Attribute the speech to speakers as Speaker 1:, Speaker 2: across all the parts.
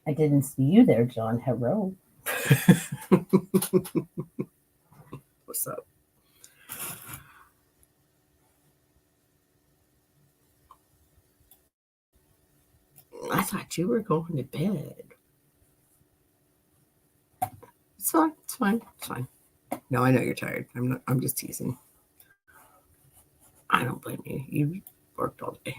Speaker 1: I didn't see you there, John. Hello.
Speaker 2: What's up? I thought you were going to bed. It's fine. It's fine. It's fine. No, I know you're tired. I'm not. I'm just teasing. I don't blame you. You worked all day.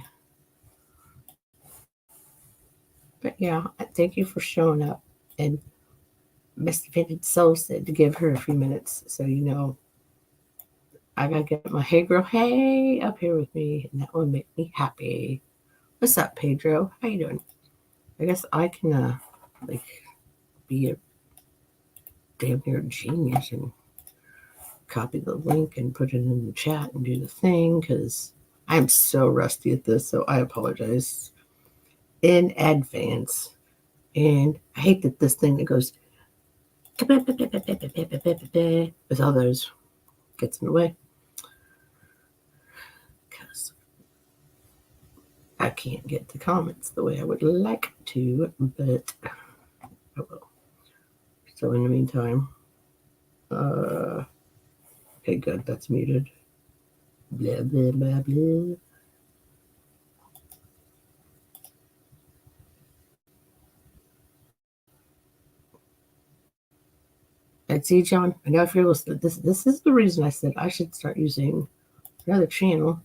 Speaker 2: But yeah, thank you for showing up. And Miss Vintage Soul said to give her a few minutes, so you know I gotta get my hey girl hey up here with me, and that will make me happy. What's up, Pedro? How you doing? I guess I can like be a damn near genius and copy the link and put it in the chat and do the thing because I'm so rusty at this, so I apologize in advance. And I hate that this thing that goes with all those gets in the way because I can't get the comments the way I would like to, but I will. So in the meantime, okay, good, that's muted. Blah, blah, blah, blah. And see, John, I know if you're listening, this is the reason I said I should start using another channel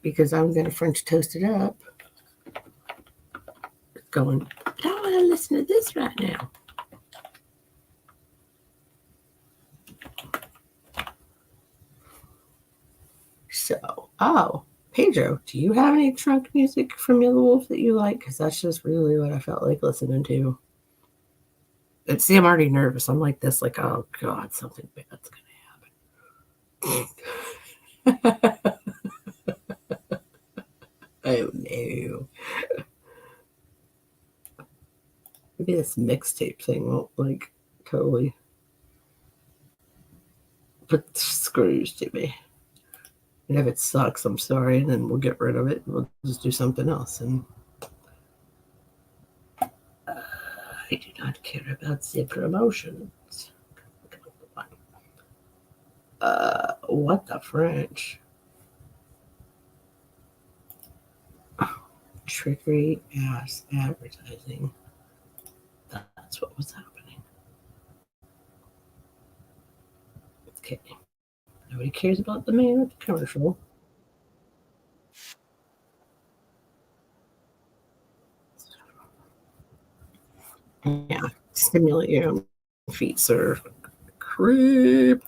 Speaker 2: because I'm going to French toast it up. Going, I don't want to listen to this right now. So, oh, Pedro, do you have any trunk music from Yellow Wolf that you like? Because that's just really what I felt like listening to. And see, I'm already nervous. I'm like this, like, oh God, something bad's gonna happen. Oh no. Maybe this mixtape thing won't like totally put screws to me. And if it sucks, I'm sorry, and then we'll get rid of it. We'll just do something else. And I do not care about the promotions. What the French? Oh, trickery ass advertising. That's what was happening. Okay. Nobody cares about the man with the commercial. Yeah, stimulate your own feet, sir. Creep.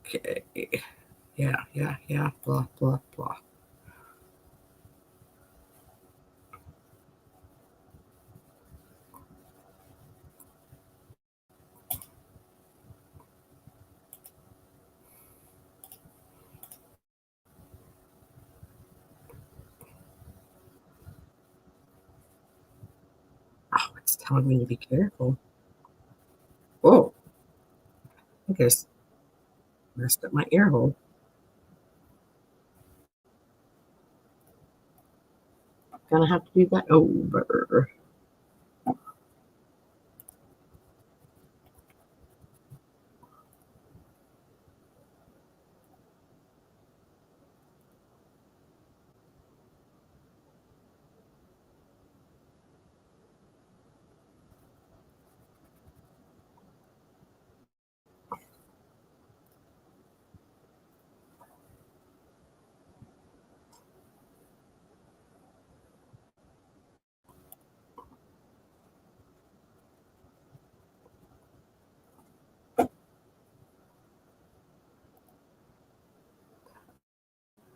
Speaker 2: Okay. Yeah. Blah, blah, blah. Oh, it's telling me to be careful. Whoa. I guess messed up my ear hole. Gonna have to do that over.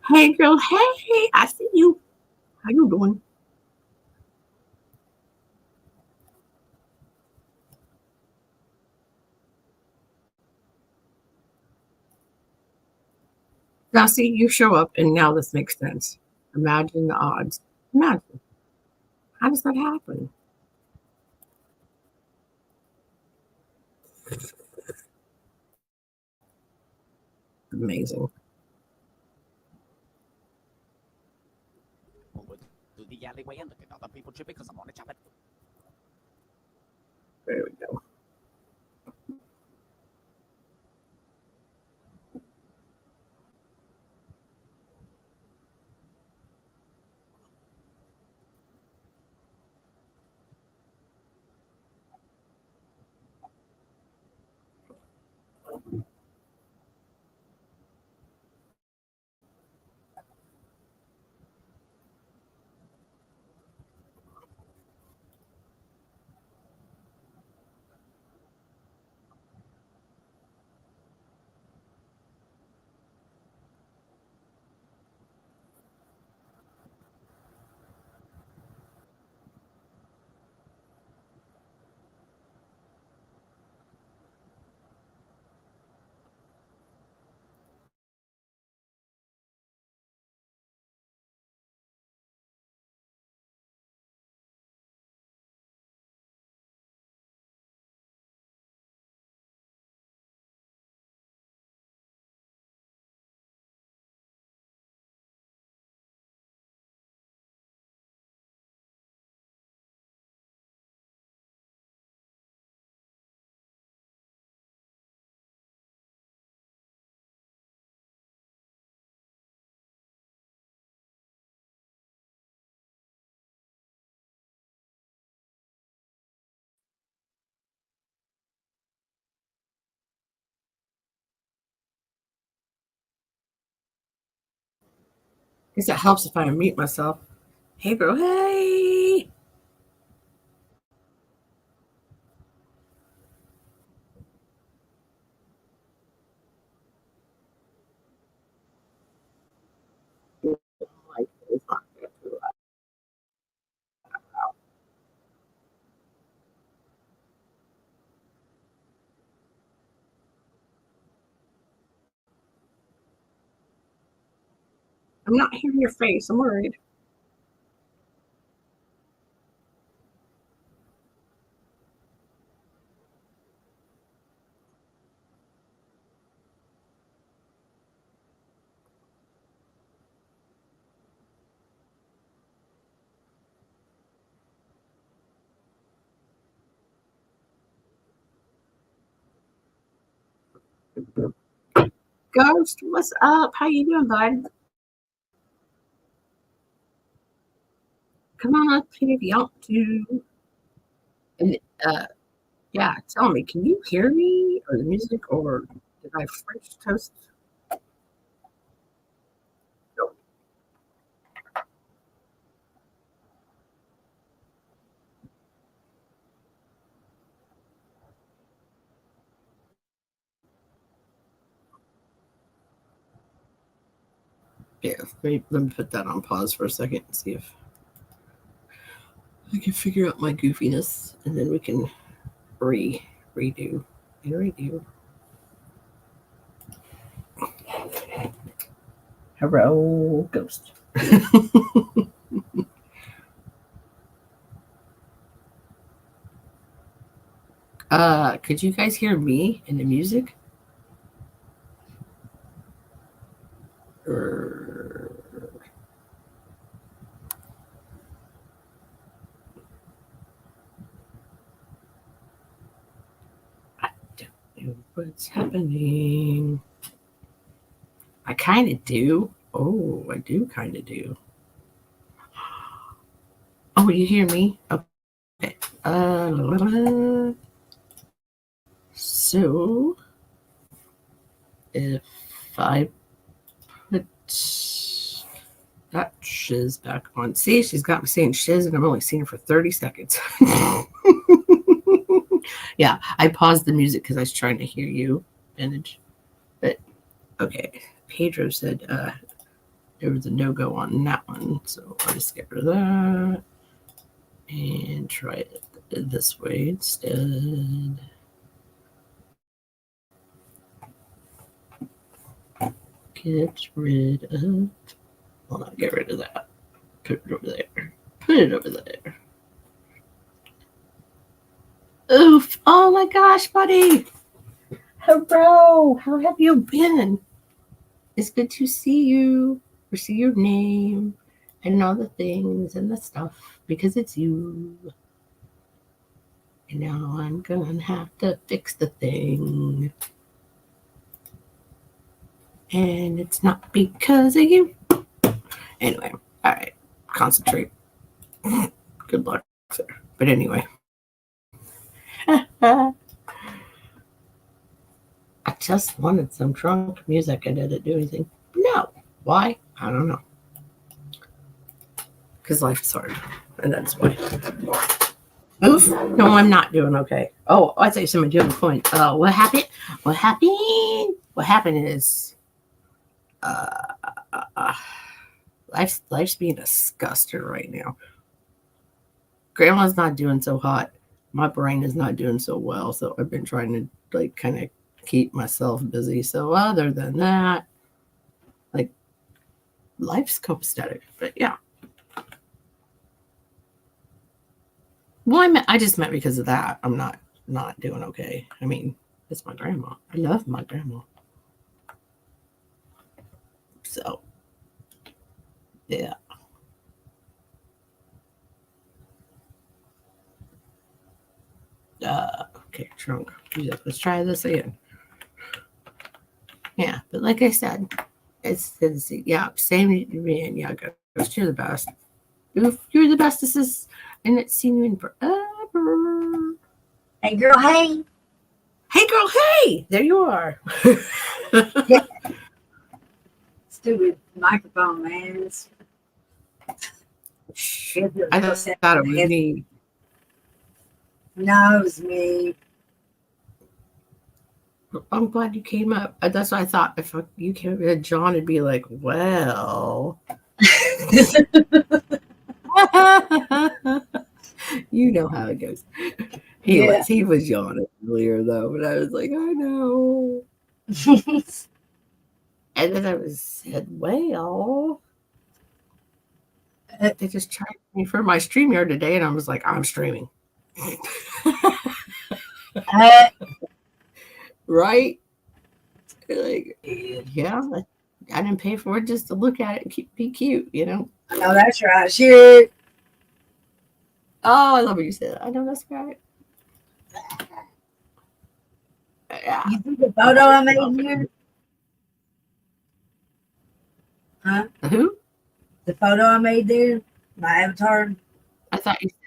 Speaker 2: Hey, girl. Hey, I see you. How you doing? Now, see, you show up, and now this makes sense. Imagine the odds. Imagine. How does that happen? Amazing.
Speaker 3: and look at other people chip because I'm on a chop it.
Speaker 2: There we go. I guess it helps if I unmute myself. Hey, girl. Hey. I'm not hearing your face. I'm worried. Ghost, what's up? How you doing, bud? Come on up here if you want to. And yeah, tell me, can you hear me or the music, or did I French toast? No. Yeah, let me put that on pause for a second and see if I can figure out my goofiness, and then we can redo and redo.
Speaker 1: Hello, Ghost.
Speaker 2: Could you guys hear me in the music? I don't know what's happening. I kind of do. Oh, I do kind of do. Oh, you hear me? Okay. So if I put that shiz back on, see, she's got me saying shiz, and I'm only seeing her for 30 seconds. Yeah, I paused the music because I was trying to hear you, Vintage. But okay, Pedro said there was a no-go on that one, so I'll just get rid of that and try it this way instead. Get rid of, well, not get rid of that. Put it over there. Put it over there. Oof. Oh my gosh, buddy. Hello. How have you been? It's good to see you or see your name. and all the things and the stuff because it's you. And now I'm gonna have to fix the thing. And it's not because of you. Anyway, all right, concentrate. Good luck, sir. But anyway. I just wanted some drunk music and did it do anything? No. Why? I don't know. Because life is hard. And that's why. Oof. No, I'm not doing okay. Oh, I thought you said my doing point. What happened? What happened? What happened is life's being disgusting right now. Grandma's not doing so hot. My brain is not doing so well. So I've been trying to like kind of keep myself busy. So other than that, like life's copacetic. But yeah. Well, I just meant because of that. I'm not doing okay. I mean, it's my grandma. I love my grandma. So, yeah. Okay, drunk. Let's try this again. Yeah, but like I said, it's yeah, same man. Yeah, ghost, you're the best. Oof, you're the bestest, and it's seen you in forever.
Speaker 4: Hey, girl, hey.
Speaker 2: Hey, girl, hey! There you are.
Speaker 4: Stupid microphone, man.
Speaker 2: I just thought it was me.
Speaker 4: No, it was me.
Speaker 2: I'm glad you came up. That's what I thought. If you came up, John would be like, well. You know how it goes. He was yawning earlier though, but I was like, I know. And then I said, well, they just charged me for my StreamYard today, and I was like, I'm streaming. Right? Like, yeah, I didn't pay for it just to look at it and be cute, you know?
Speaker 4: I know that's right. Shit.
Speaker 2: Oh, I love what you said. I know that's right. Yeah.
Speaker 4: You see the photo I made here? Huh?
Speaker 2: Who?
Speaker 4: The photo I made there? My avatar?
Speaker 2: I thought you said.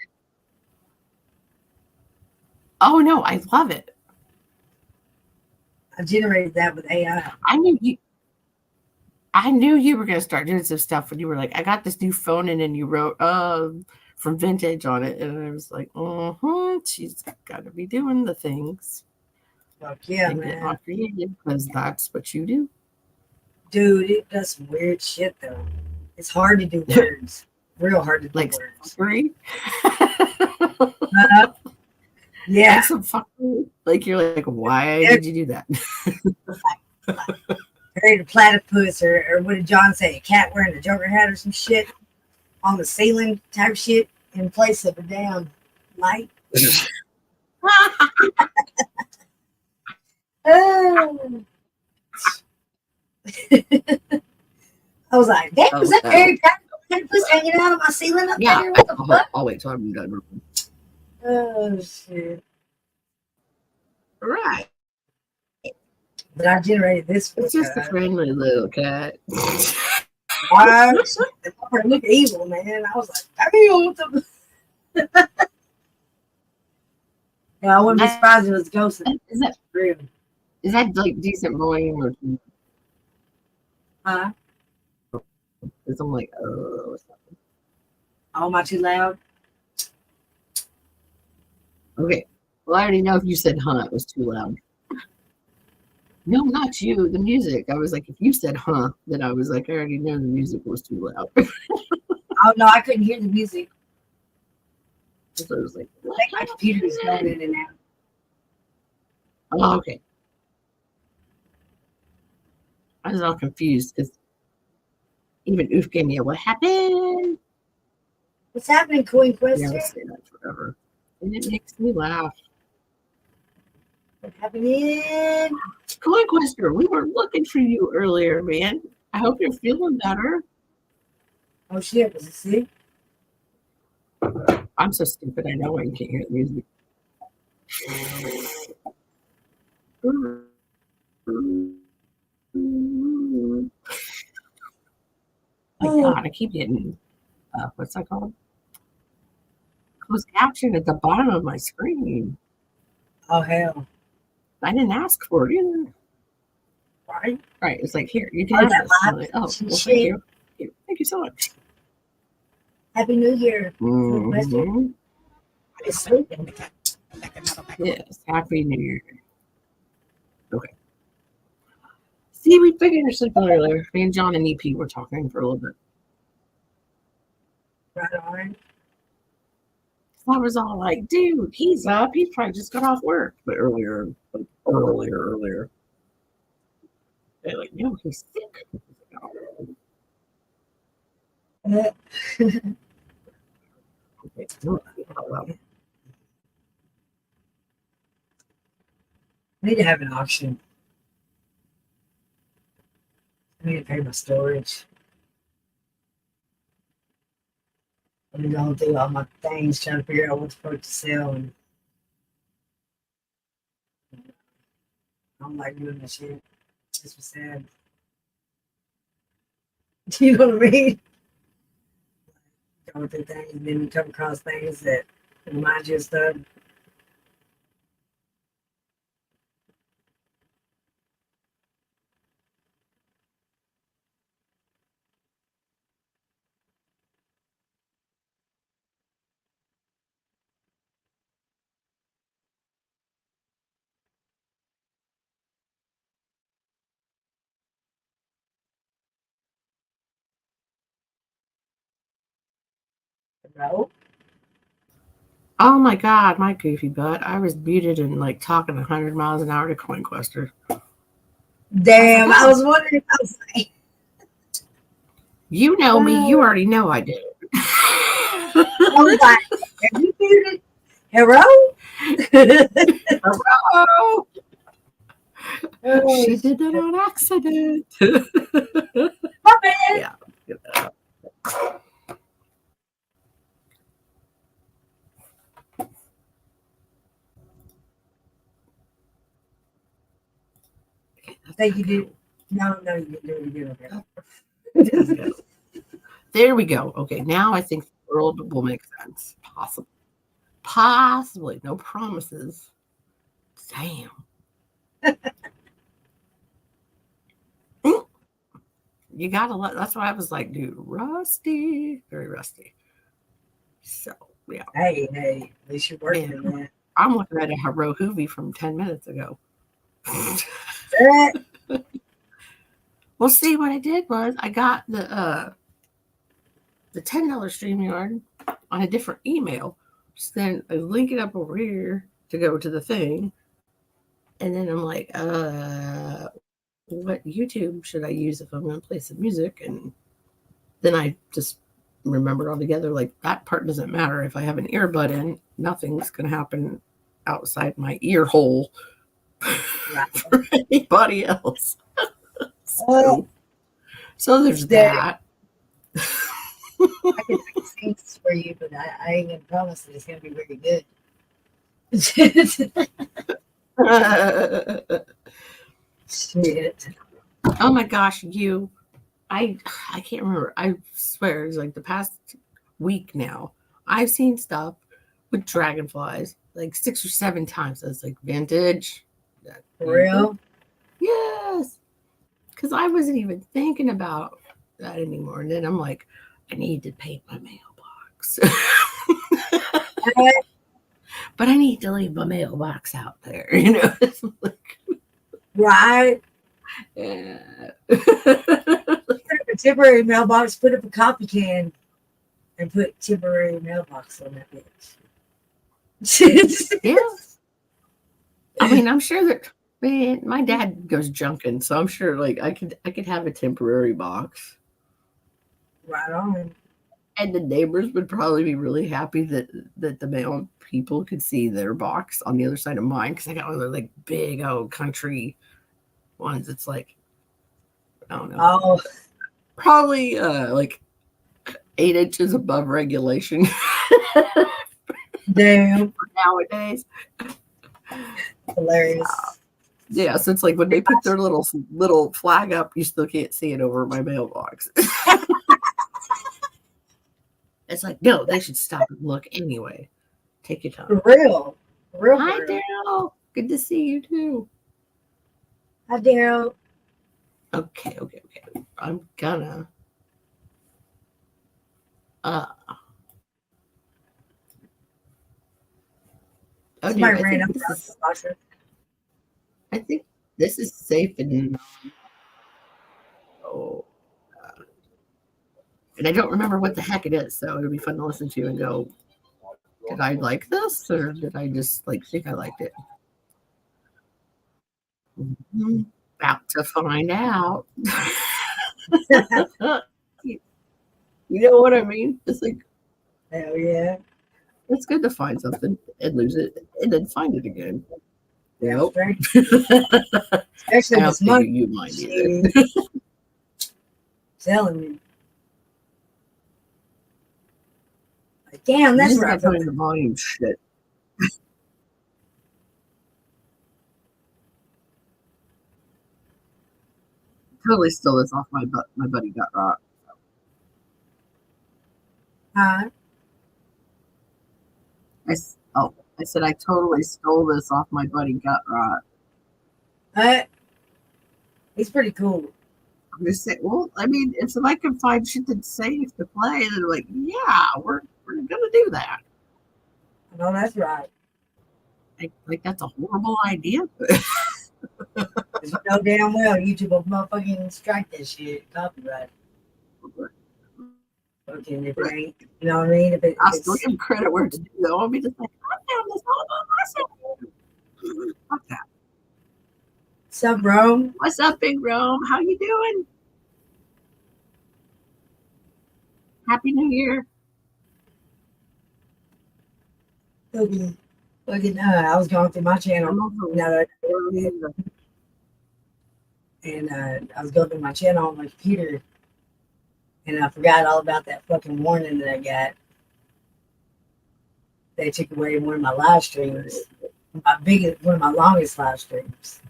Speaker 2: Oh, no, I love it.
Speaker 4: I generated that with AI.
Speaker 2: I knew you were going to start doing some stuff when you were like, I got this new phone, and then you wrote from Vintage on it. And I was like, she's got to be doing the things.
Speaker 4: Fuck yeah,
Speaker 2: and
Speaker 4: man.
Speaker 2: Get all creative because that's what you do.
Speaker 4: Dude, it does some weird shit, though. It's hard to do words. Real hard to do
Speaker 2: like
Speaker 4: words.
Speaker 2: Fuckery?
Speaker 4: Yeah.
Speaker 2: Like some fuckery? Like you're like, why did you do that?
Speaker 4: Buried a platypus, or what did John say? A cat wearing a Joker hat or some shit on the ceiling type shit in place of a damn light. Oh. I was like, damn, was that very platypus hanging out on my ceiling up there? What the fuck?
Speaker 2: I'll wait till I'm done.
Speaker 4: Oh, shit.
Speaker 2: Right.
Speaker 4: But I generated this.
Speaker 2: It's just a friendly little cat.
Speaker 4: Wow. It looked evil, man. I was like, damn, what the... Yeah, I wouldn't be surprised if it was ghost.
Speaker 2: Is that
Speaker 4: real?
Speaker 2: Is that like decent volume or?
Speaker 4: Huh?
Speaker 2: Because I'm like, oh.
Speaker 4: Oh, am I too loud?
Speaker 2: Okay. Well, I already know if you said huh, it was too loud. No, not you. The music. I was like, if you said huh, then I was like, I already know the music was too loud.
Speaker 4: Oh no, I couldn't hear the music.
Speaker 2: So I was like,
Speaker 4: I think my computer is going in and out.
Speaker 2: oh, okay. I was all confused because even Oof gave me a what happened?
Speaker 4: What's happening, Coin Quester?
Speaker 2: Yeah, I'll say that forever. And it makes me laugh.
Speaker 4: What's happening?
Speaker 2: Coin Quester, we were looking for you earlier, man. I hope you're feeling better.
Speaker 4: Oh shit, was it sick?
Speaker 2: I'm so stupid. I know why you can't hear the music. My God, I keep getting what's that called? Closed caption at the bottom of my screen.
Speaker 4: Oh hell.
Speaker 2: I didn't ask for it either.
Speaker 4: Right?
Speaker 2: Right, it's like here, you can
Speaker 4: Oh,
Speaker 2: have
Speaker 4: that
Speaker 2: this. I'm
Speaker 4: live
Speaker 2: like, oh,
Speaker 4: shit.
Speaker 2: well, thank you. Thank you so much.
Speaker 4: Happy New Year.
Speaker 2: Mhm.
Speaker 4: It's sleeping.
Speaker 2: Yes, Happy New Year. Okay. See, we figured your sleep earlier. Me and John and EP were talking for a little bit.
Speaker 4: Right on.
Speaker 2: I was all like, dude, he's up. He's probably just got off work. But earlier. They're like, no, he's sick.
Speaker 4: Uh,
Speaker 2: Okay, no, well,
Speaker 4: I need to have an auction. I need to pay my storage. I've been going through all my things trying to figure out what's supposed to sell, and I don't like doing that shit. It's was sad. You know what I mean? Going through things, and then you come across things that remind you of stuff. No.
Speaker 2: oh my God, my goofy butt. I was muted and like talking 100 miles an hour to Coin Quester.
Speaker 4: Damn, I
Speaker 2: oh.
Speaker 4: was wondering. I was like,
Speaker 2: You know me. You already know I did.
Speaker 4: I was like, have you muted? Hello?
Speaker 2: Hello.
Speaker 4: Oh,
Speaker 2: She did that on accident.
Speaker 4: my bad.
Speaker 2: Yeah.
Speaker 4: I think you did. No, you didn't do it again.
Speaker 2: There we go. Okay, now I think the world will make sense. Possibly. Possibly. No promises. Damn. You gotta let. That's why I was like, dude, rusty, very rusty. So yeah.
Speaker 4: Hey, at least you're working in that.
Speaker 2: I'm looking at a Haro Hoovie from 10 minutes ago. Well, see, what I did was I got the $10 StreamYard on a different email. So then I link it up over here to go to the thing. And then I'm like, what YouTube should I use if I'm going to play some music? And then I just remembered altogether, like, that part doesn't matter. If I have an earbud in, nothing's going to happen outside my ear hole for anybody else. So there's that.
Speaker 4: I can sing this for you, but I ain't gonna promise that it's gonna be very good. Shit.
Speaker 2: Oh my gosh, I can't remember. I swear it's like the past week now. I've seen stuff with dragonflies like 6 or 7 times. It's like vintage.
Speaker 4: For real?
Speaker 2: Yes. Because I wasn't even thinking about that anymore. And then I'm like, I need to paint my mailbox. But I need to leave my mailbox out there, you know?
Speaker 4: Right.
Speaker 2: Yeah.
Speaker 4: Put up a temporary mailbox, put up a coffee can, and put temporary mailbox on that bitch.
Speaker 2: Yeah. I mean, I'm sure that my dad goes junking, so I'm sure like I could have a temporary box.
Speaker 4: Right on.
Speaker 2: And the neighbors would probably be really happy that the mail people could see their box on the other side of mine, because I got one of those like big old country ones. It's like, I don't know.
Speaker 4: Oh,
Speaker 2: Probably like 8 inches above regulation
Speaker 4: Damn,
Speaker 2: nowadays.
Speaker 4: hilarious.
Speaker 2: Yeah, so it's like when they put their little flag up, you still can't see it over my mailbox. It's like, no, they should stop and look anyway. Take your time.
Speaker 4: For real. For real.
Speaker 2: Hi,
Speaker 4: For real.
Speaker 2: Daryl. Good to see you too.
Speaker 4: Hi, Daryl.
Speaker 2: Okay. I'm gonna. Oh, dude,
Speaker 4: Somebody ran up the dishwasher.
Speaker 2: I think this is safe and oh, and I don't remember what the heck it is, so it'll be fun to listen to and go, did I like this or did I just like think I liked it? About to find out. You know what I mean? It's like
Speaker 4: Hell yeah.
Speaker 2: it's good to find something and lose it and then find it again.
Speaker 4: Yeah,
Speaker 2: Yep.
Speaker 4: right.
Speaker 2: I
Speaker 4: Especially
Speaker 2: don't
Speaker 4: this
Speaker 2: think
Speaker 4: month.
Speaker 2: you mind either.
Speaker 4: Telling me. Like, damn, that's
Speaker 2: Just
Speaker 4: right.
Speaker 2: not doing the volume shit. Totally stole this off my buddy got rock.
Speaker 4: Huh?
Speaker 2: I said I totally stole this off my buddy Gut Rot.
Speaker 4: He's pretty cool.
Speaker 2: I'm just saying, well, I mean, if somebody can find shit that's safe to play, then they're like, yeah, we're gonna do that.
Speaker 4: I know that's right.
Speaker 2: Like that's a horrible idea.
Speaker 4: 'Cause you know damn well YouTube will motherfucking strike that shit. Copyright. Okay, if it ain't, you know what I mean? If
Speaker 2: I'll still
Speaker 4: it's
Speaker 2: give him credit where it's due. Though. I'll be just like, I found this all by myself. Fuck that.
Speaker 4: what's up, bro?
Speaker 2: What's up, Big Rome? How you doing? Happy New Year.
Speaker 4: Fucking, I was going through my channel. And I was going through my channel on my computer, and I forgot all about that fucking warning that I got. They took away one of my live streams, one of my longest live streams.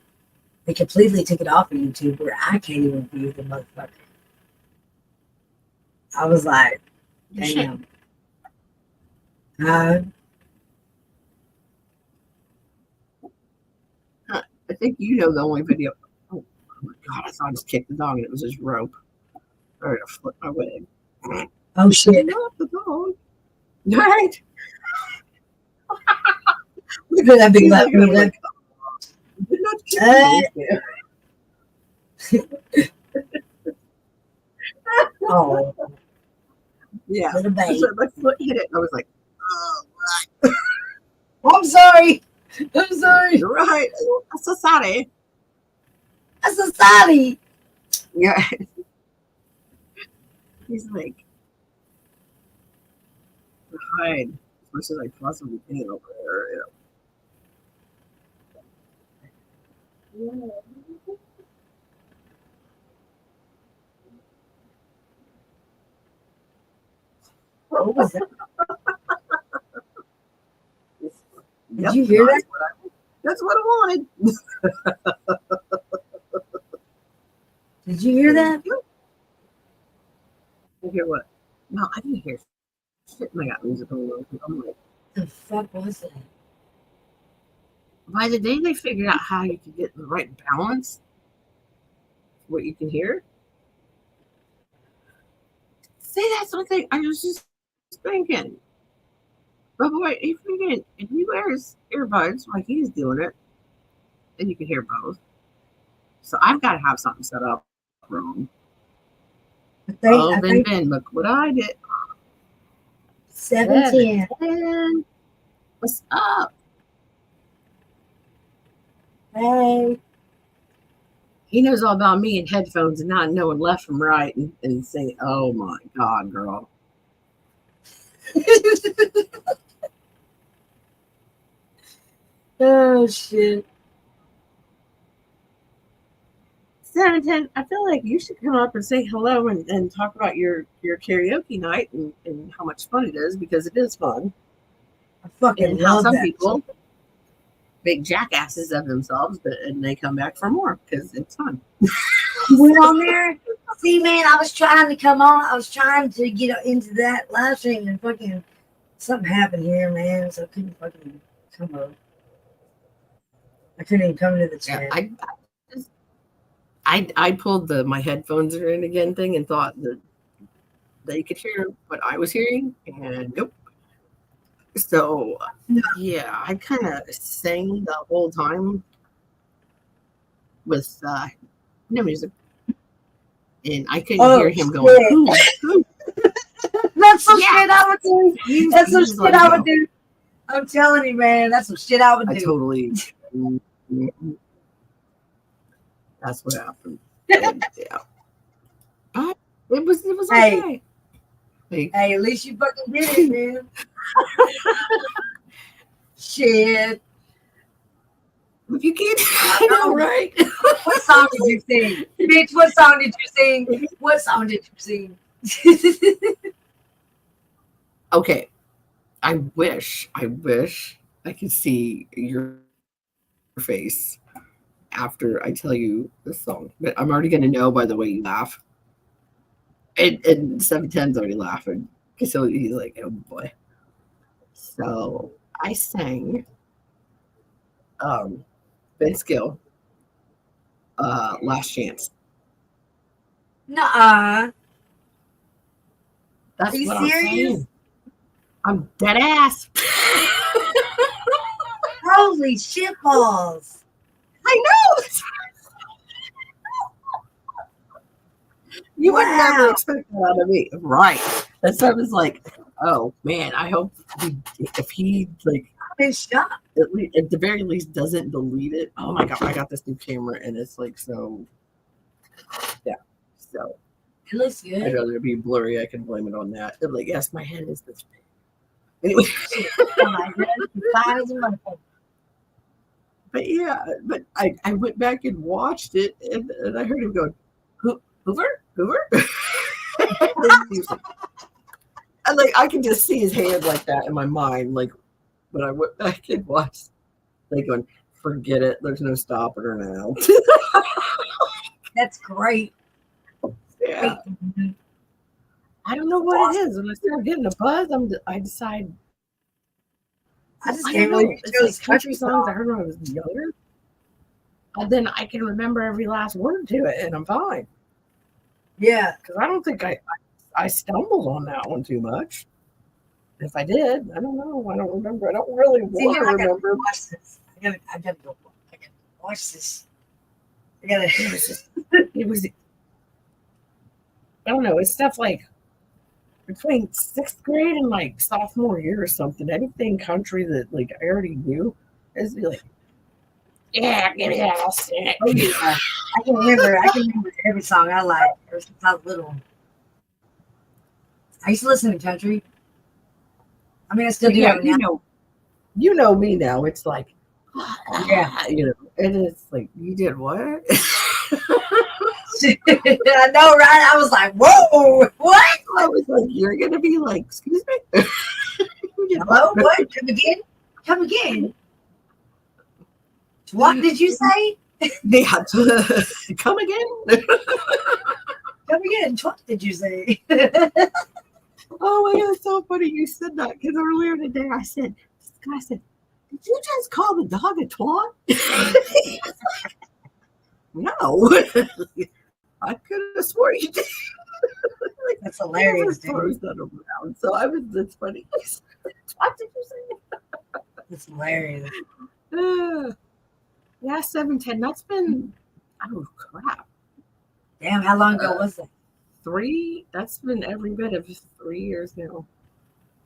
Speaker 4: They completely took it off of YouTube where I can't even view the motherfucker. I was like, damn.
Speaker 2: I think you know the only video. Oh my god! I thought I just kicked the dog and it was his rope. All right, I flipped my wig.
Speaker 4: Oh shit!
Speaker 2: Not the dog. Right?
Speaker 4: Look at that big left.
Speaker 2: Did not kick me.
Speaker 4: Oh
Speaker 2: Yeah.
Speaker 4: little baby.
Speaker 2: So my foot hit it. And I was like, oh, right.
Speaker 4: I'm sorry. I'm sorry.
Speaker 2: You're right. I'm so sorry.
Speaker 4: I'm so sorry.
Speaker 2: Yeah. He's like, hide as much as I possibly can over there. You know.
Speaker 4: What was that?
Speaker 2: Did
Speaker 4: you hear that?
Speaker 2: That's what I wanted.
Speaker 4: Did you hear that?
Speaker 2: You hear what? No, I didn't hear shit. And I got music on. I'm like,
Speaker 4: The fuck was that?
Speaker 2: by the day they figured out how you could get the right balance, what you can hear. See, that's one thing I was just thinking. But boy, if he wears earbuds like he's doing it, then you can hear both. So I've got to have something set up wrong.
Speaker 4: I think
Speaker 2: Ben, look what I did.
Speaker 4: 17.
Speaker 2: Ben, what's up?
Speaker 4: Hey.
Speaker 2: He knows all about me and headphones and not knowing left from right and saying, oh my God, girl.
Speaker 4: Oh shit.
Speaker 2: 710, I feel like you should come up and say hello and talk about your karaoke night and how much fun it is, because it is fun.
Speaker 4: I fucking
Speaker 2: And how
Speaker 4: love
Speaker 2: some
Speaker 4: that.
Speaker 2: people make jackasses of themselves, and they come back for more because it's fun.
Speaker 4: You went on there? See, man, I was trying to come on. I was trying to get into that live stream and fucking something happened here, man. So I couldn't fucking come up. I couldn't even come into the chat.
Speaker 2: I pulled my headphones are in again thing and thought that they could hear what I was hearing, and nope. So yeah, I kind of sang the whole time with no music, and I couldn't hear him going. Who?
Speaker 4: That's some shit I would do. That's some shit I would do. I'm telling you, man, that's some shit I would do.
Speaker 2: I totally. That's what happened. And, yeah, but it was okay.
Speaker 4: Hey, at least you fucking did it, man. Shit.
Speaker 2: If you can't, I know, right?
Speaker 4: What song did you sing? Bitch, what song did you sing? What song did you sing?
Speaker 2: Okay. I wish I could see your face after I tell you this song. But I'm already gonna know by the way you laugh. And 710's already laughing. So he's like, oh boy. So I sang Ben Skill, Last Chance.
Speaker 4: Nuh-uh.
Speaker 2: That's
Speaker 4: Are you
Speaker 2: what
Speaker 4: serious?
Speaker 2: I'm saying. I'm dead ass.
Speaker 4: Holy shit balls.
Speaker 2: I know. You would never expect that out of me. Right. That's why I was like, oh man, I hope if he like
Speaker 4: I'm in shock.
Speaker 2: at the very least doesn't delete it. Oh my god, I got this new camera and it's like so so
Speaker 4: It looks good.
Speaker 2: I'd rather it be blurry. I can blame it on that. But like, yes, my head is this big. Anyway.
Speaker 4: Oh my God. Fine as a motherfucker.
Speaker 2: But yeah, but I went back and watched it and I heard him going, Hoover? And like I can just see his hand like that in my mind. Like when I went back and watched, like going, forget it. There's no stopping her now.
Speaker 4: That's great.
Speaker 2: Yeah. I don't know what it is. When I start getting a buzz, I decide.
Speaker 4: I just
Speaker 2: I
Speaker 4: can't
Speaker 2: don't know.
Speaker 4: believe
Speaker 2: It's like country songs I heard when I was younger. And then I can remember every last word to it, and I'm fine.
Speaker 4: Yeah.
Speaker 2: Because I don't think I stumbled on that one too much. If I did, I don't know. I don't remember. I don't really want to remember.
Speaker 4: Watch this. I gotta go. I gotta watch this. I gotta.
Speaker 2: It was. I don't know. It's stuff like between 6th grade and like sophomore year or something. Anything country that like I already knew, is like, yeah, give me that. I'll sing it.
Speaker 4: Oh yeah. I can remember every song I like ever since I was little. I used to listen to country. I mean, I still do.
Speaker 2: Yeah, you know me now. It's like,
Speaker 4: yeah,
Speaker 2: you know, and it's like, you did what?
Speaker 4: I know, right? I was like, whoa, what?
Speaker 2: I was like, you're gonna be like, excuse me.
Speaker 4: Hello, what? Come again? Come again? What did you say?
Speaker 2: Yeah, come again.
Speaker 4: Come again. What did you say?
Speaker 2: Oh my god, it's so funny you said that because earlier today I said, this guy said, did you just call the dog a twat? No. I could have sworn you did. Like,
Speaker 4: that's hilarious, dude.
Speaker 2: That around. So that's funny. What did you say?
Speaker 4: That's hilarious.
Speaker 2: Yeah, 710. That's been, oh crap.
Speaker 4: Damn, how long ago was that?
Speaker 2: 3. That's been every bit of 3 years now.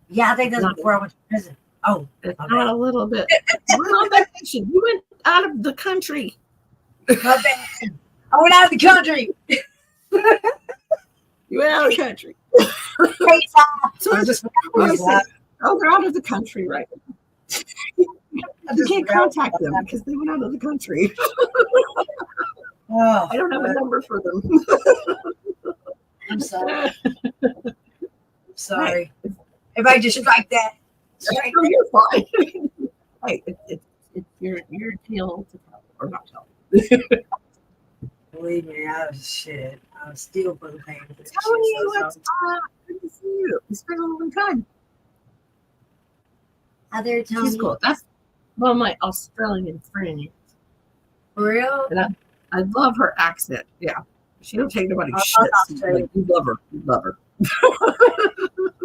Speaker 4: Yeah, I think that's before I went to prison. Oh,
Speaker 2: it's not a little bit. We're on vacation. You went out of the country.
Speaker 4: My bad. I went out of the country.
Speaker 2: You went out of the country. So
Speaker 4: I just
Speaker 2: they're out of the country right now. You can't contact them because they went out of the country.
Speaker 4: Oh,
Speaker 2: I don't have a number for them.
Speaker 4: I'm sorry. I'm sorry. Everybody just strike that. Strike
Speaker 2: No,
Speaker 4: that.
Speaker 2: you're fine. Hey, it's your tail to tell, or not tell.
Speaker 4: Believe me, I was shit. I was still fucking paying for this
Speaker 2: Telling
Speaker 4: shit.
Speaker 2: you,
Speaker 4: So,
Speaker 2: it's good to see you. It's been a long time.
Speaker 4: Hi there, Tony.
Speaker 2: She's cool. That's one of my Australian friends.
Speaker 4: For real?
Speaker 2: And I love her accent. Yeah. She don't take nobody
Speaker 4: I
Speaker 2: shit.
Speaker 4: love Australia.
Speaker 2: Like, you love her. You love her.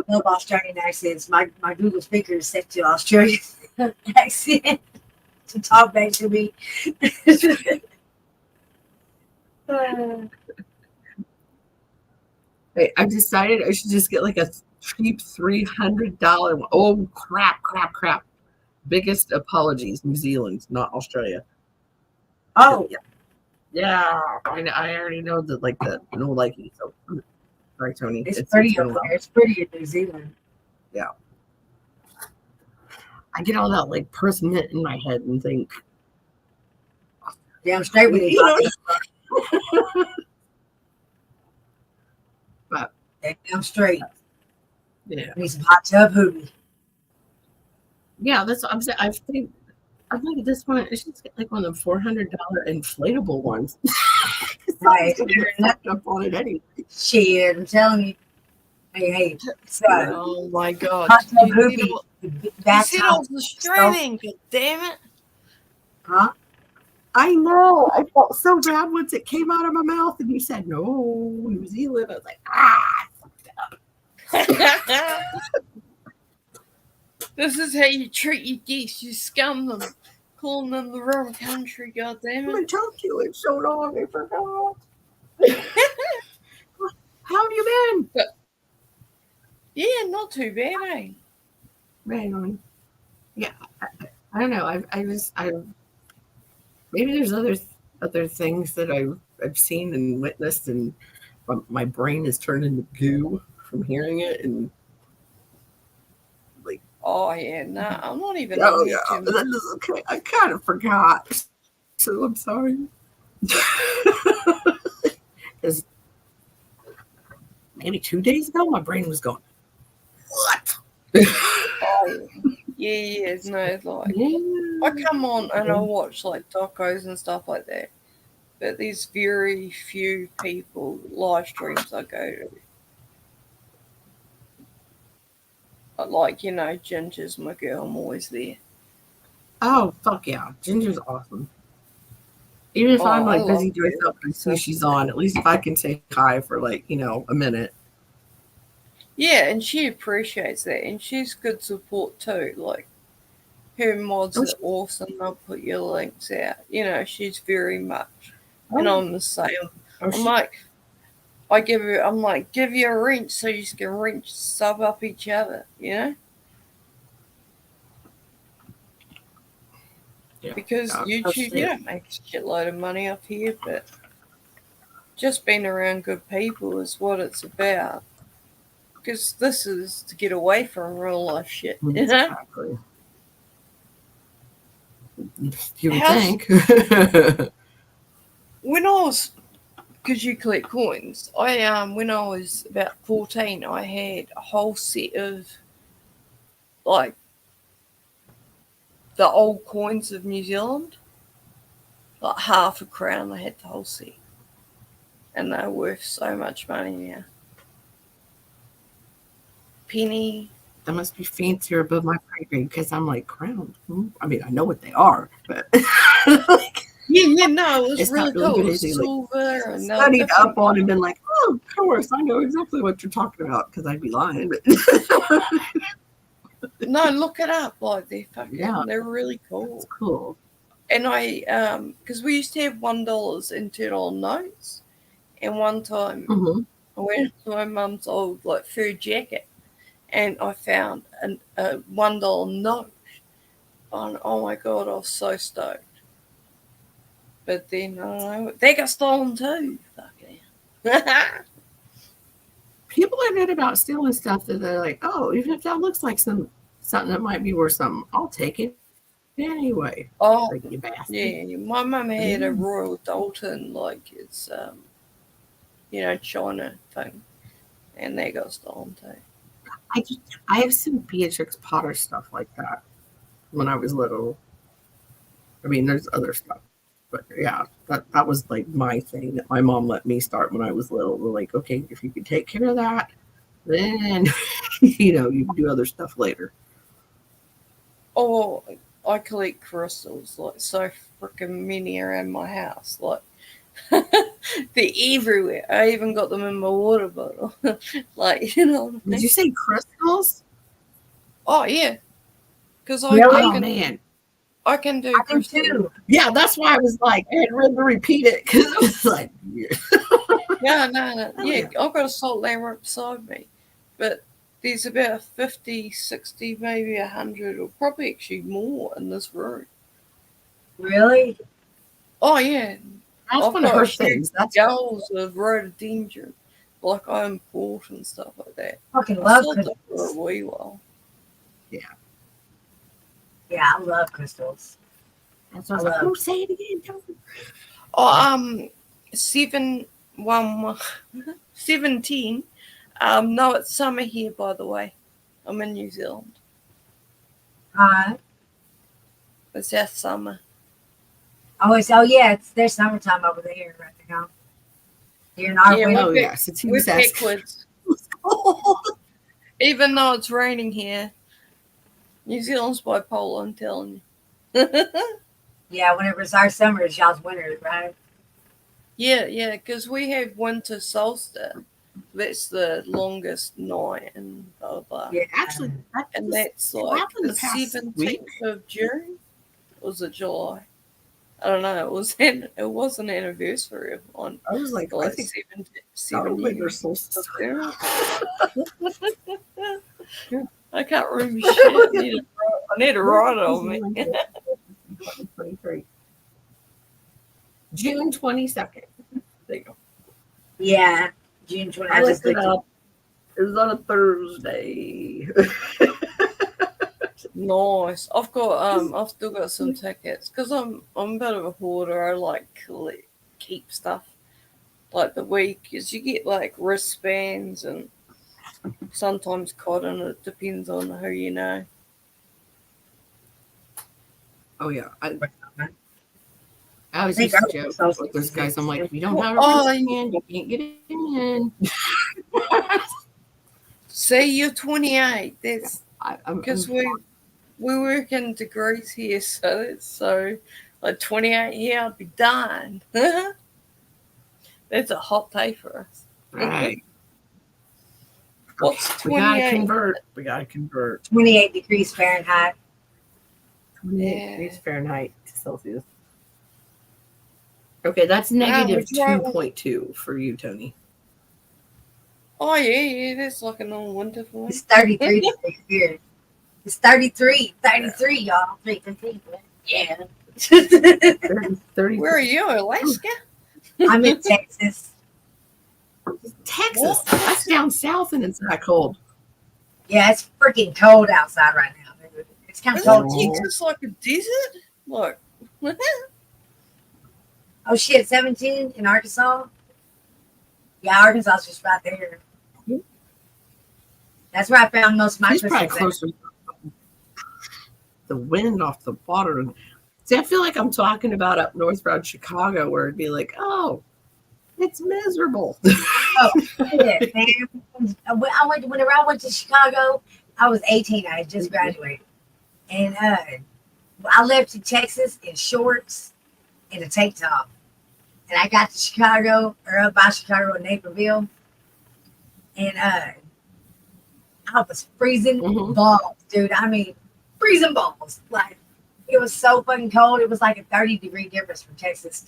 Speaker 4: Love Australian accents. My Google speaker is set to Australian accent to talk back to me.
Speaker 2: Hey, I decided I should just get like a cheap $300 one. Oh, crap. Biggest apologies, New Zealand, not Australia.
Speaker 4: Oh,
Speaker 2: Yeah. I already know that, like, the no liking. So, sorry, Tony.
Speaker 4: it's pretty
Speaker 2: been a
Speaker 4: up
Speaker 2: while.
Speaker 4: there. It's pretty in New Zealand.
Speaker 2: I get all that, like, person in my head and think,
Speaker 4: Damn straight with it.
Speaker 2: you know, but
Speaker 4: Damn straight.
Speaker 2: yeah.
Speaker 4: Need some hot tub hoodie.
Speaker 2: Yeah, that's what I'm saying. I think at this point I should just get like one of them $400 inflatable ones.
Speaker 4: Right.
Speaker 2: Gonna get fucked up on it anyway.
Speaker 4: Shit, I'm telling you. Hey. So,
Speaker 5: Oh my god.
Speaker 4: hot tub
Speaker 5: You
Speaker 4: hoodie.
Speaker 5: know- you
Speaker 4: That's
Speaker 5: said I was Australian, god damn it.
Speaker 4: Huh?
Speaker 2: I know. I felt so bad once it came out of my mouth and you said no, New Zealand. I was like,
Speaker 5: This is how you treat your geese. You scum them. Calling them the wrong country, god damn
Speaker 2: I'm gonna
Speaker 5: it.
Speaker 2: talk to you and so long. I forgot. How have you been?
Speaker 5: Yeah, not too bad, eh?
Speaker 2: Right on. Yeah, I don't know. Maybe there's other things that I've seen and witnessed, and my brain is turned into goo from hearing it. And like,
Speaker 5: Oh yeah, nah, I'm not even
Speaker 2: oh
Speaker 5: on
Speaker 2: yeah,
Speaker 5: here too
Speaker 2: that
Speaker 5: much.
Speaker 2: is okay. I kind of forgot, so I'm sorry. Because maybe 2 days ago, my brain was going, what?
Speaker 5: Oh yeah, no, it's like I come on and I watch like docos and stuff like that. But there's very few people live streams I go to. But like, you know, Ginger's my girl, I'm always there.
Speaker 2: Oh fuck yeah, Ginger's awesome. Even if I'm
Speaker 5: I
Speaker 2: like busy
Speaker 5: love
Speaker 2: doing
Speaker 5: her.
Speaker 2: something, as soon as she's on, at least if I can say hi for like a minute.
Speaker 5: Yeah, and she appreciates that, and she's good support too. Like, her mods are awesome. I'll put your links out. You know, she's very much, and I'm the same. I'm like, I'm like, give you a wrench so you can wrench sub up each other. You know.
Speaker 2: Yeah.
Speaker 5: Because YouTube, you don't make a shitload of money up here, but just being around good people is what it's about. Because this is to get away from real life shit, you know?
Speaker 2: Exactly. You would think.
Speaker 5: When I was, because you collect coins, when I was about 14, I had a whole set of, like, the old coins of New Zealand. Like half a crown, I had the whole set. And they're worth so much money now. Penny.
Speaker 2: That must be fancier above my pay grade because I'm like crown. I mean, I know what they are, but
Speaker 5: yeah, no, it was
Speaker 2: it's
Speaker 5: really
Speaker 2: not really
Speaker 5: cool.
Speaker 2: good
Speaker 5: It was
Speaker 2: anything.
Speaker 5: silver
Speaker 2: Like,
Speaker 5: and
Speaker 2: studied up on and been like, oh, of course, I know exactly what you're talking about because I'd be lying. But
Speaker 5: no, look it up. Like they're fucking, they're really cool.
Speaker 2: It's cool.
Speaker 5: And I, because we used to have $1 in $2 notes, and one time I went to my mum's old like fur jacket, and I found a $1 note. And oh my god, I was so stoked. But then I don't know, they got stolen too. Fucking
Speaker 2: People admit about stealing stuff that they're like, oh, even if that looks like something that might be worth something, I'll take it. Anyway,
Speaker 5: Oh,
Speaker 2: like you bastard.
Speaker 5: yeah. My mum had a Royal Dalton, like it's China thing, and that got stolen too.
Speaker 2: I have some Beatrix Potter stuff like that when I was little. I mean, there's other stuff, but yeah, that was like my thing that my mom let me start when I was little. We're like, okay, if you can take care of that, then you can do other stuff later.
Speaker 5: Oh, I collect crystals, like so freaking many around my house, like they're everywhere. I even got them in my water bottle, like
Speaker 2: Did you say crystals?
Speaker 5: Oh yeah, because
Speaker 4: Really?
Speaker 2: Oh man,
Speaker 5: I can do
Speaker 4: I do
Speaker 5: crystals.
Speaker 4: too.
Speaker 2: yeah, that's why I was like, I had room to repeat it because it was like, yeah.
Speaker 5: No.
Speaker 2: Oh,
Speaker 5: Yeah,
Speaker 2: yeah.
Speaker 5: I've got a salt lamp right beside me, but there's about 50, 60, maybe 100, or probably actually more in this room.
Speaker 4: Really?
Speaker 5: Oh yeah,
Speaker 2: That's
Speaker 5: I've
Speaker 2: one of
Speaker 5: got
Speaker 2: her
Speaker 5: huge
Speaker 2: things. That's
Speaker 5: skulls of rhododendron, like I import and stuff like that.
Speaker 4: Fucking
Speaker 5: I
Speaker 4: love
Speaker 5: sold them for
Speaker 4: crystals.
Speaker 5: a wee while.
Speaker 4: Yeah, I love crystals.
Speaker 2: what I was like, oh, say it again.
Speaker 5: Oh, 17. No, it's summer here, by the way. I'm in New Zealand. It's our summer.
Speaker 4: It's their summertime over there right now. You're in our
Speaker 5: Yeah,
Speaker 4: winter.
Speaker 2: Oh yes, it's
Speaker 5: We're backwards. Even though it's raining here, New Zealand's bipolar, I'm telling you.
Speaker 4: Yeah, whenever it's our summer, it's y'all's winter, right?
Speaker 5: Yeah, because we have winter solstice. That's the longest night and blah, blah.
Speaker 4: Yeah.
Speaker 2: Actually,
Speaker 5: And that's like
Speaker 2: happened
Speaker 5: the
Speaker 2: the past
Speaker 5: 17th
Speaker 2: week.
Speaker 5: of June. Or was it July? I don't know. It was an anniversary of one.
Speaker 2: I was like, I
Speaker 5: Like
Speaker 2: think
Speaker 5: 7
Speaker 2: probably
Speaker 5: years.
Speaker 2: their solstice.
Speaker 5: I can't remember shit. I need to write it on me.
Speaker 2: 2023. June 22nd. There you go.
Speaker 4: Yeah, June 20th.
Speaker 2: I looked it up. It was on a Thursday.
Speaker 5: Nice. I've still got some tickets because I'm a bit of a hoarder. I like keep stuff like the week because you get like wristbands and sometimes cotton. It depends on who you know.
Speaker 2: Oh yeah, I was
Speaker 4: think
Speaker 2: just
Speaker 4: our
Speaker 2: joking.
Speaker 4: solstice
Speaker 2: Like those
Speaker 4: is
Speaker 2: guys, I'm like,
Speaker 4: in-
Speaker 2: if you don't have a
Speaker 5: Oh,
Speaker 2: wristband, you can't get in.
Speaker 5: See, you're 28. That's
Speaker 2: I'm
Speaker 5: because we work in degrees here, so it's so like 28. Yeah, I'd be done. That's a hot day for us.
Speaker 2: right.
Speaker 5: What's
Speaker 2: We gotta
Speaker 5: 28?
Speaker 2: convert.
Speaker 4: 28 degrees Fahrenheit.
Speaker 2: 28 degrees Fahrenheit to Celsius. Okay, that's negative
Speaker 5: which one?
Speaker 2: 2.2 for you, Tony.
Speaker 5: Oh yeah, that's like a normal winter for me.
Speaker 4: It's 33 degrees here. It's 33, y'all. 33. Yeah.
Speaker 2: 30.
Speaker 5: Where are you, Alaska?
Speaker 4: I'm in Texas.
Speaker 2: Texas.
Speaker 5: What?
Speaker 2: That's down south and it's that cold.
Speaker 4: Yeah, it's freaking cold outside right now. It's kind of
Speaker 5: Isn't
Speaker 4: cold.
Speaker 5: Texas like a desert? Look.
Speaker 4: Oh shit, 17 in Arkansas? Yeah, Arkansas is just right there. That's where I found most of my
Speaker 2: He's probably
Speaker 4: crystals.
Speaker 2: closer. The wind off the water. See, I feel like I'm talking about up north around Chicago where it'd be like, oh, it's miserable.
Speaker 4: Oh, yeah, man. Whenever I went to Chicago, I was 18. I had just graduated. And I left to Texas in shorts and a tank top. And I got to Chicago, or up by Chicago in Naperville. And I was freezing balls, dude. I mean, freezing balls. Like, it was so fucking cold. It was like a 30-degree difference from Texas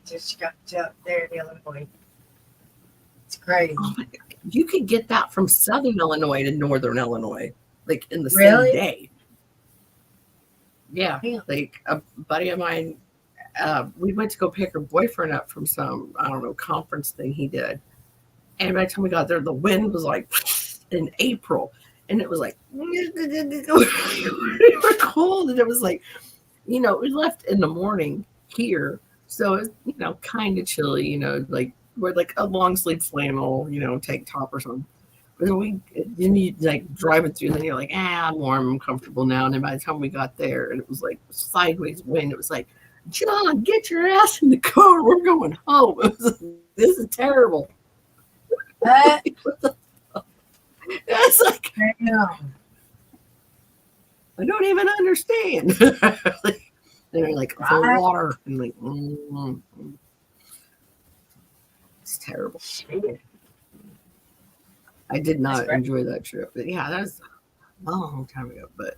Speaker 4: to Chicago, to there in Illinois. It's crazy.
Speaker 2: Oh my God. You could get that from southern Illinois to northern Illinois, like in the
Speaker 4: Really?
Speaker 2: same day. Yeah, like a buddy of mine, we went to go pick her boyfriend up from some, I don't know, conference thing he did. And by the time we got there, the wind was like in April. And it was like, we were cold. And it was like, we left in the morning here, so it's kind of chilly. Like we're like a long sleeve flannel, tank top or something. But then you like driving through, and then you're like, I'm warm, I'm comfortable now. And then by the time we got there, and it was like sideways wind, it was like, John, get your ass in the car. We're going home. This is terrible. It's like,
Speaker 4: Damn.
Speaker 2: I don't even understand. They're like, the water. And like, it's terrible. I did not enjoy that trip. But yeah, that was a long time ago. But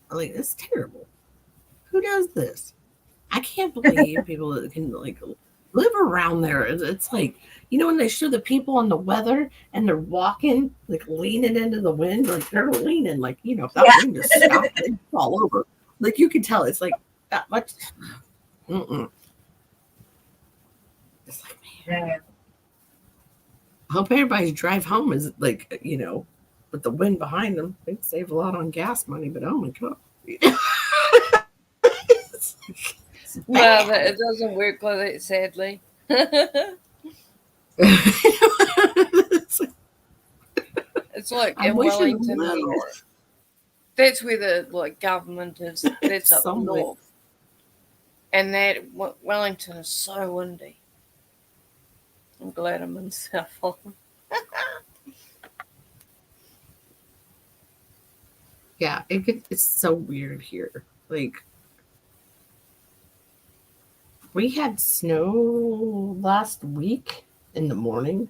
Speaker 2: like, it's terrible. Who does this? I can't believe people that can like live around there. It's like, when they show the people on the weather and they're walking, like leaning into the wind, like they're leaning, like, if that wind just stopped, they'd fall over. Like you can tell it's like that much. It's like, man. I hope everybody's drive home is like, with the wind behind them. They'd save a lot on gas money, but oh my God.
Speaker 5: Well, it doesn't work like that, sadly. It's like in Wellington. That's where the government is. That's up north. And that Wellington is so windy. I'm glad I'm in South.
Speaker 2: Yeah, it's so weird here. Like, we had snow last week in the morning,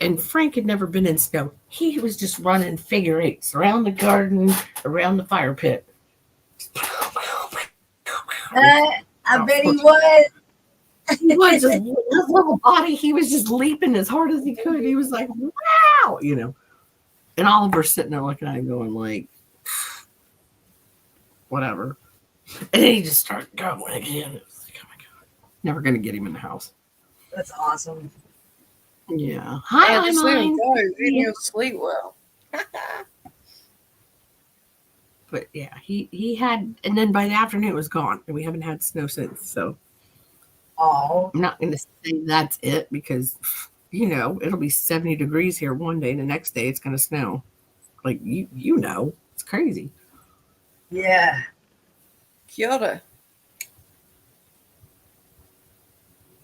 Speaker 2: and Frank had never been in snow. He was just running figure eights around the garden, around the fire pit.
Speaker 4: I bet he was.
Speaker 2: He was just his little body. He was just leaping as hard as he could. He was like, "Wow!" And Oliver's sitting there looking at him, going like, "Whatever." And then he just started going again. It was like, oh my God, never gonna get him in the house.
Speaker 4: That's awesome.
Speaker 2: Yeah. Hi,
Speaker 5: just let him
Speaker 2: Mine.
Speaker 5: go. Then he'll sleep well.
Speaker 2: But yeah, he had, and then by the afternoon it was gone, and we haven't had snow since. So
Speaker 4: Oh,
Speaker 2: I'm not gonna say that's it because it'll be 70 degrees here one day, and the next day it's gonna snow. Like it's crazy.
Speaker 4: yeah.
Speaker 5: Kia ora.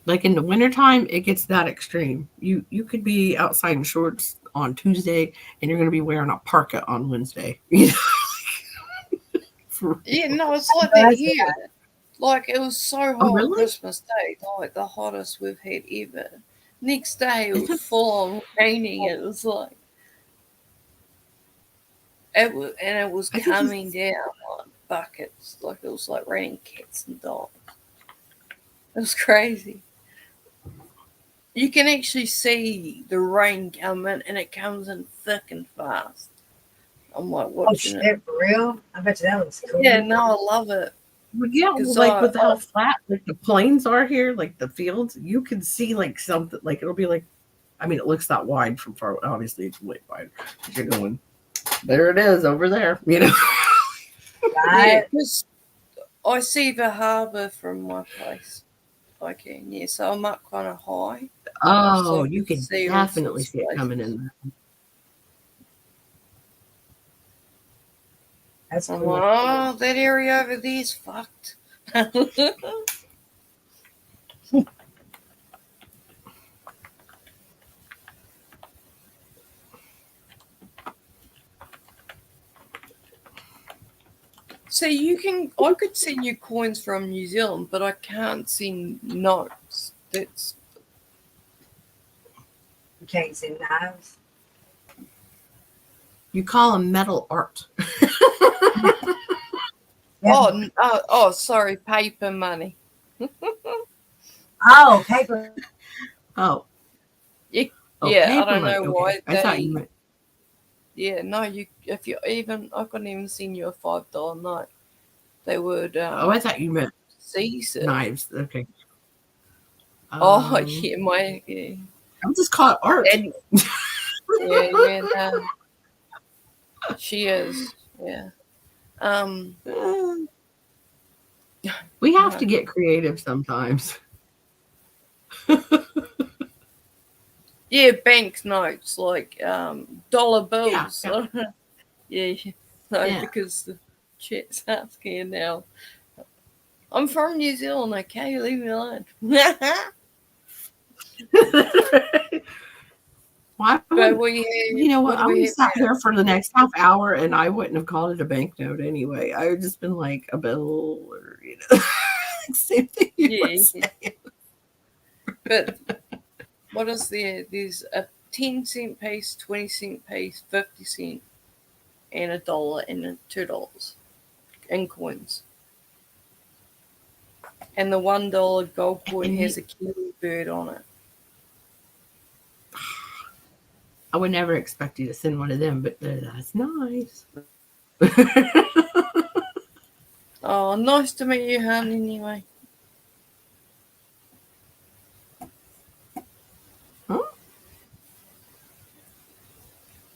Speaker 2: Like in the wintertime, it gets that extreme. You could be outside in shorts on Tuesday, and you're gonna be wearing a parka on Wednesday.
Speaker 5: Yeah, no, it's like that here. Like, it was so hot on Christmas Day, like the hottest we've had ever. Next day, it was full on raining. It was like, it was coming down like buckets. Like, it was like raining cats and dogs. It was crazy. You can actually see the rain coming, and it comes in thick and fast. I'm like, watching it.
Speaker 4: For real? I bet you that was cool.
Speaker 5: Yeah, no, I love it.
Speaker 2: Yeah, like with how flat like the plains are here, like the fields, you can see like something, like it'll be like, I mean, it looks that wide from far. Obviously, it's way wide. You're going, there it is over there,
Speaker 5: Yeah, because I see the harbour from my place. I can, yeah. So I'm up kind of high.
Speaker 2: Oh,
Speaker 5: so
Speaker 2: you can definitely see it coming in there.
Speaker 4: That's cool.
Speaker 5: Oh, that area over there is fucked. So I could send you coins from New Zealand, but I can't send notes.
Speaker 4: You can't send knives.
Speaker 2: You call them metal art.
Speaker 4: Yeah.
Speaker 5: Oh, sorry, paper money.
Speaker 4: Oh, paper.
Speaker 2: Oh.
Speaker 5: Yeah,
Speaker 2: paper
Speaker 5: I don't
Speaker 2: money.
Speaker 5: know why.
Speaker 2: I thought you meant.
Speaker 5: Yeah, no, I couldn't even send you a $5 note. They would.
Speaker 2: I thought you meant
Speaker 5: seize it.
Speaker 2: Knives. Okay.
Speaker 5: Yeah.
Speaker 2: I'm just call it art.
Speaker 5: No. She is. Yeah.
Speaker 2: We have
Speaker 5: No.
Speaker 2: to get creative sometimes.
Speaker 5: Yeah, bank notes like dollar
Speaker 2: Yeah,
Speaker 5: bills.
Speaker 2: yeah.
Speaker 5: Yeah. No,
Speaker 2: Yeah.
Speaker 5: because the chat's asking you now. I'm from New Zealand, okay? Leave me alone.
Speaker 2: Why
Speaker 5: But
Speaker 2: would you know what?
Speaker 5: what do
Speaker 2: I would
Speaker 5: we
Speaker 2: have
Speaker 5: have
Speaker 2: sat
Speaker 5: now?
Speaker 2: here for the next half hour and I wouldn't have called it a banknote anyway. I would just been like a bill or same thing you were
Speaker 5: Yeah.
Speaker 2: saying.
Speaker 5: But what is there? There's a 10-cent piece, 20-cent piece, 50 cent, and $1 and $2 in coins. And the $1 gold coin
Speaker 2: And
Speaker 5: has a kiwi bird on it.
Speaker 2: I would never expect you to send one of them, but that's nice.
Speaker 5: Oh, nice to meet you, hon, anyway.
Speaker 2: Huh?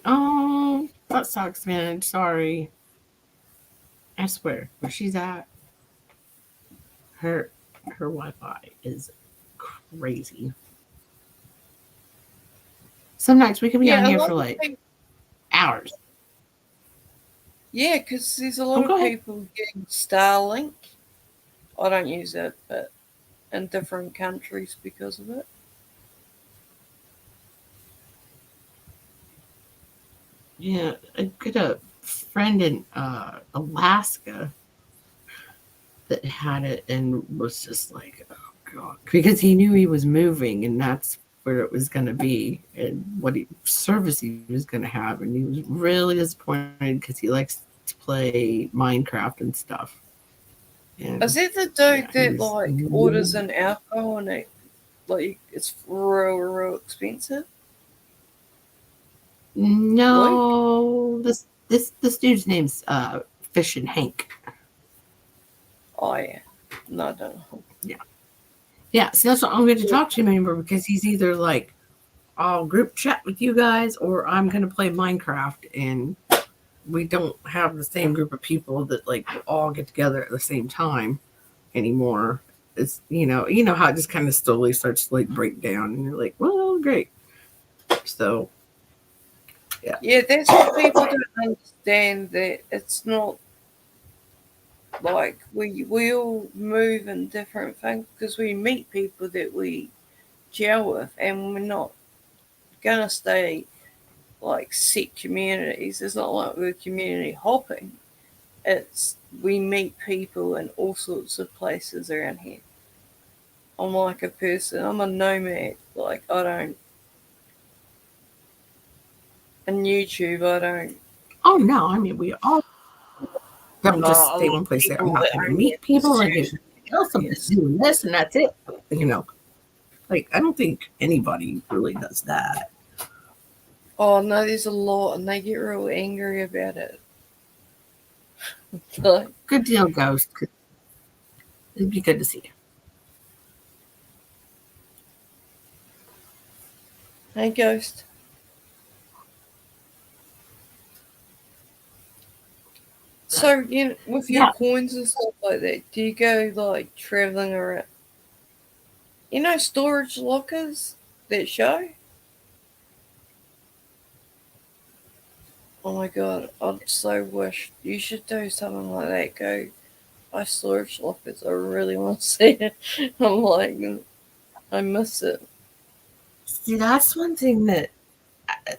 Speaker 2: Oh, that sucks, man. Sorry. I swear, where she's at, her Wi-Fi is crazy. Some nights we can be on
Speaker 5: Yeah, a
Speaker 2: here
Speaker 5: lot
Speaker 2: for
Speaker 5: of
Speaker 2: like
Speaker 5: people,
Speaker 2: hours.
Speaker 5: yeah, because there's a
Speaker 2: Oh,
Speaker 5: lot
Speaker 2: go
Speaker 5: of
Speaker 2: ahead.
Speaker 5: people getting Starlink. I don't use it, but in different countries because of it.
Speaker 2: Yeah, I got a friend in Alaska that had it and was just like, oh god, because he knew he was moving and that's where it was going to be and what service he was going to have, and he was really disappointed because he likes to play Minecraft and stuff. And
Speaker 5: Is that the
Speaker 2: yeah,
Speaker 5: dude
Speaker 2: he
Speaker 5: that
Speaker 2: was
Speaker 5: like orders an alcohol and it's real expensive?
Speaker 2: no, this dude's name's Fish and Hank.
Speaker 5: Oh yeah, no, I don't know.
Speaker 2: Yeah, so that's what I'm going to talk to him anymore because he's either like, I'll group chat with you guys or I'm going to play Minecraft, and we don't have the same group of people that like all get together at the same time anymore. It's you know how it just kind of slowly starts to like break down, and you're like, well, great. So
Speaker 5: Yeah, that's what people don't understand, that it's not like we all move in different things because we meet people that we gel with, and we're not gonna stay like set communities. It's not like we're community hopping. It's we meet people in all sorts of places around here. I'm like a person. I'm a nomad. Like I don't in YouTube. I don't
Speaker 2: oh no, I mean we all don't just
Speaker 5: know a
Speaker 2: stay
Speaker 5: lot
Speaker 2: one
Speaker 5: of
Speaker 2: place. There, I'm
Speaker 5: people
Speaker 2: not
Speaker 5: that
Speaker 2: going to
Speaker 5: only
Speaker 2: meet people and
Speaker 5: serious.
Speaker 2: else. I'm just doing this and that's it. Like I don't think anybody really does that.
Speaker 5: Oh no, there's a lot, and they get real angry about it. Like,
Speaker 2: Good deal, Ghost. It'd be good to see you.
Speaker 5: hey, Ghost. So, with your
Speaker 2: Yeah.
Speaker 5: coins and stuff like that, do you go like traveling around? Storage lockers that show? Oh my god, I so wish you should do something like that. Go buy storage lockers. I really want to see it. I'm like, I miss it.
Speaker 2: See, that's one thing that,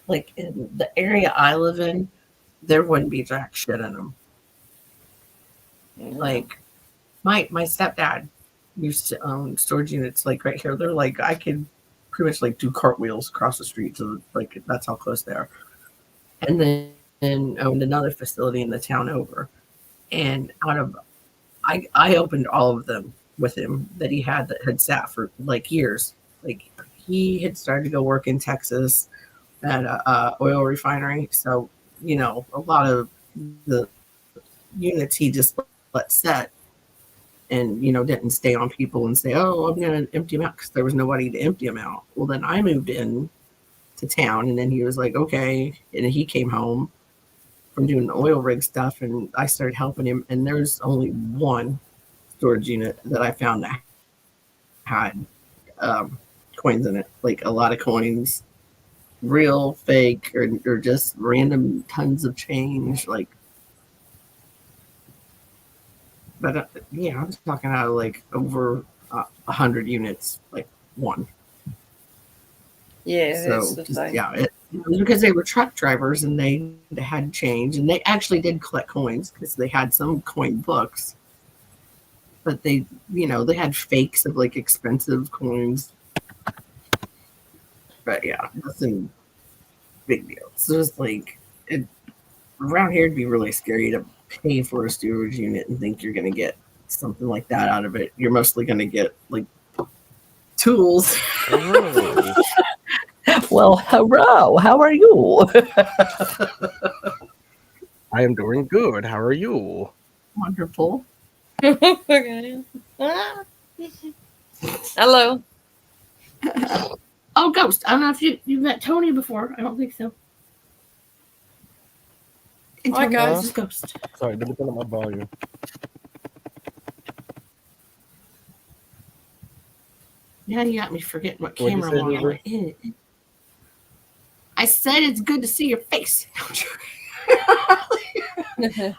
Speaker 2: like, in the area I live in, there wouldn't be jack shit in them. Like, my stepdad used to own storage units, like, right here. They're like, I could pretty much, like, do cartwheels across the street. So, like, that's how close they are. And then owned another facility in the town over. And I opened all of them with him that he had that had sat for, like, years. Like, he had started to go work in Texas at a oil refinery. So, a lot of the units he just let set and, didn't stay on people and say, oh, I'm going to empty them out because there was nobody to empty them out. Well, then I moved in to town and then he was like, okay. And he came home from doing the oil rig stuff, and I started helping him. And there's only one storage unit that I found that had coins in it, like a lot of coins, real, fake, or just random tons of change. Like, but yeah, I was talking out of like over 100 units, like one.
Speaker 5: Yeah, that's
Speaker 2: So
Speaker 5: the
Speaker 2: just,
Speaker 5: thing.
Speaker 2: yeah, it was because they were truck drivers and they had change, and they actually did collect coins because they had some coin books, but they had fakes of like expensive coins. But yeah, nothing big deal. So it's like around here, it'd be really scary to pay for a storage unit and think you're going to get something like that out of it. You're mostly going to get like tools.
Speaker 6: Hello.
Speaker 1: Well, hello. How are you?
Speaker 6: I am doing good. How are you?
Speaker 2: Wonderful.
Speaker 5: Okay. Ah. Hello.
Speaker 2: Oh, Ghost. I don't know if you've met Tony before. I don't think so. And
Speaker 5: Hi,
Speaker 2: Tony,
Speaker 5: guys.
Speaker 2: this is Ghost.
Speaker 6: Sorry, let me turn up my volume.
Speaker 2: Now you got me forgetting what
Speaker 6: What'd you
Speaker 2: camera
Speaker 6: say,
Speaker 2: I'm on.
Speaker 6: Hoover?
Speaker 2: I said it's good to see your face.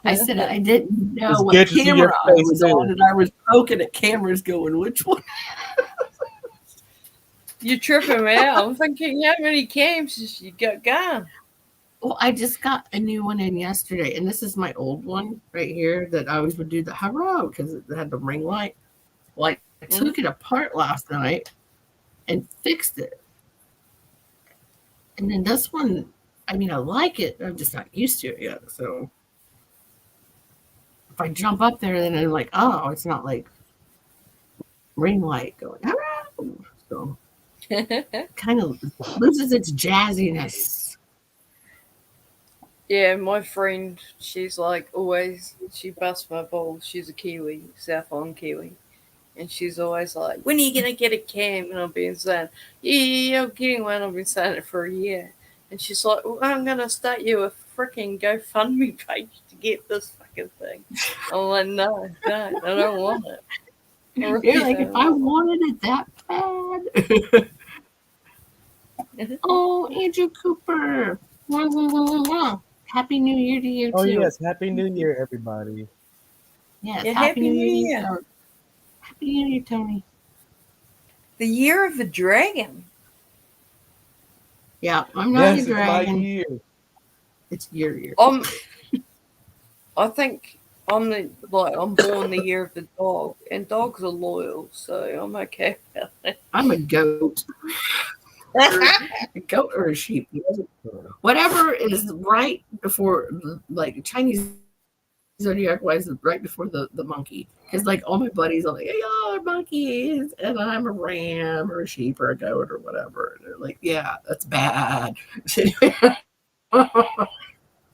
Speaker 2: I said I didn't know
Speaker 6: It's
Speaker 2: what
Speaker 6: good to see your
Speaker 2: camera I
Speaker 6: face,
Speaker 2: was
Speaker 6: too.
Speaker 2: on, and I was poking at cameras going, which one?
Speaker 5: You're tripping me out. I'm thinking, how many games has you got gone?
Speaker 2: Well, I just got a new one in yesterday, and this is my old one right here that I always would do the hello because it had the ring light. Well, I took it apart last night and fixed it. And then this one, I mean, I like it. I'm just not used to it yet. So if I jump up there, then I'm like, oh, it's not like ring light going, hello. So kind of loses its jazziness.
Speaker 5: Yeah, my friend, she's like always, she busts my balls. She's a Kiwi, South Island Kiwi. And she's always like, when are you going to get a cam? And I've been saying, yeah, I'm getting one. I've been saying it for a year. And she's like, well, I'm going to start you a freaking GoFundMe page to get this fucking thing. I'm like, no, I don't want it. Really
Speaker 2: You're like, if I wanted it that bad. Oh, Andrew Cooper. Happy New Year to you,
Speaker 6: Oh,
Speaker 2: too.
Speaker 6: yes. Happy New Year, everybody.
Speaker 2: Yes,
Speaker 5: Yeah,
Speaker 2: Happy New Year to you,
Speaker 5: Year.
Speaker 2: Tony. Happy New Year, Tony.
Speaker 5: The Year of the Dragon.
Speaker 2: Yeah, I'm not
Speaker 6: Yes,
Speaker 2: a
Speaker 6: it's my
Speaker 2: dragon.
Speaker 6: year.
Speaker 2: It's your year.
Speaker 5: I think I'm born the year of the dog, and dogs are loyal, so I'm okay with it.
Speaker 2: I'm a goat. A goat or a sheep. Whatever is right before, like, Chinese zodiac wise, right before the monkey. Because, like, all my buddies are like, hey, y'all are monkeys, and I'm a ram or a sheep or a goat or whatever. And they're like, yeah, that's bad.
Speaker 5: Do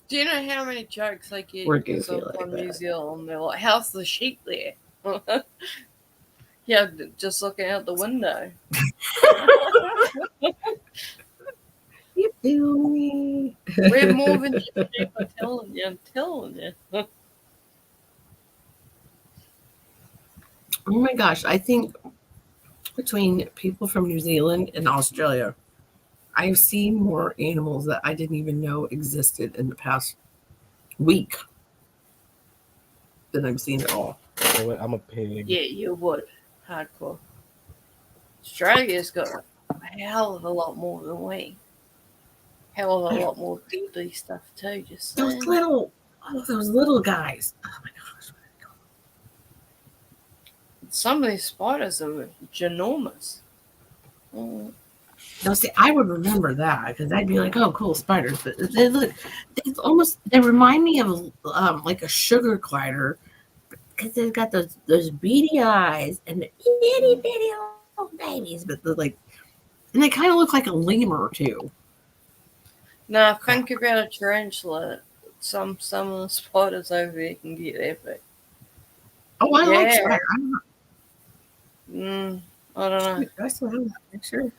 Speaker 5: you know how many jokes I get
Speaker 2: We're
Speaker 5: because
Speaker 2: goofy
Speaker 5: I'm
Speaker 2: like
Speaker 5: from New
Speaker 2: that.
Speaker 5: Zealand? They're like, how's the sheep there? Yeah, just looking out the window.
Speaker 2: You feel me?
Speaker 5: We're more than just sheep, I'm telling you.
Speaker 2: Oh my gosh, I think between people from New Zealand and Australia, I've seen more animals that I didn't even know existed in the past week than I've seen at all.
Speaker 6: You know what? I'm a pig.
Speaker 5: Yeah, you would. Hardcore. Australia's got a hell of a lot more than we. Hell of a lot more deadly stuff too, just saying.
Speaker 2: Those little guys. Oh my gosh.
Speaker 5: Some of these spiders are ginormous. Mm.
Speaker 2: No, see, I would remember that because I'd be like, "Oh, cool spiders!" But they remind me of like a sugar glider because they've got those beady eyes and the itty bitty little babies, but they're like, and they kind of look like a lemur too.
Speaker 5: Now, think about a tarantula. Some of the spiders over there can get epic.
Speaker 2: Oh, I like
Speaker 5: Yeah.
Speaker 2: spider.
Speaker 5: I don't know.
Speaker 2: I still have that picture.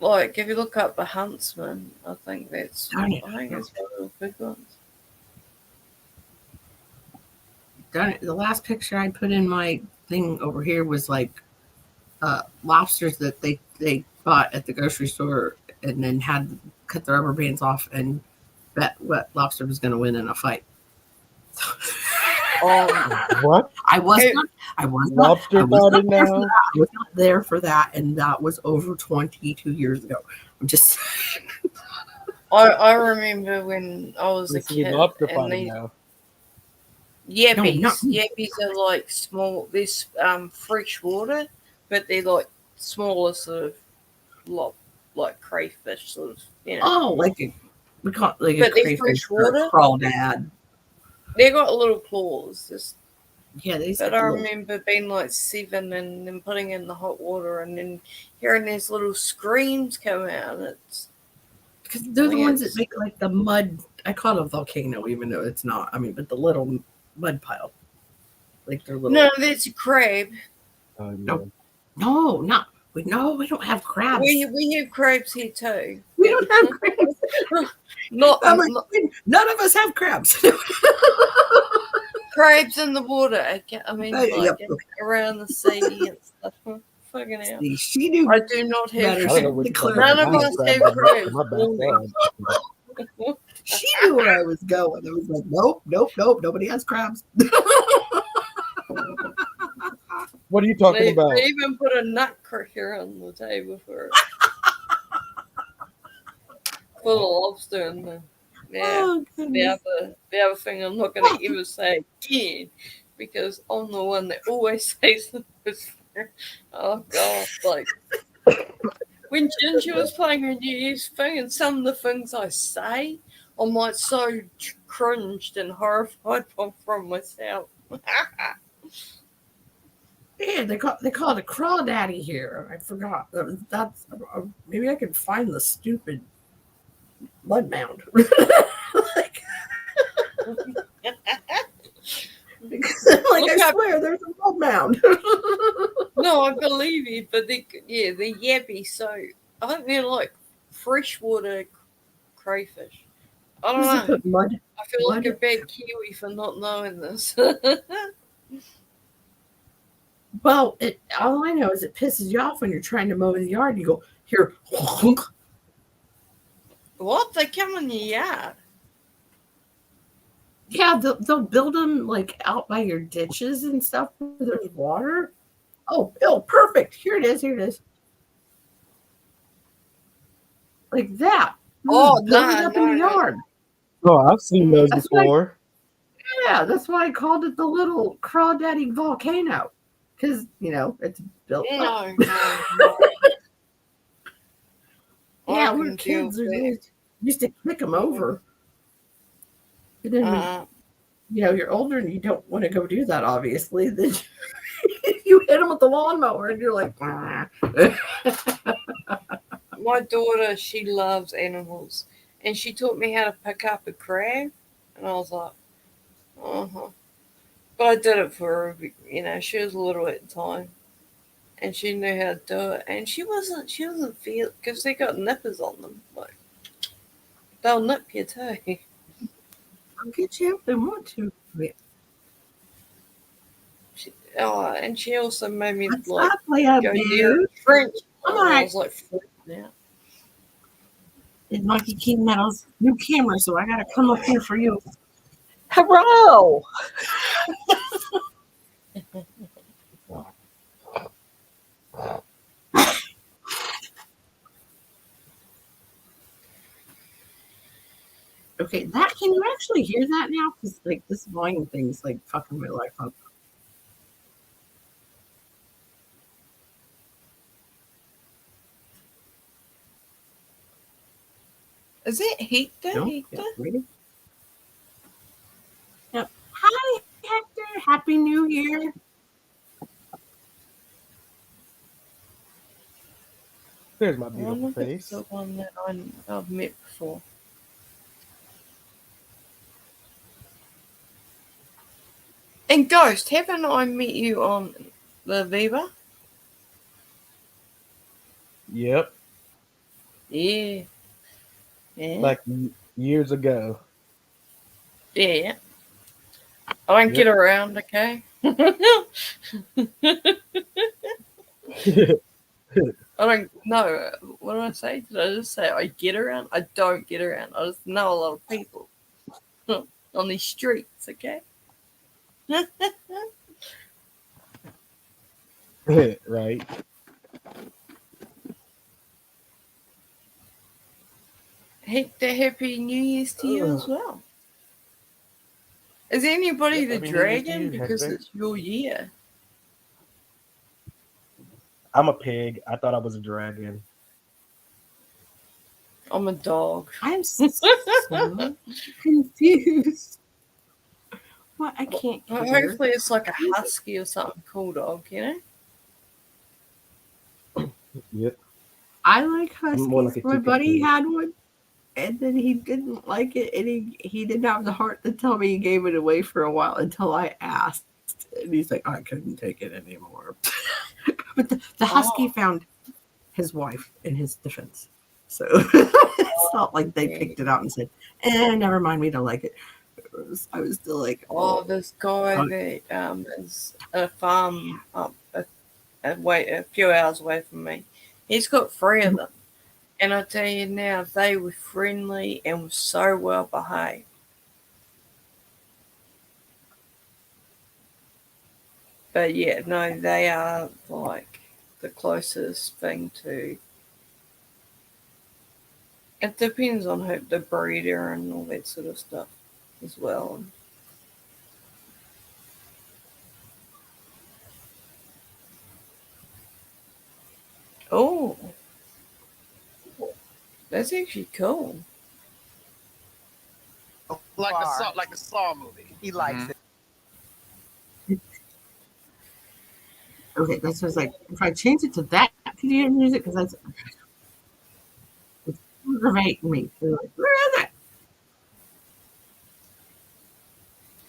Speaker 5: Like, if you look up the huntsman, I think that's
Speaker 2: Oh, yeah.
Speaker 5: one of the big ones.
Speaker 2: Darn it, the last picture I put in my thing over here was like lobsters that they bought at the grocery store and then had cut the rubber bands off and bet what lobster was going to win in a fight.
Speaker 6: What?
Speaker 2: I was
Speaker 5: Hey,
Speaker 2: not. I was
Speaker 6: Lobster
Speaker 2: not. I was
Speaker 6: fighting
Speaker 2: not there for
Speaker 6: now?
Speaker 2: that. I was not there for that, and that was over 22 years ago. I'm just.
Speaker 5: I remember when I was a
Speaker 6: Let's see
Speaker 5: kid,
Speaker 6: lobster
Speaker 5: and
Speaker 6: fighting
Speaker 5: these
Speaker 6: now.
Speaker 5: yabbies,
Speaker 2: No,
Speaker 5: yabbies are like small. This fresh water, but they're like smaller sort of like crayfish, sort of, you know.
Speaker 2: Oh, we call it like a
Speaker 5: But they're
Speaker 2: crayfish
Speaker 5: fresh
Speaker 2: or a
Speaker 5: water.
Speaker 2: crawdad.
Speaker 5: They got little claws. Just,
Speaker 2: Yeah, they
Speaker 5: but
Speaker 2: said
Speaker 5: I
Speaker 2: little.
Speaker 5: remember being like 7 and then putting in the hot water and then hearing these little screams come out. It's
Speaker 2: Because they're the ones that
Speaker 5: it's
Speaker 2: make like the mud. I call it a volcano, even though it's not. I mean, but the little mud pile, like they're little.
Speaker 5: no, that's a crab.
Speaker 6: Oh,
Speaker 2: No. No, not. We don't have crabs.
Speaker 5: We have crabs here too.
Speaker 2: We don't have crabs.
Speaker 5: Not,
Speaker 2: I'm like,
Speaker 5: not
Speaker 2: none of us have crabs.
Speaker 5: crabs in the water. I mean, like
Speaker 2: Yep.
Speaker 5: around the sea and stuff. Fucking hell.
Speaker 2: See, she knew
Speaker 5: I do not have
Speaker 2: better.
Speaker 6: I don't know
Speaker 2: She
Speaker 6: what
Speaker 2: did
Speaker 6: you're
Speaker 2: clear.
Speaker 5: None of
Speaker 6: talking
Speaker 5: us
Speaker 6: about.
Speaker 5: have
Speaker 6: My
Speaker 5: crabs.
Speaker 6: backyard.
Speaker 2: She knew where I was going. I was like, nope. Nobody has crabs.
Speaker 6: What are you talking
Speaker 5: They
Speaker 6: about?
Speaker 5: even put a nutcracker on the table for it. Put a lobster in there. Yeah.
Speaker 2: Oh, goodness.
Speaker 5: The other thing I'm not going to ever say again, because I'm the one that always says this. Oh God! Like when Ginger was playing her New Year's thing, and some of the things I say, I'm like so cringed and horrified from myself.
Speaker 2: Yeah, they call it a crawdaddy here. I forgot. That's maybe I can find the stupid mud mound. Like, because like
Speaker 5: Look
Speaker 2: I
Speaker 5: up-
Speaker 2: swear there's a mud mound.
Speaker 5: No, I believe you, but they're yappy. So I think they're like freshwater crayfish. I don't
Speaker 2: Does it
Speaker 5: know.
Speaker 2: put mud?
Speaker 5: I feel like a
Speaker 2: Mud?
Speaker 5: bad Kiwi for not knowing this.
Speaker 2: Well, all I know is it pisses you off when you're trying to mow the yard. You go here, honk.
Speaker 5: What? They come in the yard?
Speaker 2: Yeah, they'll build them like out by your ditches and stuff where there's water. Oh, perfect. Here it is. Like that.
Speaker 5: Oh,
Speaker 2: Build it up in the
Speaker 5: no.
Speaker 2: yard.
Speaker 6: Oh, I've seen those
Speaker 2: That's why-
Speaker 6: before.
Speaker 2: Yeah, that's why I called it the little crawdaddy volcano. Because, it's built up.
Speaker 5: No.
Speaker 2: Yeah,
Speaker 5: I
Speaker 2: we're
Speaker 5: can
Speaker 2: kids.
Speaker 5: deal with
Speaker 2: We used to kick them over. But then,
Speaker 5: that.
Speaker 2: you're older and you don't want to go do that, obviously. Then you hit them with the lawnmower and you're like, "Ah."
Speaker 5: My daughter, she loves animals, and she taught me how to pick up a crab, and I was like, But I did it for her. She was little at the time, and she knew how to do it, and she wasn't feel because they got nippers on them, like they'll nip you too.
Speaker 2: I'll get you if they want to.
Speaker 5: And she also made me
Speaker 2: What's
Speaker 5: like
Speaker 2: up, Leah
Speaker 5: go
Speaker 2: Bear?
Speaker 5: near French.
Speaker 2: Come
Speaker 5: And I
Speaker 2: on.
Speaker 5: was like freaking out.
Speaker 2: It's Monkey King Metal's new camera, so I gotta come up here for you.
Speaker 1: Hello.
Speaker 2: Okay, can you actually hear that now? Because like this volume thing's like fucking my life up.
Speaker 5: Is it Hector?
Speaker 2: No?
Speaker 5: Hector?
Speaker 2: Yeah, ready? Yep. Hi, Hector. Happy New Year.
Speaker 6: There's my
Speaker 5: I
Speaker 6: beautiful
Speaker 5: wonder if it's
Speaker 6: face.
Speaker 5: the one that I've met before. And Ghost, haven't I met you on the Viva?
Speaker 6: Yep.
Speaker 5: Yeah. Yeah.
Speaker 6: Like years ago.
Speaker 5: Yeah. I don't get around, okay? I don't know. What did I say? Did I just say I get around? I don't get around. I just know a lot of people on these streets, okay?
Speaker 6: Right.
Speaker 5: Happy New Year's to you as well. Is anybody the
Speaker 6: Happy New Year's to
Speaker 5: dragon
Speaker 6: you,
Speaker 5: because
Speaker 6: Hector.
Speaker 5: it's your year?
Speaker 6: I'm a pig. I thought I was a dragon.
Speaker 5: I'm a dog.
Speaker 2: I'm so confused. What? I can't
Speaker 5: Well,
Speaker 2: hear.
Speaker 5: hopefully it's like a husky or something cool dog, you know?
Speaker 6: Yep.
Speaker 2: I like
Speaker 6: I'm more
Speaker 2: huskies.
Speaker 6: like a
Speaker 2: My
Speaker 6: chicken
Speaker 2: buddy
Speaker 6: pig.
Speaker 2: had one, and then he didn't like it, and he didn't have the heart to tell me he gave it away for a while until I asked, and he's like, I couldn't take it anymore. But the husky found his wife in his defense, so it's not like they picked it out and said, never mind, we don't like it. I was still like,
Speaker 5: Oh, this guy that is a farm up a few hours away from me. He's got 3 of them. And I tell you now, they were friendly and were so well behaved. But yeah, no, they are like the closest thing to. It depends on who, the breeder and all that sort of stuff as well. Oh, that's actually cool.
Speaker 3: Like the Saw movie. He likes it.
Speaker 2: okay, that's what I was like. If I change it to that, could you hear music? Because that's it's aggravating me. They're like, where is it?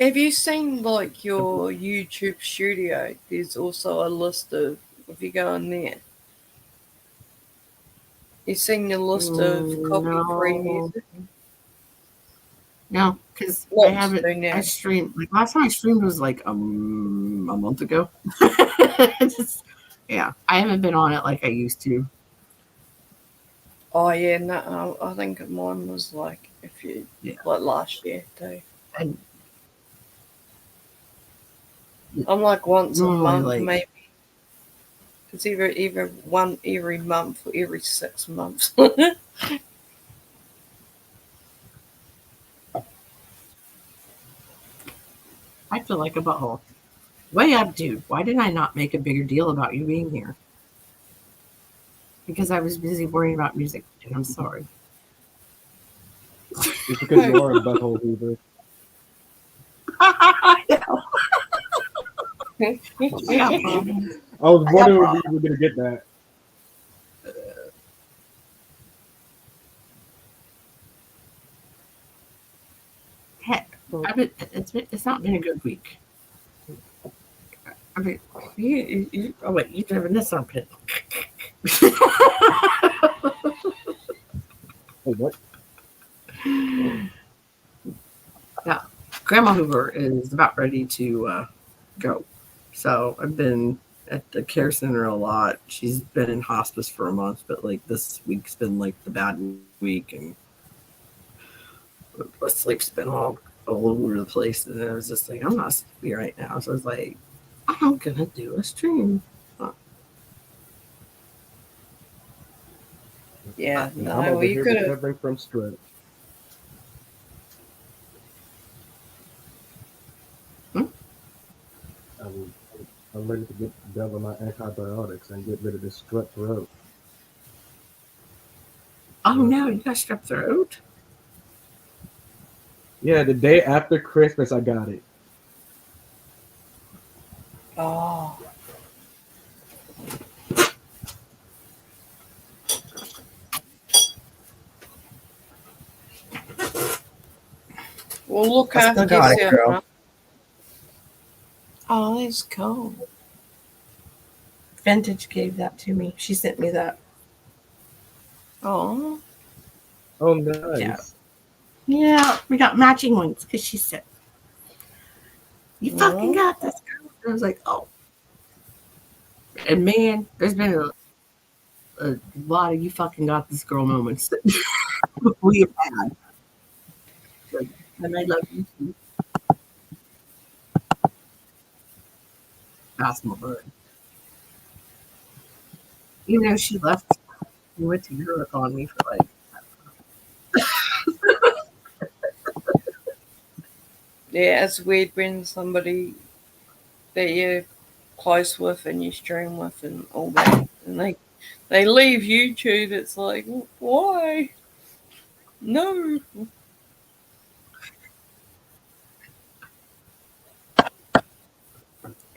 Speaker 5: Have you seen like your YouTube studio? There's also a list of, if you go in there, you've seen the list of copy-free music?
Speaker 2: No, because I
Speaker 5: Lots
Speaker 2: haven't.
Speaker 5: do now.
Speaker 2: I streamed like last time I streamed was like a month ago. Yeah, I haven't been on it like I used to.
Speaker 5: Oh yeah, no, I think mine was like like last year too.
Speaker 2: And
Speaker 5: I'm like once a
Speaker 2: normally,
Speaker 5: month
Speaker 2: like-
Speaker 5: maybe. It's either one every month or every 6 months.
Speaker 2: I feel like a butthole. Way up, dude. Why did I not make a bigger deal about you being here? Because I was busy worrying about music, and I'm sorry.
Speaker 6: It's because you are a butthole hoover.
Speaker 2: I know. I got problems.
Speaker 6: I was wondering when we were going to get that.
Speaker 2: Heck, it's not been a good week. I mean, oh wait, you're driving this armpit.
Speaker 6: Hey, what?
Speaker 2: Yeah, Grandma Hoover is about ready to go. So I've been at the care center a lot. She's been in hospice for a month, but like this week's been like the bad week, and the sleep's been all over the place. And I was just like, I'm not sleepy right now. So I was like, I'm gonna do a stream.
Speaker 5: Yeah,
Speaker 6: I'm
Speaker 5: no,
Speaker 6: over
Speaker 5: you
Speaker 6: here
Speaker 5: could have.
Speaker 6: recovering from stretch. I'm ready to get done with my antibiotics and get rid of this strep throat.
Speaker 2: Oh no, you got strep throat?
Speaker 6: Yeah, the day after Christmas, I got it.
Speaker 5: Oh. Well, look
Speaker 2: I
Speaker 5: after
Speaker 2: still got it,
Speaker 5: yourself.
Speaker 2: girl.
Speaker 5: Huh? Oh, that's cool.
Speaker 2: Vintage gave that to me. She sent me that.
Speaker 5: Oh.
Speaker 6: Oh, nice.
Speaker 2: Yeah. Yeah, we got matching ones because she said. You fucking got this girl. And I was like, oh. And man, there's been a lot of you fucking got this girl moments that we have had. And I love you too. That's my bird. You know, she left and went to Europe on me for like.
Speaker 5: Yeah, it's weird when somebody that you're close with and you stream with and all that, and they leave YouTube. It's like, why? No.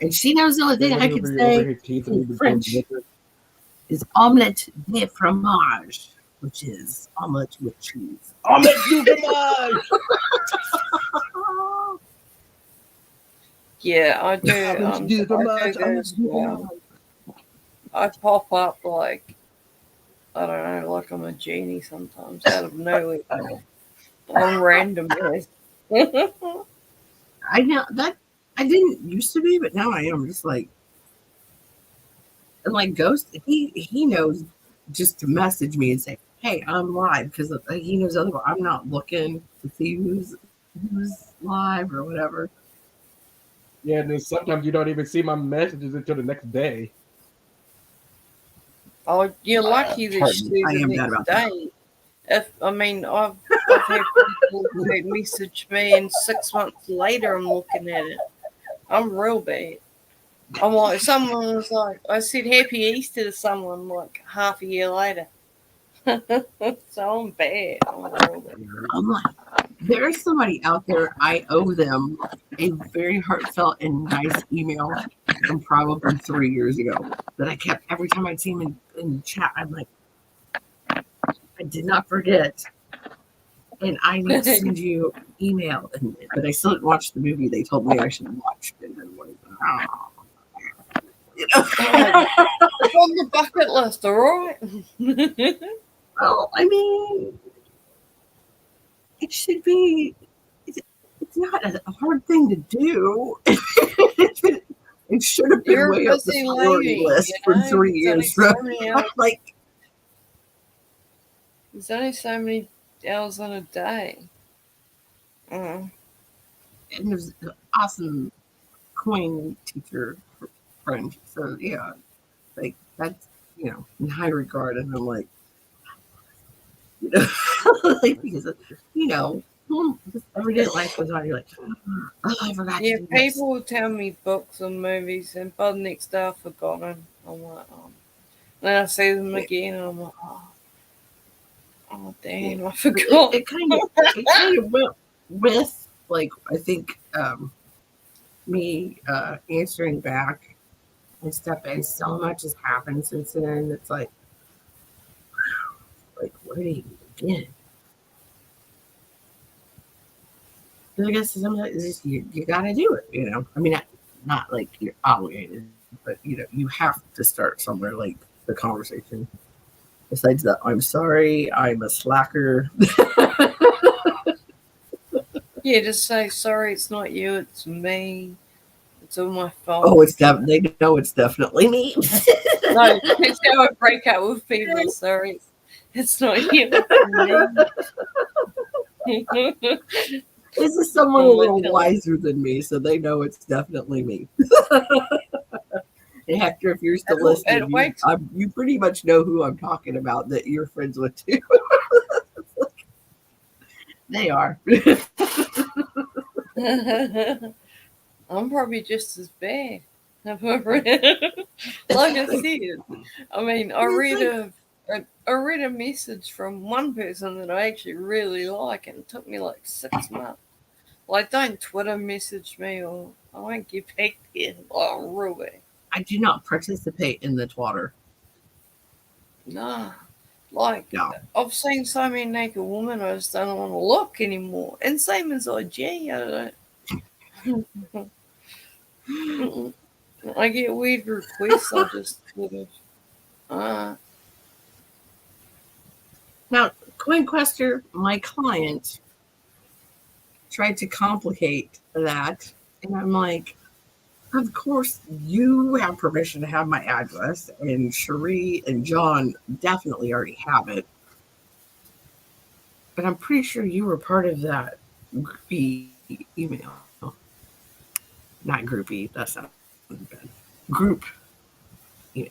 Speaker 2: And she knows the only thing I can say in French is omelette de fromage, which is omelette with cheese.
Speaker 6: Omelette du fromage!
Speaker 5: Yeah, I do.
Speaker 6: Omelette du fromage!
Speaker 5: I do
Speaker 6: Omelette
Speaker 5: as
Speaker 6: du
Speaker 5: well.
Speaker 6: fromage!
Speaker 5: I pop up like, I don't know, like I'm a genie sometimes out of nowhere. I'm random.
Speaker 2: I know that I didn't used to be, but now I am just like, and like Ghost, he knows just to message me and say, "Hey, I'm live," because he knows otherwise I'm not looking to see who's live or whatever.
Speaker 6: Yeah, and then sometimes you don't even see my messages until the next day.
Speaker 5: Oh, you're lucky that she
Speaker 2: I
Speaker 5: the
Speaker 2: am bad
Speaker 5: next
Speaker 2: about that.
Speaker 5: day. I've had people that message me, and 6 months later I'm looking at it. I'm real bad. I'm like, someone was like, I said Happy Easter to someone like half a year later. So I'm bad. I'm real bad.
Speaker 2: I'm like, there's somebody out there. I owe them a very heartfelt and nice email from probably 3 years ago that I kept every time I'd see him in chat. I'm like, I did not forget, and I need to send you email. But I still didn't watch the movie they told me I should watch. And I'm like, oh. You know?
Speaker 5: It's on the bucket list, all right?
Speaker 2: Well, I mean, it should be. It's not a hard thing to do. It should have been
Speaker 5: You're a
Speaker 2: way up the
Speaker 5: busy
Speaker 2: priority
Speaker 5: lady,
Speaker 2: list for 3 years. Like,
Speaker 5: there's only so many hours in a day.
Speaker 2: and there's an awesome coin teacher friend. So yeah, like that's in high regard. And I'm like, like, because just everyday life goes on. You're like, oh, I forgot.
Speaker 5: Yeah,
Speaker 2: to do this.
Speaker 5: people will tell me books and movies, and by the next day I've forgotten. I'm like, then I see them again, and I'm like, oh damn, I forgot.
Speaker 2: It kind of went with, like, I think me answering back and stuff, and so much has happened since then. It's like where do you begin? I guess you got to do it. I mean, not like you're obligated, but you have to start somewhere, like the conversation. Besides that, I'm sorry, I'm a slacker.
Speaker 5: Yeah, just say sorry. It's not you. It's me. It's all my fault.
Speaker 2: Oh, they know it's definitely me.
Speaker 5: No, it's how I break up with people. Sorry, it's not you. It's me.
Speaker 2: This is someone a little wiser than me, so they know it's definitely me. And Hector, if you're still listening, you pretty much know who I'm talking about that you're friends with too. They are.
Speaker 5: I'm probably just as bad. Like I said, I mean, I read a message from one person that I actually really like, and it took me like 6 months. Like, don't Twitter message me, or I won't get back there. Oh, really?
Speaker 2: I do not participate in the Twitter.
Speaker 5: Nah. Like,
Speaker 2: no.
Speaker 5: I've seen so many naked women, I just don't want to look anymore. And same as IG, I don't. I get weird requests. I just sort of.
Speaker 2: Now, CoinQuester, my client, tried to complicate that And I'm like, of course, you have permission to have my address, and Cherie and John definitely already have it. But I'm pretty sure you were part of that groupie email. Not groupie, that's not bad. Group email.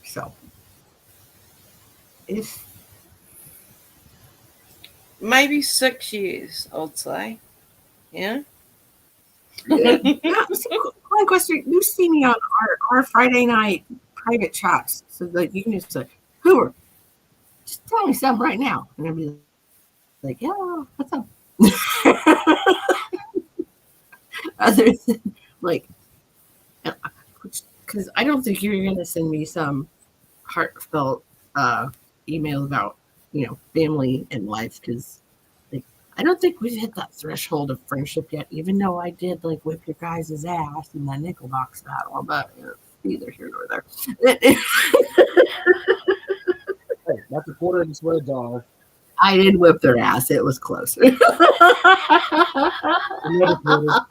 Speaker 2: So, if
Speaker 5: Maybe 6 years, I'd say. Yeah.
Speaker 2: yeah, so, one question, you see me on our Friday night private chats, so that you can just say, Hoover, just tell me something right now. And I'll be like, yeah, what's up? Other than, like, because I don't think you're going to send me some heartfelt email about, family and life, because I don't think we've hit that threshold of friendship yet, even though I did whip your guys' ass in the nickel box battle, but neither here nor there.
Speaker 6: Hey, that's a quarter of the swear jar.
Speaker 2: I did whip their ass. It was close.
Speaker 6: Another quarter.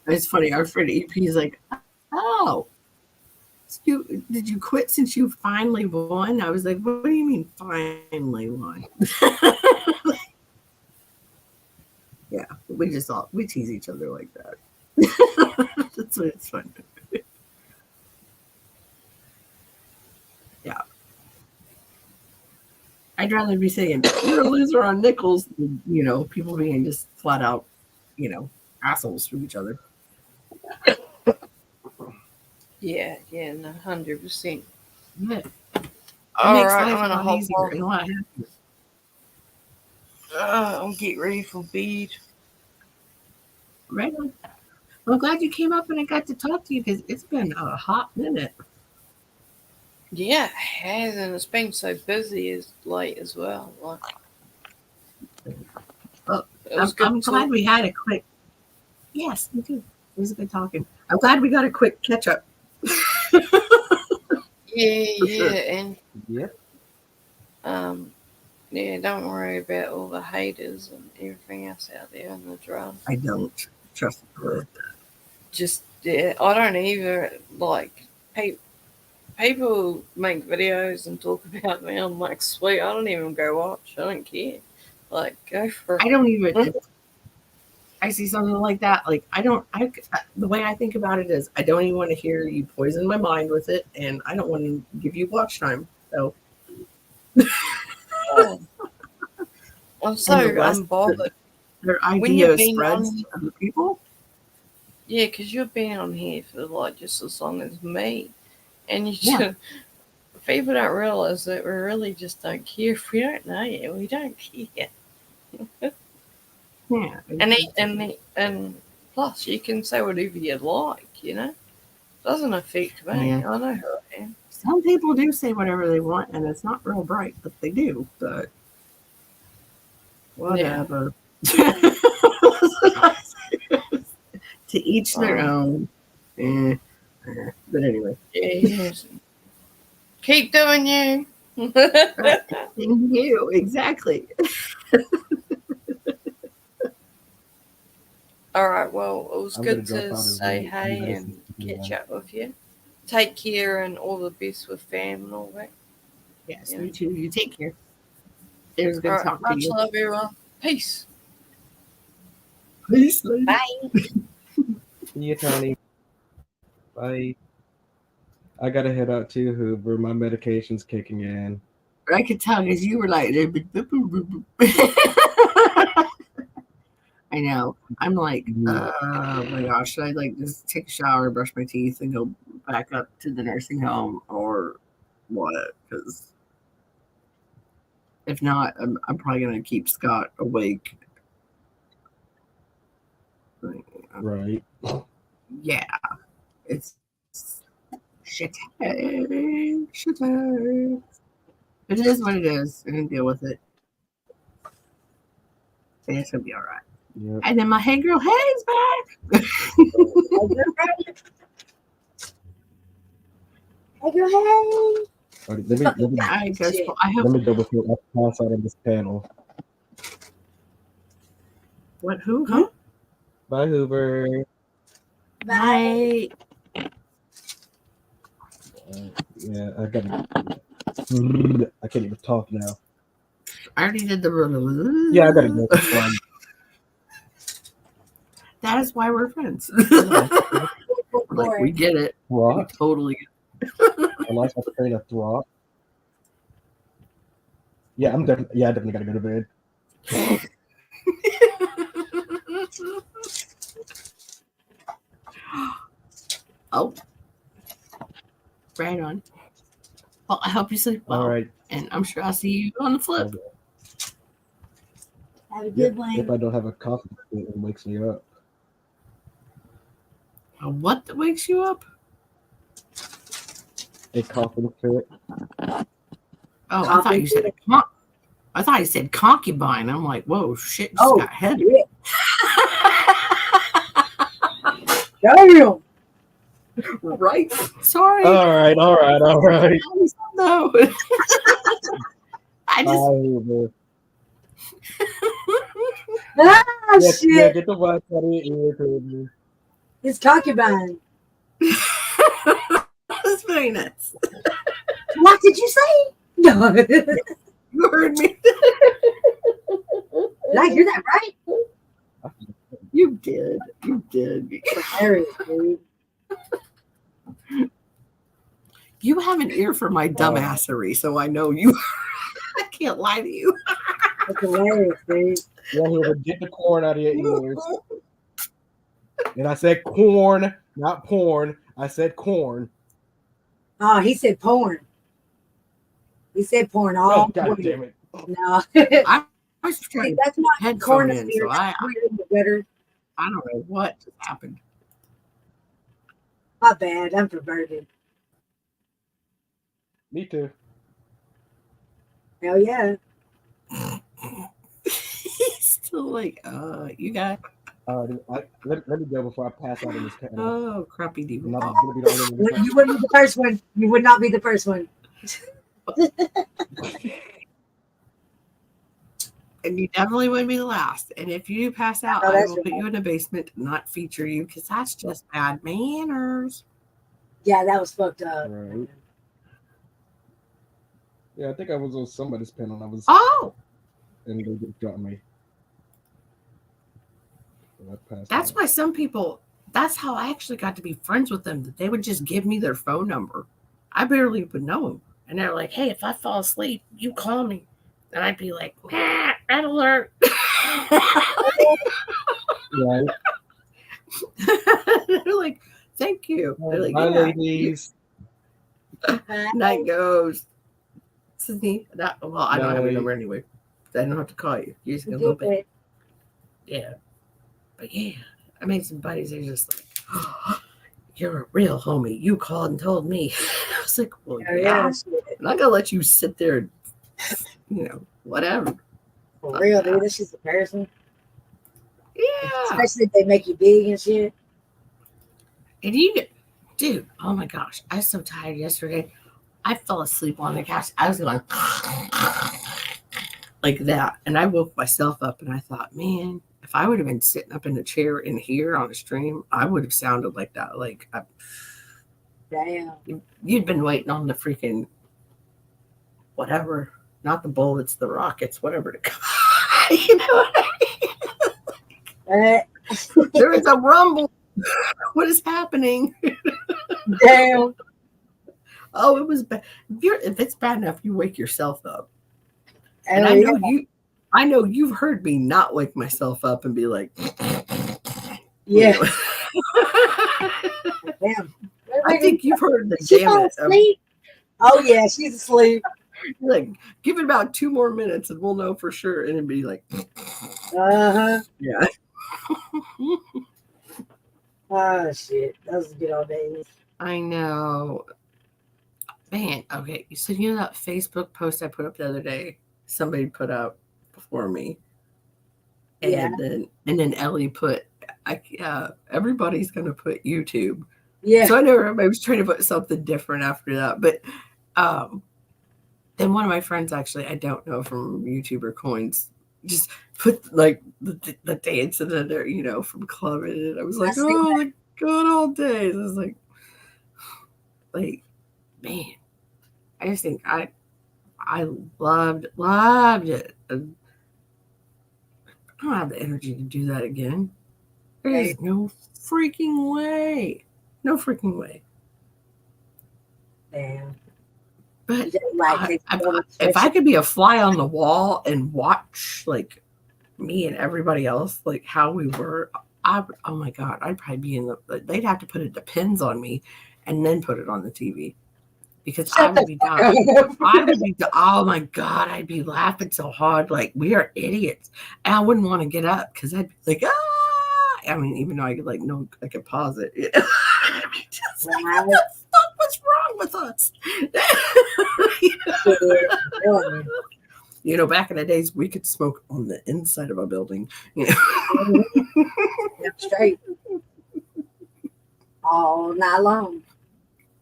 Speaker 2: It's funny. Our friend EP is like, oh, did you quit since you finally won? I was like, what do you mean finally won? Yeah, we tease each other like that. That's what it's fun. Yeah. I'd rather be saying you're a loser on nickels than, people being just flat out, assholes to each other.
Speaker 5: Yeah, no, 100%.
Speaker 2: Yeah.
Speaker 5: All
Speaker 2: makes
Speaker 5: right,
Speaker 2: life
Speaker 5: I'm gonna
Speaker 2: a lot
Speaker 5: hop
Speaker 2: easier
Speaker 5: off.
Speaker 2: and a lot happier.
Speaker 5: I'll get ready for bed.
Speaker 2: Right on. Well, I'm glad you came up and I got to talk to you, because it's been a hot minute.
Speaker 5: Yeah, it has, and it's been so busy as late as well.
Speaker 2: I'm glad we had a quick. Yes, me too. It was good talking. I'm glad we got a quick catch up.
Speaker 5: Yeah,
Speaker 2: sure.
Speaker 5: and
Speaker 6: Yep.
Speaker 5: yeah, don't worry about all the haters and everything else out there in the drum.
Speaker 2: I don't trust her.
Speaker 5: Just I don't either. People make videos and talk about me. I'm like, sweet. I don't even go watch. I don't care. Go for it.
Speaker 2: I don't even. If I see something like that, the way I think about it is, I don't even want to hear you poison my mind with it, and I don't want to give you watch time. So.
Speaker 5: I'm so unbothered.
Speaker 2: Their idea spreads other people.
Speaker 5: Yeah, because you've been on here for just as long as me, and people don't realize that we really just don't care. If we don't know you, we don't care.
Speaker 2: Yeah,
Speaker 5: and plus you can say whatever you like. Doesn't affect me.
Speaker 2: Yeah.
Speaker 5: I know who I am.
Speaker 2: Some people do say whatever they want, and it's not real bright, but they do. But whatever. Yeah. To each their own. But anyway.
Speaker 5: Yes. Keep doing you.
Speaker 2: Right. Thank you. Exactly.
Speaker 5: All right. Well, it was
Speaker 6: I'm
Speaker 5: good
Speaker 6: gonna drop
Speaker 5: to
Speaker 6: out of
Speaker 5: say
Speaker 6: the
Speaker 5: hey
Speaker 6: nice
Speaker 5: and
Speaker 6: and
Speaker 5: catch up with you. Take care and all the best with fam and all that.
Speaker 2: Yes, me too. You take care. It was good to talk to
Speaker 5: much
Speaker 2: you.
Speaker 5: love, everyone. Peace.
Speaker 2: Peace.
Speaker 5: Bye.
Speaker 6: See you, Tony. Bye. I gotta head out too, Hoover. My medication's kicking in.
Speaker 2: I could tell because you were like, I know. I'm like, oh my gosh, should I just take a shower, brush my teeth, and go back up to the nursing home, or what? Because if not, I'm probably gonna keep Scott awake.
Speaker 6: Right.
Speaker 2: Yeah, it's shit. It is what it is. I'm gonna deal with it. And it's gonna be all right.
Speaker 6: Yep.
Speaker 2: And then my hey girl Hay's back.
Speaker 4: Hey, girl, hey.
Speaker 6: All right, let me
Speaker 2: I guess.
Speaker 4: Shit.
Speaker 2: I
Speaker 6: let
Speaker 2: hope.
Speaker 6: me double check. I'll pass out on this panel.
Speaker 2: What? Who? Huh?
Speaker 6: Bye, Hoover.
Speaker 4: Bye.
Speaker 6: Yeah, I can't even talk now.
Speaker 2: I already did the.
Speaker 6: Yeah, I gotta go. That's why
Speaker 2: That is why we're friends.
Speaker 6: I'm
Speaker 2: Like we get it. We
Speaker 6: throat.
Speaker 2: totally get
Speaker 6: I lost my train of thought. Yeah, I definitely gotta go to bed.
Speaker 2: it. Oh, right on. Well, I hope you sleep well.
Speaker 6: All right.
Speaker 2: And I'm sure I'll see you on the flip.
Speaker 6: Okay.
Speaker 4: Have a
Speaker 6: Yep,
Speaker 4: good one.
Speaker 6: if I don't have a coffee, it wakes me up.
Speaker 2: A what that wakes you up?
Speaker 6: A coughing fit.
Speaker 2: Oh, I thought you said I thought you said concubine. I'm like, whoa, shit, just got heavy.
Speaker 4: Damn.
Speaker 2: Right? Sorry.
Speaker 6: All right.
Speaker 2: No. I
Speaker 6: Bye,
Speaker 2: just
Speaker 6: Hoover.
Speaker 4: Ah,
Speaker 6: Yeah,
Speaker 4: shit.
Speaker 6: get the watch out of your ear, Hoover.
Speaker 4: It's concubine.
Speaker 2: That's very nice.
Speaker 4: What did you say? No. Did
Speaker 2: You heard me.
Speaker 4: I hear that right?
Speaker 2: You did. You did.
Speaker 4: Hilarious, dude.
Speaker 2: You have an ear for my dumbassery, so I know you. I can't lie to you.
Speaker 4: That's hilarious, dude.
Speaker 6: Yeah, Hoover, get the corn out of your ears. And I said corn, not porn. I said corn.
Speaker 4: Oh, he said porn. He said porn all
Speaker 6: Oh, God
Speaker 4: way.
Speaker 6: damn it.
Speaker 4: No.
Speaker 2: I was
Speaker 4: See,
Speaker 2: trying
Speaker 4: that's not
Speaker 2: headphone
Speaker 4: corn
Speaker 2: in,
Speaker 4: ear.
Speaker 2: so I
Speaker 4: Better.
Speaker 2: don't know what just happened.
Speaker 4: My bad. I'm perverted.
Speaker 6: Me too.
Speaker 4: Hell yeah.
Speaker 2: He's still like, you got
Speaker 6: Let me go before I pass out in this panel.
Speaker 2: oh crappy
Speaker 6: I'm
Speaker 2: diva.
Speaker 6: not gonna be the only one.
Speaker 4: You wouldn't be the first one. You would not be the first one.
Speaker 2: And you definitely wouldn't be the last. And if you do pass out,
Speaker 4: Oh,
Speaker 2: I
Speaker 4: that's
Speaker 2: will put you in a basement and not feature you because that's just bad manners.
Speaker 4: Yeah, that was fucked up.
Speaker 6: Right. Yeah, I think I was on somebody's panel and I was
Speaker 2: Oh,
Speaker 6: and they just got me. So I passed
Speaker 2: that's
Speaker 6: out.
Speaker 2: why some people, that's how I actually got to be friends with them. That they would just give me their phone number. I barely would know them. And they're like, hey, if I fall asleep, you call me. And I'd be like, red alert.
Speaker 6: Right.
Speaker 2: They're like, thank you. They're like,
Speaker 6: Bye,
Speaker 2: yeah.
Speaker 6: ladies.
Speaker 2: Night goes. Sydney, well, I don't have your
Speaker 6: Night.
Speaker 2: number anyway. I don't have to call you. You just
Speaker 4: You
Speaker 2: gonna go
Speaker 4: did
Speaker 2: back.
Speaker 4: it.
Speaker 2: Yeah. But yeah, I made some buddies. They're just like, oh, you're a real homie. You called and told me. I was like, well,
Speaker 4: Oh,
Speaker 2: yeah.
Speaker 4: yeah. Shit.
Speaker 2: I'm not gonna let you sit there and, whatever.
Speaker 4: For real, dude. This is the person.
Speaker 2: Yeah.
Speaker 4: Especially if they make you big and shit.
Speaker 2: And dude, oh my gosh, I was so tired yesterday. I fell asleep on the couch. I was going like that. And I woke myself up and I thought, man, if I would have been sitting up in the chair in here on a stream, I would have sounded like that. Like,
Speaker 4: Damn.
Speaker 2: you'd been waiting on the freaking whatever, not the bullets, the rockets, whatever to come. You know what I mean? There is a rumble. What is happening?
Speaker 4: Damn.
Speaker 2: Oh, it was bad. If it's bad enough, you wake yourself up.
Speaker 4: And
Speaker 2: And I know you've heard me not wake myself up and be like,
Speaker 4: yeah.
Speaker 2: you know.
Speaker 4: Damn.
Speaker 2: I think you've heard the
Speaker 4: She
Speaker 2: damn
Speaker 4: fall
Speaker 2: it.
Speaker 4: asleep? Oh yeah, she's asleep.
Speaker 2: Like, give it about 2 more minutes and we'll know for sure. And it'd be like,
Speaker 4: Uh-huh.
Speaker 2: yeah.
Speaker 4: Oh shit. That was a good old days.
Speaker 2: I know. Man, okay. So you know that Facebook post I put up the other day? Somebody put up before me. And
Speaker 4: Yeah.
Speaker 2: then Ellie put, everybody's gonna put YouTube.
Speaker 4: Yeah.
Speaker 2: So I know everybody was trying to put something different after that. But And one of my friends, actually, I don't know, from YouTuber Coins, just put like the dance in there, you know, from Club in it. I was like, oh, the good old days. I was like, man, I just think I loved it. And I don't have the energy to do that again. There's no freaking way. No freaking way.
Speaker 4: Damn.
Speaker 2: But if I could be a fly on the wall and watch like me and everybody else, like how we were, oh my God, I'd probably be in the, they'd have to put it depends on me and then put it on the TV. Because I would be down. Oh my God, I'd be laughing so hard. Like, we are idiots. And I wouldn't want to get up because I'd be like, ah. I mean, even though I could, like, no, I could pause it. You know? I mean, just like, what the fuck? What's wrong with us? You know, back in the days, we could smoke on the inside of a building. You know?
Speaker 4: That's straight. All night long.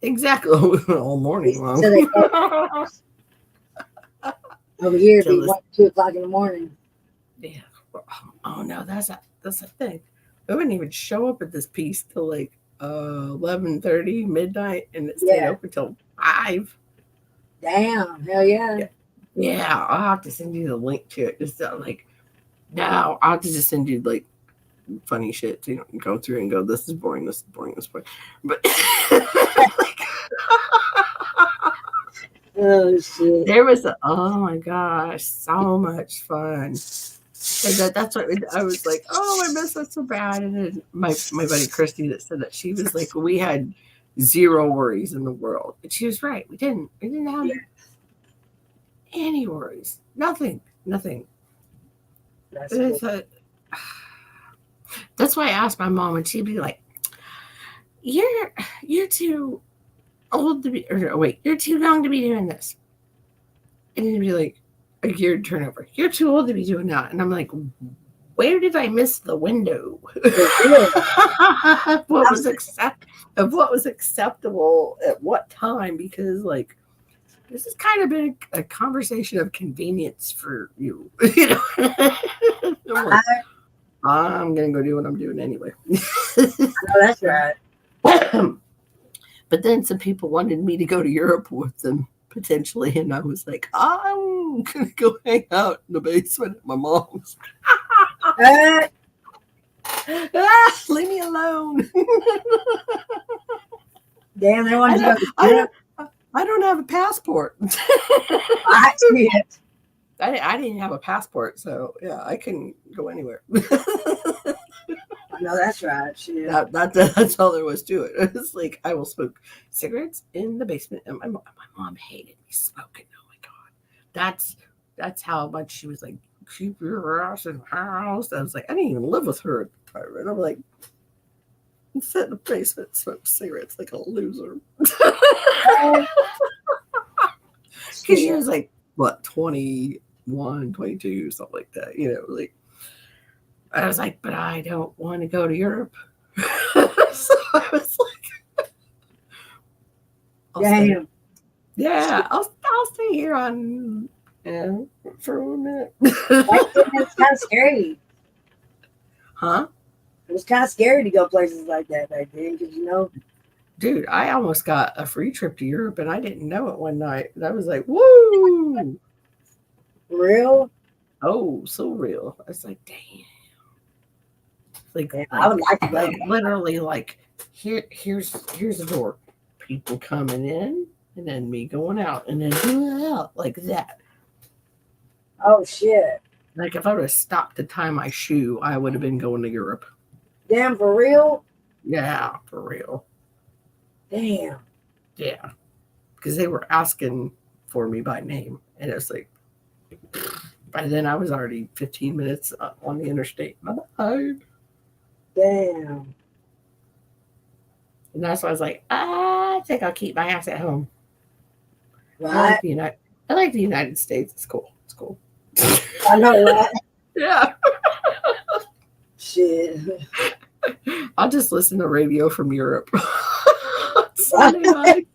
Speaker 2: Exactly. All morning long.
Speaker 4: Over here, it'd be 2 o'clock in the morning.
Speaker 2: Yeah. Oh no, that's the thing. We wouldn't even show up at this piece till like 11:30 midnight, and it stayed open till 5.
Speaker 4: Damn, hell yeah.
Speaker 2: Yeah, I'll have to send you the link to it. Just like, no, I'll have to just send you like funny shit so you don't go through and go, this is boring, this is boring, this is boring. But
Speaker 4: oh shit.
Speaker 2: There was oh my gosh, so much fun. And that's what I was like, oh, I miss that so bad. And then my buddy Christy that said that she was like, we had 0 worries in the world. And she was right. We didn't have any worries. Nothing. That's why I asked my mom, and she'd be like, you're too old to be, or wait, you're too young to be doing this. And it'd be like a geared turnover. You're too old to be doing that. And I'm like, where did I miss the window? What was acceptable at what time? Because like, this has kind of been a conversation of convenience for you. You know? I'm gonna go do what I'm doing anyway.
Speaker 4: Oh, that's right.
Speaker 2: But then some people wanted me to go to Europe with them potentially, and I was like, I'm gonna go hang out in the basement at my mom's. Leave me alone.
Speaker 4: Damn, they wanted to go.
Speaker 2: I don't have a passport.
Speaker 4: I see it.
Speaker 2: I didn't have a passport, so yeah, I couldn't go anywhere.
Speaker 4: No, that's right. Shit.
Speaker 2: That's all there was to it. It's like, I will smoke cigarettes in the basement, and my mom hated me smoking. Oh my God, that's how much she was like, keep your ass in the house. I was like, I didn't even live with her at the time, and I'm like, sit in the basement, smoke cigarettes like a loser. Because she was like, what, 21, 22, something like that, you know, like. I was like, but I don't want to go to Europe. So I was like, I'll stay here on for a minute.
Speaker 4: It's kind of scary.
Speaker 2: Huh?
Speaker 4: It was kind of scary to go places like that back then, because
Speaker 2: dude, I almost got a free trip to Europe, and I didn't know it one night. And I was like, woo!
Speaker 4: Real?
Speaker 2: Oh, so real. I was like, damn. Like,
Speaker 4: I would like to go.
Speaker 2: Literally, like, here's the door. People coming in, and then me going out, and then out like that.
Speaker 4: Oh shit!
Speaker 2: Like, if I would have stopped to tie my shoe, I would have been going to Europe.
Speaker 4: Damn, for real?
Speaker 2: Yeah, for real.
Speaker 4: Damn.
Speaker 2: Yeah, because they were asking for me by name, and it was like, by then I was already 15 minutes on the interstate. Bye-bye.
Speaker 4: Damn.
Speaker 2: And that's why I was like, I think I'll keep my ass at home.
Speaker 4: Right.
Speaker 2: I like the United States. It's cool. It's cool.
Speaker 4: I know, right?
Speaker 2: Yeah.
Speaker 4: Shit.
Speaker 2: I'll just listen to radio from Europe. Sunday night.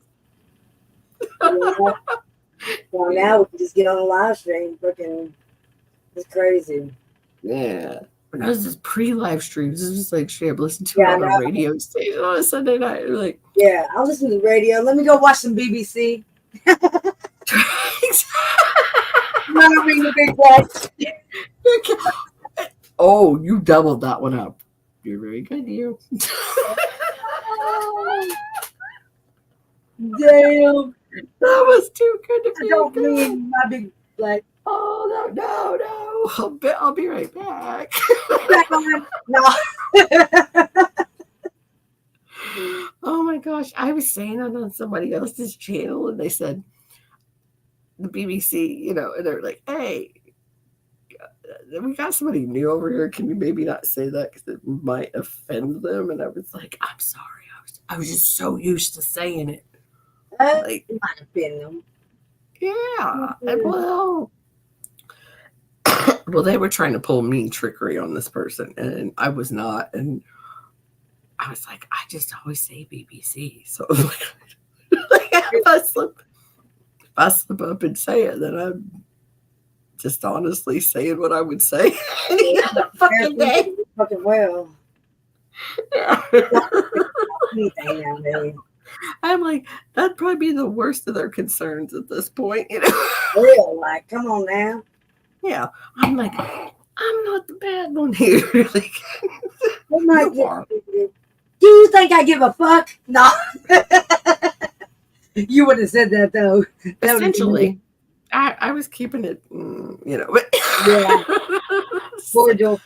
Speaker 4: Well, now we can just get on a live stream. Fucking, it's crazy.
Speaker 2: Yeah. When I was just pre-live streams, this was like straight up listen to
Speaker 4: Yeah,
Speaker 2: it on a radio station on a Sunday night. Like,
Speaker 4: Yeah, I'll listen to the radio. Let me go watch some BBC. Wanna ring the big bucks.
Speaker 2: oh, you doubled that one up. You're very good, you.
Speaker 4: Damn.
Speaker 2: That was too good to
Speaker 4: I
Speaker 2: be
Speaker 4: don't
Speaker 2: good.
Speaker 4: mean my big like.
Speaker 2: Oh no! I'll be right back.
Speaker 4: Back on. No.
Speaker 2: Oh my gosh! I was saying it on somebody else's channel, and they said the BBC, you know, and they're like, "Hey, we got somebody new over here. Can you maybe not say that because it might offend them?" And I was like, "I'm sorry. I was just so used to saying it." Like,
Speaker 4: It might have been them.
Speaker 2: yeah. And well, they were trying to pull mean trickery on this person, and I was not. And I was like, I just always say BBC. So if I slip up and say it, then I'm just honestly saying what I would say any other fucking day.
Speaker 4: Fucking well.
Speaker 2: Yeah.
Speaker 4: Anything nowadays.
Speaker 2: I'm like, that'd probably be the worst of their concerns at this point, you know?
Speaker 4: Real, like, come on now.
Speaker 2: Yeah. I'm like, I'm not the bad one here. Like, you are.
Speaker 4: Do you think I give a fuck? No. You would have said that though. That
Speaker 2: Essentially, I was keeping it, you know.
Speaker 4: Yeah. Cordial.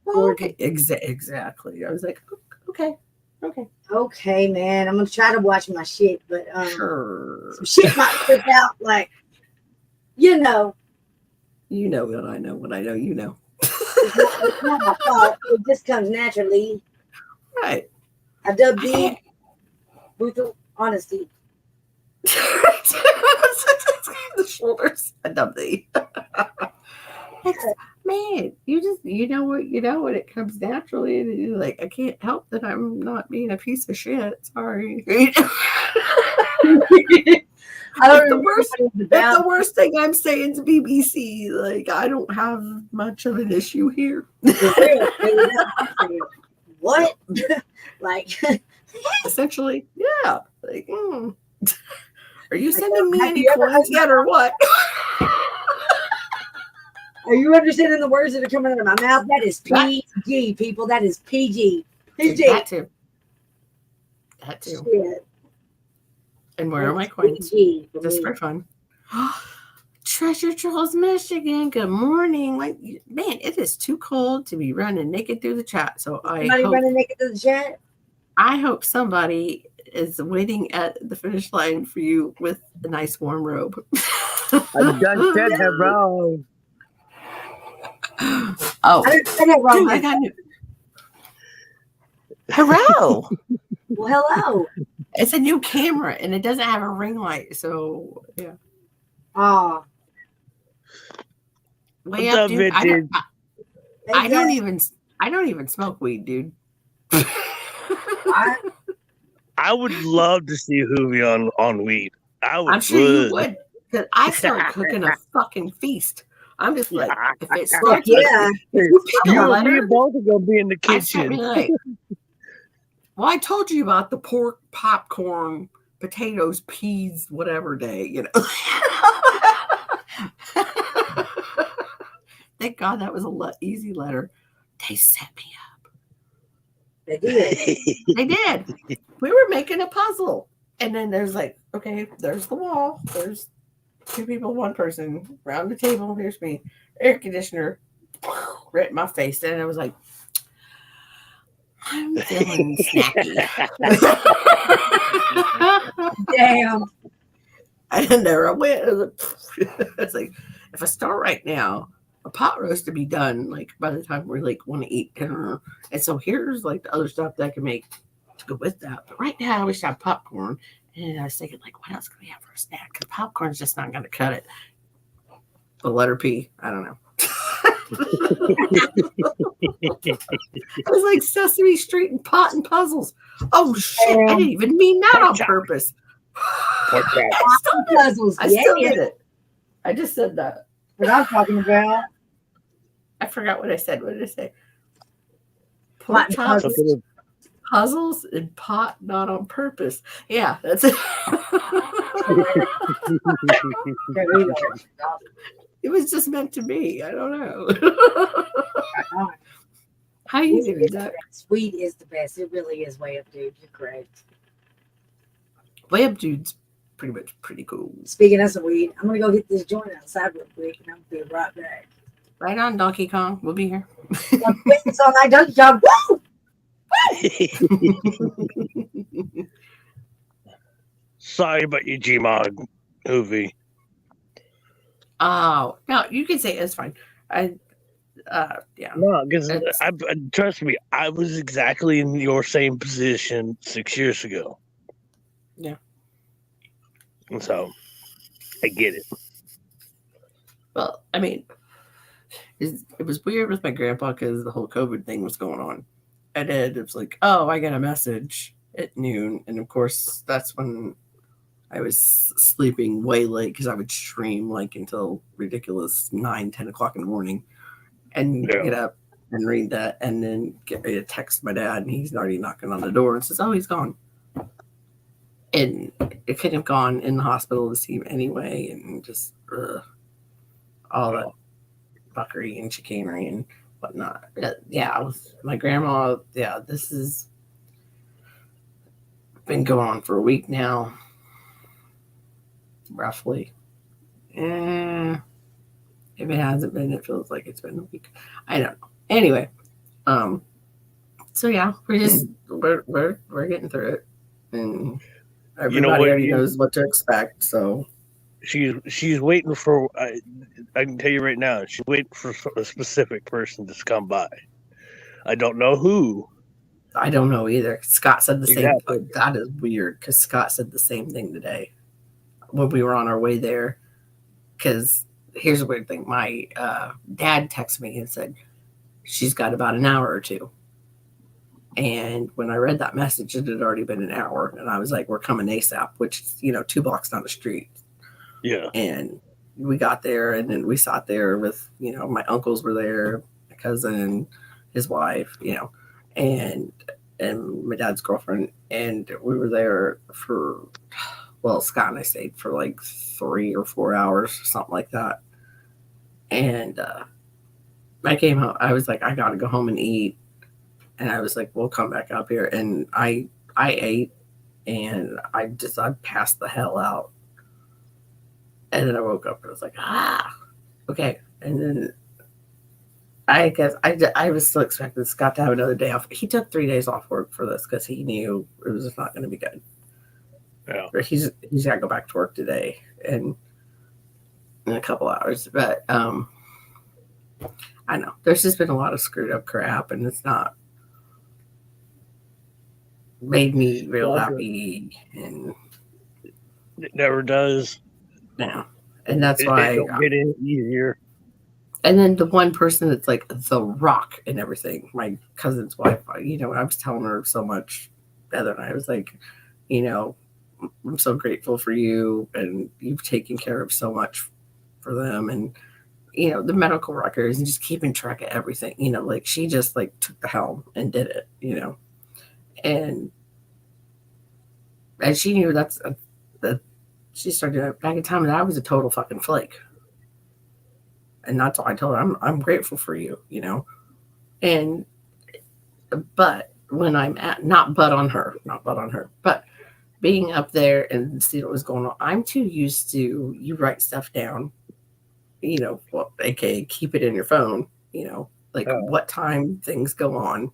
Speaker 2: Okay, exactly. I was like, okay.
Speaker 4: Okay, man. I'm gonna try to watch my shit, but
Speaker 2: Sure.
Speaker 4: some shit might slip out. Like, you know,
Speaker 2: You know what I know. What I know, you know.
Speaker 4: it's not my fault. It just comes naturally.
Speaker 2: Right.
Speaker 4: I dubbed the brutal honesty.
Speaker 2: The shoulders. I love thee. Man, you know what, when it comes naturally, and you're like, I can't help that I'm not being a piece of shit. Sorry.
Speaker 4: I don't
Speaker 2: the
Speaker 4: remember
Speaker 2: worst.
Speaker 4: what it was
Speaker 2: That's
Speaker 4: about.
Speaker 2: the worst thing I'm saying to BBC. Like, I don't have much of an issue here.
Speaker 4: For real, dude, that's what? Like,
Speaker 2: Essentially, yeah. Like, are you sending me
Speaker 4: have
Speaker 2: any
Speaker 4: you ever
Speaker 2: coins yet, or what?
Speaker 4: are you understanding the words that are coming out of my mouth? That is PG, people. That is PG. PG.
Speaker 2: That too.
Speaker 4: Shit.
Speaker 2: And where are my coins?
Speaker 4: PG for
Speaker 2: Just
Speaker 4: me.
Speaker 2: for fun. Treasure Trolls, Michigan. Good morning. Like, man, it is too cold to be running naked through the chat. So
Speaker 4: Somebody running naked to the chat?
Speaker 2: I hope somebody is waiting at the finish line for you with a nice warm robe.
Speaker 7: I done said her wrong.
Speaker 2: Oh,
Speaker 4: I didn't say that wrong.
Speaker 2: dude, I got new. Hello.
Speaker 4: Well, hello.
Speaker 2: It's a new camera and it doesn't have a ring light, so yeah.
Speaker 4: Oh.
Speaker 2: Way
Speaker 7: What's
Speaker 2: up,
Speaker 7: up,
Speaker 2: dude.
Speaker 7: bitches?
Speaker 2: I don't even smoke weed, dude.
Speaker 7: I would love to see Hoovy on weed.
Speaker 2: I'm sure you would, because I started cooking a fucking feast. I'm just like, if it starts,
Speaker 4: Yeah.
Speaker 2: you pick a
Speaker 7: You and me
Speaker 2: letter,
Speaker 7: both are gonna be in the
Speaker 2: I start
Speaker 7: kitchen.
Speaker 2: being like, well, I told you about the pork, popcorn, potatoes, peas, whatever day, you know. Thank God that was a easy letter. They set me up.
Speaker 4: They did.
Speaker 2: They did. We were making a puzzle. And then there's like, okay, there's the wall. There's two people, one person. Around the table, here's me. Air conditioner. Right in my face. And I was like, I'm feeling snacky.
Speaker 4: Damn.
Speaker 2: And there I went. It's like, if I start right now, a pot roast to be done like by the time we like want to eat dinner. And so here's like the other stuff that I can make to go with that. But right now we should have popcorn. And I was thinking, like, what else can we have for a snack? Because popcorn's just not going to cut it. The letter P. I don't know. It was like Sesame Street and pot and puzzles. Oh shit! I didn't even mean that on purpose.
Speaker 4: Puzzles.
Speaker 2: I still did it. I just said that.
Speaker 4: What I'm talking about.
Speaker 2: I forgot what I said. What did I say?
Speaker 4: Pot
Speaker 2: Pork chops,
Speaker 7: Something with-
Speaker 2: puzzles, and pot not on purpose. Yeah, that's it. It was just meant to be. I don't know. How you doing, Doc?
Speaker 4: Weed is the best. It really is, way up, dude. You're correct.
Speaker 2: Way Up Dude's pretty much pretty cool.
Speaker 4: Speaking of some weed, I'm gonna go hit this joint outside real quick, and I'm gonna be right back.
Speaker 2: Right on, Donkey Kong. We'll be here.
Speaker 4: I'm waiting on that Donkey Kong. Woo!
Speaker 7: Sorry about your Gmod movie.
Speaker 2: Oh no, you can say it's fine. Yeah.
Speaker 7: No, because
Speaker 2: It's-
Speaker 7: trust me, I was exactly in your same position 6 years ago.
Speaker 2: Yeah.
Speaker 7: And so, I get it.
Speaker 2: Well, I mean, it was weird with my grandpa because the whole COVID thing was going on. And it was like, oh, I got a message at noon. And of course, that's when I was sleeping way late because I would stream like until ridiculous 9-10 o'clock in the morning and get up and read that and then get ready to text my dad. And he's already knocking on the door and says, oh, he's gone. And it couldn't have gone in the hospital to see him anyway. And just all that fuckery and chicanery and whatnot. Yeah, my grandma, this has been going on for a week now, roughly. If it hasn't been, it feels like it's been a week. I don't know. Anyway, so yeah, we're getting through it, and everybody already knows what to expect. So
Speaker 7: she's waiting for. I can tell you right now, she's waiting for a specific person to come by. I don't know who.
Speaker 2: I don't know either. Scott said the
Speaker 7: Exactly.
Speaker 2: same. That is weird because Scott said the same thing today when we were on our way there. Because here's a weird thing. My dad texted me and said she's got about an hour or two. And when I read that message, it had already been an hour. And I was like, we're coming ASAP, which is, 2 blocks down the street.
Speaker 7: Yeah.
Speaker 2: And we got there and then we sat there with, my uncles were there, my cousin, his wife, and my dad's girlfriend. And we were there for, Scott and I stayed for like 3 or 4 hours or something like that. And I came home. I was like, I got to go home and eat. And I was like, we'll come back up here. And I ate and I passed the hell out. And then I woke up and I was like, okay. And then I guess I was still expecting Scott to have another day off. He took 3 days off work for this because he knew it was just not going to be good.
Speaker 7: Yeah.
Speaker 2: He's got to go back to work today and in a couple hours. But I know there's just been a lot of screwed up crap, and it's not made me real happy. And
Speaker 7: it never does.
Speaker 2: Yeah, and that's why
Speaker 7: it don't get any easier.
Speaker 2: And then the one person that's like the rock and everything, my cousin's wife, I was telling her so much the other night. I was like, I'm so grateful for you, and you've taken care of so much for them, and the medical records and just keeping track of everything. Like she just like took the helm and did it. And she knew that she started back in time that I was a total fucking flake. And that's all I told her. I'm grateful for you, and but when I'm not on her, but being up there and see what was going on, I'm too used to you write stuff down, aka keep it in your phone, what time things go on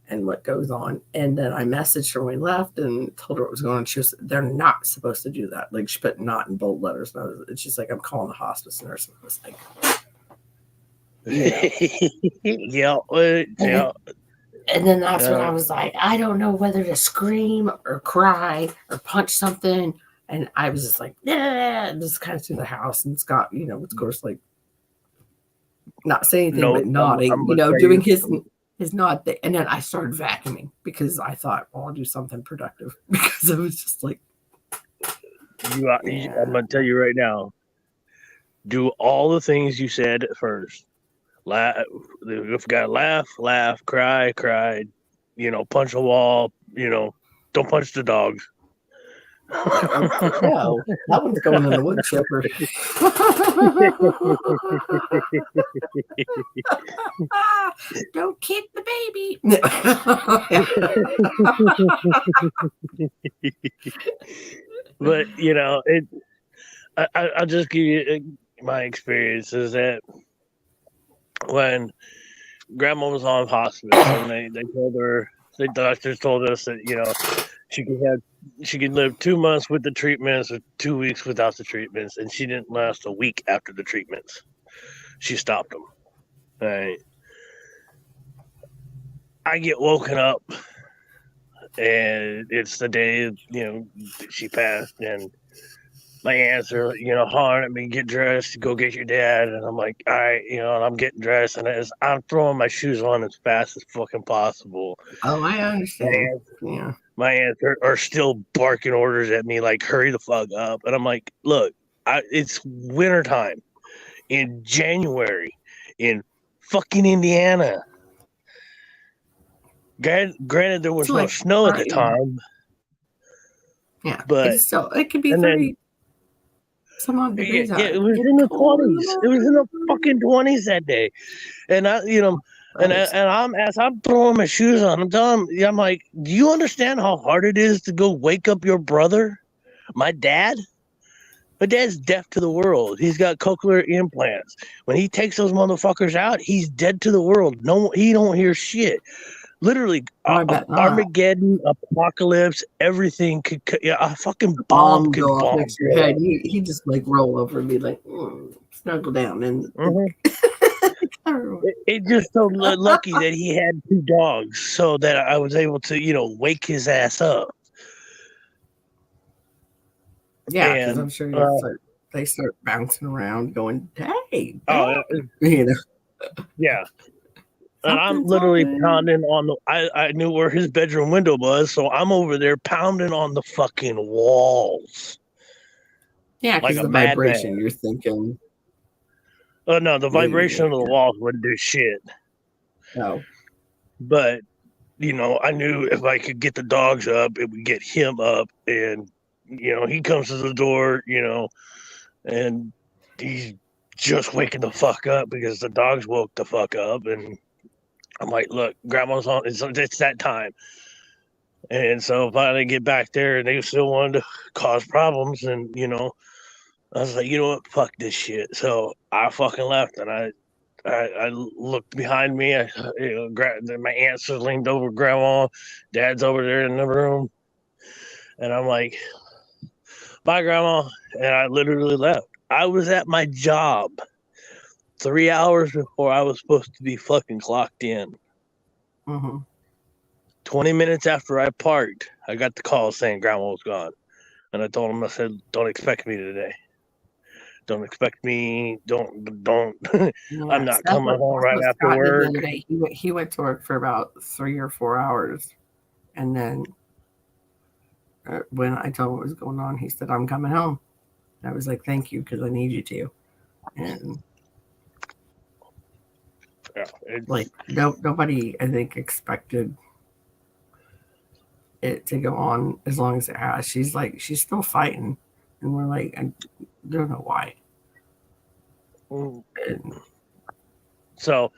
Speaker 2: and what goes on. And then I messaged her when we left and told her what was going on. She was, they're not supposed to do that. Like she put not in bold letters. And she's like, I'm calling the hospice nurse. And I was like,
Speaker 7: yeah.
Speaker 2: And then that's when I was like, I don't know whether to scream or cry or punch something. And I was just like, yeah, just kind of through the house. And Scott, of course, like not saying anything, but nodding, doing his nod thing. And then I started vacuuming because I thought, well, I'll do something productive because it was just like,
Speaker 7: I'm going to tell you right now, Do all the things you said at first. If got laugh, cry, punch a wall, don't punch the dogs.
Speaker 2: No, that one's going in the wood chipper. Don't kick the baby.
Speaker 7: But I'll just give you my experience is that when Grandma was on hospice and they told her, the doctors told us that she could live 2 months with the treatments or 2 weeks without the treatments, and she didn't last a week after the treatments. She stopped them. Right. I get woken up, and it's the day she passed, and my aunts are hollering at me, get dressed, go get your dad, and I'm like, all right, and I'm getting dressed, and I'm throwing my shoes on as fast as fucking possible.
Speaker 2: Oh, I understand.
Speaker 7: My aunts are still barking orders at me, like, hurry the fuck up. And I'm like, look, it's wintertime in January in fucking Indiana. Granted, there was no snow at the time.
Speaker 2: Yeah,
Speaker 7: but
Speaker 2: it could be 30 some odd degrees out.
Speaker 7: Yeah, it was in the 20s. It was in the fucking 20s that day. And as I'm throwing my shoes on, I'm telling him, I'm like, do you understand how hard it is to go wake up your brother? My dad? My dad's deaf to the world. He's got cochlear implants. When he takes those motherfuckers out, he's dead to the world. No, he don't hear shit. Literally, Armageddon, apocalypse, everything could. A fucking bomb could bomb
Speaker 2: next to your head. He just like roll over and be like, snuggle down, and
Speaker 7: it just so lucky that he had 2 dogs, so that I was able to wake his ass up.
Speaker 2: Yeah, because I'm sure they start bouncing around, going, "Hey!"
Speaker 7: Yeah. And I'm literally pounding on I knew where his bedroom window was, so I'm over there pounding on the fucking walls.
Speaker 2: Yeah, because the vibration, you're thinking.
Speaker 7: Oh, no, the vibration of the walls wouldn't do shit.
Speaker 2: No.
Speaker 7: But, I knew if I could get the dogs up, it would get him up. And, he comes to the door, and he's just waking the fuck up because the dogs woke the fuck up. And I'm like, look, Grandma's on. It's that time. And so finally get back there, and they still wanted to cause problems. And, I was like, you know what? Fuck this shit. So I fucking left, and I looked behind me. My aunts are leaned over Grandma. Dad's over there in the room. And I'm like, bye, Grandma. And I literally left. I was at my job 3 hours before I was supposed to be fucking clocked in. 20 minutes after I parked, I got the call saying Grandma was gone. And I told him, I said, don't expect me today. Don't expect me. Don't. I'm not coming home right after work.
Speaker 2: He went to work for about 3 or 4 hours. And then when I told him what was going on, he said, I'm coming home. And I was like, thank you, because I need you to. And nobody, I think, expected it to go on as long as it has. She's still fighting, and we're like, I don't know why.
Speaker 7: So,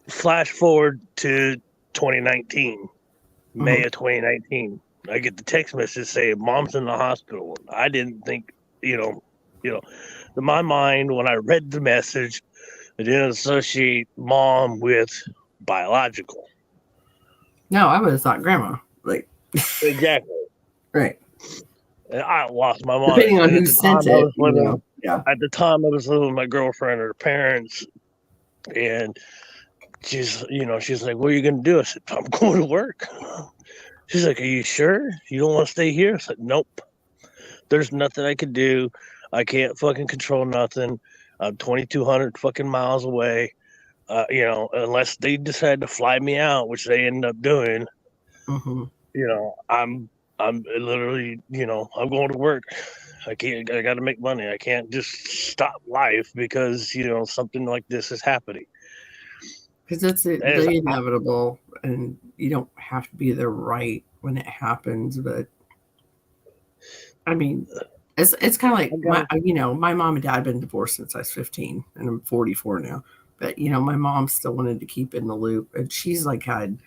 Speaker 7: flash forward to 2019, May of 2019. I get the text message saying Mom's in the hospital. I didn't think, in my mind when I read the message, I didn't associate Mom with biological.
Speaker 2: No, I would have thought Grandma.
Speaker 7: Exactly.
Speaker 2: Right.
Speaker 7: And I lost my mind.
Speaker 2: Depending on who sent it.
Speaker 7: At the time, I was living with my girlfriend and her parents. And she's like, what are you going to do? I said, I'm going to work. She's like, are you sure? You don't want to stay here? I said, nope. There's nothing I can do. I can't fucking control nothing. I'm 2,200 fucking miles away. Unless they decide to fly me out, which they end up doing. I'm literally, I'm going to work. I got to make money. I can't just stop life because something like this is happening.
Speaker 2: Because it's the inevitable, and you don't have to be there right when it happens. But I mean, it's kind of like my mom and dad have been divorced since I was 15, and I'm 44 now. But my mom still wanted to keep in the loop, and she's like had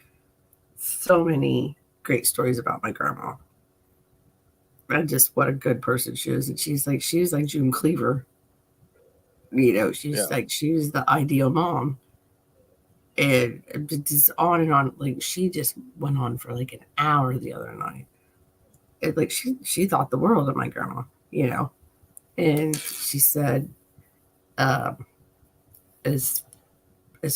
Speaker 2: so many great stories about my grandma, and just what a good person she is. And she's like June Cleaver. She was the ideal mom. And just on and on. Like, she just went on for like an hour the other night. And like she thought the world of my grandma, And she said, as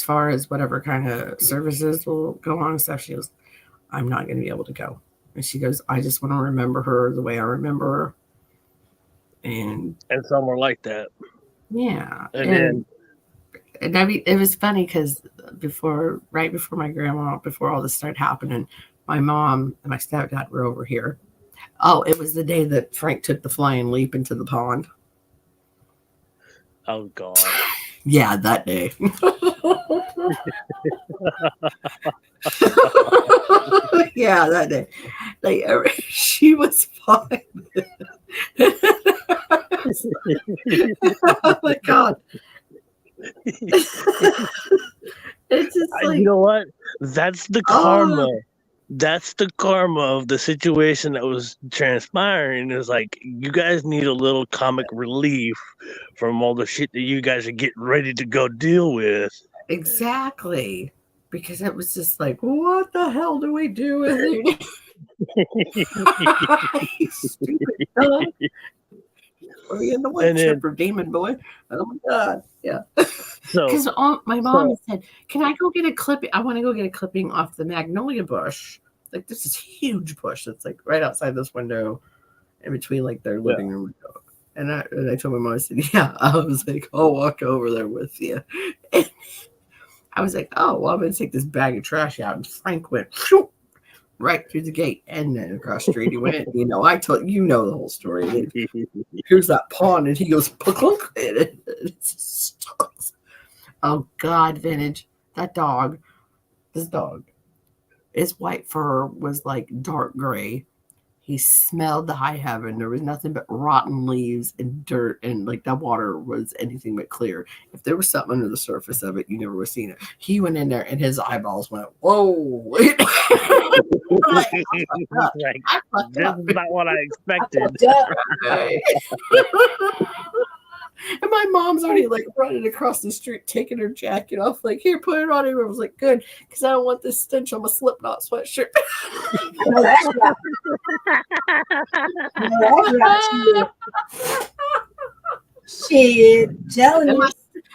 Speaker 2: far as whatever kind of services will go on and stuff, she goes, I'm not going to be able to go. And she goes, I just want to remember her the way I remember her. And
Speaker 7: some are like that.
Speaker 2: Yeah.
Speaker 7: And
Speaker 2: I mean, it was funny because right before my grandma, before all this started happening, my mom and my stepdad were over here. Oh, it was the day that Frank took the flying leap into the pond.
Speaker 7: Oh, God.
Speaker 2: Yeah, that day. Yeah, that day. Like, she was fine. Oh, my God. It's just like,
Speaker 7: you know what? That's the karma. That's the karma of the situation that was transpiring. Is like, you guys need a little comic relief from all the shit that you guys are getting ready to go deal with.
Speaker 2: Exactly. Because it was just like, what the hell do we do with it? You stupid dog. Are we in the wood chipper, demon boy? Oh my God. Yeah. Because my mom said, can I go get a clipping? I want to go get a clipping off the magnolia bush. Like, this is huge bush. It's like right outside this window in between like their living room window. And I told my mom, I said, yeah. I was like, I'll walk over there with you. And I was like, oh, well, I'm going to take this bag of trash out. And Frank went right through the gate, and then across the street he went. I told the whole story. Here's that pond, and he goes, and it starts. Oh God, Vintage, this dog, his white fur was like dark gray. He smelled the high heaven. There was nothing but rotten leaves and dirt, and like that water was anything but clear. If there was something under the surface of it, you never would have seen it. He went in there, and his eyeballs went, whoa.
Speaker 7: This is not what I expected.
Speaker 2: And my mom's already like running across the street, taking her jacket off. Like, here, put it on. I was like, good, because I don't want this stench on my Slipknot sweatshirt.
Speaker 4: Shit, telling you.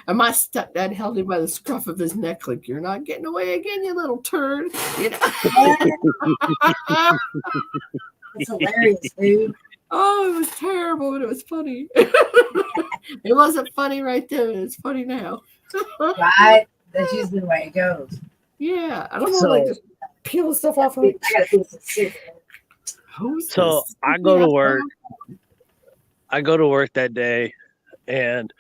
Speaker 2: And my stepdad held him by the scruff of his neck, like, you're not getting away again, you little turd.
Speaker 4: That's hilarious, dude.
Speaker 2: Oh, it was terrible, but it was funny. It wasn't funny right then. It's funny now.
Speaker 4: Right? That's usually the way it goes.
Speaker 2: Yeah. I don't know, like, just peel stuff off of it.
Speaker 4: I gotta feel some shit.
Speaker 7: So I go to work. I go to work that day, and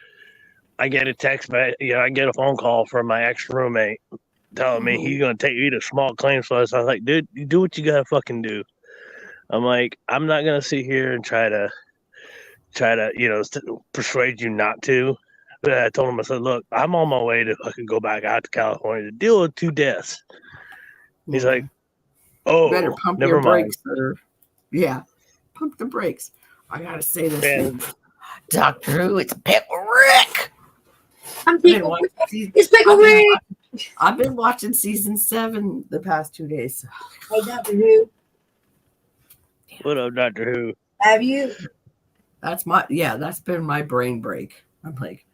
Speaker 7: I get a text back. I get a phone call from my ex-roommate telling me he's gonna take me to small claims list. I was like, dude, you do what you gotta fucking do. I'm like, I'm not gonna sit here and try to persuade you not to. But I told him, I said, look, I'm on my way to fucking go back out to California to deal with 2 deaths. He's like, oh,
Speaker 2: you better pump your brakes, sir. Yeah, pump the brakes. I gotta say this.
Speaker 7: And
Speaker 2: Dr. Who, it's Pickle Rick.
Speaker 4: It's Pickle Rick.
Speaker 2: I've been watching season 7 the past 2 days.
Speaker 4: Hey, Dr. Who.
Speaker 7: What up, Dr. Who?
Speaker 4: Have you?
Speaker 2: That's been my brain break. I'm like,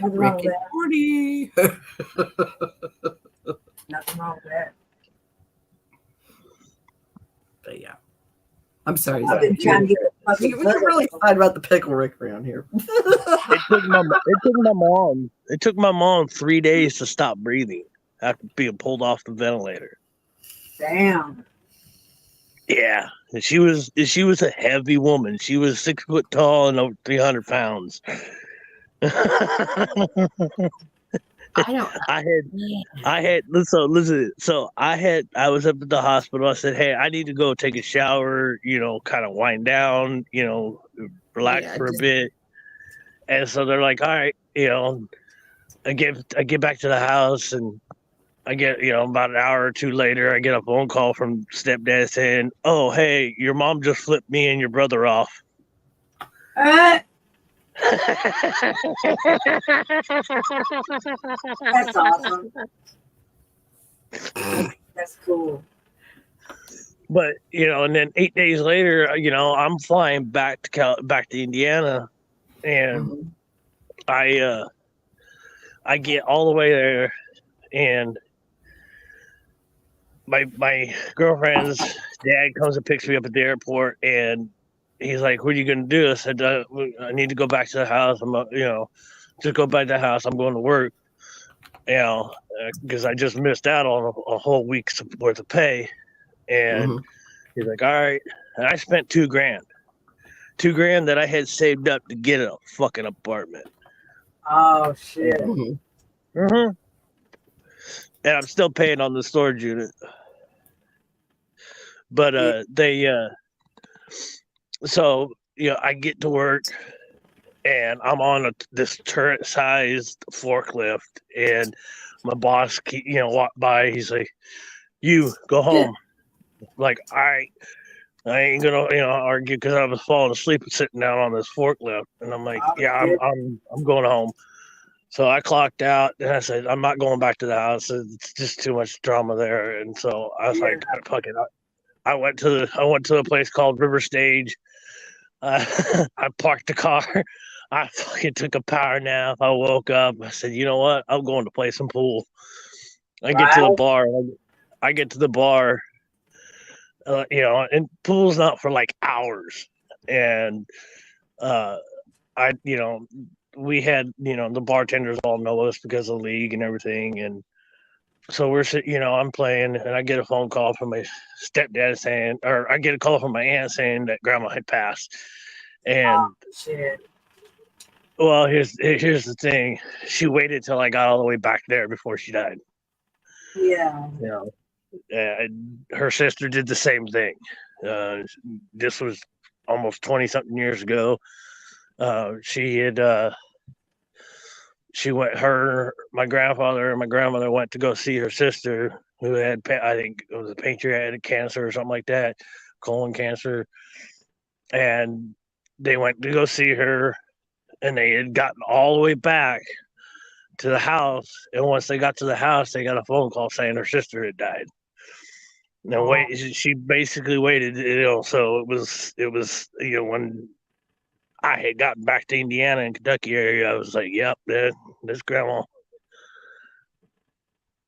Speaker 2: Rick and Morty.
Speaker 4: Nothing wrong with that.
Speaker 2: But yeah, I'm sorry.
Speaker 4: I've been trying to get
Speaker 2: We can really fight about the Pickle Rick around here.
Speaker 7: It took my mom 3 days to stop breathing after being pulled off the ventilator.
Speaker 4: Damn.
Speaker 7: Yeah, and she was a heavy woman. She was 6 foot tall and over 300 pounds.
Speaker 2: I don't.
Speaker 7: I had listen. So I was up at the hospital. I said, "Hey, I need to go take a shower. Kind of wind down. Relax
Speaker 2: Yeah,
Speaker 7: for a
Speaker 2: just-
Speaker 7: bit." And so they're like, "All right." I get back to the house and I get about an hour or two later, I get a phone call from stepdad saying, "Oh, hey, your mom just flipped me and your brother off."
Speaker 4: That's awesome. That's cool.
Speaker 7: But and then 8 days later, I'm flying back to Indiana, and I get all the way there, and my girlfriend's dad comes and picks me up at the airport, and he's like, "What are you gonna do?" I said, "I need to go back to the house. Just go back to the house. I'm going to work." Because I just missed out on a whole week's worth of pay, and he's like, "All right," and I spent $2,000. $2,000 that I had saved up to get a fucking apartment.
Speaker 4: Oh shit.
Speaker 7: And I'm still paying on the storage unit. But so I get to work and I'm on this turret-sized forklift, and my boss, walked by. He's like, "You go home." Like, all right. I ain't gonna, argue because I was falling asleep and sitting down on this forklift, and I'm like, "Yeah, I'm going home." So I clocked out, and I said, "I'm not going back to the house. It's just too much drama there." And so I was like, "Fuck it." I went to a place called River Stage. I parked the car. I fucking took a power nap. I woke up. I said, "You know what? I'm going to play some pool." I get to the bar. I get to the bar. And pool's not for like hours. And we had, the bartenders all know us because of the league and everything. And so we're sitting, I'm playing, and I get a phone call from my stepdad saying, or I get a call from my aunt saying that grandma had passed. And well, here's the thing. She waited till I got all the way back there before she died.
Speaker 4: Yeah.
Speaker 7: Her sister did the same thing. This was almost 20-something years ago. My grandfather and my grandmother went to go see her sister who had, I think it was a pancreatic cancer or something like that, colon cancer. And they went to go see her, and they had gotten all the way back to the house. And once they got to the house, they got a phone call saying her sister had died. Now, she basically waited, so it was, when I had gotten back to Indiana and Kentucky area, I was like, "Yep, that's grandma."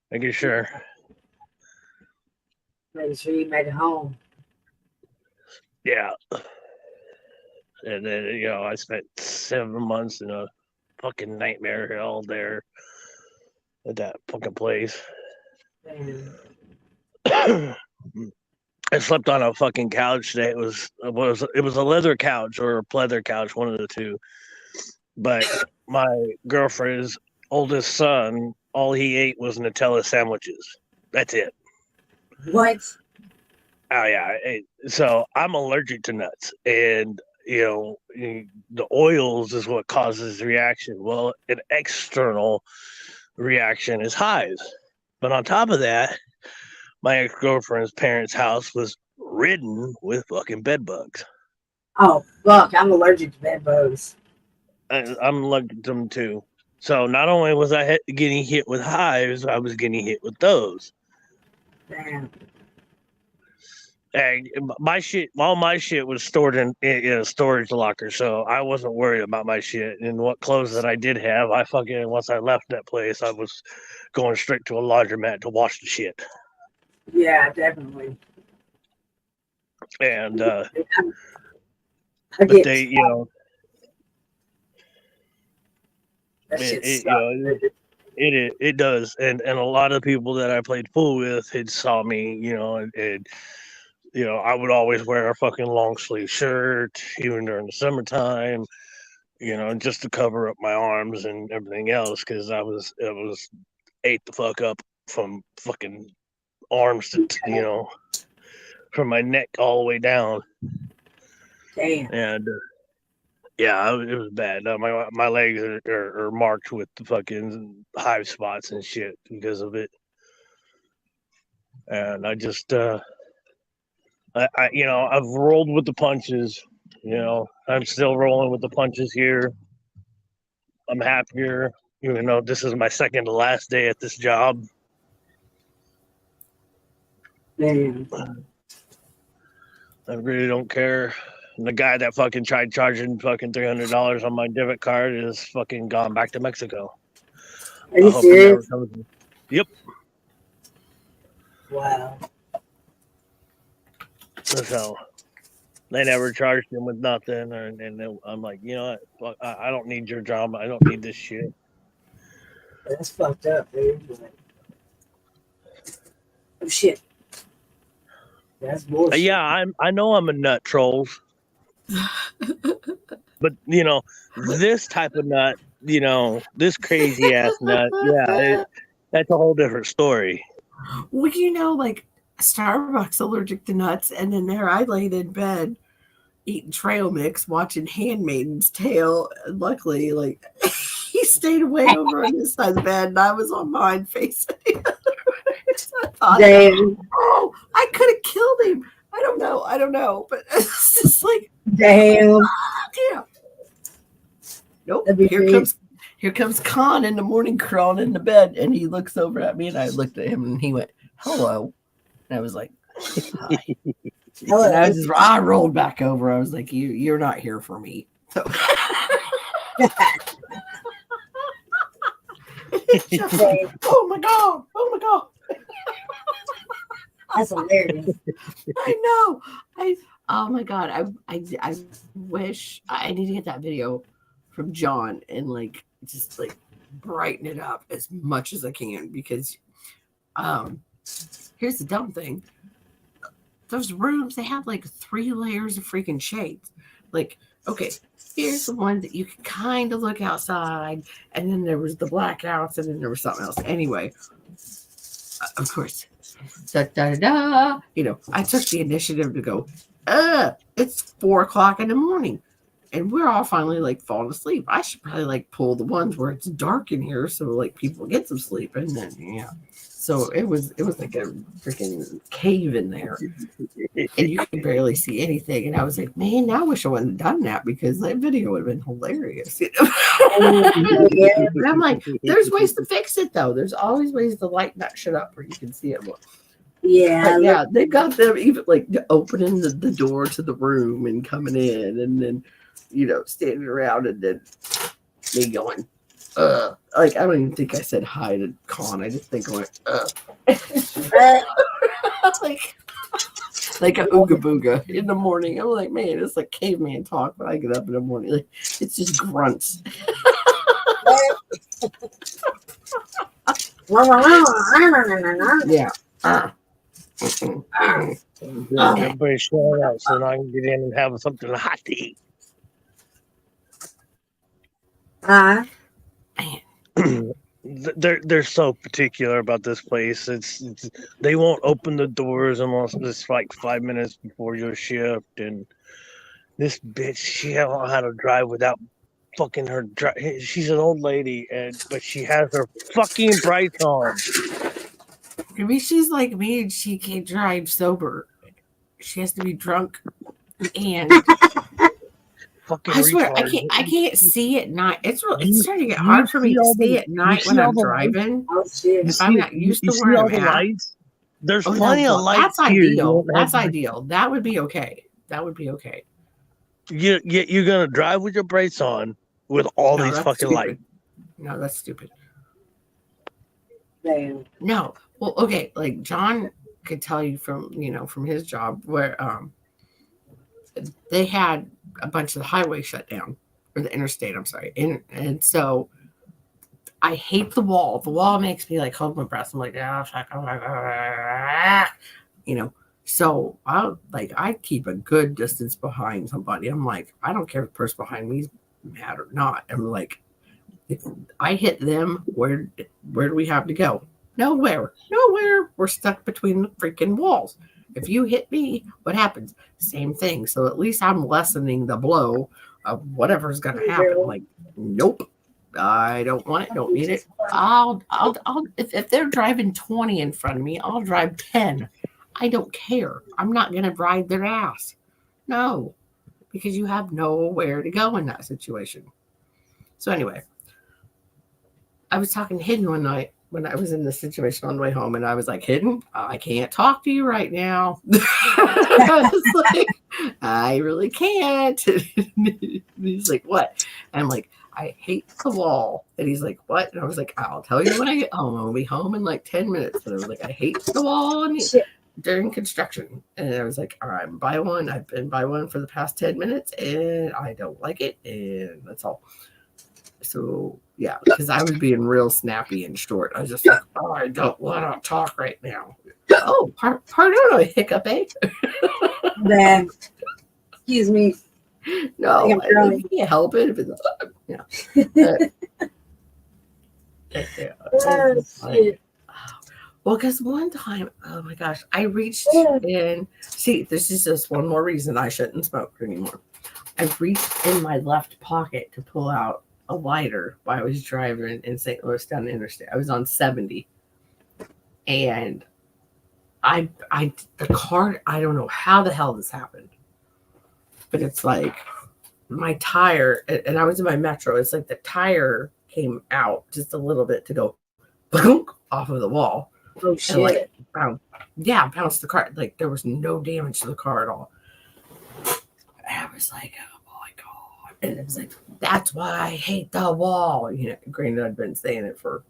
Speaker 7: Making sure.
Speaker 4: Making sure you made it home.
Speaker 7: Yeah. And then, I spent 7 months in a fucking nightmare hell there at that fucking place. I slept on a fucking couch that was a leather couch or a pleather couch, one of the two. But my girlfriend's oldest son, all he ate was Nutella sandwiches. That's it.
Speaker 4: What?
Speaker 7: Oh yeah. So I'm allergic to nuts, and the oils is what causes the reaction. Well, an external reaction is hives, but on top of that, my ex-girlfriend's parents' house was ridden with fucking bed bugs.
Speaker 4: Oh fuck! I'm allergic to bed bugs.
Speaker 7: I'm allergic to them too. So not only was I getting hit with hives, I was getting hit with those.
Speaker 4: Damn.
Speaker 7: And all my shit was stored in a storage locker, so I wasn't worried about my shit. And what clothes that I did have, once I left that place, I was going straight to a laundromat to wash the shit.
Speaker 4: Yeah, definitely.
Speaker 7: And
Speaker 4: but
Speaker 7: they, it does. And a lot of people that I played pool with had saw me, and I would always wear a fucking long sleeve shirt, even during the summertime, just to cover up my arms and everything else, because I was ate the fuck up from fucking arms to from my neck all the way down.
Speaker 4: Damn.
Speaker 7: And yeah, it was bad. My legs are marked with the fucking hive spots and shit because of it. And I just I've rolled with the punches. I'm still rolling with the punches here. I'm happier, even though this is my second to last day at this job.
Speaker 4: Damn.
Speaker 7: I really don't care. And the guy that fucking tried charging fucking $300 on my debit card is fucking gone back to Mexico.
Speaker 4: Are you serious?
Speaker 7: Yep.
Speaker 4: Wow.
Speaker 7: So they never charged him with nothing, and I'm like, what? I don't need your drama. I don't need this shit.
Speaker 4: That's fucked up, dude. Oh shit. That's bullshit.
Speaker 7: Yeah, I know I'm a nut, trolls. But this type of nut, this crazy ass nut, yeah, that's a whole different story.
Speaker 2: Well, like Starbucks allergic to nuts, and then there I laid in bed eating trail mix, watching Handmaid's Tale. And luckily, like he stayed away over on his side of the bed, and I was on mine facing the other way. So I thought,
Speaker 4: Damn.
Speaker 2: oh, I could have killed him. I don't know, but it's just like,
Speaker 4: damn.
Speaker 2: Yeah. Nope.
Speaker 4: That'd be
Speaker 2: Here comes Con in the morning, crawling into bed, and he looks over at me, and I looked at him, and he went, "Hello," and I was like, "Hi." And I rolled back over. I was like, "You're not here for me." So. Oh my god! Oh my god!
Speaker 4: That's hilarious.
Speaker 2: I know. Oh my god! I wish I need to get that video from John and just brighten it up as much as I can, because here's the dumb thing. Those rooms, they have 3 layers of freaking shades. Okay, here's the one that you can kind of look outside, and then there was the blackouts, and then there was something else. Anyway, of course, I took the initiative to go, it's 4:00 in the morning, and we're all finally falling asleep. I should probably pull the ones where it's dark in here so people get some sleep. And then so it was like a freaking cave in there, and you can barely see anything. And I was like, man, I wish I wouldn't have done that, because that video would have been hilarious. And I'm like, there's ways to fix it though. There's always ways to lighten that shit up where you can see it more.
Speaker 4: Yeah.
Speaker 2: But yeah, they got them even opening the door to the room and coming in, and then standing around, and then me going, I don't even think I said hi to Con. I just think I went, like a ooga booga in the morning. I'm like, man, it's like caveman talk when I get up in the morning. It's just grunts. Yeah.
Speaker 7: Everybody showing out so I can get in and have something hot to eat. They're so particular about this place. It's they won't open the doors unless it's 5 minutes before your shift. And this bitch, she don't know how to drive without fucking her. She's an old lady, but she has her fucking brights on.
Speaker 2: Maybe she's like me and she can't drive sober. She has to be drunk, and I swear I can't see at night. It's starting to get hard for me to see at night when I'm driving.
Speaker 4: Oh shit.
Speaker 2: If I'm not used to where I'm at.
Speaker 7: There's plenty of lights.
Speaker 2: That's ideal. That's ideal. That would be okay.
Speaker 7: You're gonna drive with your brakes on with all these fucking lights.
Speaker 2: No, that's stupid.
Speaker 4: Damn.
Speaker 2: No. Well, okay, John could tell you from his job where they had a bunch of the highway shut down, or the interstate, I'm sorry. And so I hate the wall. The wall makes me hold my breath. I'm like, oh, fuck. So I keep a good distance behind somebody. I'm like, I don't care if the person behind me is mad or not. I'm like, if I hit them, where do we have to go? Nowhere. We're stuck between the freaking walls. If you hit me, what happens? Same thing. So at least I'm lessening the blow of whatever's gonna happen. Like, nope. I don't want it, don't need it. I'll if they're driving 20 in front of me, I'll drive 10. I don't care. I'm not gonna ride their ass. No, because you have nowhere to go in that situation. So anyway, I was talking to Hidden one night when I was in this situation on the way home, and I was like, Hidden, I can't talk to you right now. I was like, I really can't. And he's like, what? And I'm like, I hate the wall. And he's like, what? And I was like, I'll tell you when I get home. I'll be home in like 10 minutes. And I was like, I hate the wall during construction. And I was like, all right, buy one. I've been by one for the past 10 minutes and I don't like it. And that's all. So yeah, because I was being real snappy and short. I was just like, oh, I don't want to talk right now. Oh, pardon, I hiccup, eh?
Speaker 4: Man, excuse me.
Speaker 2: No, I can't help it. If it's, well, because one time, oh my gosh, I reached in. See, this is just one more reason I shouldn't smoke anymore. I reached in my left pocket to pull out a lighter while I was driving in St. Louis down the interstate. I was on 70, and the car. I don't know how the hell this happened, but it's like my tire, and I was in my Metro. It's like the tire came out just a little bit to go off of the wall.
Speaker 4: Oh shit!
Speaker 2: And like, bounced the car. Like there was no damage to the car at all. And I was like, oh my god! And it was like, that's why I hate the wall. You know, granted, I'd been saying it for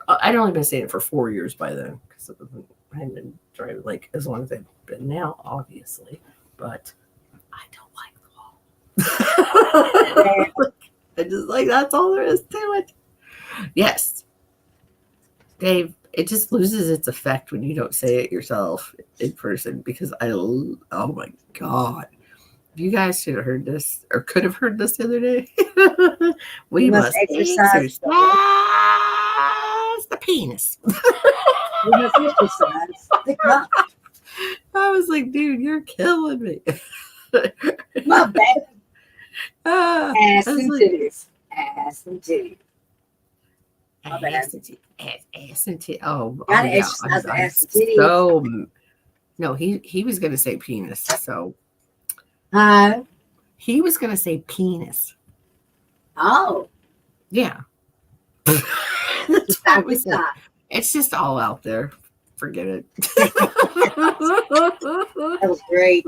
Speaker 2: I'd only been saying it for 4 years by then because I hadn't been driving like as long as I've been now, obviously. But I don't like the wall. I just like that's all there is to it. Yes, Dave. It just loses its effect when you don't say it yourself in person because oh my god. You guys should have heard this or could have heard this the other day. We must exercise the penis.
Speaker 4: We must exercise the cock.
Speaker 2: I was like, dude, you're killing me.
Speaker 4: My bad. Ass and
Speaker 2: like,
Speaker 4: titties. Ass and titties.
Speaker 2: Ass and titties. Oh,
Speaker 4: gotta
Speaker 2: yeah.
Speaker 4: exercise the ass and titties.
Speaker 2: So, no, he was going to say penis. So, he was going to say penis.
Speaker 4: Oh.
Speaker 2: Yeah. That's what I was saying. It's just all out there. Forget it.
Speaker 4: That was great.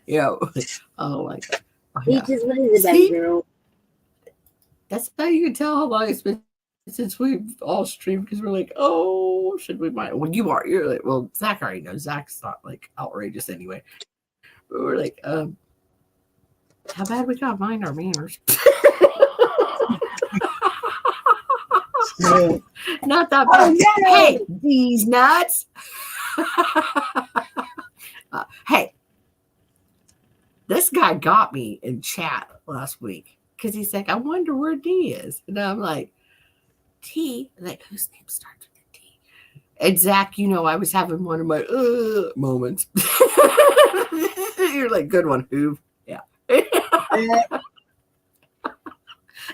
Speaker 2: Yeah. Oh my god.
Speaker 4: He just wanted the baby girl.
Speaker 2: That's how you can tell how long it's been since we've all streamed because we're like, oh, should we mind? Well, you're like, well, Zach already knows. Zach's not like outrageous anyway. But we're like, how bad we gotta mind our manners. Not that bad. Hey, these nuts. Hey, this guy got me in chat last week because he's like, I wonder where D is. And I'm like, T? Like, whose name starts with T? And Zach, you know, I was having one of my moments. You're like, good one, Hoove. Yeah.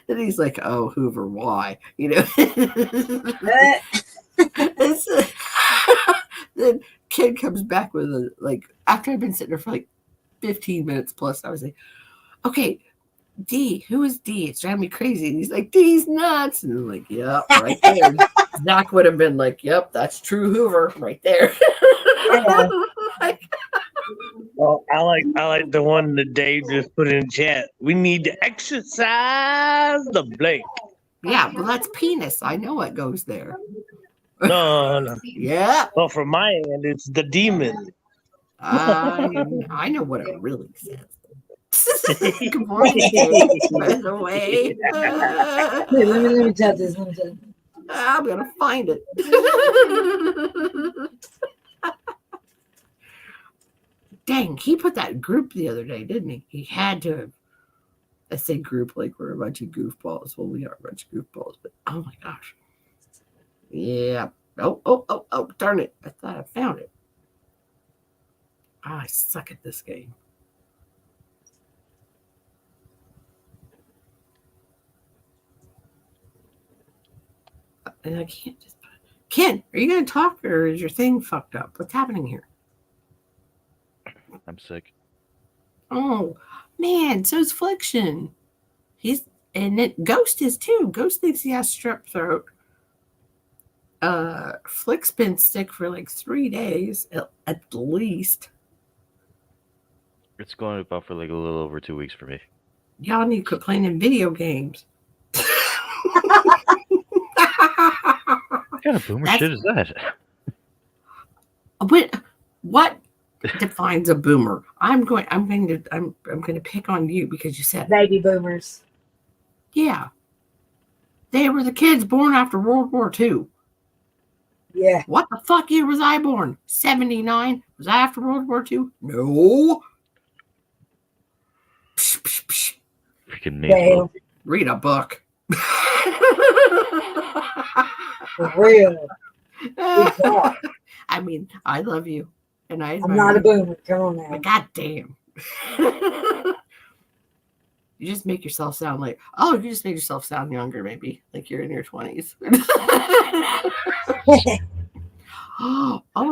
Speaker 2: And he's like, oh, Hoover, why? You know? Then kid comes back with a, like, after I've been sitting there for like 15 minutes plus, I was like, okay, D, who is D? It's driving me crazy. And he's like, D's nuts. And I'm like, yep, right there. Zach would have been like, yep, that's true Hoover right there.
Speaker 7: Well, I like the one that Dave just put in chat. We need to exercise the blank.
Speaker 2: Yeah, well, that's penis. I know it goes there.
Speaker 7: No.
Speaker 2: Yeah.
Speaker 7: Well, from my end, it's the demon.
Speaker 2: I know what it really says. Good morning, Dave, by the way.
Speaker 4: Wait, let me tell this.
Speaker 2: I'm gonna find it. Dang, he put that group the other day, didn't he? He had to have. I say group like we're a bunch of goofballs. Well, we are a bunch of goofballs, but oh my gosh. Yeah. Oh, darn it. I thought I found it. I suck at this game. And I can't just. Ken, are you going to talk or is your thing fucked up? What's happening here?
Speaker 8: I'm sick.
Speaker 2: Oh, man. So is Fliction. Ghost is too. Ghost thinks he has strep throat. Flick's been sick for like 3 days at least.
Speaker 8: It's going about for like a little over 2 weeks for me.
Speaker 2: Y'all need to quit playing video games.
Speaker 8: What kind of boomer shit is that?
Speaker 2: What defines a boomer? I'm going to pick on you because you said
Speaker 4: Baby boomers.
Speaker 2: Yeah. They were the kids born after World War II.
Speaker 4: Yeah.
Speaker 2: What the fuck year was I born? 79? Was that after World War II? No. Psh, psh, psh.
Speaker 8: Freaking
Speaker 4: Damn.
Speaker 2: Read a book.
Speaker 4: For real.
Speaker 2: I mean, I love you. And
Speaker 4: I'm not a boomer. Come on now.
Speaker 2: God damn. You just make yourself sound like, you just made yourself sound younger, maybe. Like you're in your 20s.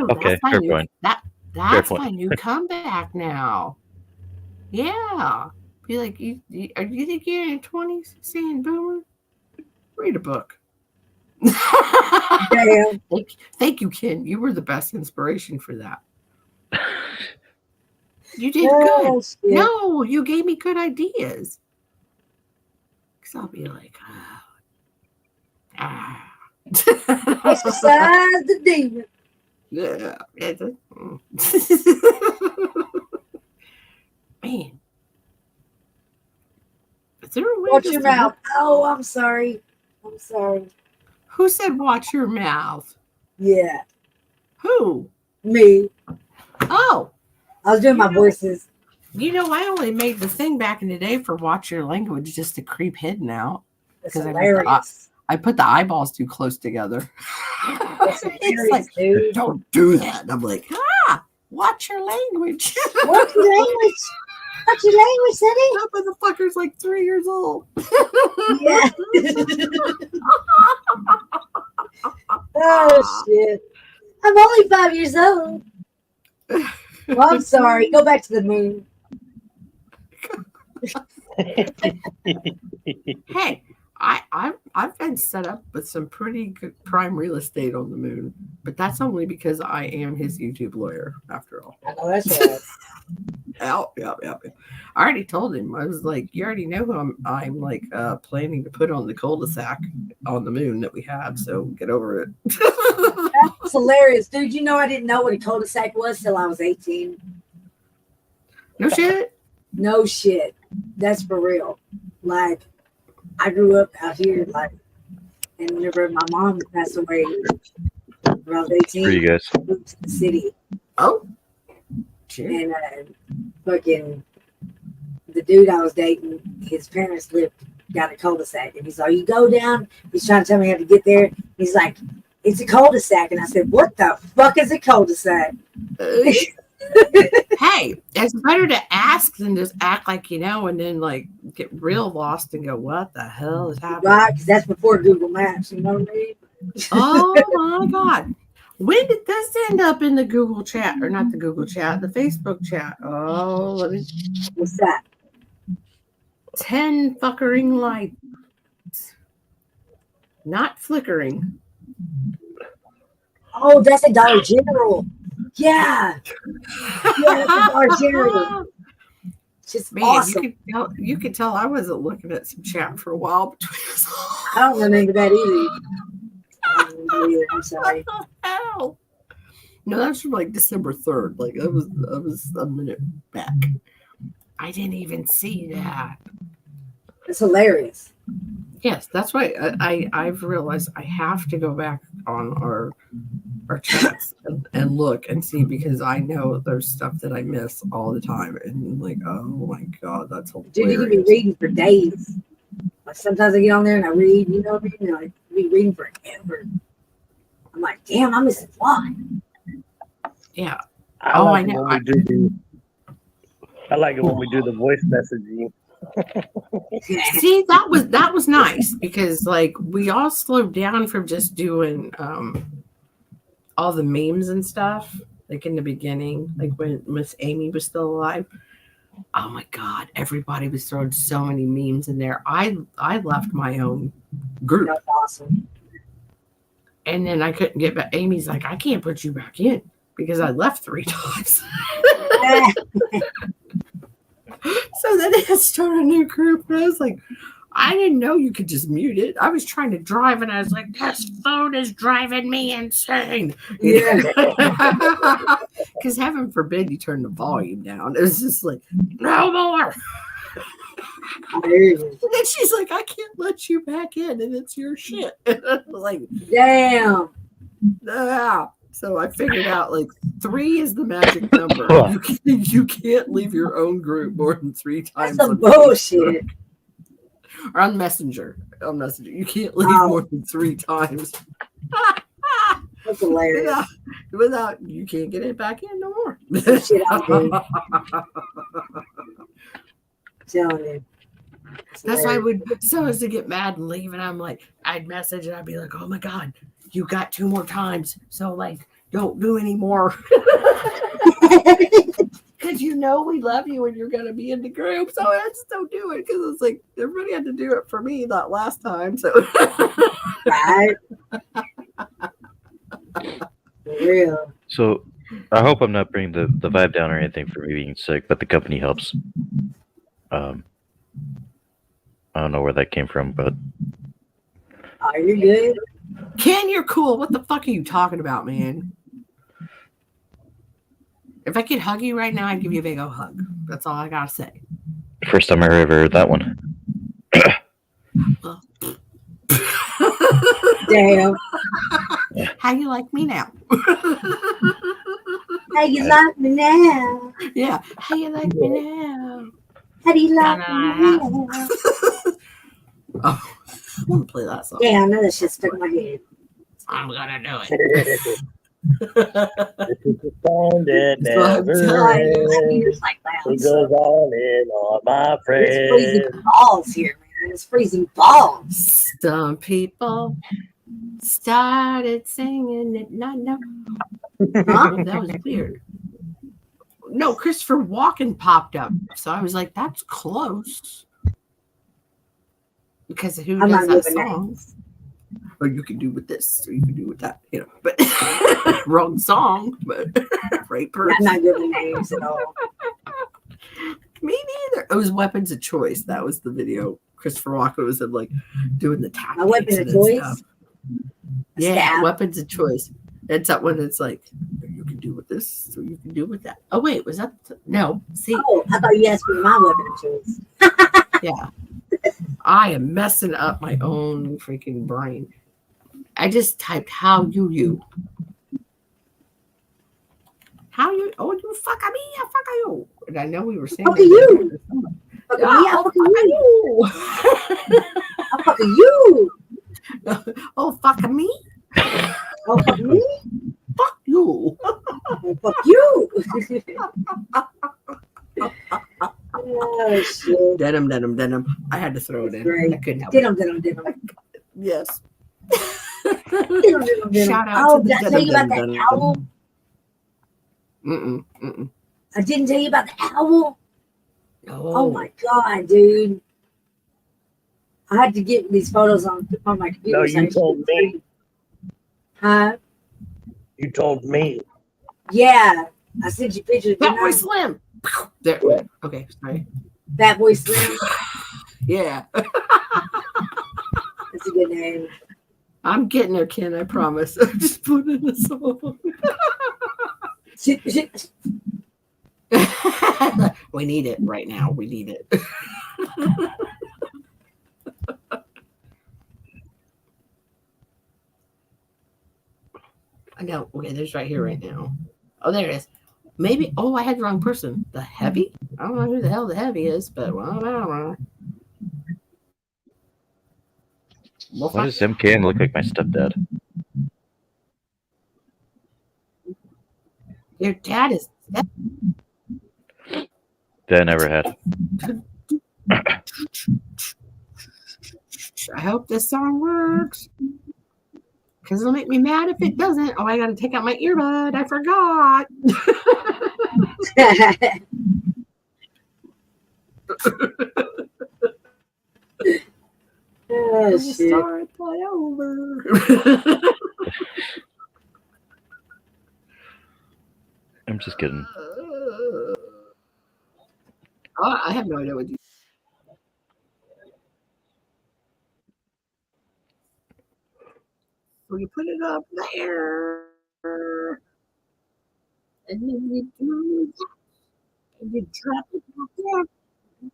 Speaker 8: Okay, fair point.
Speaker 2: That's my new comeback now. Yeah. Be like, you think you're in your 20s saying boomer? Read a book.
Speaker 4: Damn.
Speaker 2: Thank you, Ken. You were the best inspiration for that. You did good.
Speaker 4: Shit.
Speaker 2: No, you gave me good ideas. Because I'll be like,
Speaker 4: Exercise the demon.
Speaker 2: Yeah. Man. Is there a way
Speaker 4: Watch
Speaker 2: just
Speaker 4: your
Speaker 2: to
Speaker 4: mouth. Oh, I'm sorry. I'm sorry.
Speaker 2: Who said watch your mouth?
Speaker 4: Yeah.
Speaker 2: Who?
Speaker 4: Me.
Speaker 2: Oh.
Speaker 4: I was doing my voices.
Speaker 2: You know, I only made the thing back in the day for watch your language just to creep hidden out.
Speaker 4: That's
Speaker 2: Because
Speaker 4: hilarious.
Speaker 2: I put the eyeballs too close together.
Speaker 4: That's hilarious,
Speaker 2: like,
Speaker 4: dude.
Speaker 2: don't do that. And I'm like, watch your language.
Speaker 4: Watch your language. Watch your language, Sonny.
Speaker 2: That motherfucker's like 3 years old.
Speaker 4: Yeah. Oh, shit. I'm only 5 years old. Well, I'm sorry. Go back to the moon.
Speaker 2: Hey, I've been set up with some pretty good prime real estate on the moon, but that's only because I am his YouTube lawyer, after all.
Speaker 4: I know that's right.
Speaker 2: Yeah. I already told him. I was like, you already know who I'm like planning to put on the cul-de-sac on the moon that we have, so get over it.
Speaker 4: That's hilarious, dude. You know I didn't know what a cul-de-sac was till I was 18.
Speaker 2: No shit.
Speaker 4: No shit. That's for real. Like, I grew up out here, like, and whenever my mom passed away when I was 18,
Speaker 8: For you guys.
Speaker 4: I moved to the city.
Speaker 2: Oh. Shit.
Speaker 4: And fucking the dude I was dating, his parents got a cul-de-sac. And he's like, you go down. He's trying to tell me how to get there. He's like, it's a cul-de-sac. And I said, what the fuck is a cul-de-sac?
Speaker 2: Hey, it's better to ask than just act like you know and then like get real lost and go, what the hell is happening?
Speaker 4: Right, because that's before Google Maps, you know what I mean?
Speaker 2: Oh my God. When did this end up in the Google chat? Or not the Google chat, the Facebook chat? Oh, let me.
Speaker 4: What's that?
Speaker 2: 10 fuckering lights. Not flickering.
Speaker 4: Oh, that's a Dollar General. Yeah. Yeah, that's a Dollar General. Just
Speaker 2: Man,
Speaker 4: awesome.
Speaker 2: you could tell I wasn't looking at some chat for a while between us.
Speaker 4: I don't remember that either. I don't remember either. I'm sorry.
Speaker 2: What the hell? No, that's from like December 3rd. Like that was a minute back. I didn't even see that.
Speaker 4: It's hilarious.
Speaker 2: Yes, that's why I've realized I have to go back on our our chats and look and see, because I know there's stuff that I miss all the time. And like, oh my God, that's hilarious.
Speaker 4: Dude, you can be reading for days. Like sometimes I get on there and I read, you know what I mean? And I be reading forever. I'm like, damn, I'm missing a lot.
Speaker 2: Yeah.
Speaker 7: I
Speaker 2: Oh,
Speaker 7: like
Speaker 2: I
Speaker 7: it
Speaker 2: know.
Speaker 7: when we do the. I like it when we do the voice messaging.
Speaker 2: See, that was nice, because like we all slowed down from just doing all the memes and stuff, like in the beginning, like when Miss Amy was still alive. Oh my God, everybody was throwing so many memes in there. I left my own group.
Speaker 4: That's awesome.
Speaker 2: And then I couldn't get back. Amy's like, I can't put you back in because I left 3 times. So then I had to start a new group. And I was like, I didn't know you could just mute it. I was trying to drive and I was like, this phone is driving me insane.
Speaker 4: Yeah.
Speaker 2: Because heaven forbid you turn the volume down. It was just like, no more.
Speaker 4: I hear you.
Speaker 2: And then she's like, I can't let you back in, and it's your shit. Like,
Speaker 4: Damn.
Speaker 2: yeah. So I figured out like 3 is the magic number. You can't leave your own group more than 3 times.
Speaker 4: That's some bullshit.
Speaker 2: Or on Messenger. On Messenger. You can't leave more than 3 times.
Speaker 4: That's hilarious.
Speaker 2: Without you can't get it back in no more.
Speaker 4: Shit out there. Telling you.
Speaker 2: That's why I would so as to get mad and leave, and I'm like, I'd message and I'd be like, oh my God, you got 2 more times. So like, don't do any more. Because you know we love you and you're gonna be in the group. So I just don't do it, because it's like everybody had to do it for me that last time. So
Speaker 4: right. For real.
Speaker 8: So I hope I'm not bringing the vibe down or anything for me being sick, but the company helps. I don't know where that came from, but
Speaker 4: Oh, you're good.
Speaker 2: Ken, you're cool. What the fuck are you talking about, man? If I could hug you right now, I'd give you a big old hug. That's all I gotta say.
Speaker 8: first time I ever heard that one.
Speaker 4: Damn.
Speaker 2: How you like me now?
Speaker 4: How you like me now?
Speaker 2: Yeah. How you like me now?
Speaker 4: How do you like me now?
Speaker 2: Oh, I want to play that song.
Speaker 4: Yeah, I know that shit stuck in my head.
Speaker 2: I'm gonna do it.
Speaker 7: This is the song that
Speaker 2: So
Speaker 7: never
Speaker 4: My
Speaker 7: ends.
Speaker 4: ears like that.
Speaker 7: It goes on and on, my
Speaker 4: It's
Speaker 7: friend.
Speaker 4: freezing balls here, man. It's freezing balls.
Speaker 2: Some people started singing it. No.
Speaker 4: Huh?
Speaker 2: That was weird. No, Christopher Walken popped up. So I was like, that's close. Because who
Speaker 4: I'm
Speaker 2: does
Speaker 4: not
Speaker 2: that
Speaker 4: moving
Speaker 2: song? Or you can do with this, or you can do with that, you know. But wrong song, but right person.
Speaker 4: I'm not giving names at all.
Speaker 2: Me neither. It was Weapons of Choice. That was the video. Christopher Walken was in, like doing the tactics.
Speaker 4: My weapon of
Speaker 2: and
Speaker 4: choice?
Speaker 2: stuff. Yeah,
Speaker 4: Stab.
Speaker 2: Weapons of Choice. It's up when it's like, you can do with this, or you can do with that. Oh wait, was that no? See,
Speaker 4: Oh, I thought you asked me my weapon of choice.
Speaker 2: yeah. I am messing up my own freaking brain. I just typed how you. How you? Oh, you fuck me, I fuck you. And I know we were saying.
Speaker 4: Fuck you. Fuck me, I
Speaker 2: Oh,
Speaker 4: fuck you. I fuck you.
Speaker 2: Oh, fuck me.
Speaker 4: Oh, fuck me.
Speaker 2: Fuck you.
Speaker 4: Oh, fuck you. Oh, shit.
Speaker 2: Denim. I had to throw it in.
Speaker 4: Great.
Speaker 2: I couldn't help
Speaker 4: Diddle.
Speaker 2: it. Yes.
Speaker 4: Diddle.
Speaker 2: Shout out
Speaker 4: Oh,
Speaker 2: to the
Speaker 4: did I tell you about that
Speaker 2: denim.
Speaker 4: owl?
Speaker 2: Mm-mm.
Speaker 4: I didn't tell you about the owl. Oh
Speaker 2: Oh
Speaker 4: my god, dude! I had to get these photos on my computer.
Speaker 7: No,
Speaker 4: so I
Speaker 7: you
Speaker 4: could
Speaker 7: told
Speaker 4: see.
Speaker 7: me.
Speaker 4: Huh?
Speaker 7: You told me.
Speaker 4: Yeah, I sent you pictures.
Speaker 2: Fat
Speaker 4: didn't
Speaker 2: Boy
Speaker 4: I?
Speaker 2: Slim. There. Okay, sorry.
Speaker 4: Fat Boy Slim.
Speaker 2: Yeah.
Speaker 4: That's a good name.
Speaker 2: I'm getting there, Ken, I promise. I'm just putting a song.
Speaker 4: Shit.
Speaker 2: We need it right now. We need it. I know. Okay, there's right here right now. Oh, there it is. Maybe. Oh, I had the wrong person. The heavy? I don't know who the hell the heavy is, but well.
Speaker 8: Why does MKN look like my stepdad?
Speaker 2: Your dad is.
Speaker 8: That I never had.
Speaker 2: I hope this song works. Because it'll make me mad if it doesn't. Oh, I got to take out my earbud. I forgot.
Speaker 4: Oh, shit.
Speaker 2: Sorry, play over.
Speaker 8: I'm just kidding.
Speaker 2: Oh, I have no idea what you. So you put it up there, and then you do that, and you drop it back there.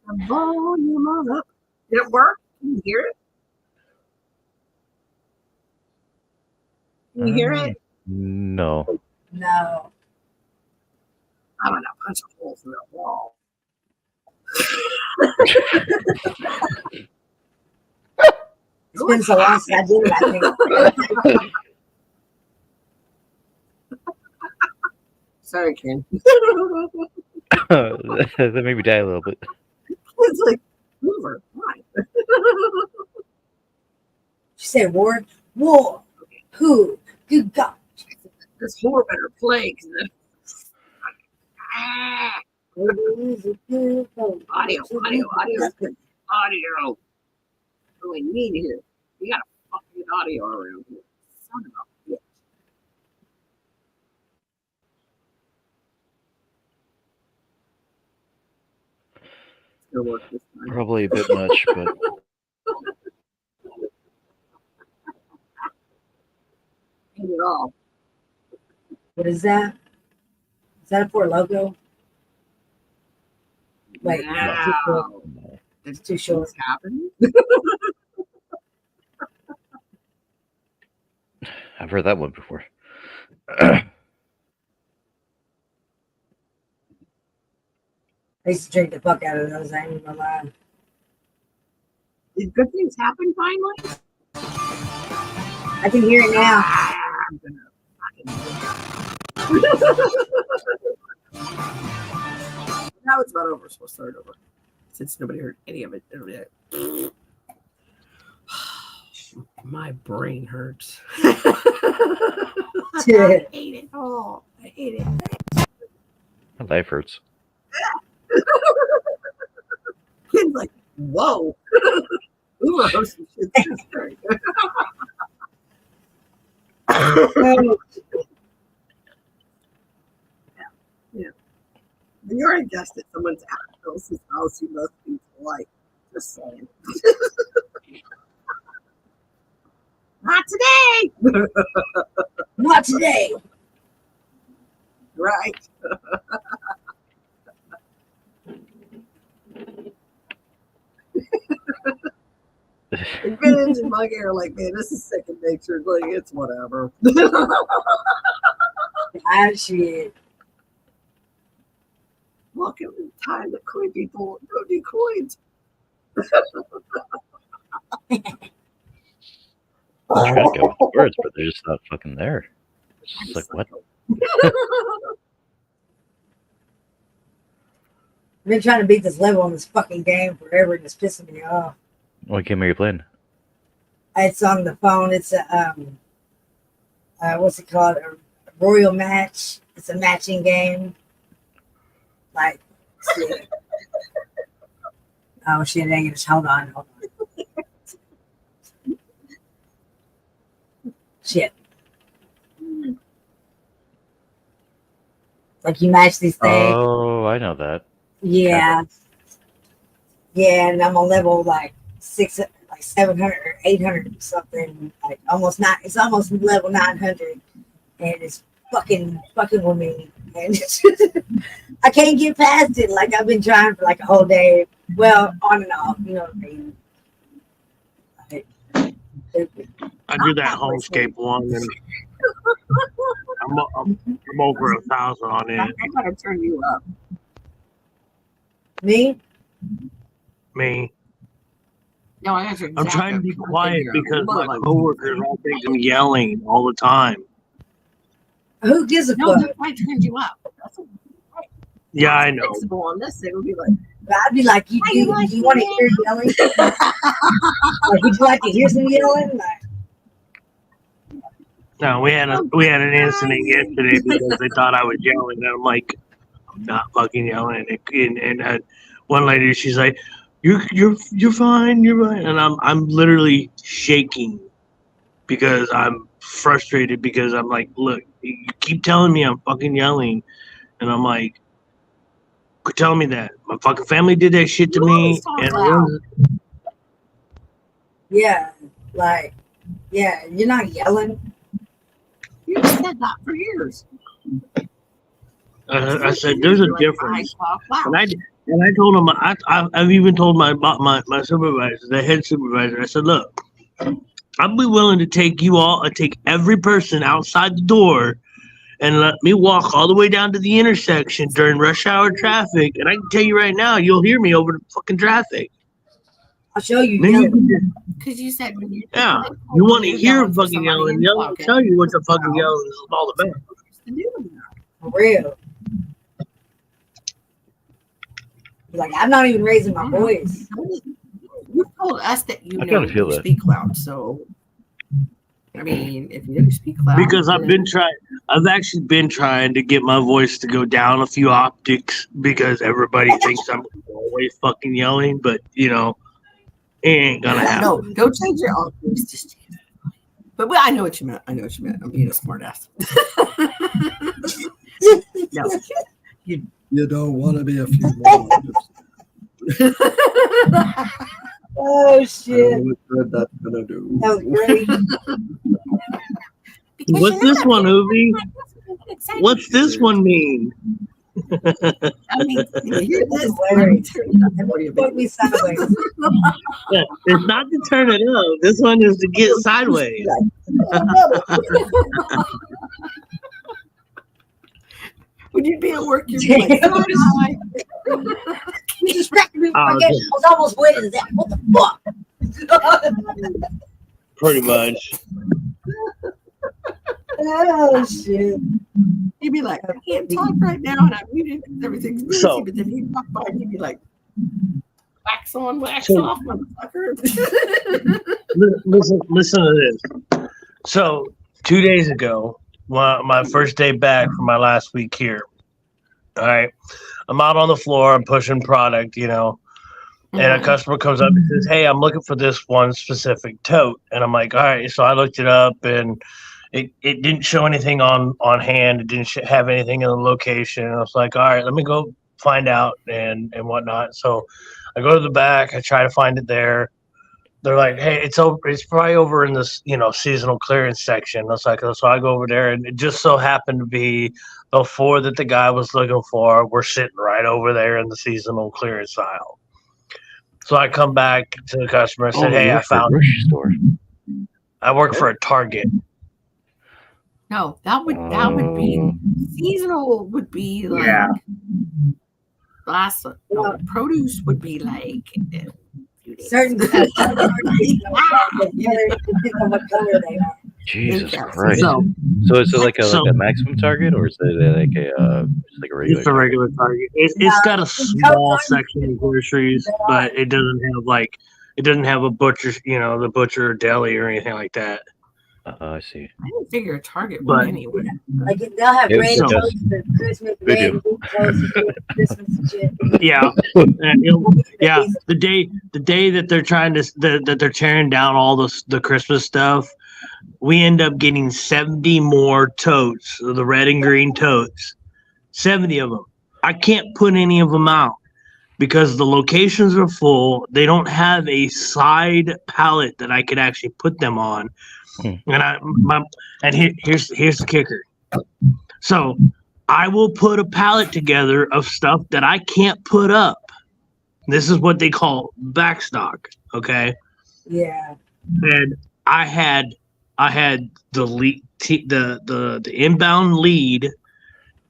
Speaker 2: The volume on up. Did it work? Can you hear it? Can you hear it?
Speaker 8: No.
Speaker 4: No.
Speaker 2: I'm gonna punch a hole through the wall.
Speaker 4: It's been so long since I did it, I think.
Speaker 2: Sorry, Ken.
Speaker 8: That made me die a little bit.
Speaker 2: It's like, Hoover, why?
Speaker 4: She said, "War, war, who? Good God!"
Speaker 2: This whore better play. Audio. Oh, we need here. We got a fucking audio around here. Son of a bitch. It's gonna work this time.
Speaker 8: Probably a bit much, but
Speaker 2: Ain't it all?
Speaker 4: What is that? Is that a Ford logo? Wait, no, too short.
Speaker 2: Wow.
Speaker 4: It's too short.
Speaker 2: What's happening?
Speaker 8: I've heard that one before.
Speaker 4: I used to drink the fuck out of those. I ain't even gonna lie.
Speaker 2: Did good things happen finally?
Speaker 4: I can hear it now.
Speaker 2: I'm gonna now it's about over, so we'll start over. Since nobody heard any of it. My brain hurts. I hate it all. I hate it.
Speaker 8: My life hurts.
Speaker 2: Ken's like, whoa. Ooh, I hope some shit's scary. Yeah. When you're a guest at someone else's house, you must be polite. Just saying. Not today.
Speaker 4: Not today.
Speaker 2: Right. Vintage and Mug are like, man, this is second nature. Like, it's whatever.
Speaker 4: Ah, shit.
Speaker 2: Welcome to the time that coin people go do coins.
Speaker 8: I'm trying to go with the words, but they're just not fucking there. It's just like, what?
Speaker 4: I've been trying to beat this level on this fucking game forever, and it's pissing me off.
Speaker 8: What game are you playing?
Speaker 4: It's on the phone. It's a what's it called? A royal match. It's a matching game. Like, shit. Oh shit! Dang it! Just hold on. Shit. Like you match these things.
Speaker 8: Oh, I know that.
Speaker 4: Yeah. Yeah, and I'm on level like 700 or 800 something. Like almost not. It's almost level 900, and it's fucking with me. And it's just, I can't get past it. Like I've been trying for like a whole day. Well, on and off. You know what I mean?
Speaker 7: I do that Homescape one, and I'm over 1,000 on it.
Speaker 2: I gotta turn you up.
Speaker 4: Me?
Speaker 7: Me.
Speaker 2: No, I got your
Speaker 7: I'm trying to be quiet because my coworkers all think I'm yelling all the time.
Speaker 4: Who gives a
Speaker 2: No,
Speaker 4: fuck?
Speaker 2: that's why I turned you up. That's
Speaker 7: Yeah, I know.
Speaker 2: flexible on this. It would be like,
Speaker 4: I'd be like, do you want to hear yelling? Like, would you like to hear some yelling? Like,
Speaker 7: No, we had an incident yesterday because they thought I was yelling, and I'm like, I'm not fucking yelling. And one lady, she's like, you're fine, you're fine, and I'm literally shaking because I'm frustrated because I'm like, look, you keep telling me I'm fucking yelling, and I'm like, quit telling me that. My fucking family did that shit to me, and
Speaker 4: yeah, like, yeah, you're not yelling.
Speaker 2: you said that for years.
Speaker 7: I said, there's a difference. And I told him, I've even told my supervisor, the head supervisor, I said, look, I'd be willing to take take every person outside the door and let me walk all the way down to the intersection during rush hour traffic. And I can tell you right now, you'll hear me over the fucking traffic.
Speaker 4: I'll show you
Speaker 7: Then
Speaker 4: yelling.
Speaker 2: Because you said when you
Speaker 7: you want to hear fucking yelling, I'll tell you what the fucking yelling is all about.
Speaker 4: For real. Like, I'm not even raising my voice.
Speaker 2: You told us that you
Speaker 8: I
Speaker 2: know
Speaker 8: kinda feel
Speaker 2: you
Speaker 8: that.
Speaker 2: speak loud, so I mean, if you speak loud,
Speaker 7: Because I've actually been trying to get my voice to go down a few optics because everybody thinks I'm always fucking yelling, but you know, it ain't gonna happen.
Speaker 2: No, don't change your optics. Just but I know what you meant. I'm being a smart ass. No,
Speaker 9: You don't want to be a few more.
Speaker 4: Oh, shit.
Speaker 9: What good that's gonna do.
Speaker 4: That was great.
Speaker 7: What's this one, Uvi? What's this one mean?
Speaker 2: I mean, hear this.
Speaker 4: Hilarious.
Speaker 2: Turn it up for you,
Speaker 4: Fuck
Speaker 2: baby.
Speaker 4: me sideways.
Speaker 7: Yeah, it's not to turn it up. This one is to get sideways.
Speaker 2: When you'd be at work, you'd be like, "Come on, hi."
Speaker 4: You distracted me from
Speaker 7: Oh,
Speaker 4: my game. I was almost waiting to that. What the fuck?
Speaker 7: Pretty much.
Speaker 4: Oh, shit.
Speaker 2: He'd be like, I can't talk right now, and I'm muted. Everything's busy,
Speaker 7: So-
Speaker 2: but then he'd walk by and he'd be like, wax on, wax
Speaker 7: So-
Speaker 2: off, motherfucker.
Speaker 7: Listen to this. So 2 days ago, my first day back from my last week here. All right, I'm out on the floor. I'm pushing product, you know, and a customer comes up and says, "Hey, I'm looking for this one specific tote." And I'm like, "All right." So I looked it up, and it didn't show anything on hand. It didn't have anything in the location. And I was like, "All right, let me go find out and whatnot." So I go to the back. I try to find it there. They're like, "Hey, it's probably over in this, you know, seasonal clearance section." I was like, so I go over there, and it just so happened to be the 4 that the guy was looking for were sitting right over there in the seasonal clearance aisle. So I come back to the customer and said, "Hey, I found it."
Speaker 8: grocery store.
Speaker 7: I work for a Target.
Speaker 2: No, that would be seasonal. Would be like last. No, produce would be like
Speaker 4: Certain colors, depending on what color they are.
Speaker 8: Jesus
Speaker 2: Yeah.
Speaker 8: Christ!
Speaker 7: So
Speaker 8: So is it like
Speaker 7: So-
Speaker 8: a maximum target, or is it like just like a regular?
Speaker 7: it's a regular Target. It's got a small section of groceries, but it doesn't have a butcher, you know, the butcher or deli or anything like that.
Speaker 8: I see.
Speaker 2: I didn't figure a Target
Speaker 7: But-
Speaker 2: would anyway.
Speaker 4: Like, they'll have
Speaker 8: Yeah,
Speaker 4: red
Speaker 8: so-
Speaker 4: toast for Christmas,
Speaker 8: They
Speaker 4: red
Speaker 8: do.
Speaker 4: blue toast for Christmas and shit.
Speaker 7: Yeah, yeah. The day that they're trying to that they're tearing down all the Christmas stuff, we end up getting 70 more totes, the red and green totes, 70 of them. I can't put any of them out because the locations are full. They don't have a side pallet that I could actually put them on. And here's the kicker. So I will put a pallet together of stuff that I can't put up. This is what they call backstock. Okay.
Speaker 4: Yeah.
Speaker 7: And I had the inbound lead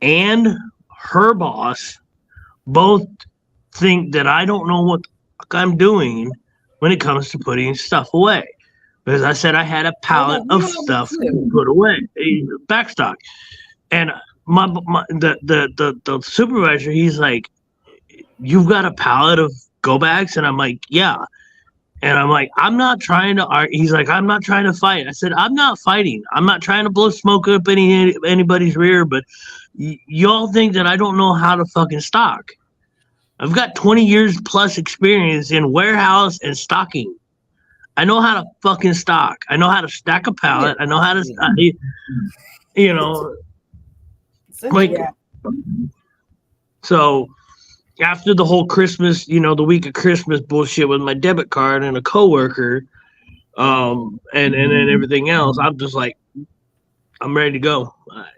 Speaker 7: and her boss both think that I don't know what the fuck I'm doing when it comes to putting stuff away. Because I said I had a pallet of stuff to put away, backstock. And the supervisor, he's like, "You've got a pallet of go bags?" And I'm like, "Yeah." And I'm like, "I'm not trying to argue." He's like, "I'm not trying to fight." I said, "I'm not fighting. I'm not trying to blow smoke up anybody's rear, but y'all think that I don't know how to fucking stock. I've got 20 years plus experience in warehouse and stocking. I know how to fucking stock. I know how to stack a pallet. I know how to, you know, like." So after the whole Christmas, the week of Christmas bullshit with my debit card and a coworker, and then everything else, I'm just like, I'm ready to go.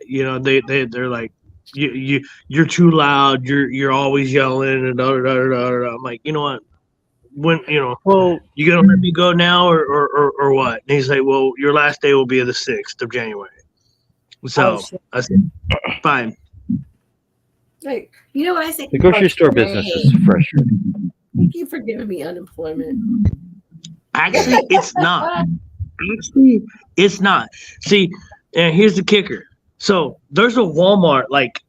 Speaker 7: They're like, you're too loud. You're always yelling and da da da da da. I'm like, you know what? When
Speaker 6: Well,
Speaker 7: you gonna let me go now or what? And he's like, well, your last day will be the 6th of January. So I said, fine.
Speaker 2: Like, you know what I say?
Speaker 8: The grocery store business is frustrating.
Speaker 2: Thank you for giving me unemployment.
Speaker 7: Actually, it's not. It's not. See, and here's the kicker. So there's a Walmart like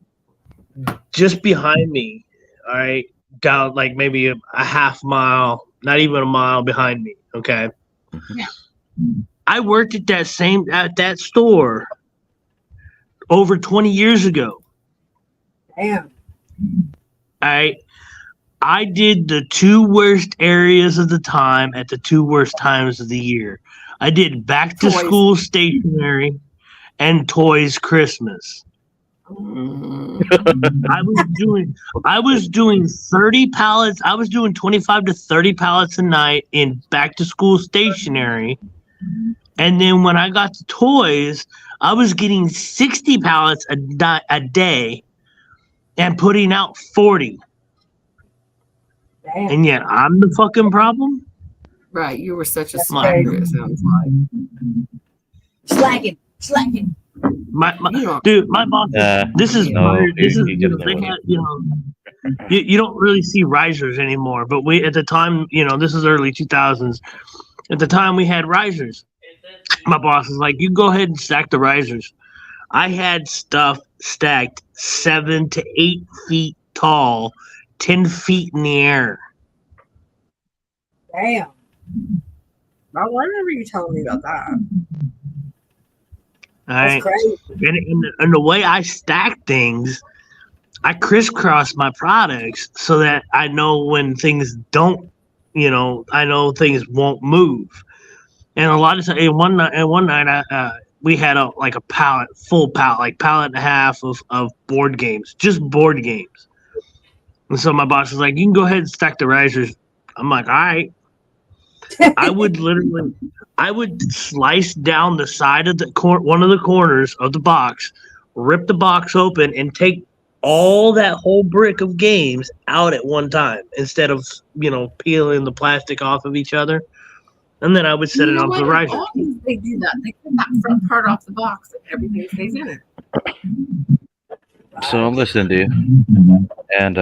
Speaker 7: just behind me. All right, down like maybe a half mile, not even a mile behind me. Okay.
Speaker 2: Yeah.
Speaker 7: I worked at that store over 20 years ago.
Speaker 4: Damn.
Speaker 7: I did the 2 worst areas of the time at the 2 worst times of the year. I did back to school stationery and toys Christmas. I was doing 30 pallets. I was doing 25 to 30 pallets a night in back to school stationery. And then when I got to toys, I was getting 60 pallets a day and putting out 40.
Speaker 4: Damn.
Speaker 7: And yet I'm the fucking problem?
Speaker 2: Right. You were such a
Speaker 4: That's
Speaker 2: slacker,
Speaker 4: crazy.
Speaker 2: it sounds like.
Speaker 4: Slacking.
Speaker 7: My boss. This is they had, you don't really see risers anymore, but we at the time, this is early 2000s. At the time, we had risers. My boss was like, "You go ahead and stack the risers." I had stuff stacked 7 to 8 feet tall, 10 feet in the air.
Speaker 4: Damn.
Speaker 2: I remember you telling me about that.
Speaker 4: That's crazy.
Speaker 7: And the way I stack things, I crisscross my products so that I know when things don't, I know things won't move. And a lot of times, one night, we had a full pallet, like pallet and a half of board games, just board games. And so my boss was like, "You can go ahead and stack the risers." I'm like, "All right." I would slice down the side of one of the corners of the box, rip the box open, and take all that whole brick of games out at one time instead of peeling the plastic off of each other. And then I would set it on the riser.
Speaker 2: They do that. They cut that front part off the box and everything stays in it.
Speaker 8: So I'm listening to you. And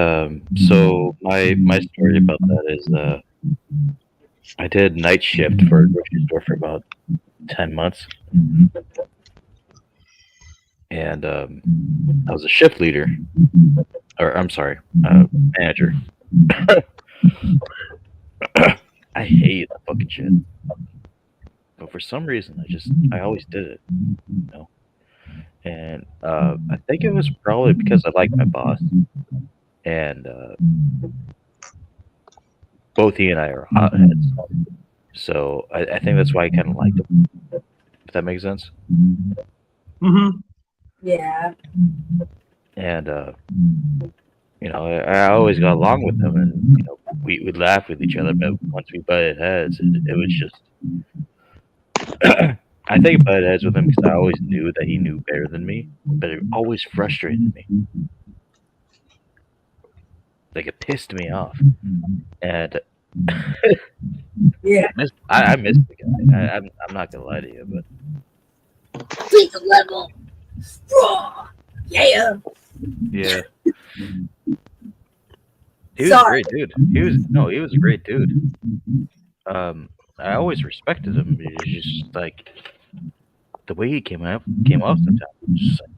Speaker 8: so my story about that is I did night shift for a grocery store for about 10 months. And I was a shift leader. Or, I'm sorry, manager. I hate that fucking shit. But for some reason, I always did it. And I think it was probably because I liked my boss. And both he and I are hotheads. So I think that's why I kind of liked him. If that makes sense.
Speaker 7: Mm-hmm.
Speaker 4: Yeah.
Speaker 8: And I always got along with him, and we would laugh with each other. But once we butted heads, it was just. I think I butted heads with him because I always knew that he knew better than me, but it always frustrated me. Like, it pissed me off, and
Speaker 4: yeah,
Speaker 8: I miss the guy. I'm not gonna lie to you, but
Speaker 4: Pizza level. Raw. Yeah.
Speaker 8: Yeah. He was
Speaker 4: Sorry.
Speaker 8: a great dude. He was a great dude. I always respected him. He's just like the way he came off sometimes. Just like,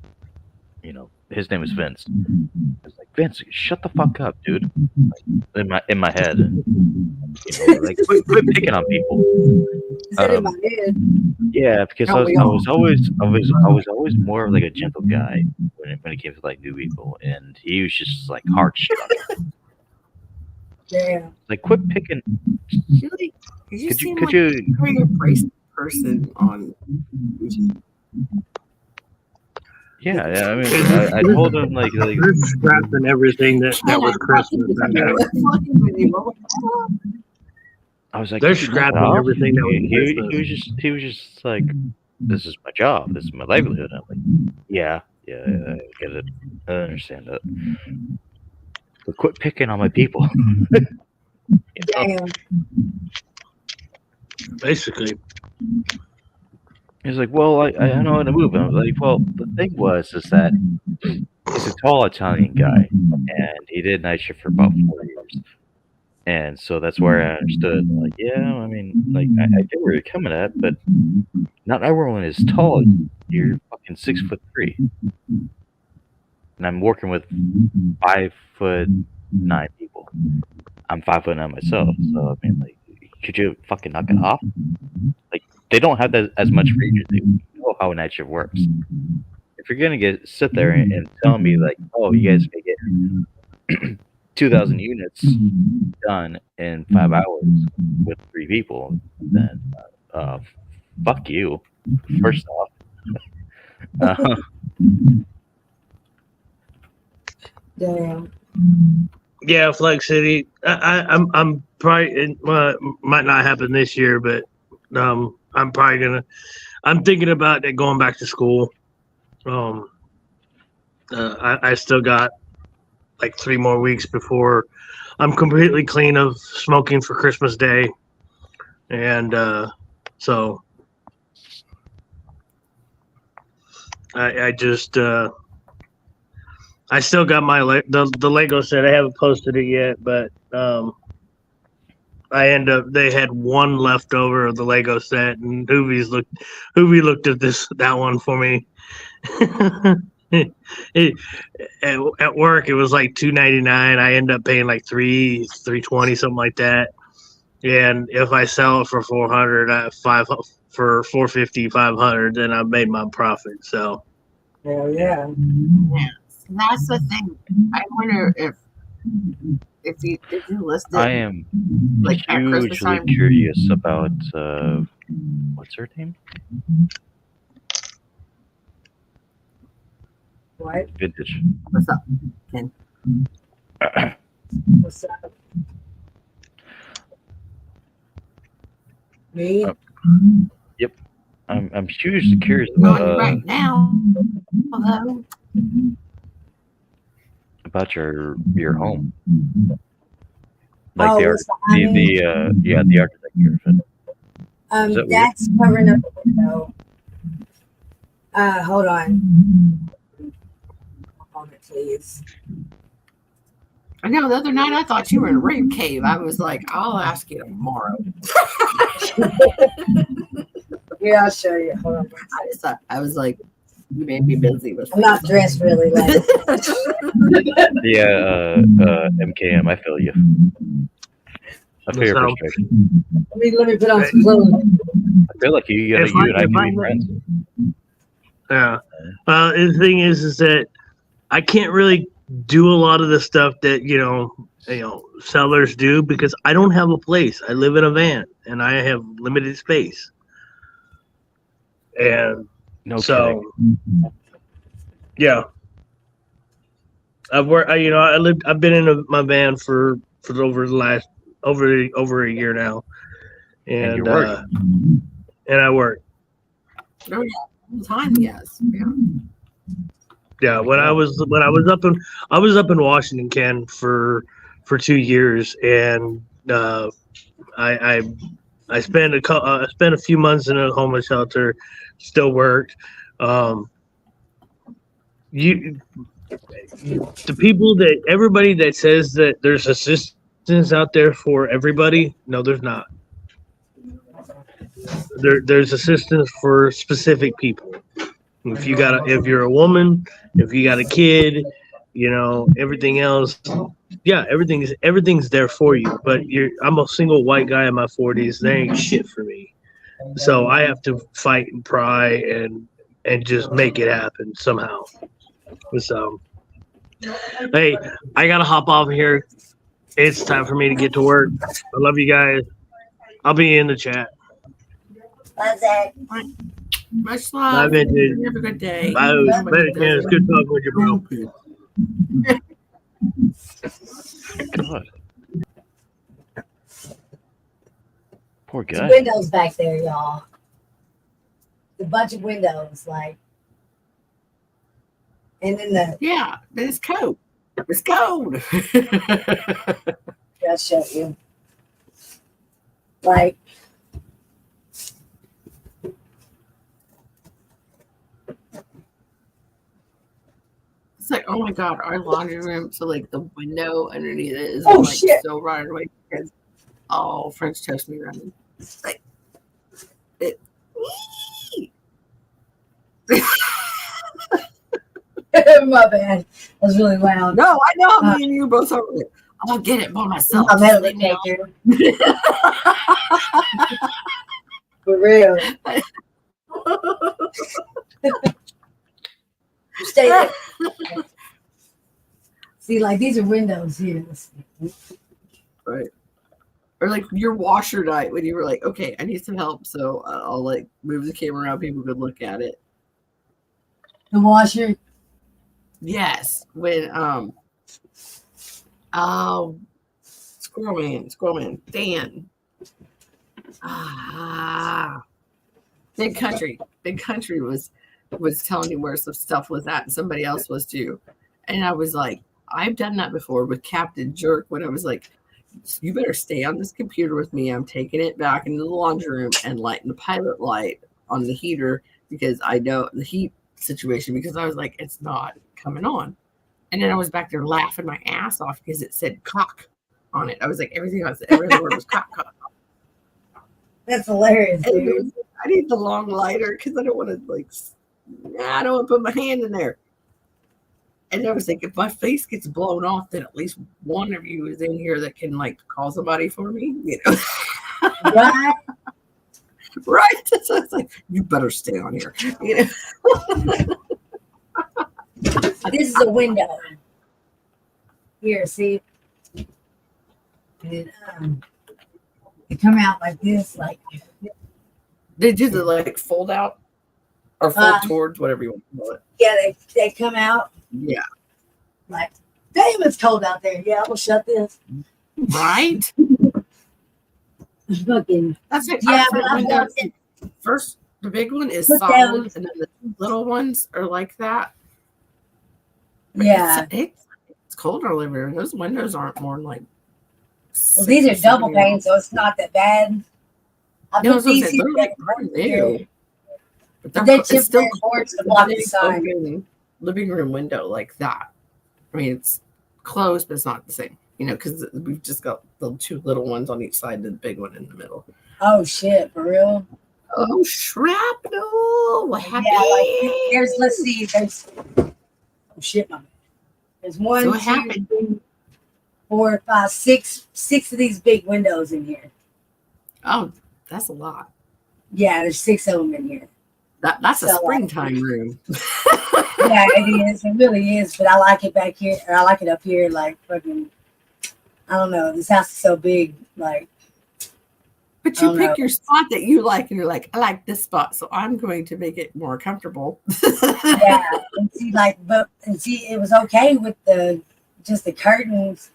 Speaker 8: his name is Vince. I was like, Vince, shut the fuck up, dude. Like, in my head, and like quit picking on people.
Speaker 4: Is that in my head?
Speaker 8: Yeah, because I was always more of like a gentle guy when it came to like new people, and he was just like hard struck.
Speaker 4: Yeah.
Speaker 8: Like, quit picking.
Speaker 2: Could you very abrasive person on YouTube?
Speaker 8: Yeah, I mean, I told him like
Speaker 7: they're scrapping everything that was Christmas.
Speaker 8: I was like,
Speaker 7: they're
Speaker 8: "Could you knock it
Speaker 7: scrapping
Speaker 8: off?"
Speaker 7: everything that was Christmas.
Speaker 8: He was just like, this is my job, this is my livelihood. I'm like, yeah, I get it, I understand that, but quit picking on my people.
Speaker 4: Damn.
Speaker 7: Basically.
Speaker 8: He's like, well, I know how to move. And I was like, well, the thing is that he's a tall Italian guy, and he did night shift for about 4 years. And so that's where I understood. Like, yeah, I mean, like, I get where you're coming at, but not everyone is tall. You're fucking 6'3", and I'm working with 5'9" people. I'm 5'9" myself, so I mean, like, could you fucking knock it off? Like, they don't have that as much freedom. They know how night shift works. If you're gonna sit there and tell me like, oh, you guys may get 2,000 units done in 5 hours with 3 people, then fuck you. First off,
Speaker 4: Damn.
Speaker 7: Yeah, Flex City. I'm probably it might not happen this year, but I'm probably gonna. I'm thinking about it going back to school. I still got like 3 more weeks before I'm completely clean of smoking for Christmas Day, and so I just I still got my the Lego set. I haven't posted it yet, but they had one left over of the Lego set, and Hoovy looked at that one for me. At work it was like $2.99. I end up paying like $3.20, something like that. And if I sell it for $400, for $450, $500, then I've made my profit. So
Speaker 4: Hell yeah.
Speaker 2: That's the thing. I wonder if you listed.
Speaker 8: I am
Speaker 2: like at Christmas
Speaker 8: hugely
Speaker 2: time.
Speaker 8: curious about what's her name?
Speaker 4: What?
Speaker 8: Vintage.
Speaker 2: What's up, Ken?
Speaker 4: What's up? Me?
Speaker 8: Yep. I'm hugely curious
Speaker 2: Not
Speaker 8: about
Speaker 2: right now, although.
Speaker 8: about your home.
Speaker 4: Oh,
Speaker 8: Like
Speaker 4: what's behind me?
Speaker 8: the architecture of it. Is that
Speaker 4: That's covering up the window. Hold on. Hold on, please.
Speaker 2: I know the other night I thought you were in a rave cave. I was like, I'll ask you tomorrow.
Speaker 4: Yeah, I'll show you. Hold on.
Speaker 2: I was like, you made me busy with.
Speaker 4: I'm not dressed really like.
Speaker 8: Yeah, MKM, I feel you. I feel your
Speaker 7: So-
Speaker 8: frustration.
Speaker 4: Let me put on some clothes.
Speaker 8: I feel like you and I can be friends.
Speaker 7: yeah. The thing is that I can't really do a lot of the stuff that sellers do because I don't have a place. I live in a van and I have limited space. And
Speaker 8: No
Speaker 7: so,
Speaker 8: kidding.
Speaker 7: yeah, I've been in my van for over a year now,
Speaker 8: And you
Speaker 7: and
Speaker 8: work.
Speaker 7: and I work.
Speaker 2: Oh yeah, time yes. Yeah.
Speaker 7: Yeah, when I was up in Washington, Ken, for 2 years, and I I spent a few months in a homeless shelter, still worked. You the people that everybody that says that there's assistance out there for everybody, no, there's not. There's assistance for specific people. If you're a woman, if you got a kid, everything else, yeah, everything's there for you. But I'm a single white guy in my 40s. There ain't shit for me. So I have to fight and pry and just make it happen somehow. So, hey, I gotta hop off here. It's time for me to get to work. I love you guys. I'll be in the chat.
Speaker 4: Bye, Zach.
Speaker 2: Much love.
Speaker 7: Bye, Vintage.
Speaker 2: Have a good day.
Speaker 7: Bye. It's good talking with you, bro.
Speaker 8: God. Poor
Speaker 4: There's
Speaker 8: guy.
Speaker 4: windows back there, y'all. A bunch of windows, like, and then
Speaker 2: it's cold. It's cold.
Speaker 4: I'll show you. Like,
Speaker 2: It's like, oh my god, our laundry room. So like the window underneath it is
Speaker 4: Oh,
Speaker 2: like
Speaker 4: shit.
Speaker 2: so right away because French toast me running. Like it.
Speaker 4: my bad. That was really loud.
Speaker 2: No, I know. Me and you both are. I'll get it by myself.
Speaker 4: I'm
Speaker 2: Just
Speaker 4: metal
Speaker 2: leave me
Speaker 4: detector. For real. Stay there. See, like these are windows here.
Speaker 2: Right. Or like your washer night when you were like, okay, I need some help, so I'll like move the camera around. People could look at it.
Speaker 4: The washer.
Speaker 2: Yes, when Squirrel Man, Dan. Big Country was telling me where some stuff was at, and somebody else was too. And I was like, I've done that before with Captain Jerk when I was like, you better stay on this computer with me. I'm taking it back into the laundry room and lighting the pilot light on the heater because I know the heat situation because I was like, it's not coming on. And then I was back there laughing my ass off because it said cock on it. I was like, every other word was cock.
Speaker 4: That's hilarious, dude.
Speaker 2: I need the long lighter because I don't want to put my hand in there. And I was like, if my face gets blown off, then at least one of you is in here that can like call somebody for me,
Speaker 4: Right?
Speaker 2: Right. So it's like, you better stay on here.
Speaker 4: This is a window. Here, see? And they come out like this, like.
Speaker 2: They do the like fold out or fold towards, whatever you want to call it.
Speaker 4: Yeah, they come out.
Speaker 2: Yeah.
Speaker 4: Like, damn, it's cold out there. Yeah, I'm gonna shut this.
Speaker 2: Right?
Speaker 4: Fucking.
Speaker 2: That's it.
Speaker 4: Yeah,
Speaker 2: First, the big one is
Speaker 4: Put
Speaker 2: solid,
Speaker 4: those-
Speaker 2: and then the little ones are like that. But
Speaker 4: Yeah.
Speaker 2: It's cold in our living room. Those windows aren't more than like.
Speaker 4: Well, these are
Speaker 2: 6 or
Speaker 4: double
Speaker 2: 7
Speaker 4: pane, so it's not that bad. I
Speaker 2: No,
Speaker 4: put these
Speaker 2: they're like new. But
Speaker 4: they
Speaker 2: it's still
Speaker 4: chip boards to block the sun.
Speaker 2: open living room window like that. I mean, it's closed, but it's not the same. Because we've just got the two little ones on each side and the big one in the middle.
Speaker 4: Oh shit, for real?
Speaker 2: Oh, shrapnel! What happened?
Speaker 4: Yeah, like let's see, there's oh shit, my man. There's one,
Speaker 2: So what
Speaker 4: 2,
Speaker 2: happened?
Speaker 4: 3, 4, 5, 6 of these big windows in here.
Speaker 2: Oh, that's a lot.
Speaker 4: Yeah, there's 6 of them in here.
Speaker 2: That's a
Speaker 4: So,
Speaker 2: springtime room.
Speaker 4: Yeah, it is. It really is. But I like it back here. Or I like it up here. Like fucking. I don't know. This house is so big. Like.
Speaker 2: But you pick your spot that you like, and you're like, I like this spot, so I'm going to make it more comfortable.
Speaker 4: Yeah, and see, it was okay with the curtains.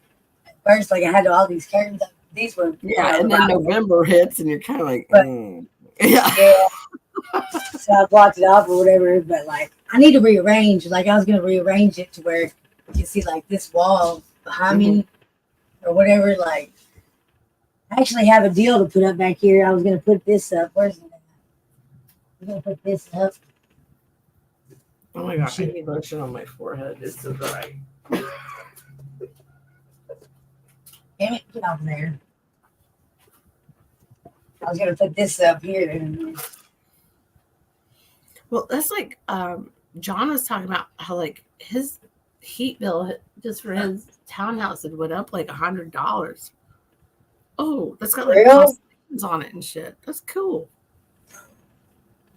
Speaker 4: At first, like I had all these curtains. These were
Speaker 2: and then November hits, and you're kind of like,
Speaker 4: yeah. So I blocked it off or whatever. But like, I need to rearrange. Like I was gonna rearrange it to where you can see like this wall behind me or whatever. Like, I actually have a deal to put up back here. I was gonna put this up. Where's it at? I'm gonna put this up.
Speaker 2: Oh my gosh, I need lotion on my forehead. It's so dry.
Speaker 4: Damn it, get off there. I was gonna put this up here.
Speaker 2: Well, that's like John was talking about how like his heat bill just for his townhouse had went up like $100. Oh, that's got like constellations on it and shit. That's cool.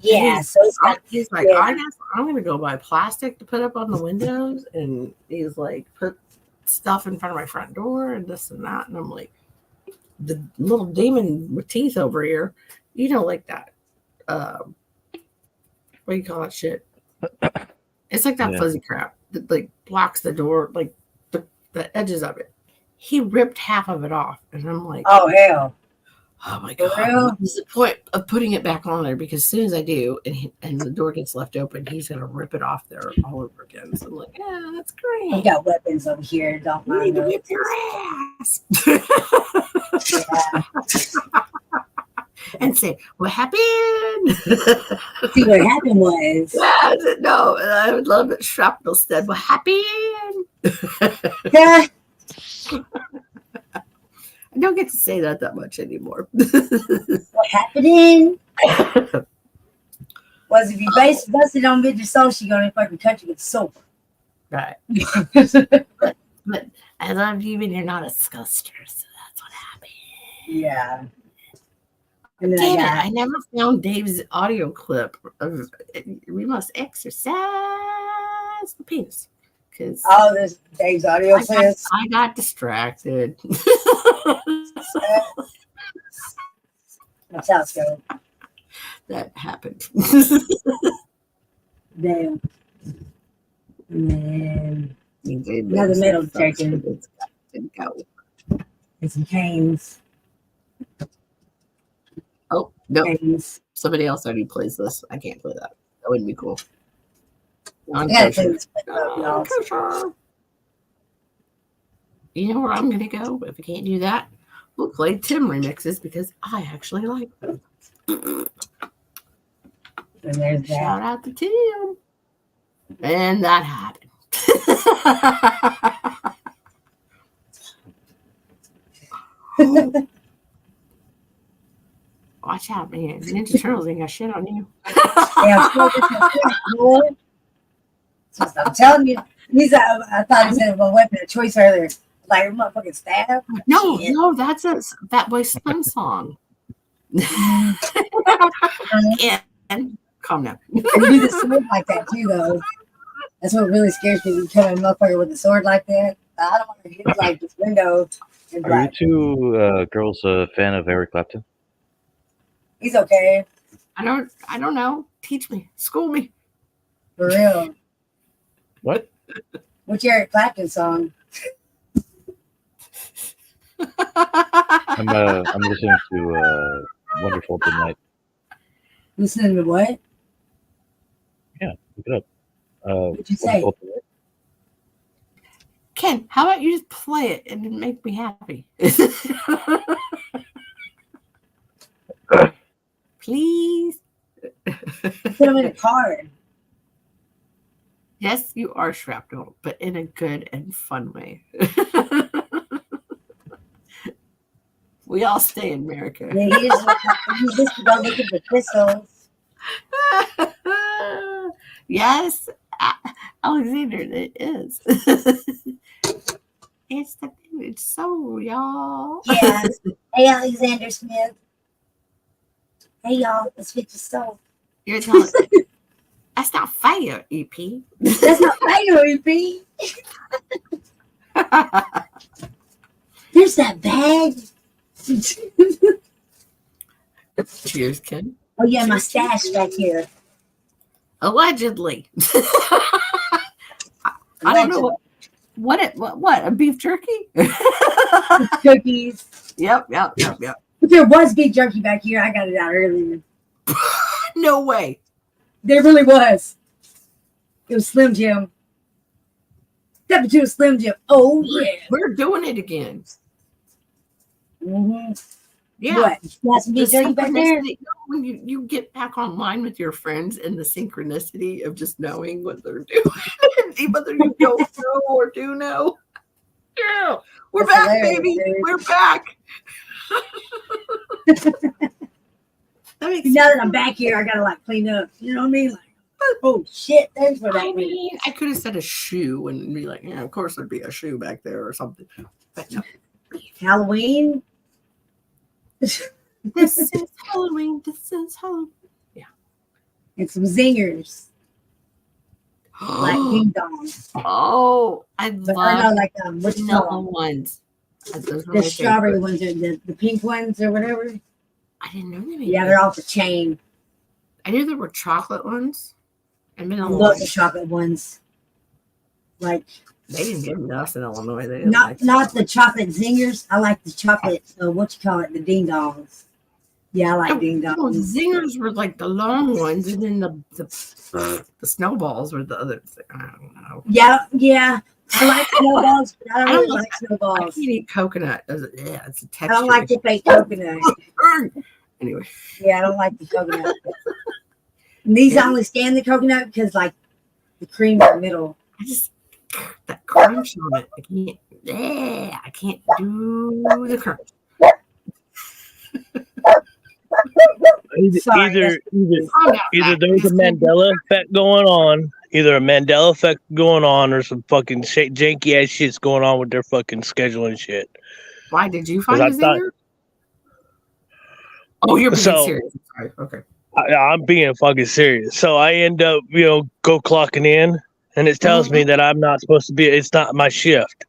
Speaker 4: Yeah, so it's got,
Speaker 2: he's like, I guess I'm gonna go buy plastic to put up on the windows, and he's like, put stuff in front of my front door and this and that, and I'm like, the little demon with teeth over here, you know, like that. What do you call that shit? It's like that fuzzy crap that like blocks the door, like the edges of it. He ripped half of it off, and I'm like,
Speaker 4: oh hell.
Speaker 2: Oh my god! What's the point of putting it back on there? Because as soon as I do, and the door gets left open, he's gonna rip it off there all over again. So I'm like, yeah, that's great.
Speaker 4: We got weapons over here. Don't
Speaker 2: You
Speaker 4: mind
Speaker 2: need to
Speaker 4: those.
Speaker 2: whip your ass and say what happened.
Speaker 4: See, what happened was
Speaker 2: No, I would love it. Shrapnel said, "What happened?" I don't get to say that much anymore.
Speaker 4: What happened was if you busted on Mr. Soul, she gonna fucking cut you with soap.
Speaker 2: Right. but I love you, and you're not a scuster, so that's what happened.
Speaker 4: Yeah. And then
Speaker 2: Damn it! I never found Dave's audio clip of "We must exercise the penis." Because
Speaker 4: there's Dave's audio clips.
Speaker 2: I got distracted.
Speaker 4: That's how it's going.
Speaker 2: That happened.
Speaker 4: Damn. And then another metal detector. And some canes.
Speaker 2: Oh, no.
Speaker 4: Canes.
Speaker 2: Somebody else already plays this. I can't play that. That wouldn't be cool. Non-kosher. You know where I'm going to go if I can't do that? We'll play Tim remixes because I actually like them.
Speaker 4: And there's that.
Speaker 2: Shout out to Tim. And that happened. Watch out, man. Ninja Turtles ain't got shit on you.
Speaker 4: Yeah, I'm telling you. I thought he said a weapon of choice earlier. Like a motherfucking stab.
Speaker 2: No, that's a Fat Boy Slim song. And calm down.
Speaker 4: You do the sword like that too, though. That's what really scares me. You come in a motherfucker with a sword like that. I don't want to hit like this window.
Speaker 8: Are you two girls a fan of Eric Clapton?
Speaker 4: He's okay.
Speaker 2: I don't know. Teach me. School me.
Speaker 4: For real.
Speaker 8: What?
Speaker 4: What's your Eric Clapton song?
Speaker 8: I'm listening to Wonderful Tonight.
Speaker 4: Listening to what?
Speaker 8: Yeah, look it up.
Speaker 4: What'd you say?
Speaker 2: Ken, how about you just play it and make me happy? Please.
Speaker 4: Put them in a card.
Speaker 2: Yes, you are shrapnel, but in a good and fun way. We all stay in America.
Speaker 4: Yeah, you just go look at the pistols.
Speaker 2: Yes, Alexander, it is. It's the vintage soul, y'all.
Speaker 4: Yeah. Hey, Alexander Smith. Hey, y'all. Let's fit your soul.
Speaker 2: You're telling that's not fair, EP.
Speaker 4: That's not fair, EP. There's that bag.
Speaker 2: Cheers, Ken.
Speaker 4: Oh, yeah, my stash back here.
Speaker 2: Allegedly. I don't know what a beef jerky?
Speaker 4: Cookies.
Speaker 2: Yep.
Speaker 4: But there was beef jerky back here. I got it out earlier.
Speaker 2: No way.
Speaker 4: There really was. It was Slim Jim. Step into a Slim Jim. Oh, yeah.
Speaker 2: We're doing it again.
Speaker 4: Mm-hmm.
Speaker 2: Yeah.
Speaker 4: What? That's
Speaker 2: The
Speaker 4: me dirty back there?
Speaker 2: synchronicity, when you get back online with your friends and the synchronicity of just knowing what they're doing, whether you don't know or do know. Yeah, we're
Speaker 4: That's
Speaker 2: back,
Speaker 4: hilarious,
Speaker 2: baby.
Speaker 4: dude.
Speaker 2: We're back. That makes
Speaker 4: Now
Speaker 2: sense.
Speaker 4: that I'm back here, I gotta like clean up. You know what I mean? Like, oh shit, thanks for that.
Speaker 2: I mean, I could have said a shoe and be like, yeah, of course there'd be a shoe back there or something. But no.
Speaker 4: Halloween.
Speaker 2: This is Halloween. This is Halloween. Yeah.
Speaker 4: And some zingers. Like ding dongs.
Speaker 2: Oh, I
Speaker 4: But
Speaker 2: love
Speaker 4: I know like what you
Speaker 2: vanilla
Speaker 4: call them?
Speaker 2: ones. Those are
Speaker 4: The
Speaker 2: my
Speaker 4: strawberry
Speaker 2: favorite.
Speaker 4: ones or the pink ones or whatever.
Speaker 2: I didn't know they made
Speaker 4: Yeah,
Speaker 2: those.
Speaker 4: they're off the chain.
Speaker 2: I knew there were chocolate ones and
Speaker 4: I
Speaker 2: vanilla
Speaker 4: love the
Speaker 2: ones.
Speaker 4: chocolate ones. Like
Speaker 2: They didn't give them to us in Illinois. They didn't like
Speaker 4: not the chocolate zingers. I like the chocolate. What you call it? The ding dongs. Yeah, I like ding
Speaker 2: Well,
Speaker 4: dongs.
Speaker 2: zingers were like the long ones, and then the snowballs were the other thing. I don't know.
Speaker 4: Yeah. I like snowballs, but I don't really like
Speaker 2: I
Speaker 4: snowballs.
Speaker 2: can't eat coconut. Yeah, it's a
Speaker 4: I
Speaker 2: texture.
Speaker 4: don't like the fake coconut.
Speaker 2: Anyway,
Speaker 4: Yeah, I don't like the coconut. And these I only stand the coconut because like the cream in the middle.
Speaker 2: I just that crunch on it. I can't. Yeah, I can't do the crunch.
Speaker 4: Sorry,
Speaker 7: Either
Speaker 2: Calm down,
Speaker 7: either
Speaker 2: Matt.
Speaker 7: there's a
Speaker 2: Just
Speaker 7: Mandela effect going on, either a Mandela effect going on, or some fucking janky ass shit's going on with their fucking scheduling shit.
Speaker 2: Why did you find
Speaker 7: 'Cause
Speaker 2: a
Speaker 7: I thought-
Speaker 2: zinger? Oh, you're being
Speaker 7: So-
Speaker 2: serious. I'm sorry. Okay.
Speaker 7: I'm being fucking serious. So I end up, go clocking in, and it tells me that I'm not supposed to be. It's not my shift.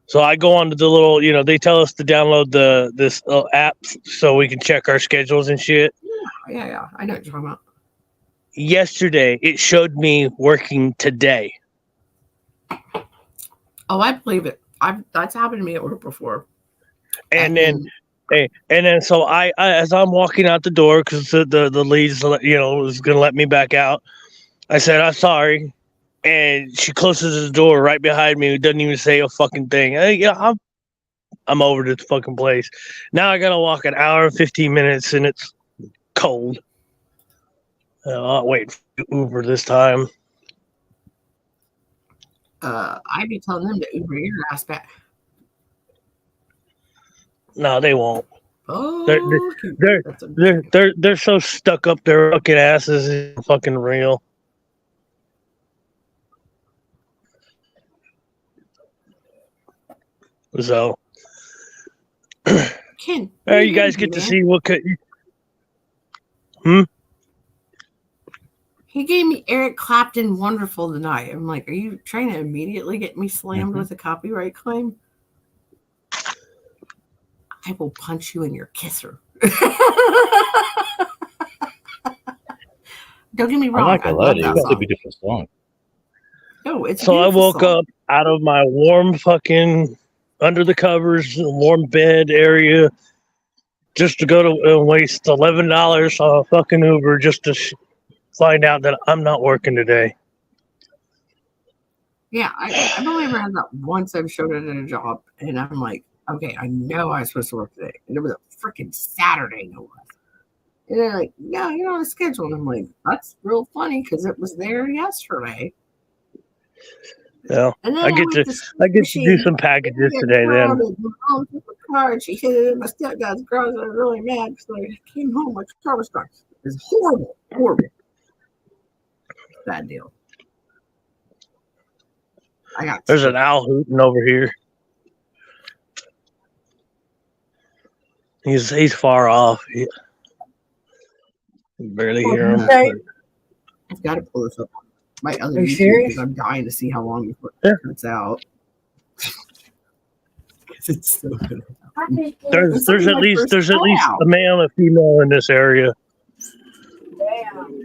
Speaker 7: So I go onto the little, they tell us to download this app so we can check our schedules and shit.
Speaker 2: Yeah. I know what you're talking about.
Speaker 7: Yesterday, it showed me working today.
Speaker 2: Oh, I believe it. That's happened to me at work before.
Speaker 7: And then so I as I'm walking out the door, because the lead was gonna let me back out, I said I'm sorry, and she closes the door right behind me. Who doesn't even say a fucking thing. I'm over to the fucking place. Now I gotta walk an hour and 15 minutes, and it's cold. I'll wait for Uber this time.
Speaker 2: I'd be telling them to Uber your ass back.
Speaker 7: No, they won't.
Speaker 2: Oh,
Speaker 7: They're so stuck up their fucking asses. It's fucking real. So,
Speaker 2: Ken,
Speaker 7: you guys get to see what could.
Speaker 2: He gave me Eric Clapton Wonderful tonight. I'm like, are you trying to immediately get me slammed with a copyright claim? I will punch you in your kisser. Don't get me wrong.
Speaker 8: I'm not gonna lie to you.
Speaker 2: that
Speaker 8: It's a
Speaker 2: song.
Speaker 8: beautiful song.
Speaker 2: No, it's a
Speaker 7: So I
Speaker 2: beautiful
Speaker 7: woke
Speaker 2: song.
Speaker 7: up out of my warm fucking under the covers, warm bed area, just to go to waste $11 on a fucking Uber just to find out that I'm not working today.
Speaker 2: Yeah, I've only ever had that once. I've showed it at a job, and I'm like, okay, I know I was supposed to work today, and it was a freaking Saturday, no less. And they're like, yeah, you're on a schedule, and I'm like, that's real funny because it was there yesterday.
Speaker 7: Yeah,
Speaker 2: And then
Speaker 7: I get
Speaker 2: went
Speaker 7: to do some packages today. Then
Speaker 2: My mom took my car and she hit it in my stepdad's garage. I was really mad because I came home, my car was gone. It was horrible. Bad deal.
Speaker 7: there's an owl hooting over here. He's far off. You barely hear him.
Speaker 4: Okay.
Speaker 2: I've got to pull this up on my other
Speaker 4: Are you
Speaker 2: YouTube
Speaker 4: serious?
Speaker 2: because I'm dying to see how long before it cuts out. It's so good.
Speaker 7: There's at least a male and a female in this area.
Speaker 4: Damn.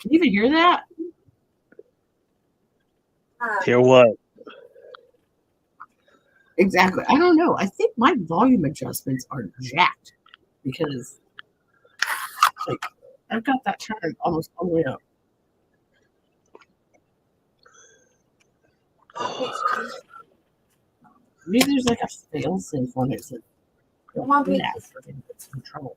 Speaker 2: Can you even hear that?
Speaker 7: Hear what?
Speaker 2: Exactly. I don't know. I think my volume adjustments are jacked because like I've got that turned almost all the way up. Maybe there's like a fail-safe on it. So don't
Speaker 4: Come on,
Speaker 2: do that. We're gonna get some trouble.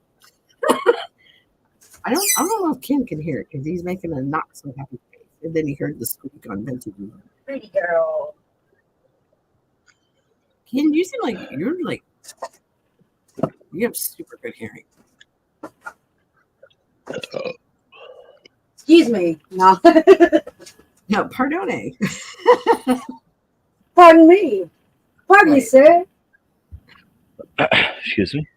Speaker 2: I don't know if Ken can hear it because he's making a not so happy face. And then he heard the squeak on Vintage.
Speaker 4: Pretty girl.
Speaker 2: Ken, you seem like you have super good hearing.
Speaker 4: Excuse me. No.
Speaker 2: No, pardon.
Speaker 4: Pardon me. Pardon me,
Speaker 2: Right.
Speaker 4: sir.
Speaker 8: Excuse me.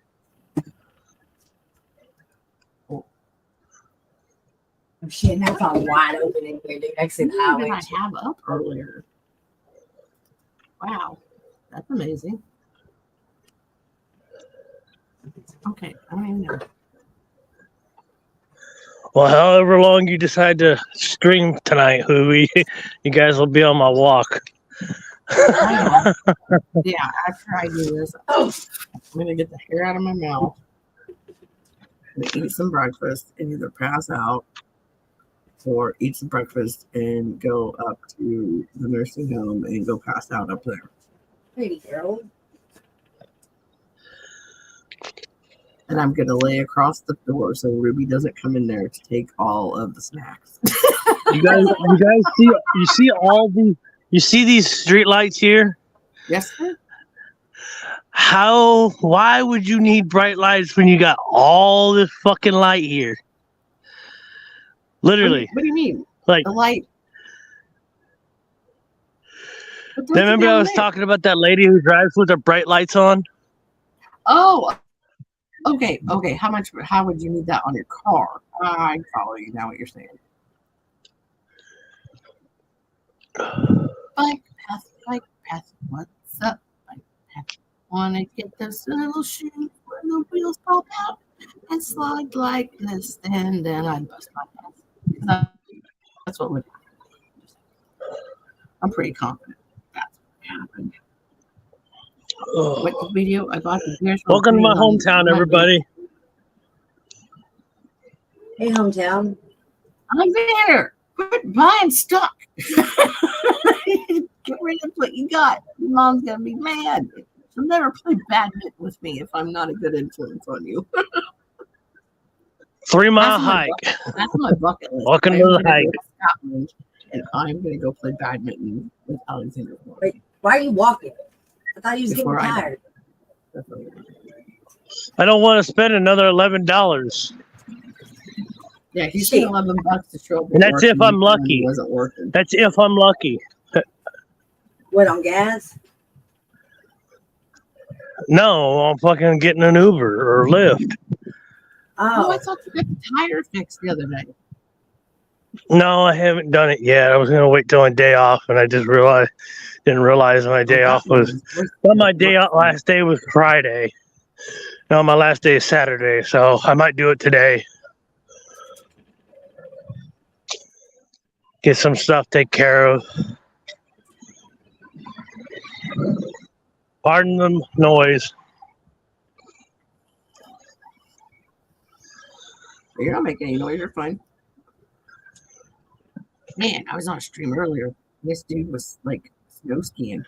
Speaker 4: Oh, shit, that's all wide open in here, dude. Next to the
Speaker 2: Who did
Speaker 4: highway.
Speaker 2: I have up earlier? Wow, that's amazing. Okay, I don't even know.
Speaker 7: Well, however long you decide to stream tonight, Huey, you guys will be on my walk.
Speaker 2: I know. Yeah, after I do this, I'm gonna get the hair out of my mouth. I'm gonna eat some breakfast and either pass out or eat some breakfast and go up to the nursing home and go pass out up there.
Speaker 4: Pretty girl.
Speaker 2: And I'm gonna lay across the door so Ruby doesn't come in there to take all of the snacks.
Speaker 7: You guys see these street lights here?
Speaker 2: Yes, sir.
Speaker 7: Why would you need bright lights when you got all this fucking light here? Literally.
Speaker 2: What do you mean?
Speaker 7: Like,
Speaker 2: The light.
Speaker 7: remember I was talking about that lady who drives with her bright lights on?
Speaker 2: Oh, okay. How would you need that on your car? I follow you now. What you're saying? Bike path. What's up? Bike path. Wanna get those little shoes where the wheels pop out and slide like this, and then I bust my ass. That's what would happen. I'm pretty confident that's what happened. What the video? I got the beers.
Speaker 7: Welcome to my hometown, everybody.
Speaker 4: Hey, hometown.
Speaker 2: Alexander, quit buying stuff. Get rid of what you got. Your mom's gonna be mad. She'll never play badminton with me if I'm not a good influence on you.
Speaker 7: 3 mile
Speaker 2: That's my
Speaker 7: hike.
Speaker 2: That's my bucket list.
Speaker 7: Welcome
Speaker 2: I
Speaker 7: to
Speaker 2: am
Speaker 7: the
Speaker 2: gonna
Speaker 7: hike.
Speaker 2: go to Scotland, and I'm gonna go play badminton with Alexander.
Speaker 4: Wait, why are you walking? I thought you was
Speaker 2: Before
Speaker 4: getting
Speaker 2: I die.
Speaker 4: tired.
Speaker 7: I don't want to spend another $11.
Speaker 2: Yeah, he spent $11 to show up.
Speaker 7: And that's if I'm lucky.
Speaker 2: It wasn't working.
Speaker 7: That's if I'm lucky.
Speaker 4: What, on gas?
Speaker 7: No, I'm fucking getting an Uber or Lyft.
Speaker 2: Oh, I thought you got the tire fixed the other day.
Speaker 7: No, I haven't done it yet. I was gonna wait till my day off, and I just didn't realize my day off was. Well, my last day was Friday. No, my last day is Saturday, so I might do it today. Get some stuff taken care of. Pardon the noise.
Speaker 2: You're not making any noise. You're fine. Man, I was on a stream earlier. This dude was like snow skiing.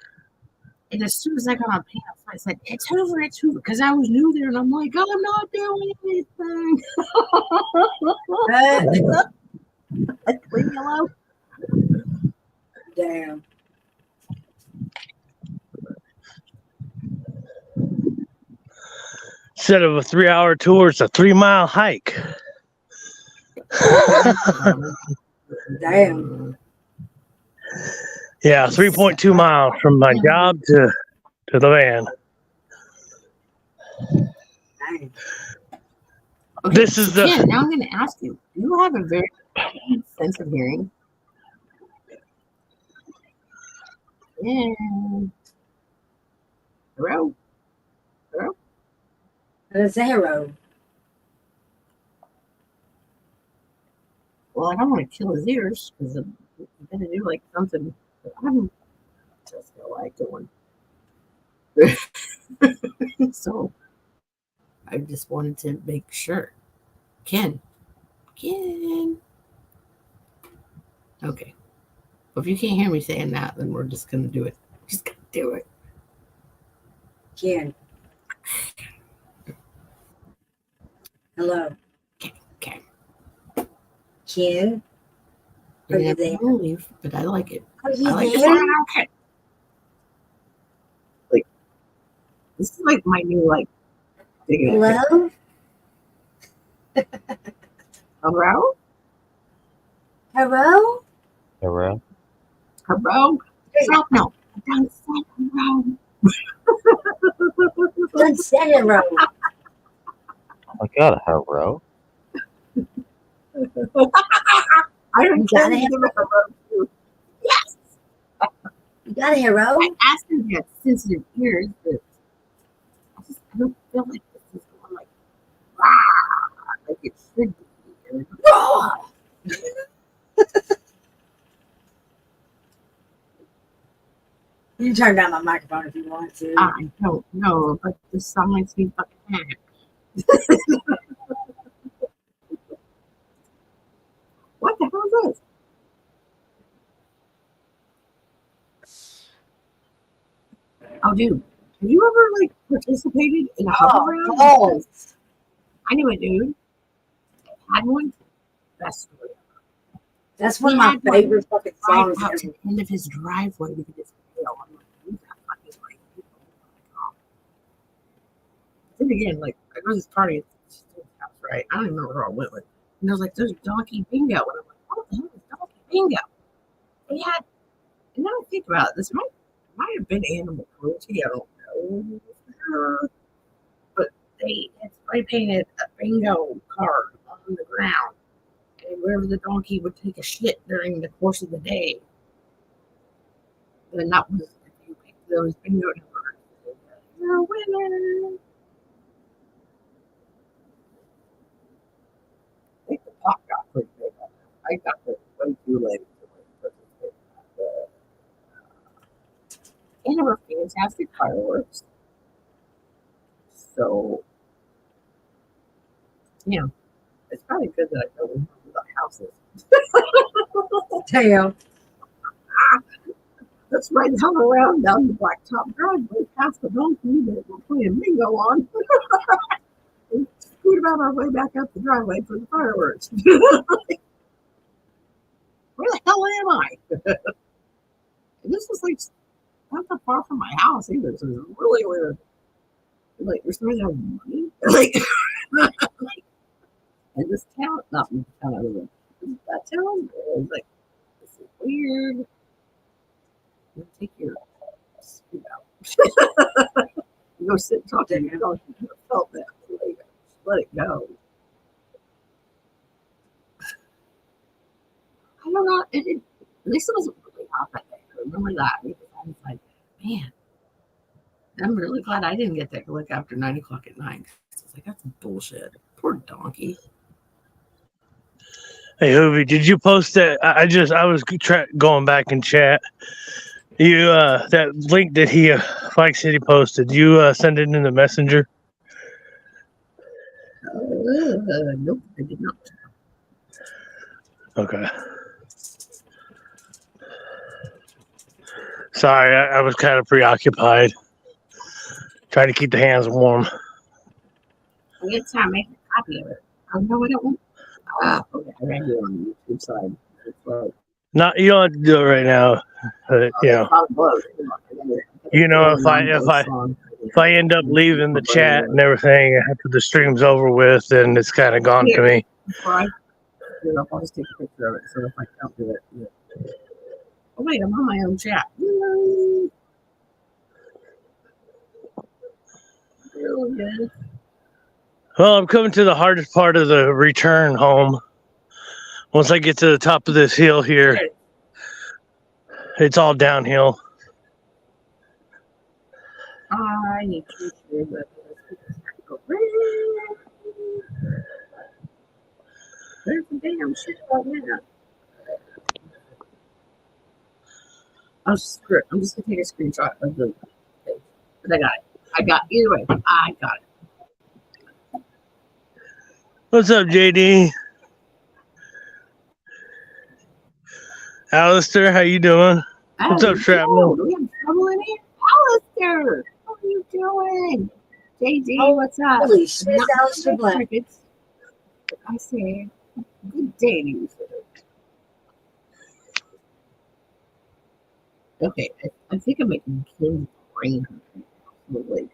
Speaker 2: And as soon as I got on pants, I said, it's Hoover. Because I was new there. And I'm like, I'm not doing anything. Leave me alone.
Speaker 4: Damn.
Speaker 7: Instead of a 3-hour tour, it's a 3-mile hike.
Speaker 4: Damn.
Speaker 7: Yeah, 3.2 miles from my job to the van.
Speaker 4: Damn.
Speaker 2: Okay,
Speaker 7: This is the-
Speaker 2: Ken, now I'm going to ask you. Do you have a very keen sense of hearing? Yeah. Hello? Hello?
Speaker 4: Zero.
Speaker 2: Well, I don't want to kill his ears because I'm going to do like something that I'm just going to like doing. So I just wanted to make sure. Ken. Okay. But if you can't hear me saying that, then we're just gonna do it. Just gonna do it.
Speaker 4: Ken. Hello.
Speaker 2: Okay.
Speaker 4: Ken. Are you there?
Speaker 2: Leave, but I like it.
Speaker 4: Are you
Speaker 2: I like
Speaker 4: there?
Speaker 2: it. Okay. Like this is like my new like.
Speaker 4: Hello.
Speaker 2: Hello.
Speaker 4: Hello.
Speaker 8: Hello?
Speaker 2: Hello. Hell no. Don't say hello.
Speaker 4: Don't say hello.
Speaker 8: Oh my god, hello?
Speaker 2: I don't
Speaker 4: You got a
Speaker 2: hello. Yes.
Speaker 4: You got a hero?
Speaker 2: I asked him to have sensitive ears, but I don't feel like this is going like like it should be.
Speaker 4: You can turn down my microphone if you want to.
Speaker 2: I don't know, but this song makes me fucking happy. What the hell is this? Oh, dude, have you ever like participated in a hover round?
Speaker 4: Oh,
Speaker 2: I knew a dude had one. Best story.
Speaker 4: that's one of my favorite fucking
Speaker 2: Right
Speaker 4: songs
Speaker 2: out
Speaker 4: ever.
Speaker 2: to the end of his driveway to get his mail. I'm like, who's that fucking like? Then again, like I go to this party at his house, right? I don't even remember where I went with. And I was like, "There's donkey bingo," and I'm like, "What the hell is donkey bingo?" They had, and now I think about it, this might have been animal cruelty. I don't know for sure, but they had spray painted a bingo card on the ground, and wherever the donkey would take a shit during the course of the day, then that was if you picked those bingo numbers, you're a winner. I think the pot got pretty big on that. I got there way too late to participate in that. And there were fantastic fireworks. So, yeah, it's probably good that I don't remember the houses.
Speaker 4: Damn.
Speaker 2: Let's ride the hell around down the blacktop driveway past the donkey that we're playing bingo on. And scoot about our way back up the driveway for the fireworks. Where the hell am I? And this was like not that far from my house either, so it was really weird. Like, you're supposed to have money? Like, and this town, not the town I live in, that town, it was like, this is weird. You take your scoot out. You go sit and talk to your dog. You could have felt that. Like, let it go. I don't know. At least it wasn't really hot that day. I remember that because I was like, man, I'm really glad I didn't get that look after 9 o'clock at night. I was like, that's bullshit. Poor donkey.
Speaker 7: Hey, Hoovy, did you post that? I was going back in chat. You that link that he Flag City posted. You send it in the messenger.
Speaker 2: Nope, I did not.
Speaker 7: Okay. Sorry, I was kind of preoccupied. Trying to keep the hands warm.
Speaker 2: I get time to make a copy of it. Oh, no, I don't want. Okay, I gotta do it on the YouTube side. It's like,
Speaker 7: Not you don't have to do it right now. But, if I end up leaving the chat and everything after the stream's over with, then it's kind of gone to me.
Speaker 2: Before I do it up, I'll just take a picture of it. So if I don't do it, oh wait, I'm on my own chat. Really good.
Speaker 7: Well, I'm coming to the hardest part of the return home. Once I get to the top of this hill here, it's all downhill.
Speaker 2: I need to share that. There's the damn shit right now. Oh, screw it. I'm just gonna take a screenshot of the page. But I got it. Either way, I got it.
Speaker 7: What's up, JD? Alistair, how you doing? What's up, Shrapnel?
Speaker 2: Do we have trouble in here? Alistair, how are you doing? JD, what's up?
Speaker 4: Holy shit,
Speaker 2: Not
Speaker 4: Alistair Black.
Speaker 2: crickets. I said, good day to you, sir. Okay, I think I'm making Kim's brain hurt. But like,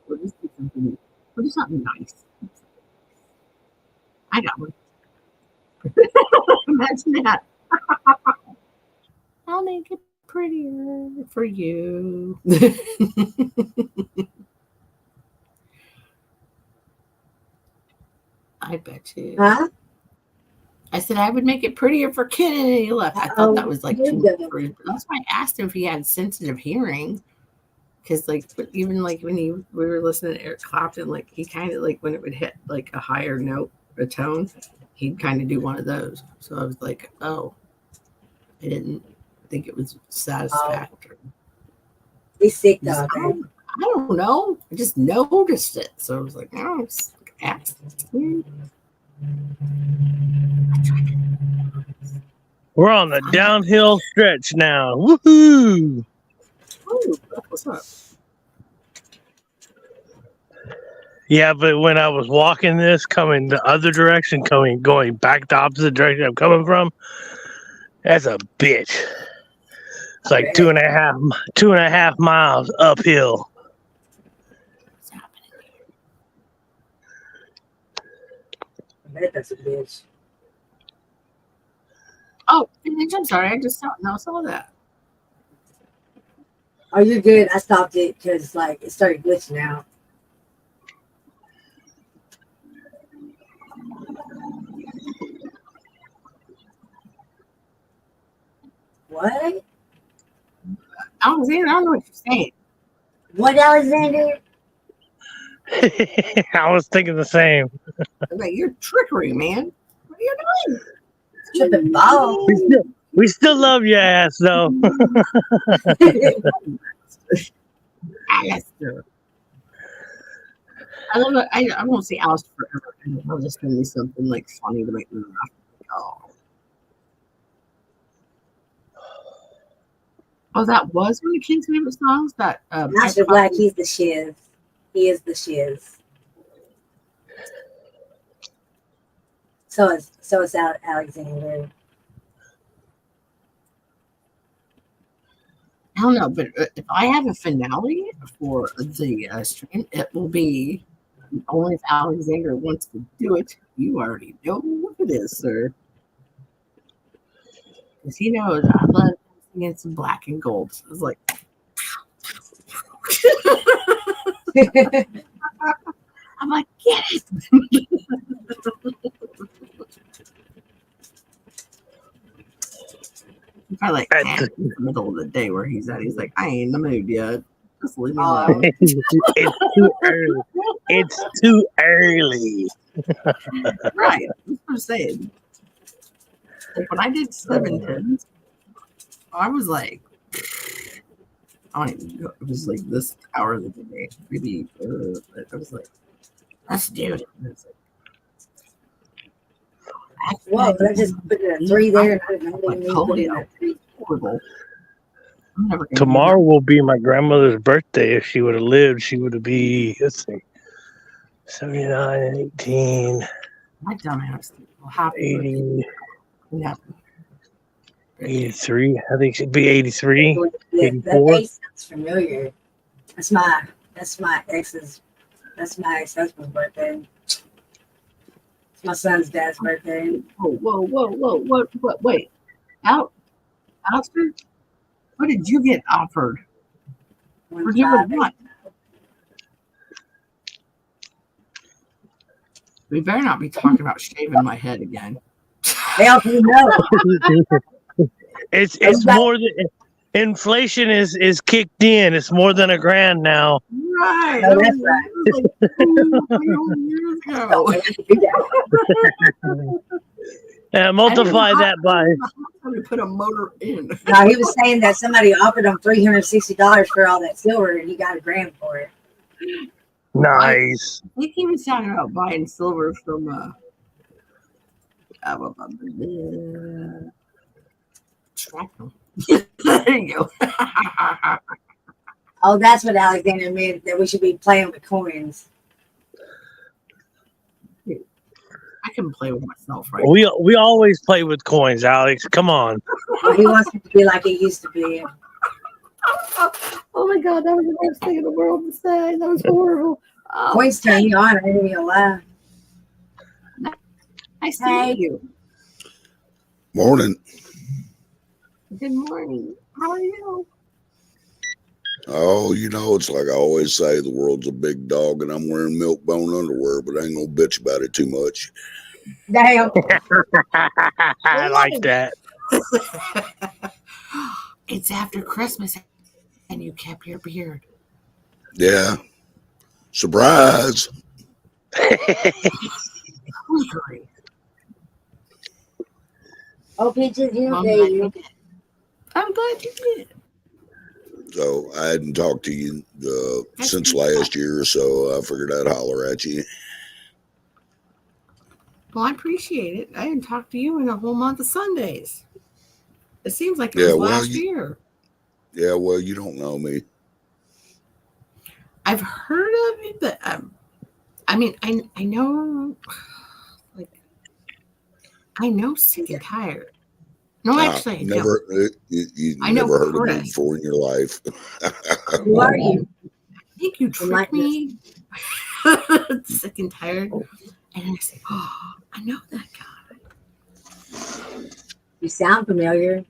Speaker 2: we'll just do something. We'll do something nice. I got one. Imagine that. I'll make it prettier for you. I bet you.
Speaker 4: Huh?
Speaker 2: I said I would make it prettier for Ken, and he left. I thought that was like
Speaker 4: you
Speaker 2: too
Speaker 4: go.
Speaker 2: much for him. That's why I asked him if he had sensitive hearing. Because like even like when we were listening to Eric Clapton, like he kind of like when it would hit like a higher note, a tone, he'd kind of do one of those. So I was like, oh, I didn't think it was satisfactory.
Speaker 4: He's sick
Speaker 2: Just,
Speaker 4: though.
Speaker 2: I don't know. I just noticed it. So I was like, oh, it's
Speaker 7: We're on the downhill stretch now. Woohoo!
Speaker 2: oh, what's up?
Speaker 7: Yeah, but when I was walking this, coming the other direction, going back the opposite direction I'm coming from, that's a bitch. It's like 2.5 miles uphill.
Speaker 2: What's happening?
Speaker 4: I bet that's a bitch.
Speaker 2: Oh, I'm sorry. I just saw that.
Speaker 4: Oh, you're good. I stopped it because like it started glitching out. What?
Speaker 2: Alexander, I don't know what you're saying.
Speaker 4: What, Alexander?
Speaker 7: I was thinking the same.
Speaker 2: Like, you're trickery, man. What are you doing?
Speaker 4: Tripping ball.
Speaker 7: We still love your ass, though.
Speaker 2: Alistair. I love it. I won't say Alistair forever. I'll just give me something like funny to make me laugh. Oh, that was one of King's favorite songs. That
Speaker 4: Master Black, he's the shiz. He is the shiz. So is Alexander.
Speaker 2: I don't know, but if I have a finale for the stream, it will be only if Alexander wants to do it. You already know what it is, sir. Because he knows I love singing some black and gold. So it's like, I'm like, get it. Probably like in the middle of the day where he's at. He's like, I ain't in the mood yet. Just leave me alone.
Speaker 7: It's too early. It's too early.
Speaker 2: Right. That's what I'm saying. Like when I did 7 tens, I was like, I don't even know. It was like this hour of the day. Maybe I was like, let's do it. And it's like,
Speaker 4: Whoa, but I just put a 3 there and I didn't know
Speaker 2: like,
Speaker 4: they
Speaker 2: totally
Speaker 4: needed that.
Speaker 2: horrible. I'm never gonna
Speaker 7: Tomorrow will be my grandmother's birthday. If she would have lived, she would have been, let's see, 79 and 18.
Speaker 2: My dumbass will have
Speaker 7: 80,
Speaker 2: to
Speaker 7: 83. I think she'd be 83.
Speaker 4: Yeah,
Speaker 7: 84.
Speaker 4: that face sounds familiar. That's my ex-husband's birthday. It's my son's dad's birthday.
Speaker 2: Whoa. Wait. Alistair? What did you get offered? For doing what? We better not be talking about shaving my head again.
Speaker 4: They all know.
Speaker 7: It's more than inflation is kicked in. It's more than $1,000 now.
Speaker 2: Right.
Speaker 4: No, that's right.
Speaker 7: And multiply that by.
Speaker 2: We put a motor in.
Speaker 4: No, he was saying that somebody offered him $360 for all that silver, and he got $1,000 for it.
Speaker 7: Nice.
Speaker 2: I think he was talking about buying silver from shrapnel. There you go.
Speaker 4: Oh, that's what Alexander meant, that we should be playing with coins.
Speaker 2: I can play with myself, right?
Speaker 7: We always play with coins, Alex. Come on.
Speaker 4: Oh, he wants it to be like it used to be.
Speaker 2: Oh my god, that was the worst thing in the world to say. That was horrible. Oh,
Speaker 4: Coins turn you on, I ain't even gonna lie.
Speaker 2: I see you.
Speaker 9: Morning.
Speaker 2: Good morning. How are you?
Speaker 9: Oh, it's like I always say, the world's a big dog, and I'm wearing milk bone underwear, but I ain't gonna bitch about it too much.
Speaker 4: Damn.
Speaker 7: I like that.
Speaker 2: It's after Christmas and you kept your beard.
Speaker 9: Yeah. Surprise.
Speaker 2: Hungry.
Speaker 4: Oh, Peaches, you
Speaker 2: Well,
Speaker 4: know,
Speaker 2: I'm glad you did.
Speaker 9: So I hadn't talked to you since last year, so I figured I'd holler at you.
Speaker 2: Well, I appreciate it. I didn't talk to you in a whole month of Sundays. It seems like it
Speaker 9: Yeah,
Speaker 2: was
Speaker 9: well,
Speaker 2: last year.
Speaker 9: Yeah, well, you don't know me.
Speaker 2: I've heard of it, but I mean, I know, like, I know Sick and Tired. No, actually, I
Speaker 9: never. You
Speaker 2: I know
Speaker 9: never heard of me
Speaker 2: Chris.
Speaker 9: before in your life.
Speaker 4: Who are you?
Speaker 2: I think you tricked me. Sick and Tired. And I said, oh, I know that guy.
Speaker 4: You sound familiar.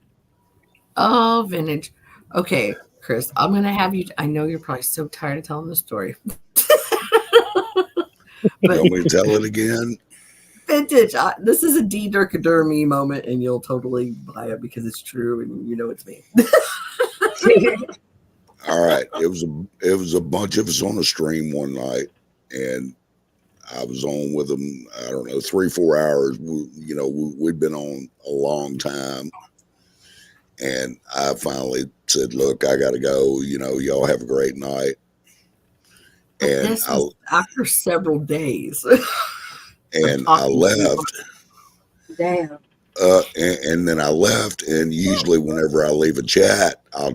Speaker 2: Oh, vintage. Okay, Chris, I'm going to have you. I know you're probably so tired of telling the story.
Speaker 9: You want me to tell it again?
Speaker 2: Vintage. This is a D-Durkadermy moment, and you'll totally buy it because it's true, and you know it's me.
Speaker 9: All right. It was a bunch of us on a stream one night, and I was on with them, I don't know, 3-4 hours. We'd been on a long time. And I finally said, look, I got to go. Y'all have a great night. And
Speaker 2: this was after several days.
Speaker 9: And I left.
Speaker 4: Damn.
Speaker 9: And then I left. And usually whenever I leave a chat, I'll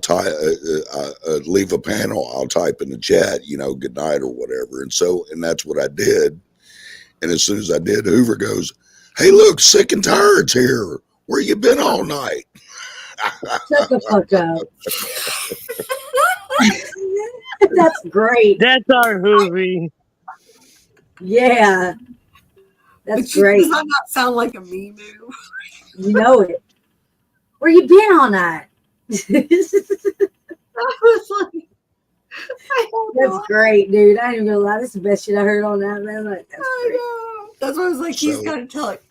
Speaker 9: leave a panel. I'll type in the chat, good night or whatever. And that's what I did. And as soon as I did, Hoover goes, hey, look, Sick and Tired's here. Where you been all night?
Speaker 4: Shut the fuck up. That's great.
Speaker 7: That's our Hoovy.
Speaker 4: Yeah. That's great.
Speaker 2: Does that not sound like a me move?
Speaker 4: You know it. Where you been all night? That's great, dude. I ain't gonna lie. That's the best shit I heard all night, man. Like,
Speaker 2: that's what I was like. He's got to tell it.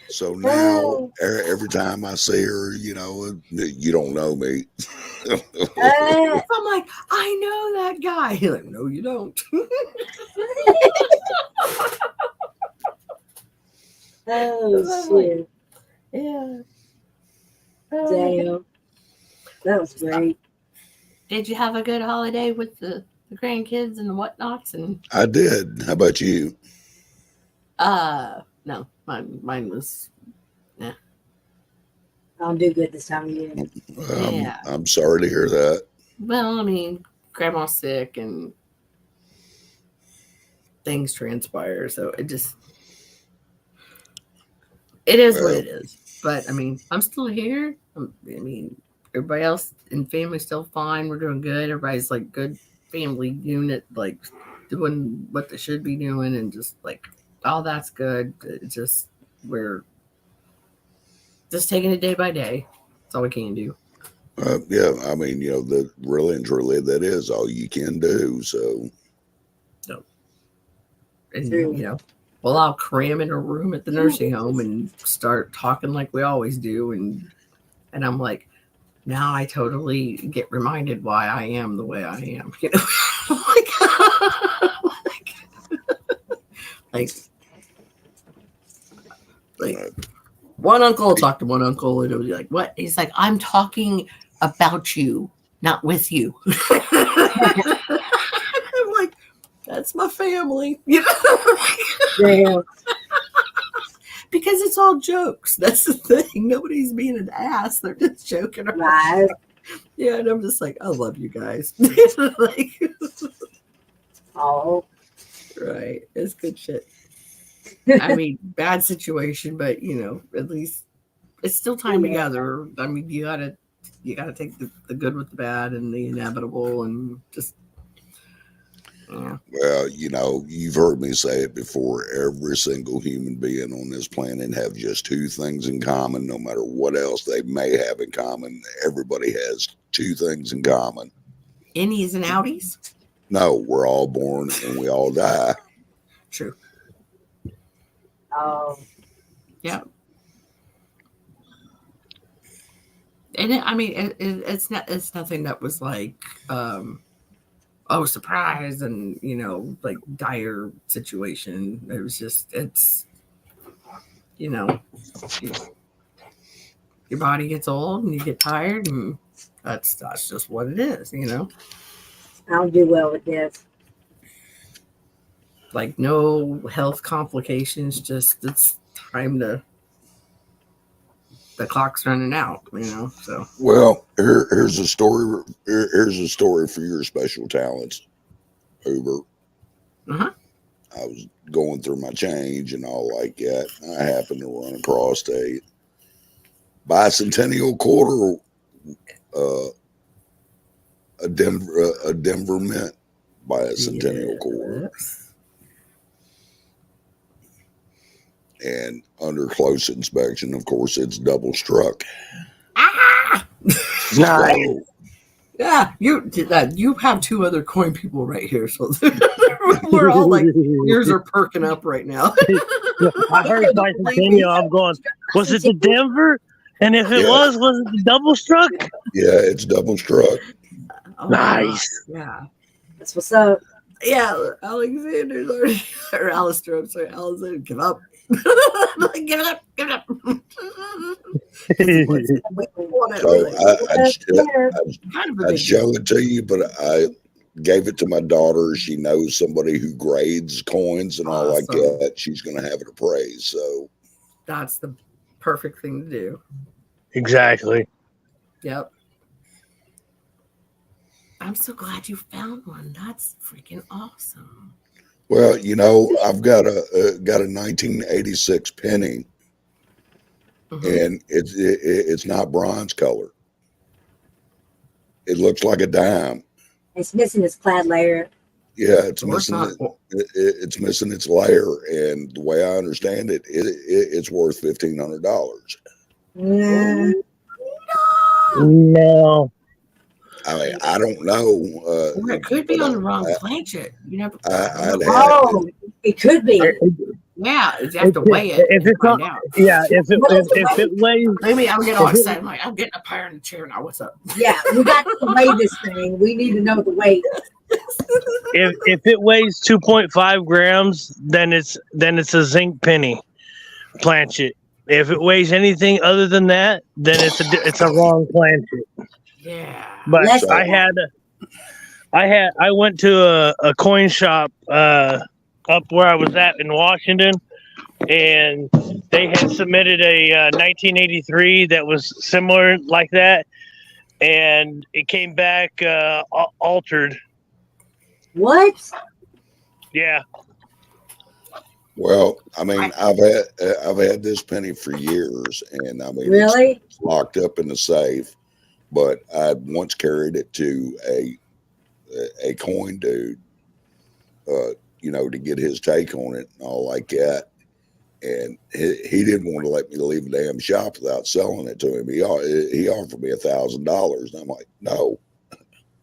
Speaker 9: So now, every time I see her, you don't know me.
Speaker 2: I'm like, I know that guy. He's like, no, you don't.
Speaker 4: Oh, shit.
Speaker 2: Yeah.
Speaker 4: Damn. That was great.
Speaker 2: Did you have a good holiday with the grandkids and the whatnots? And
Speaker 9: I did. How about you?
Speaker 2: no, mine was.
Speaker 4: I don't do good this time of year.
Speaker 2: Yeah.
Speaker 9: I'm sorry to hear that.
Speaker 2: Well, I mean, grandma's sick and things transpire, so it is what it is. But I mean, I'm still here. I mean, everybody else in family still fine. We're doing good. Everybody's like good family unit, like doing what they should be doing, and just like all that's good. It's just we're just taking it day by day. That's all we can do.
Speaker 9: Yeah, I mean, that really and truly, that is all you can do. So,
Speaker 2: and well, I'll cram in a room at the nursing home and start talking like we always do, and I'm like, now I totally get reminded why I am the way I am. Like one uncle will talk to one uncle, and it'll be like, "What?" He's like, "I'm talking about you, not with you." I'm like, "That's my family,"
Speaker 4: Damn.
Speaker 2: because it's all jokes. That's the thing. Nobody's being an ass. They're just joking around.
Speaker 4: Right.
Speaker 2: Yeah, and I'm just like, I love you guys. Like,
Speaker 4: Oh.
Speaker 2: right. It's good shit. I mean, bad situation, but at least it's still time together. I mean, you gotta take the good with the bad and the inevitable, and just
Speaker 9: Well, you've heard me say it before. Every single human being on this planet have just two things in common, no matter what else they may have in common. Everybody has two things in common.
Speaker 2: innies and outies.
Speaker 9: No, we're all born and we all die.
Speaker 2: True.
Speaker 4: Oh.
Speaker 2: Yeah. And it's nothing that was like, surprise, and like dire situation. It was just, your body gets old and you get tired, and that's just what it is.
Speaker 4: I don't do well with this.
Speaker 2: Like no health complications. Just it's time to. The clock's running out, So
Speaker 9: Well, here's a story. Here's a story for your special talents, Uber.
Speaker 2: Uh-huh.
Speaker 9: I was going through my change and all like that. I happened to run across a bicentennial quarter, a Denver Mint bicentennial quarter. And under close inspection, of course, it's double struck.
Speaker 2: Ah!
Speaker 7: Nice.
Speaker 9: So,
Speaker 2: Yeah, you have two other coin people right here, so we're all like, ears are perking up right now.
Speaker 7: I heard bicentennial. I'm going, was it the Denver? And if it was it the double struck?
Speaker 9: yeah, it's double struck.
Speaker 2: Oh,
Speaker 7: Nice.
Speaker 2: Yeah.
Speaker 4: That's what's up.
Speaker 2: Yeah, Alexander's already, or Alistair, I'm sorry, Alexander, give up. Give it up.
Speaker 9: So I'd show it to you, but I gave it to my daughter. She knows somebody who grades coins and all like that. She's going to have it appraised. So
Speaker 2: that's the perfect thing to do.
Speaker 7: Exactly.
Speaker 2: Yep. I'm so glad you found one. That's freaking awesome.
Speaker 9: Well, I've got a 1986 penny, and it's not bronze color. It looks like a dime.
Speaker 4: It's missing its clad layer.
Speaker 9: Yeah, it's missing it's missing its layer, and the way I understand it, it's worth $1,500.
Speaker 7: No.
Speaker 9: I mean, I don't know.
Speaker 2: Or it could be on the wrong planchet. You never.
Speaker 4: It could be.
Speaker 2: Yeah, you have to weigh it.
Speaker 7: If it's
Speaker 2: find
Speaker 7: on,
Speaker 2: out.
Speaker 7: if it weighs,
Speaker 2: Maybe I'm getting all excited. I'm like, I'm getting up higher in the chair now. What's up?
Speaker 4: Yeah, we got to weigh this thing. We need to know the weight.
Speaker 7: if it weighs 2.5 grams, then it's a zinc penny planchet. If it weighs anything other than that, then it's a wrong planchet.
Speaker 2: Yeah.
Speaker 7: But I went to a coin shop up where I was at in Washington, and they had submitted a 1983 that was similar like that, and it came back altered.
Speaker 4: What?
Speaker 7: Yeah.
Speaker 9: Well, I mean, I've had this penny for years, and I mean,
Speaker 4: really,
Speaker 9: it's locked up in the safe. But I once carried it to a coin dude, to get his take on it and all like that. And he didn't want to let me leave the damn shop without selling it to him. He offered me $1,000, and I'm like, no.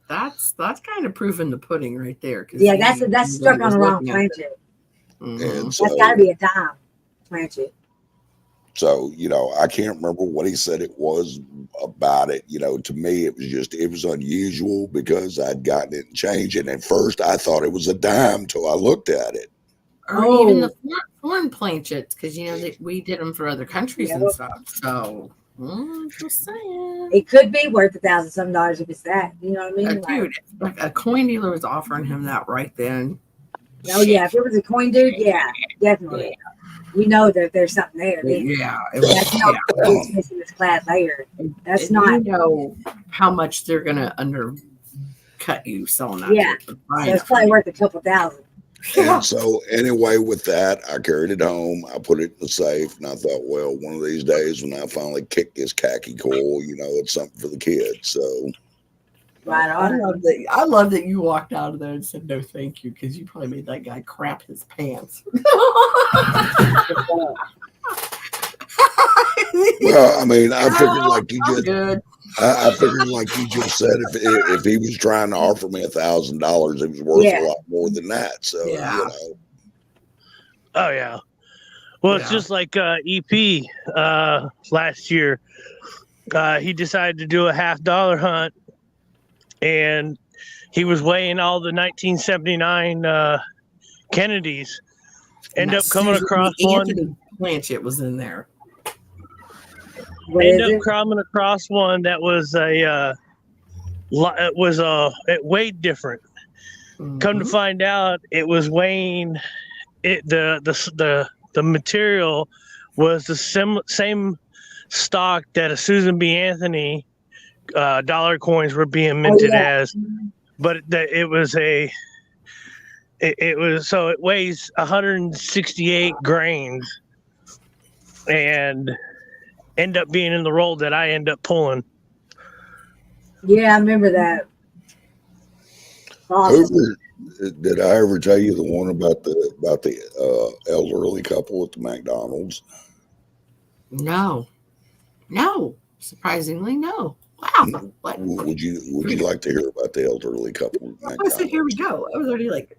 Speaker 2: That's kind of proving the pudding right there.
Speaker 4: Yeah, that's stuck on the wrong planchet.
Speaker 9: And so,
Speaker 4: that's got to be a dime planchet.
Speaker 9: So, I can't remember what he said it was about it. To me, it was unusual because I'd gotten it and changed it. And at first, I thought it was a dime till I looked at it.
Speaker 2: Or even the foreign planchets, because, we did them for other countries and stuff. So, just saying.
Speaker 4: It could be worth $1,000 if it's that. You know what I mean?
Speaker 2: Dude, like a coin dealer was offering him that right then.
Speaker 4: Oh, yeah. If it was a coin dude, yeah, definitely. we know that there's something there.
Speaker 2: Yeah,
Speaker 4: That's not missing this clad layer. That's
Speaker 2: and
Speaker 4: not.
Speaker 2: You know how much they're gonna undercut you selling that.
Speaker 4: Yeah, so it's probably worth a couple thousand.
Speaker 9: And so anyway, with that, I carried it home. I put it in the safe, and I thought, well, one of these days when I finally kick this khaki coil, it's something for the kids. So
Speaker 4: right on.
Speaker 2: I love that you walked out of there and said no, thank you, because you probably made that guy crap his pants.
Speaker 9: Well, I mean, I figured like you just.
Speaker 2: Good.
Speaker 9: I figured, like you just said, if he was trying to offer me $1,000, it was worth a lot more than that. So
Speaker 7: Oh yeah. Well, it's just like EP last year. He decided to do a $50 hunt, and he was weighing all the 1979 Kennedys. End up coming across one.
Speaker 2: Blanchett was in there.
Speaker 7: End up coming across one that was it weighed different. Come to find out, it was weighing it. The material was the same stock that a Susan B. Anthony dollar coins were being minted as, but it weighs 168 grains, and end up being in the roll that I end up pulling.
Speaker 4: Yeah, I remember that.
Speaker 9: Awesome. Did I ever tell you the one about the elderly couple at the McDonald's?
Speaker 2: No. Surprisingly, no. Wow. What?
Speaker 9: Would you like to hear about the elderly couple at McDonald's?
Speaker 2: I said, here we go. I was already like.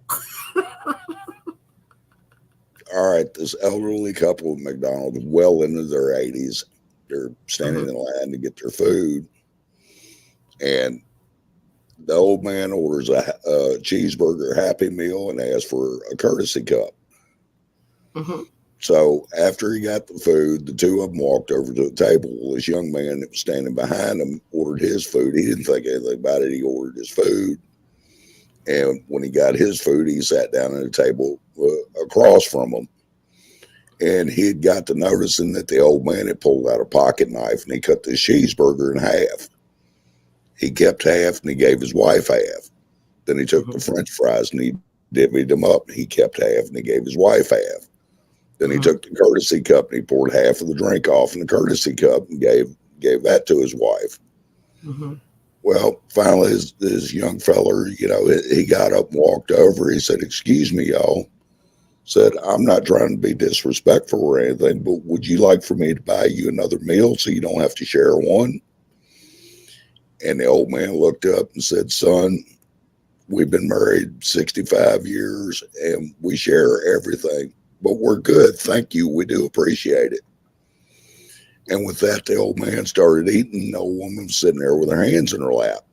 Speaker 9: All right, this elderly couple at McDonald's, well into their 80s, they're standing in line to get their food, and the old man orders a cheeseburger Happy Meal and asks for a courtesy cup. So after he got the food, the two of them walked over to the table. This young man that was standing behind him ordered his food. He didn't think anything about it. He ordered his food. And when he got his food, he sat down at a table across from him. And he had got to noticing that the old man had pulled out a pocket knife and he cut this cheeseburger in half. He kept half and he gave his wife half. Then he took the French fries and he divvied them up. He kept half and he gave his wife half. Then he took the courtesy cup and he poured half of the drink off in the courtesy cup and gave that to his wife. Well, finally, this young feller, he got up and walked over. He said, "Excuse me, y'all." Said, "I'm not trying to be disrespectful or anything, but would you like for me to buy you another meal so you don't have to share one?" And the old man looked up and said, "Son, we've been married 65 years and we share everything, but we're good. Thank you. We do appreciate it." And with that, the old man started eating. The old woman was sitting there with her hands in her lap.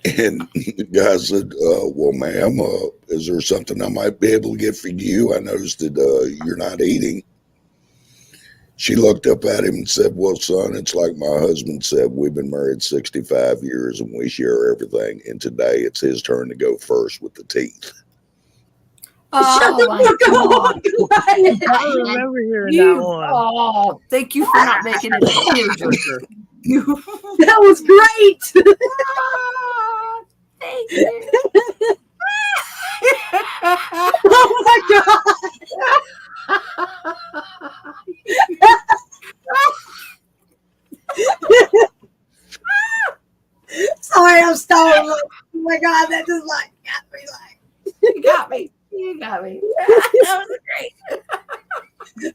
Speaker 9: And the guy said, "Well, ma'am, is there something I might be able to get for you? I noticed that you're not eating." She looked up at him and said, "Well, son, it's like my husband said. We've been married 65 years and we share everything. And today it's his turn to go first with the teeth."
Speaker 4: Shut the fuck up.
Speaker 7: I remember hearing that one.
Speaker 2: Oh, thank you for not making it a tearjerker.
Speaker 4: That was great.
Speaker 2: Thank you.
Speaker 4: Oh my god. Sorry, I'm stalling. Oh my god, that just got me
Speaker 2: You got me. You got me. That was great.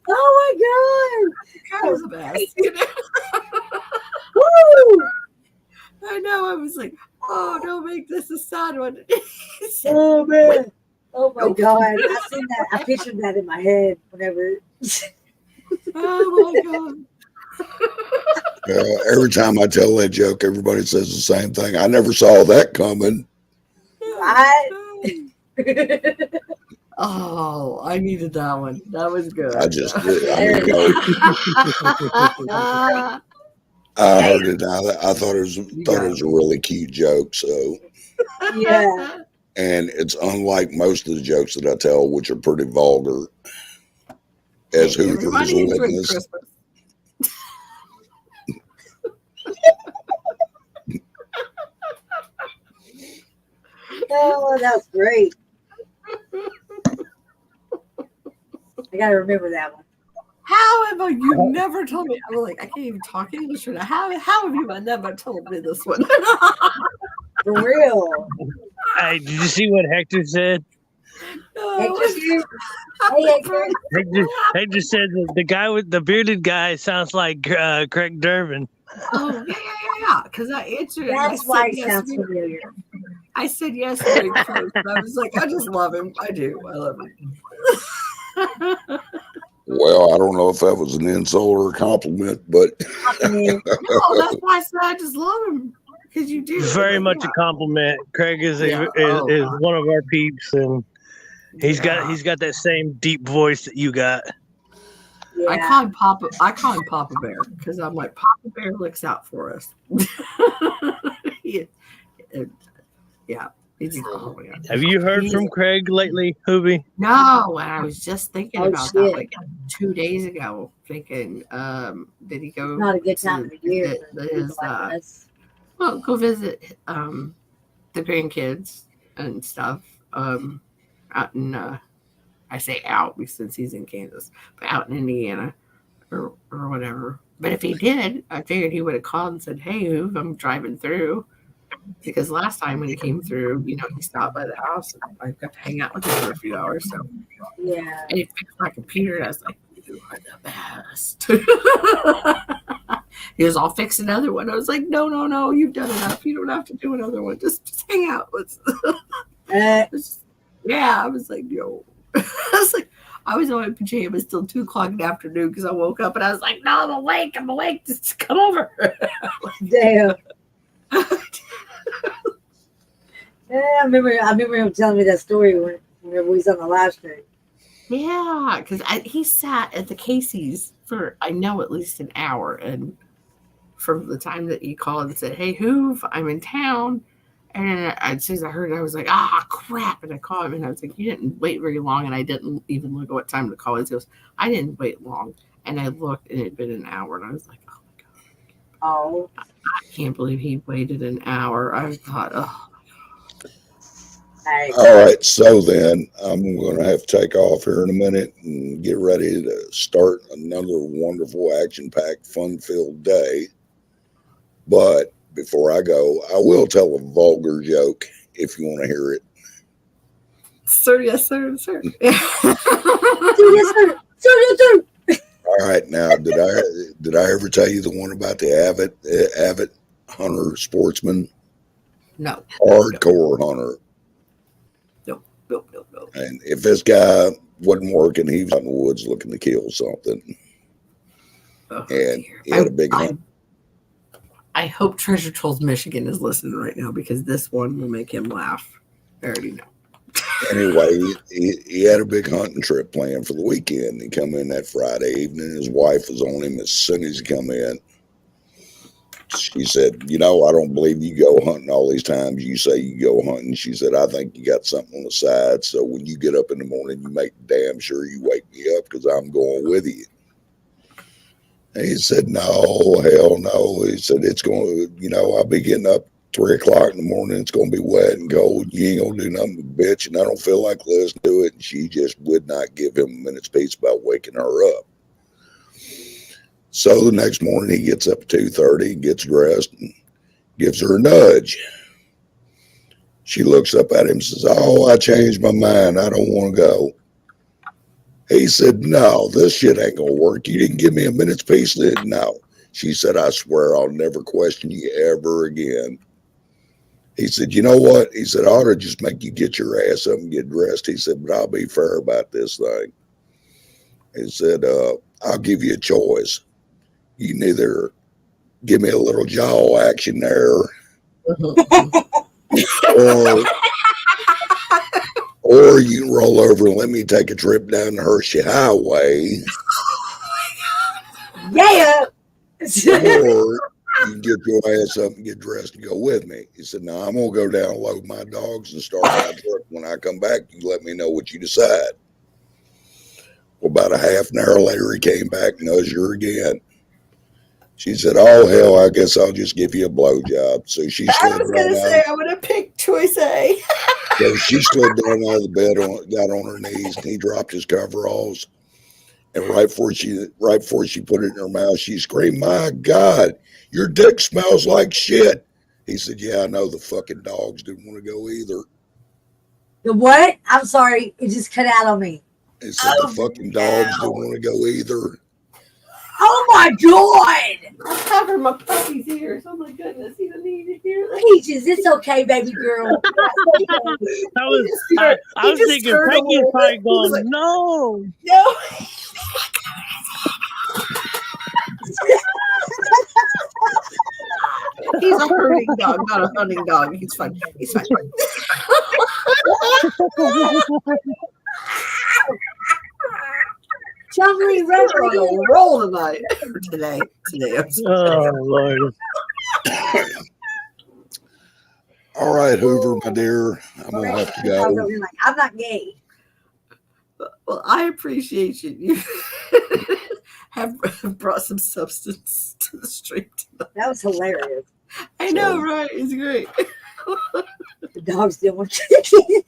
Speaker 4: Oh my god.
Speaker 2: That was the best.
Speaker 4: Woo.
Speaker 2: I know. I was like, oh, don't make this a sad one.
Speaker 4: Oh man. Oh my god. I seen that. I pictured that in my head whenever.
Speaker 2: Oh my god.
Speaker 9: Every time I tell that joke, everybody says the same thing. I never saw that coming.
Speaker 2: Oh, I needed that one. That was good.
Speaker 9: I just did. I heard it. I thought it was a really cute joke. So
Speaker 4: yeah.
Speaker 9: And it's unlike most of the jokes that I tell, which are pretty vulgar. as
Speaker 2: Hey,
Speaker 9: Hoover is
Speaker 2: everybody
Speaker 9: a
Speaker 2: enjoy
Speaker 9: witness.
Speaker 2: Christmas.
Speaker 4: Oh, that's great. I gotta remember that one.
Speaker 2: How have you never told me? I'm like, I can't even talk English right now. How have you never told me this one?
Speaker 4: For real.
Speaker 7: Hey, did you see what Hector said?
Speaker 4: Hector said, hey, Hector.
Speaker 7: Hector said that the guy with the bearded guy sounds like Craig Durbin.
Speaker 2: Oh, yeah. Because I answered it.
Speaker 4: That's
Speaker 2: I
Speaker 4: why
Speaker 2: said
Speaker 4: it
Speaker 2: yes.
Speaker 4: sounds familiar.
Speaker 2: I said yes very close. I was like, I just love him. I do. I love him.
Speaker 9: Well, I don't know if that was an insult or a compliment, but
Speaker 2: No, that's why I said I just love him. Because you do.
Speaker 7: Very
Speaker 2: Like,
Speaker 7: much
Speaker 2: yeah.
Speaker 7: a compliment. Craig is
Speaker 2: Yeah.
Speaker 7: is
Speaker 2: God.
Speaker 7: one of our peeps, and he's
Speaker 2: Yeah.
Speaker 7: got that same deep voice that you got.
Speaker 4: Yeah.
Speaker 2: I call him Papa Bear because I'm like, Papa Bear looks out for us. Yeah. Oh my God.
Speaker 7: Have you heard from Craig lately, Hoobie?
Speaker 2: No, and I was just thinking
Speaker 4: Oh,
Speaker 2: about that
Speaker 4: shit.
Speaker 2: like 2 days ago. Thinking, did he go?
Speaker 4: Not a good time of the year for
Speaker 2: his,
Speaker 4: people like us.
Speaker 2: well, go visit the grandkids and stuff. Out in I say out since he's in Kansas, but out in Indiana or whatever. But if he did, I figured he would have called and said, "Hey, Hoove, I'm driving through." Because last time when he came through, he stopped by the house and I got to hang out with him for a few hours. So,
Speaker 4: Yeah.
Speaker 2: and he fixed my computer. And I was like, "You are the best." He was all fix another one. I was like, "No, you've done enough. You don't have to do another one. Just hang out." Yeah, I was like, "Yo," I was in my pajamas till 2:00 in the afternoon because I woke up and I was like, "No, I'm awake. Just come over."
Speaker 4: Damn. Yeah, I remember him telling me that story whenever we was on the live stream.
Speaker 2: Yeah, because he sat at the Casey's for, I know, at least an hour. And from the time that he called and said, "Hey, Hoove, I'm in town." And then as soon as I heard it, I was like, crap. And I called him and I was like, "You didn't wait very long." And I didn't even look at what time to call. He goes, "I didn't wait long." And I looked and it had been an hour. And I was like, "Oh my God."
Speaker 4: Oh.
Speaker 2: I can't believe he waited an hour. I thought, oh.
Speaker 9: All right, so then I'm going to have to take off here in a minute and get ready to start another wonderful, action-packed, fun-filled day. But before I go, I will tell a vulgar joke if you want to hear it.
Speaker 2: Sir, yes, sir.
Speaker 4: Yes, sir.
Speaker 9: All right, now did I ever tell you the one about the avid hunter sportsman?
Speaker 2: No.
Speaker 9: Hardcore hunter.
Speaker 2: No.
Speaker 9: And if this guy wasn't working, he was out in the woods looking to kill something.
Speaker 2: Oh,
Speaker 9: And he had a big hunt.
Speaker 2: I hope Treasure Trolls Michigan is listening right now because this one will make him laugh. I already know.
Speaker 9: Anyway, he had a big hunting trip planned for the weekend. He come in that Friday evening. His wife was on him as soon as he come in. She said, "I don't believe you go hunting all these times you say you go hunting." She said, "I think you got something on the side. So when you get up in the morning, you make damn sure you wake me up because I'm going with you." And he said, "No, hell no." He said, "It's going to, I'll be getting up 3:00 in the morning. It's going to be wet and cold. You ain't going to do nothing but bitch. And I don't feel like listening to it." And she just would not give him a minute's peace about waking her up. So the next morning he gets up at 2:30, gets dressed, and gives her a nudge. She looks up at him and says, "Oh, I changed my mind. I don't want to go." He said, "No, this shit ain't going to work. You didn't give me a minute's peace." "No." She said, "I swear I'll never question you ever again." He said, "You know what?" He said, "I ought to just make you get your ass up and get dressed." He said, "But I'll be fair about this thing." He said, "I'll give you a choice. You can either give me a little jaw action there, or you can roll over and let me take a trip down the Hershey Highway.
Speaker 4: Yeah.
Speaker 9: Or you can get your ass up and get dressed and go with me." He said, "No, I'm going to go down and load my dogs and start my truck. When I come back, you let me know what you decide." Well, about a half an hour later, he came back and nudged her again. She said, "Oh hell, I guess I'll just give you a blowjob." So she slid
Speaker 2: I was
Speaker 9: right
Speaker 2: gonna
Speaker 9: out.
Speaker 2: say I would have picked choice A.
Speaker 9: So she slid down out of the bed, got on her knees, and he dropped his coveralls. And right before she put it in her mouth, she screamed, "My God, your dick smells like shit." He said, "Yeah, I know. The fucking dogs didn't want to go either."
Speaker 4: The what? I'm sorry, it just cut out on me.
Speaker 9: He said, "The fucking dogs didn't want to go either."
Speaker 4: Oh my God!
Speaker 2: I covered my puppy's ears. Oh my goodness, he didn't need to hear that.
Speaker 4: Peaches, it's okay, baby girl.
Speaker 7: I was thinking Frankie's probably going,
Speaker 2: like,
Speaker 7: no.
Speaker 2: No. He's a herding dog, not a hunting dog. He's fine. He's fine.
Speaker 4: Jumbly
Speaker 2: We're on
Speaker 4: Reverend.
Speaker 2: a roll tonight. Today. I'm sorry.
Speaker 7: Oh, Lord.
Speaker 9: All right, Hoover, my dear, I'm gonna have to go.
Speaker 4: Like, I'm not gay.
Speaker 2: Well, I appreciate you. You have brought some substance to the stream tonight.
Speaker 4: That was hilarious.
Speaker 2: I know, right? It's great.
Speaker 4: The dogs didn't want chicken.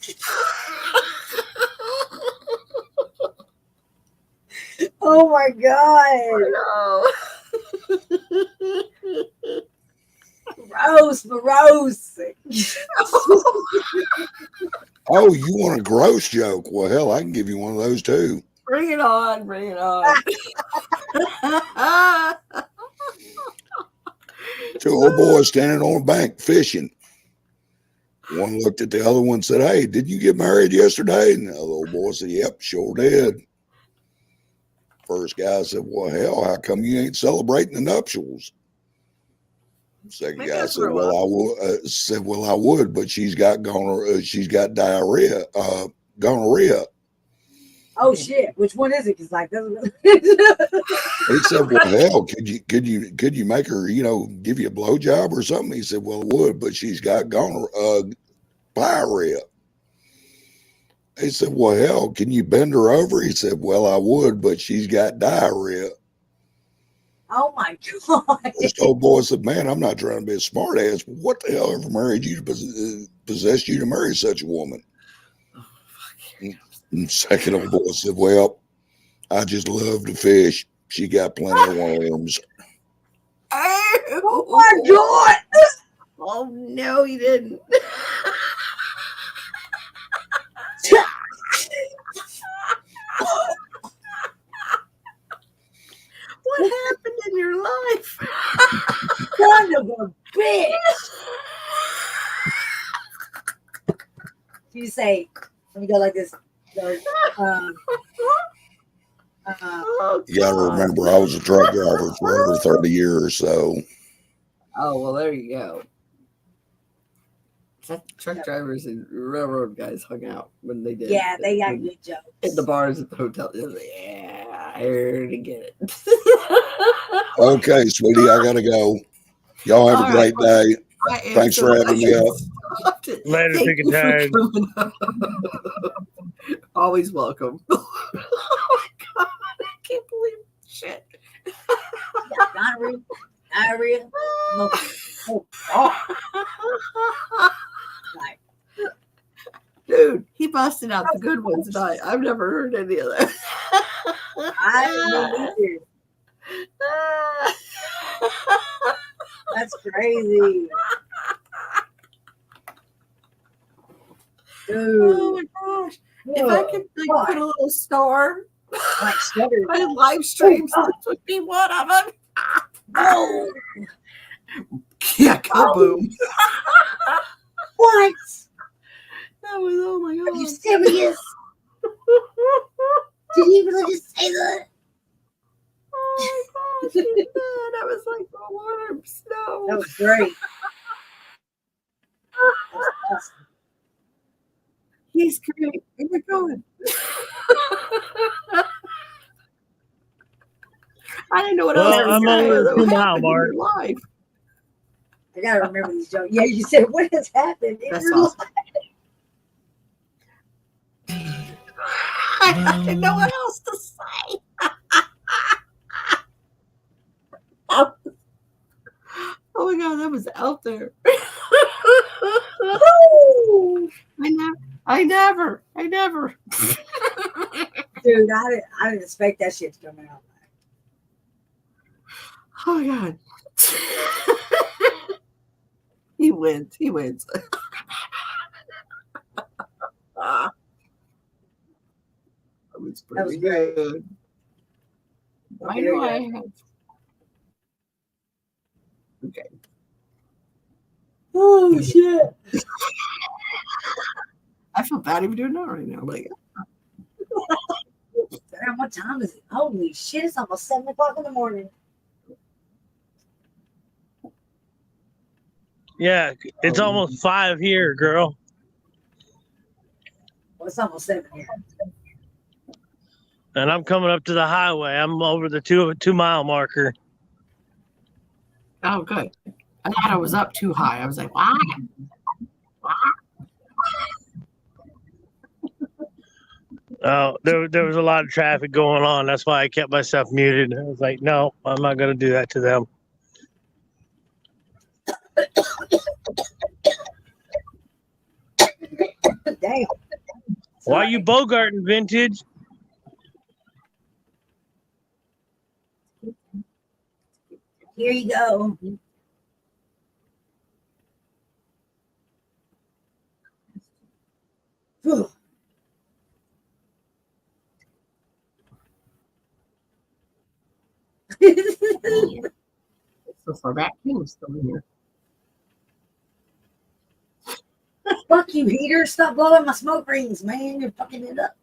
Speaker 4: Oh my God. Gross.
Speaker 9: Oh, you want a gross joke? Well, hell, I can give you one of those too.
Speaker 2: Bring it on.
Speaker 9: Two old boys standing on a bank fishing. One looked at the other one and said, "Hey, did you get married yesterday?" And the other old boy said, "Yep, sure did." First guy said, "Well, hell, how come you ain't celebrating the nuptials?" Second guy said, "Well, I would, but she's got diarrhea, gonorrhea."
Speaker 4: Oh shit! Which one is it? Because like,
Speaker 9: He said, "Well, hell, could you make her, give you a blowjob or something?" He said, "Well, I would, but she's got diarrhea." He said, "Well, hell, can you bend her over?" He said, "Well, I would, but she's got diarrhea."
Speaker 4: Oh my God!
Speaker 9: This old boy said, "Man, I'm not trying to be a smart ass, but what the hell ever married you to possess you to marry such a woman?" And second old boy said, "Well, I just love to fish. She got plenty of worms."
Speaker 4: Oh my God!
Speaker 2: Oh no, he didn't. What happened in your life?
Speaker 4: Son of a bitch! You say, let me go like this. Go,
Speaker 9: You got to remember, I was a truck driver for over 30 years, so.
Speaker 2: Oh, well, there you go. Truck drivers and railroad guys hung out when they did.
Speaker 4: Yeah, they got good jokes.
Speaker 2: In the bars at the hotel. Yeah, I heard to get it.
Speaker 9: Okay, sweetie, I got to go. Y'all have a great day. Thanks for having me up.
Speaker 7: Later, chicken time.
Speaker 2: Always welcome. Oh my God, I can't believe shit.
Speaker 4: Diarrhea.
Speaker 2: Dude, he busted out the good ones tonight. I've never heard any of that.
Speaker 4: I didn't either. That's crazy. Dude.
Speaker 2: Oh my gosh. If I could put a little star on my live streams, this would be one of them.
Speaker 4: Oh.
Speaker 2: Yeah, kaboom.
Speaker 4: What?
Speaker 2: That was, oh my God.
Speaker 4: Are you serious? Did you really just say that?
Speaker 2: Oh my gosh, that was like the warm snow.
Speaker 4: That was great.
Speaker 2: He's great. Where we going? I didn't know what else to
Speaker 7: I'm
Speaker 2: say.
Speaker 7: only 2 now, Mark.
Speaker 2: Live.
Speaker 4: I gotta remember these jokes. Yeah, you said what has happened in
Speaker 2: That's
Speaker 4: your
Speaker 2: awesome.
Speaker 4: life?
Speaker 2: I didn't know what else to say. out there.
Speaker 4: Woo!
Speaker 2: I never.
Speaker 4: Dude, I didn't expect that shit to come out.
Speaker 2: Oh my god. He wins. That was pretty
Speaker 4: great.
Speaker 2: good. Why
Speaker 4: Okay,
Speaker 2: do
Speaker 4: yeah.
Speaker 2: I have? Okay.
Speaker 4: Oh shit!
Speaker 2: I feel bad even doing that right now. Like,
Speaker 4: Damn, what time is it? Holy shit! It's almost 7 o'clock in the morning.
Speaker 7: Yeah, it's almost 5 here, girl.
Speaker 4: Well, it's almost 7 here.
Speaker 7: And I'm coming up to the highway. I'm over the 2 mile marker.
Speaker 2: oh, good. I thought I was up too high. I was like, why?
Speaker 7: Oh, there was a lot of traffic going on. That's why I kept myself muted. I was like, no, I'm not going to do that to them.
Speaker 4: Damn.
Speaker 7: Why are you bogarting, Vintage?
Speaker 4: Here you go. Whew.
Speaker 2: So far back, he was still in here.
Speaker 4: Fuck you, heater. Stop blowing my smoke rings, man. You're fucking it up.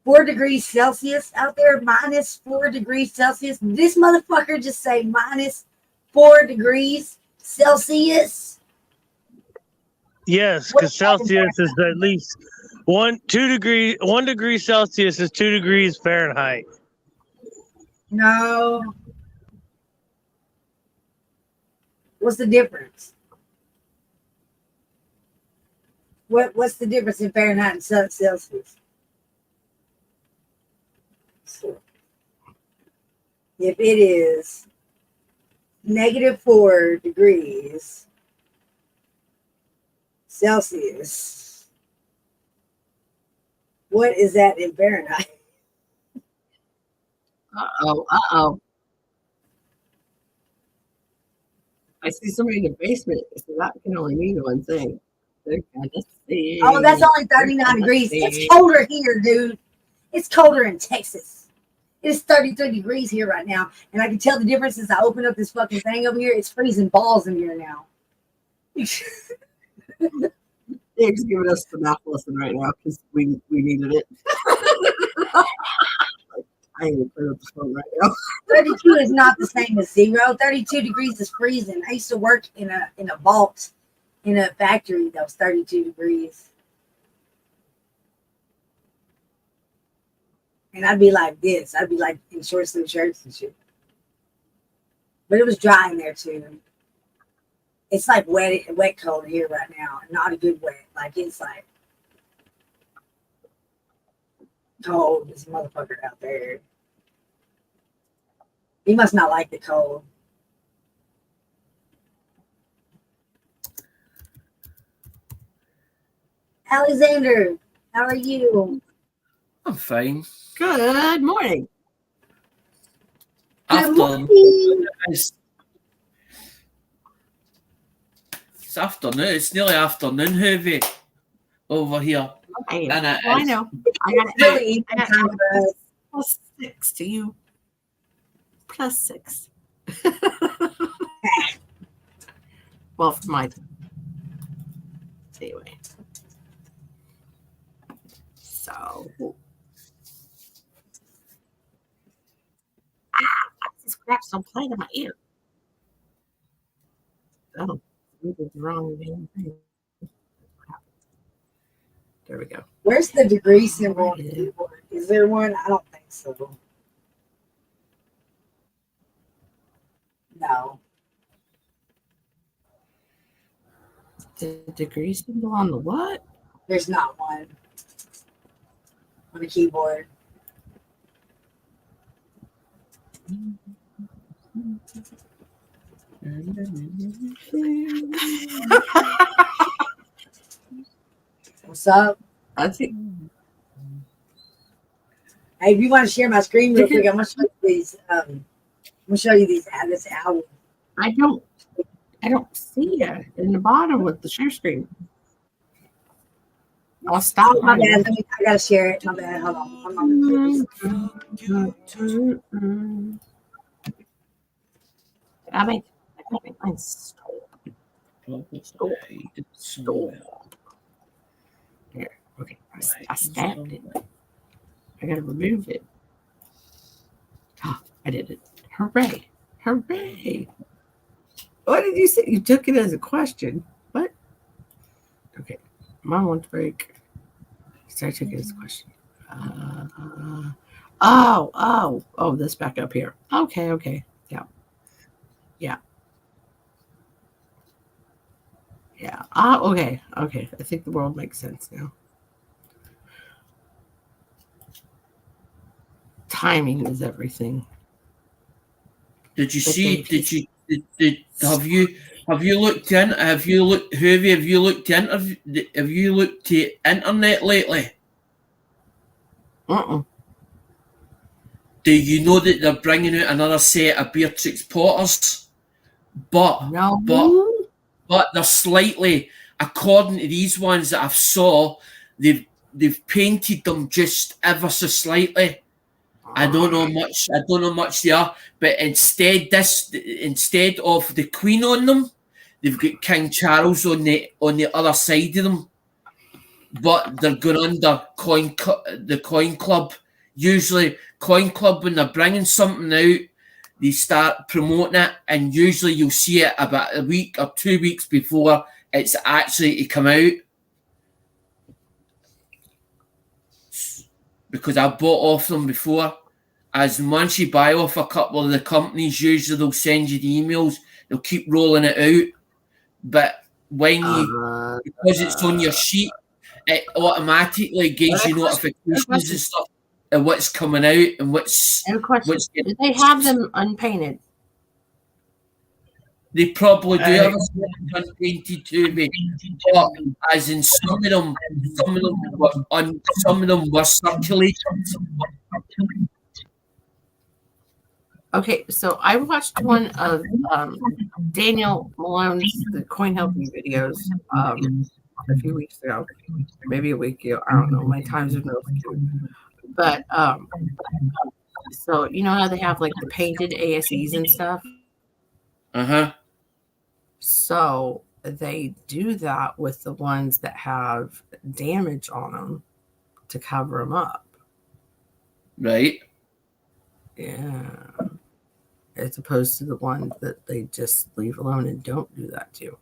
Speaker 4: 4 degrees Celsius out there, minus 4 degrees Celsius. This motherfucker just say minus 4 degrees Celsius.
Speaker 7: Yes, because Celsius is at least 1 degree Celsius is 2 degrees Fahrenheit.
Speaker 4: No. What's the difference? What's the difference in Fahrenheit and Celsius? So, if it is negative 4 degrees Celsius, what is that in Fahrenheit?
Speaker 2: Uh-oh. I see somebody in the basement, so that can only mean one thing.
Speaker 4: Oh, that's only 39 degrees. It's colder here, dude. It's colder in Texas. It's 33 degrees here right now. And I can tell the difference as I open up this fucking thing over here. It's freezing balls in here now.
Speaker 2: Dave's giving us the math lesson right now because we needed it. I ain't even put up the phone right now.
Speaker 4: 32 is not the same as 0. 32 degrees is freezing. I used to work in a vault in a factory that was 32 degrees. And I'd be like this. I'd be like in short sleeve shirts and shit. But it was dry in there too. It's like wet cold here right now. Not a good wet. Like it's like cold. This motherfucker out there. He must not like the cold. Alexander, how are you?
Speaker 1: I'm fine.
Speaker 2: Good morning.
Speaker 4: Good morning.
Speaker 1: It's afternoon. It's nearly afternoon, Harvey, over here.
Speaker 2: I
Speaker 1: And
Speaker 2: I know. I got
Speaker 4: Really evening time for us.
Speaker 2: plus 6 to you. Plus 6. Well, for my anyway. So these craps don't play in my ear. Oh, we did the wrong damn thing. There we go.
Speaker 4: Where's the degree symbol on the keyboard? Is there one? I don't think so. No.
Speaker 2: The degree symbol on the what?
Speaker 4: There's not one on the keyboard. What's up?
Speaker 2: I think
Speaker 4: Hey, if you want to share my screen real quick, I'm gonna show you these. I'm gonna show you these. This album.
Speaker 2: I don't see it in the bottom with the share screen. I'll stop.
Speaker 4: Oh, my bad. I gotta share it. My bad. Hold on.
Speaker 2: I make mine stole. Here, okay. I stabbed it. I gotta remove it. Oh, I did it. Hooray! Hooray! What did you say? You took it as a question. What? Okay. Mine wants to break. So I took it as a question. Oh, this back up here. Okay. Yeah. Okay. I think the world makes sense now. Timing is everything.
Speaker 10: Did you see? Have you looked in? Have you looked at internet lately? Do you know that they're bringing out another set of Beatrix Potters? But they're slightly, according to these ones that I've saw, they've painted them just ever so slightly. I don't know much they are, but instead of the Queen on them, they've got King Charles on the other side of them. But they're going under the Coin Club. Usually, Coin Club, when they're bringing something out, they start promoting it, and usually you'll see it about a week or 2 weeks before it's actually to come out. Because I bought off them before. As once you buy off a couple of the companies, usually they'll send you the emails. They'll keep rolling it out. But when because it's on your sheet, it automatically gives you notifications and stuff of what's coming out and what's.
Speaker 2: And question: do they have them unpainted?
Speaker 10: They probably do have a unpainted to me, but as in some of them were circulated.
Speaker 2: Okay, so I watched one of Daniel Malone's the Coin Helping videos a few weeks ago, maybe a week ago. I don't know. My times are no clue. But so you know how they have like the painted ASEs and stuff. So they do that with the ones that have damage on them to cover them up.
Speaker 10: Right.
Speaker 2: Yeah. As opposed to the ones that they just leave alone and don't do that to.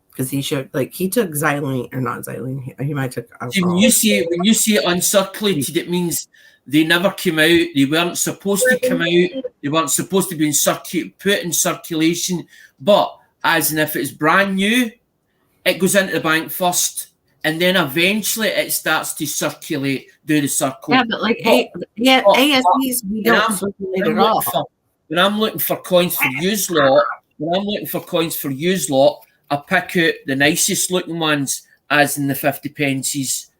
Speaker 2: Because he took xylene, or not xylene, he might took alcohol.
Speaker 10: When you see it uncirculated, it means they never came out, they weren't supposed to come out, they weren't supposed to be put in circulation, but as in if it's brand new, it goes into the bank first, and then eventually it starts to circulate, do the circle.
Speaker 2: Yeah, but ASEs, we don't circulate at all.
Speaker 10: When I'm looking for coins for used lot, I pick out the nicest looking ones, as in the 50 pences,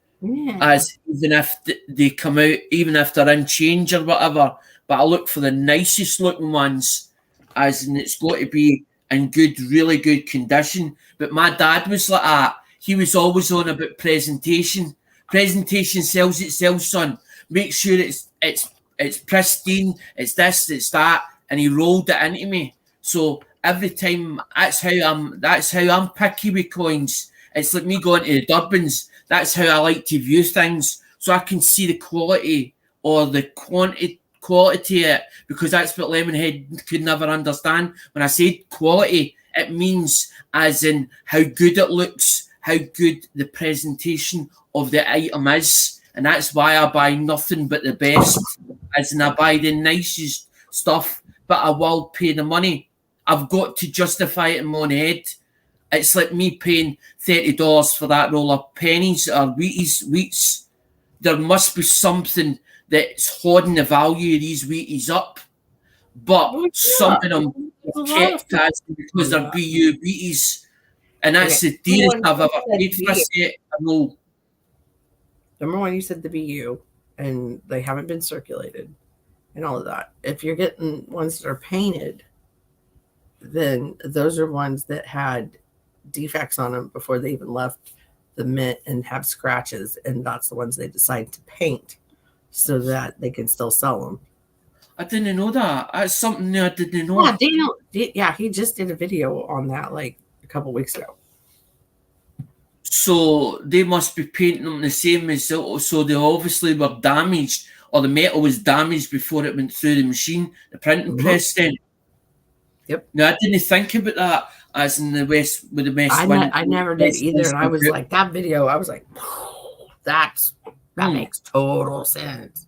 Speaker 10: as even if they come out, even if they're in change or whatever. But I look for the nicest looking ones, as in it's got to be in really good condition. But my dad was like that. He was always on about presentation. Presentation sells itself, son. Make sure it's pristine. It's this, it's that. And he rolled it into me. So every time, that's how I'm picky with coins. It's like me going to the Durbans. That's how I like to view things, so I can see the quality or the quality of it, because that's what Lemonhead could never understand. When I say quality, it means as in how good it looks, how good the presentation of the item is, and that's why I buy nothing but the best, as in I buy the nicest stuff, but I will pay the money. I've got to justify it in my own head. It's like me paying $30 for that roll of pennies or wheats. There must be something that's holding the value of these wheaties up. but
Speaker 2: Well,
Speaker 10: some
Speaker 2: yeah,
Speaker 10: of them
Speaker 2: there's a
Speaker 10: were
Speaker 2: lot of
Speaker 10: kept as because they're
Speaker 2: yeah.
Speaker 10: BU beaties, and that's
Speaker 2: Okay.
Speaker 10: the dearest I've ever
Speaker 2: Said
Speaker 10: paid for a
Speaker 2: BU.
Speaker 10: set. I know.
Speaker 2: Number one, you said the BU, and they haven't been circulated, and all of that. If you're getting ones that are painted, then those are ones that had defects on them before they even left the mint and have scratches, and that's the ones they decide to paint so that they can still sell them.
Speaker 10: I didn't know that. That's something new I didn't know.
Speaker 2: Yeah, Daniel. Yeah, he just did a video on that like a couple weeks ago.
Speaker 10: So they must be painting them the same as so they obviously were damaged, or the metal was damaged before it went through the machine, the printing press. Then.
Speaker 2: Yep.
Speaker 10: No, I didn't think about that as in the West with the West Wind.
Speaker 2: I never did either, and I was like that video. I was like, that makes total sense.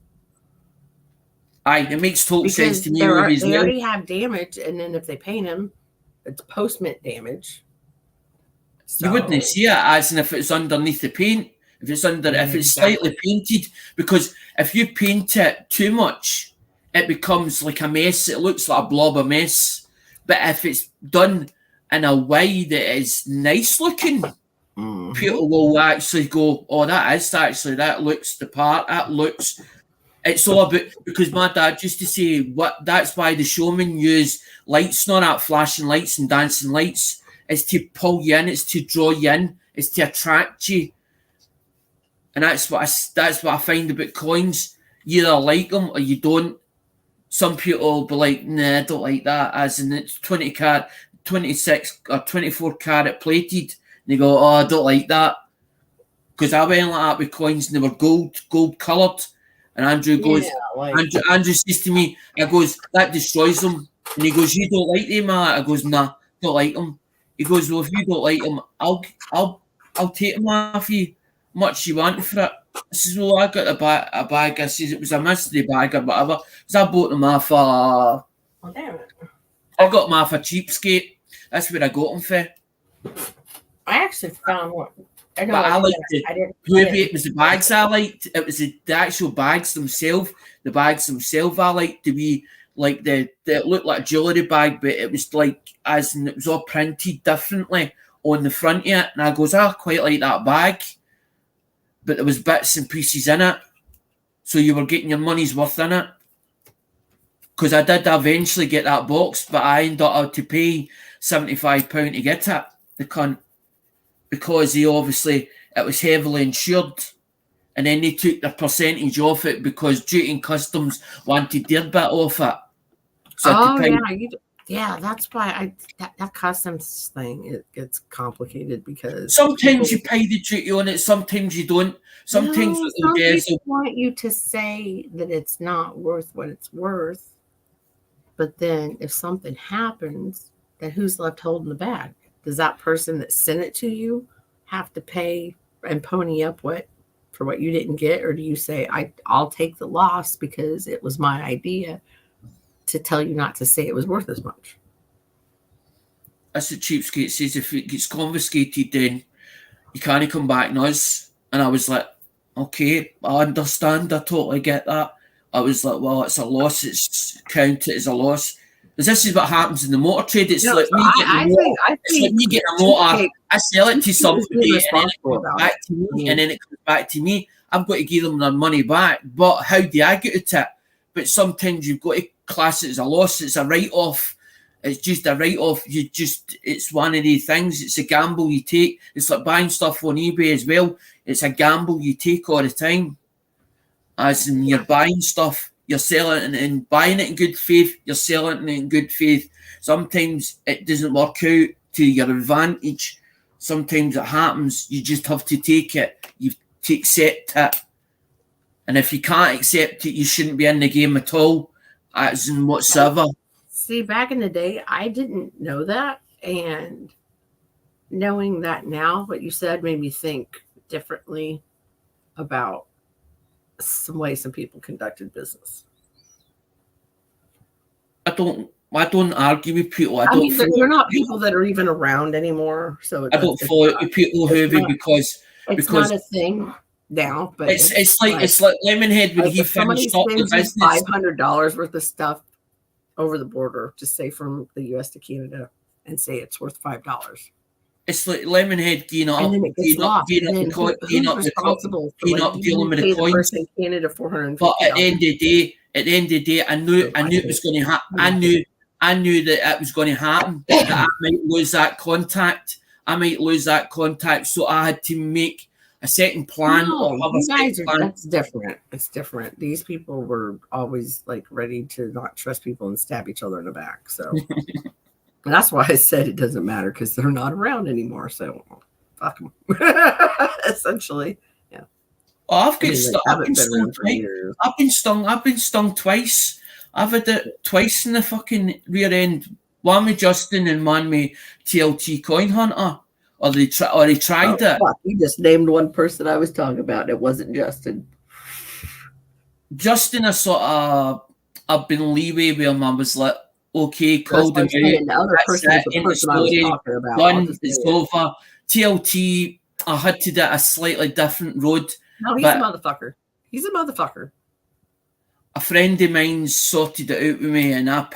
Speaker 10: It makes total sense to me.
Speaker 2: They already have damage, and then if they paint them, it's post mint damage. So,
Speaker 10: you wouldn't see it as in if it's underneath the paint. If it's if it's slightly painted, because if you paint it too much, it becomes like a mess. It looks like a blob of mess. But if it's done in a way that is nice looking, people will actually go, "Oh, that looks the part. That looks." It's all about, because my dad used to say, that's why the showmen use lights, not that flashing lights and dancing lights. It's to pull you in, it's to draw you in, it's to attract you. And that's what I find about coins. You either like them or you don't. Some people will be like, nah, I don't like that, as in it's 20 carat, 26 or 24 carat plated. And they go, oh, I don't like that. Because I went like that with coins and they were gold coloured. And Andrew goes, Andrew says to me, I goes, that destroys them. And he goes, you don't like them? I goes, nah, don't like them. He goes, well, if you don't like them, I'll take them off you, much you want for it. I says, well, I got a bag. I says, it was a mystery bag or whatever. Because I bought them off
Speaker 2: oh, damn it.
Speaker 10: I got them off a cheapskate. That's where I got them for.
Speaker 2: I actually found one.
Speaker 10: But I liked it. Maybe it was the bags I liked. It was the actual bags themselves. The bags themselves I liked to be like it looked like a jewellery bag, but it was like as in it was all printed differently on the front of it. And I goes, I quite like that bag. But there was bits and pieces in it. So you were getting your money's worth in it. Because I did eventually get that box, but I ended up having to pay £75 to get it. The cunt. Because it was heavily insured, and then they took their percentage off it because duty and customs wanted their bit off it. So
Speaker 2: that's why that customs thing it's complicated because
Speaker 10: sometimes you pay the duty on it, sometimes you don't. Sometimes
Speaker 2: some people want you to say that it's not worth what it's worth, but then if something happens, then who's left holding the bag? Does that person that sent it to you have to pay and pony up for what you didn't get? Or do you say, I'll take the loss because it was my idea to tell you not to say it was worth as much?
Speaker 10: That's what cheapskate says. If it gets confiscated, then you can't come back and us. And I was like, okay, I understand. I totally get that. I was like, well, it's a loss. It's counted as a loss. Because this is what happens in the motor trade. It's like me getting a motor. I sell it to somebody and then it comes back to me. And then it comes back to me. I've got to give them their money back. But how do I get at it? But sometimes you've got to class it as a loss. It's a write-off. It's just a write-off. It's one of these things. It's a gamble you take. It's like buying stuff on eBay as well. It's a gamble you take all the time. As in you're buying stuff. You're selling it and buying it in good faith. You're selling it in good faith. Sometimes it doesn't work out to your advantage. Sometimes it happens. You just have to take it. You have to accept it. And if you can't accept it, you shouldn't be in the game at all. As in whatsoever.
Speaker 2: See, back in the day, I didn't know that. And knowing that now, what you said made me think differently about some way some people conducted business.
Speaker 10: I don't argue with people.
Speaker 2: They're not people that are even around anymore. So
Speaker 10: I don't follow people who because
Speaker 2: it's not a thing now. But
Speaker 10: it's like Lemonhead when he finished up the business.
Speaker 2: $500 worth of stuff over the border, just say from the U.S. to Canada, and say it's worth $5.
Speaker 10: It's like Lemonhead gearing up,
Speaker 2: And then it gets lost.
Speaker 10: gearing up,
Speaker 2: Then who's responsible for
Speaker 10: dealing with the
Speaker 2: pay the
Speaker 10: coins.
Speaker 2: person in Canada $450?
Speaker 10: But at the end of the day, I knew it was going to happen. I knew that it was going to happen. That I might lose that contact. So I had to make a second plan.
Speaker 2: That's different. It's different. These people were always like ready to not trust people and stab each other in the back. So and that's why I said it doesn't matter, because they're not around anymore. So fuck them. Essentially, yeah.
Speaker 10: Oh, I've been stung twice. I've had it twice in the fucking rear end. One with Justin and one with TLT Coin Hunter. Or they tried it.
Speaker 2: Fuck, you just named one person I was talking about. It wasn't Justin.
Speaker 10: Justin, I sort of I've been leeway where I was like, okay, called him out.
Speaker 2: The other person is the person I was talking about.
Speaker 10: Done, it's over. TLT, I had to do a slightly different road.
Speaker 2: No, he's a motherfucker. He's a motherfucker.
Speaker 10: A friend of mine sorted it out with me, and I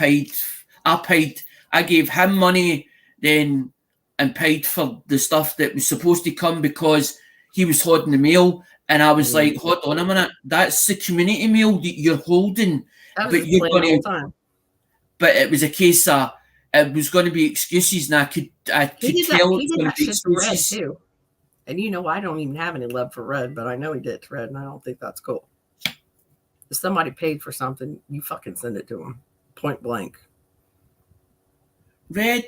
Speaker 10: gave him money then and paid for the stuff that was supposed to come because he was holding the mail. And I was like, hold on a minute, that's the community mail that you're holding. But you're going to. But it was a case of it was going to be excuses, and I could tell it was going to be excuses
Speaker 2: too. And you know, I don't even have any love for Red, but I know he did to Red, and I don't think that's cool. If somebody paid for something, you fucking send it to them, point blank.
Speaker 10: Red,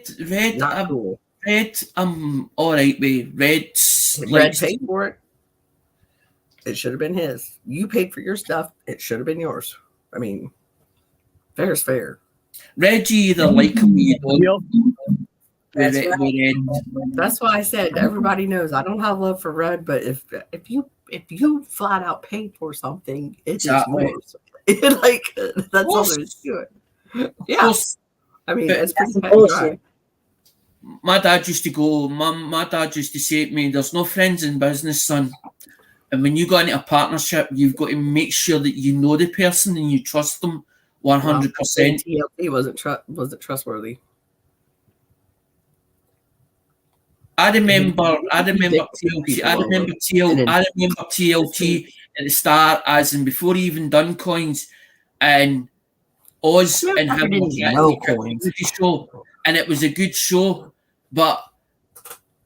Speaker 2: not cool.
Speaker 10: Red, all right with Red.
Speaker 2: Red paid for it. It should have been his. You paid for your stuff. It should have been yours. I mean, fair's fair.
Speaker 10: Reggie, either like him or you don't.
Speaker 2: That's why I said everybody knows I don't have love for Red, but if you flat out paid for something, it's yours. Like that's all there is to it. Yeah, I mean it's pretty bullshit.
Speaker 10: My dad used to go. My dad used to say to me, "There's no friends in business, son. And when you go into a partnership, you've got to make sure that you know the person and you trust them 100%."
Speaker 2: TLT wasn't trustworthy.
Speaker 10: I remember TLT at the start, as in before he even done coins, and Oz and him were show, and it was a good show, but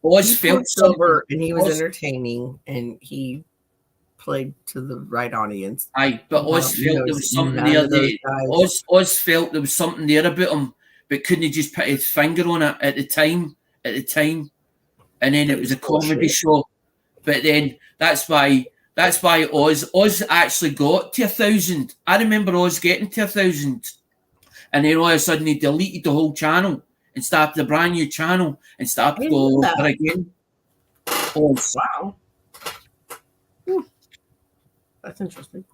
Speaker 10: Oz felt
Speaker 2: sober and he was entertaining and he played to the right audience.
Speaker 10: Aye, but Oz felt there was something there. Oz felt there was something there about him, but couldn't he just put his finger on it at the time? And then it was a comedy show. But then that's why Oz actually got to 1,000. I remember Oz getting to 1,000. And then all of a sudden he deleted the whole channel and started a brand new channel and started to go over again. Oz.
Speaker 2: Wow. That's interesting.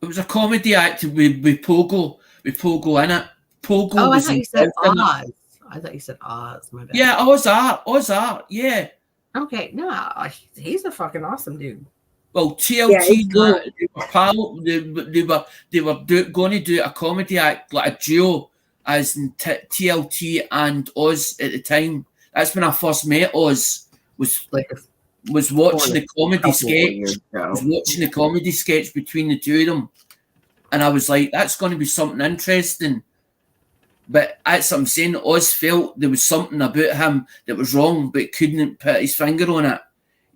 Speaker 10: It was a comedy act with Pogo in it. Pogo was
Speaker 2: I thought you said Oz. I thought you said Oz. My bad.
Speaker 10: Yeah, Ozart, yeah.
Speaker 2: Okay, no, he's a fucking awesome dude.
Speaker 10: Well, TLT, they were going to do a comedy act, like a duo, as in TLT and Oz at the time. That's when I first met Oz. Was watching the comedy sketch. Was watching the comedy sketch between the two of them, and I was like, "That's going to be something interesting." But that's what I'm saying. Oz felt there was something about him that was wrong, but couldn't put his finger on it.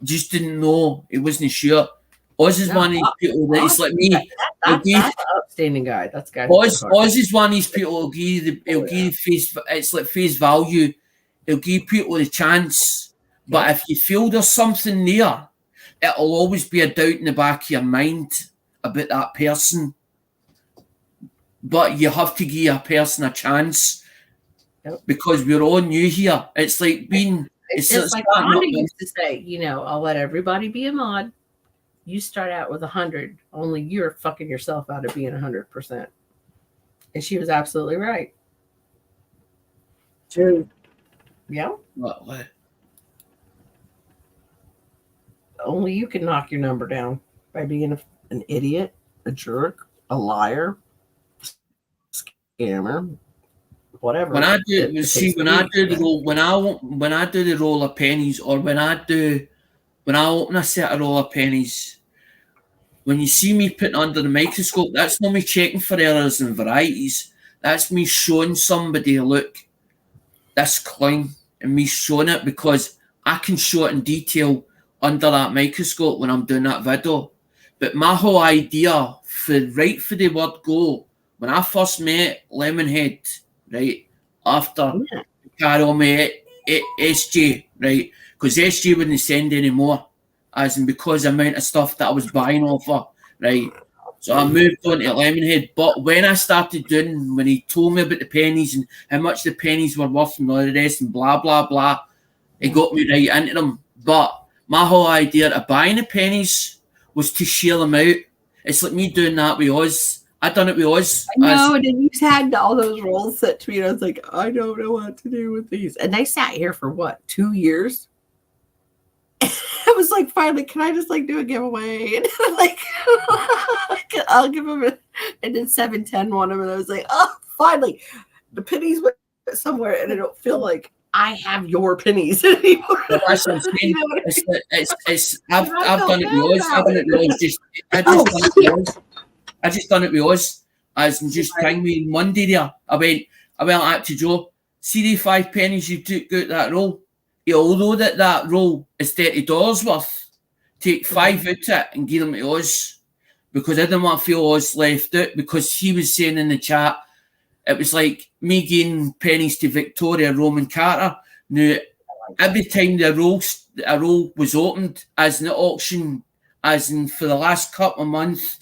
Speaker 10: He just didn't know. He wasn't sure. Oz is one of these people that is like me.
Speaker 2: That's an outstanding guy. That's guy.
Speaker 10: Oz is one of these people. He'll give face. It's like face value. He'll give people the chance. But if you feel there's something there, it'll always be a doubt in the back of your mind about that person. But you have to give a person a chance because we're all new here. It's like being.
Speaker 2: It's like Rhonda used to say, I'll let everybody be a mod. You start out with 100. Only you're fucking yourself out of being 100%. And she was absolutely right.
Speaker 4: True.
Speaker 2: Yeah.
Speaker 10: What?
Speaker 2: Only you can knock your number down by being an idiot, a jerk, a liar, whatever.
Speaker 10: When I do
Speaker 2: it
Speaker 10: see
Speaker 2: takes
Speaker 10: when I
Speaker 2: me,
Speaker 10: do the
Speaker 2: yeah.
Speaker 10: roll when I do the roll of pennies, or when I open a set of roll of pennies, when you see me putting under the microscope, that's not me checking for errors and varieties. That's me showing somebody, look, this coin, and me showing it because I can show it in detail under that microscope when I'm doing that video. But my whole idea for the word go, when I first met Lemonhead, right, after Carol met SJ, right, because SJ wouldn't send any more, as in because the amount of stuff that I was buying off her, right. So I moved on to Lemonhead. But when I started doing, when he told me about the pennies and how much the pennies were worth and all the rest and blah, blah, blah, it got me right into them. But my whole idea of buying the pennies was to share them out. It's like me doing that with Oz. I done it with Oz.
Speaker 2: I know, and then you had all those rolls set to me, and I was like, I don't know what to do with these. And they sat here for what, 2 years? I was like, finally, can I just like do a giveaway? And like, I'll give them and then 710 one of them. And I was like, oh, finally, the pennies went somewhere, and I don't feel like I have your pennies anymore.
Speaker 10: Well, that's what I'm saying. I've done it with Oz. I've done it with Oz. I just done it with Oz. As in just rang me Monday there. I went out to Joe. See the 5 pennies you took out that roll. Although that roll is $30 worth, take 5 out of it and give them to Oz, because I didn't want to feel Oz left out, because he was saying in the chat it was like me giving pennies to Victoria Roman Carter. Now every time a roll was opened, as in the auction, as in for the last couple of months,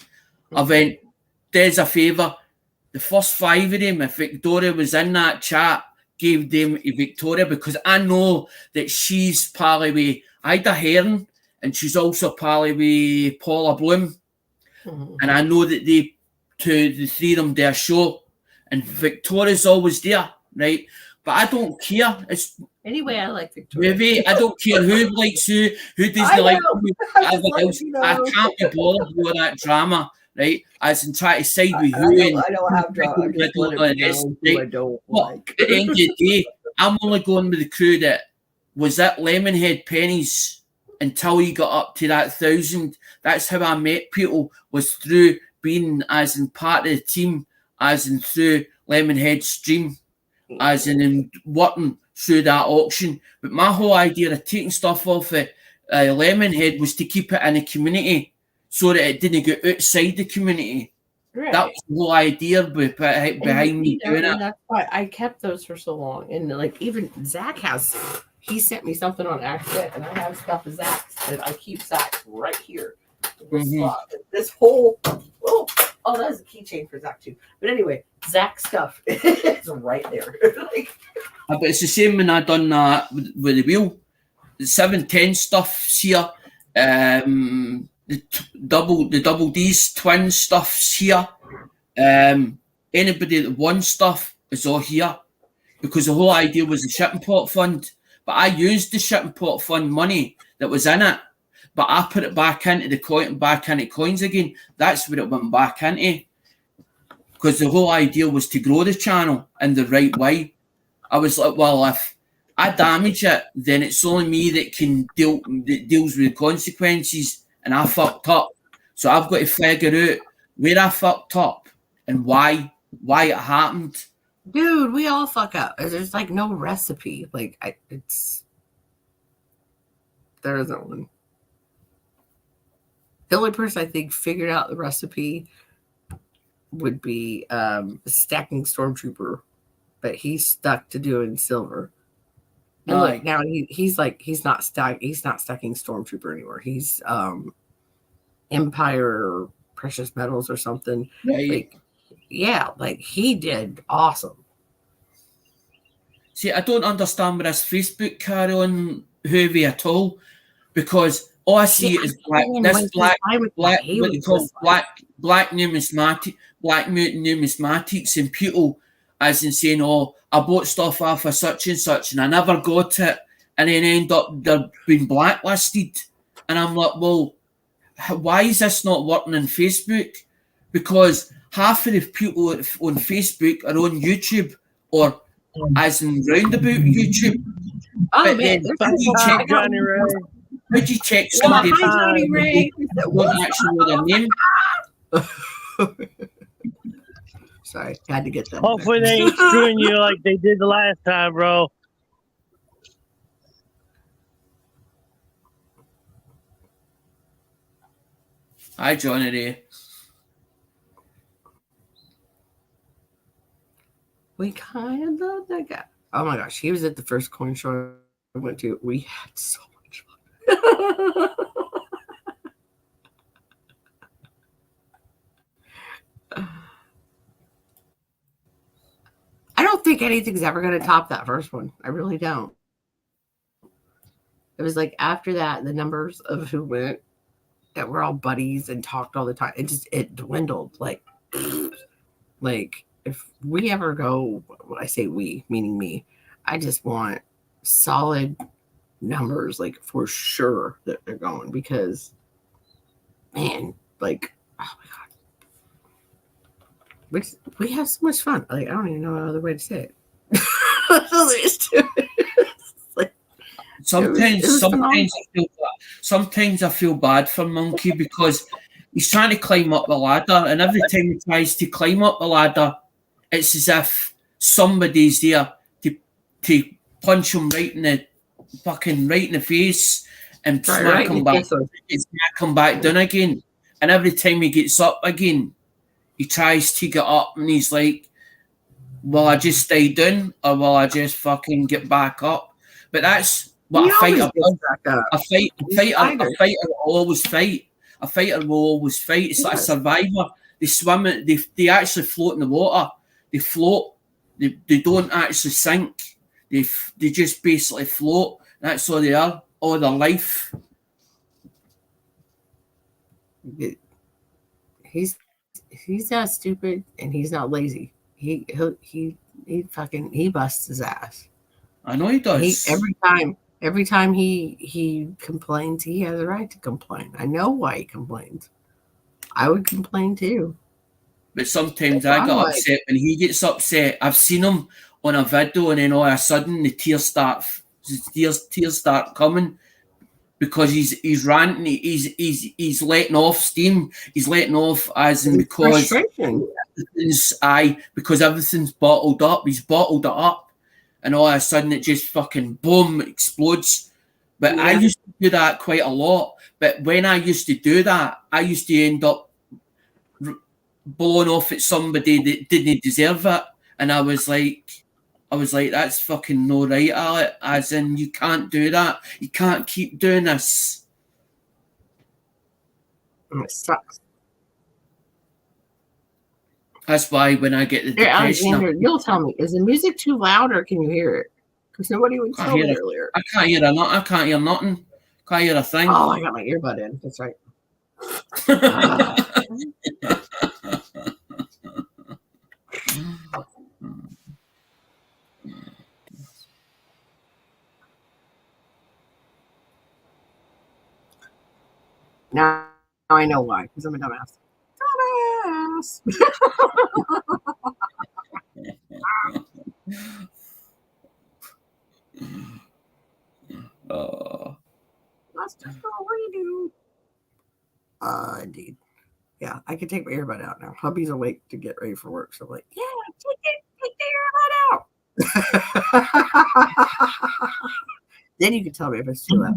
Speaker 10: I went, there's a favour. The first 5 of them, if Victoria was in that chat, gave them to Victoria, because I know that she's pally with Ida Hearn, and she's also pally with Paula Bloom. And I know that the 3 of them do a show, and Victoria's always there, right? But I don't care. It's
Speaker 2: anyway, I like Victoria.
Speaker 10: Maybe I don't care who likes who doesn't like who. I can't be bothered with all that drama, right? As in try to side with who.
Speaker 2: I don't have drama. I just let it know who I don't like.
Speaker 10: At the end of the day, I'm only going with the crew that was at Lemonhead pennies until you got up to that 1,000. That's how I met people, was through being as in part of the team, as in through Lemonhead stream, as in working through that auction. But my whole idea of taking stuff off of Lemonhead was to keep it in the community so that it didn't go outside the community. Right. That was the whole idea behind me doing it.
Speaker 2: That's why I kept those for so long. And like even Zach he sent me something on accident, and I have stuff of Zach's, and I keep Zach's right here. This whole that's a keychain for Zach too. But anyway, Zach's stuff is right there.
Speaker 10: But it's the same when I done that with the wheel. The 710 stuff's here. The double D's twin stuff's here. Anybody that won stuff is all here, because the whole idea was the shipping pot fund. But I used the shipping pot fund money that was in it, but I put it back into the coin, back into coins again. That's what it went back into, because the whole idea was to grow the channel in the right way. I was like, well, if I damage it, then it's only me that deals with the consequences, and I fucked up. So I've got to figure out where I fucked up and why it happened.
Speaker 2: Dude, we all fuck up. There's like no recipe. Like there isn't one. The only person I think figured out the recipe would be stacking Stormtrooper, but he's stuck to doing silver. And look, now he's not stacking Stormtrooper anymore. He's Empire or Precious Metals or something.
Speaker 10: Right.
Speaker 2: Like he did awesome.
Speaker 10: See, I don't understand with this Facebook carry on Hoovy at all, because all I see is black numismatics, and people as in saying, oh, I bought stuff off of such and such and I never got it, and then end up they're being blacklisted. And I'm like, well, why is this not working on Facebook? Because half of the people on Facebook are on YouTube or as in roundabout YouTube.
Speaker 2: Oh
Speaker 10: But
Speaker 2: man,
Speaker 10: then
Speaker 2: there's
Speaker 10: how do you
Speaker 2: people-
Speaker 10: check
Speaker 7: Johnny Ray.
Speaker 10: How do you check
Speaker 2: Yeah,
Speaker 10: somebody
Speaker 2: hi, Johnny Ray.
Speaker 10: don't actually know their name?
Speaker 2: Sorry, had to get that.
Speaker 7: Hopefully they ain't screwing you like they did the last time, bro.
Speaker 10: Hi, Johnny Ray.
Speaker 2: We kind of love that guy. Oh my gosh, he was at the first coin show I went to. We had so much fun. I don't think anything's ever going to top that first one. I really don't. It was like after that, the numbers of who went that were all buddies and talked all the time. It dwindled. Like if we ever go, when I say we, meaning me, I just want solid numbers, like for sure that they're going, because man, like, oh my god, we have so much fun. Like, I don't even know another way to say it.
Speaker 10: Sometimes I feel bad for Monkey because he's trying to climb up the ladder, and every time he tries to climb up the ladder, it's as if somebody's there to punch him right in the face and smack him back down again. And every time he gets up again, he tries to get up, and he's like, will I just stay down or will I just fucking get back up? But that's what a fighter does. A fighter will always fight. A fighter will always fight. It's like a survivor. They swim. They actually float in the water. They float. They don't actually sink. They just basically float. That's all they are. All their life.
Speaker 2: He's not stupid and he's not lazy. He busts his ass.
Speaker 10: I know he does.
Speaker 2: Every time he complains, he has a right to complain. I know why he complains. I would complain too.
Speaker 10: But sometimes I get upset when he gets upset. I've seen him on a video, and then all of a sudden the tears start coming because he's ranting. He's letting off steam. He's letting off as in because everything's bottled up. He's bottled it up. And all of a sudden it just fucking boom explodes. But yeah. I used to do that quite a lot. But when I used to do that, I used to end up blowing off at somebody that didn't deserve it. And I was like, that's fucking no right, Alec. As in, you can't do that. You can't keep doing this.
Speaker 2: It sucks.
Speaker 10: That's why when I get the depression...
Speaker 2: Alexander, you'll tell me, is the music too loud or can you hear it? Because nobody would tell me earlier.
Speaker 10: I can't hear nothing. I can't hear nothing. Can't hear a thing.
Speaker 2: Oh, I got my earbud in. That's right. Now I know why, because I'm a dumbass. Dumbass! Let's just go redo. Indeed. Yeah, I can take my earbud out now. Hubby's awake to get ready for work, so I'm like, yeah, take the earbud out. Then you can tell me if it's too loud.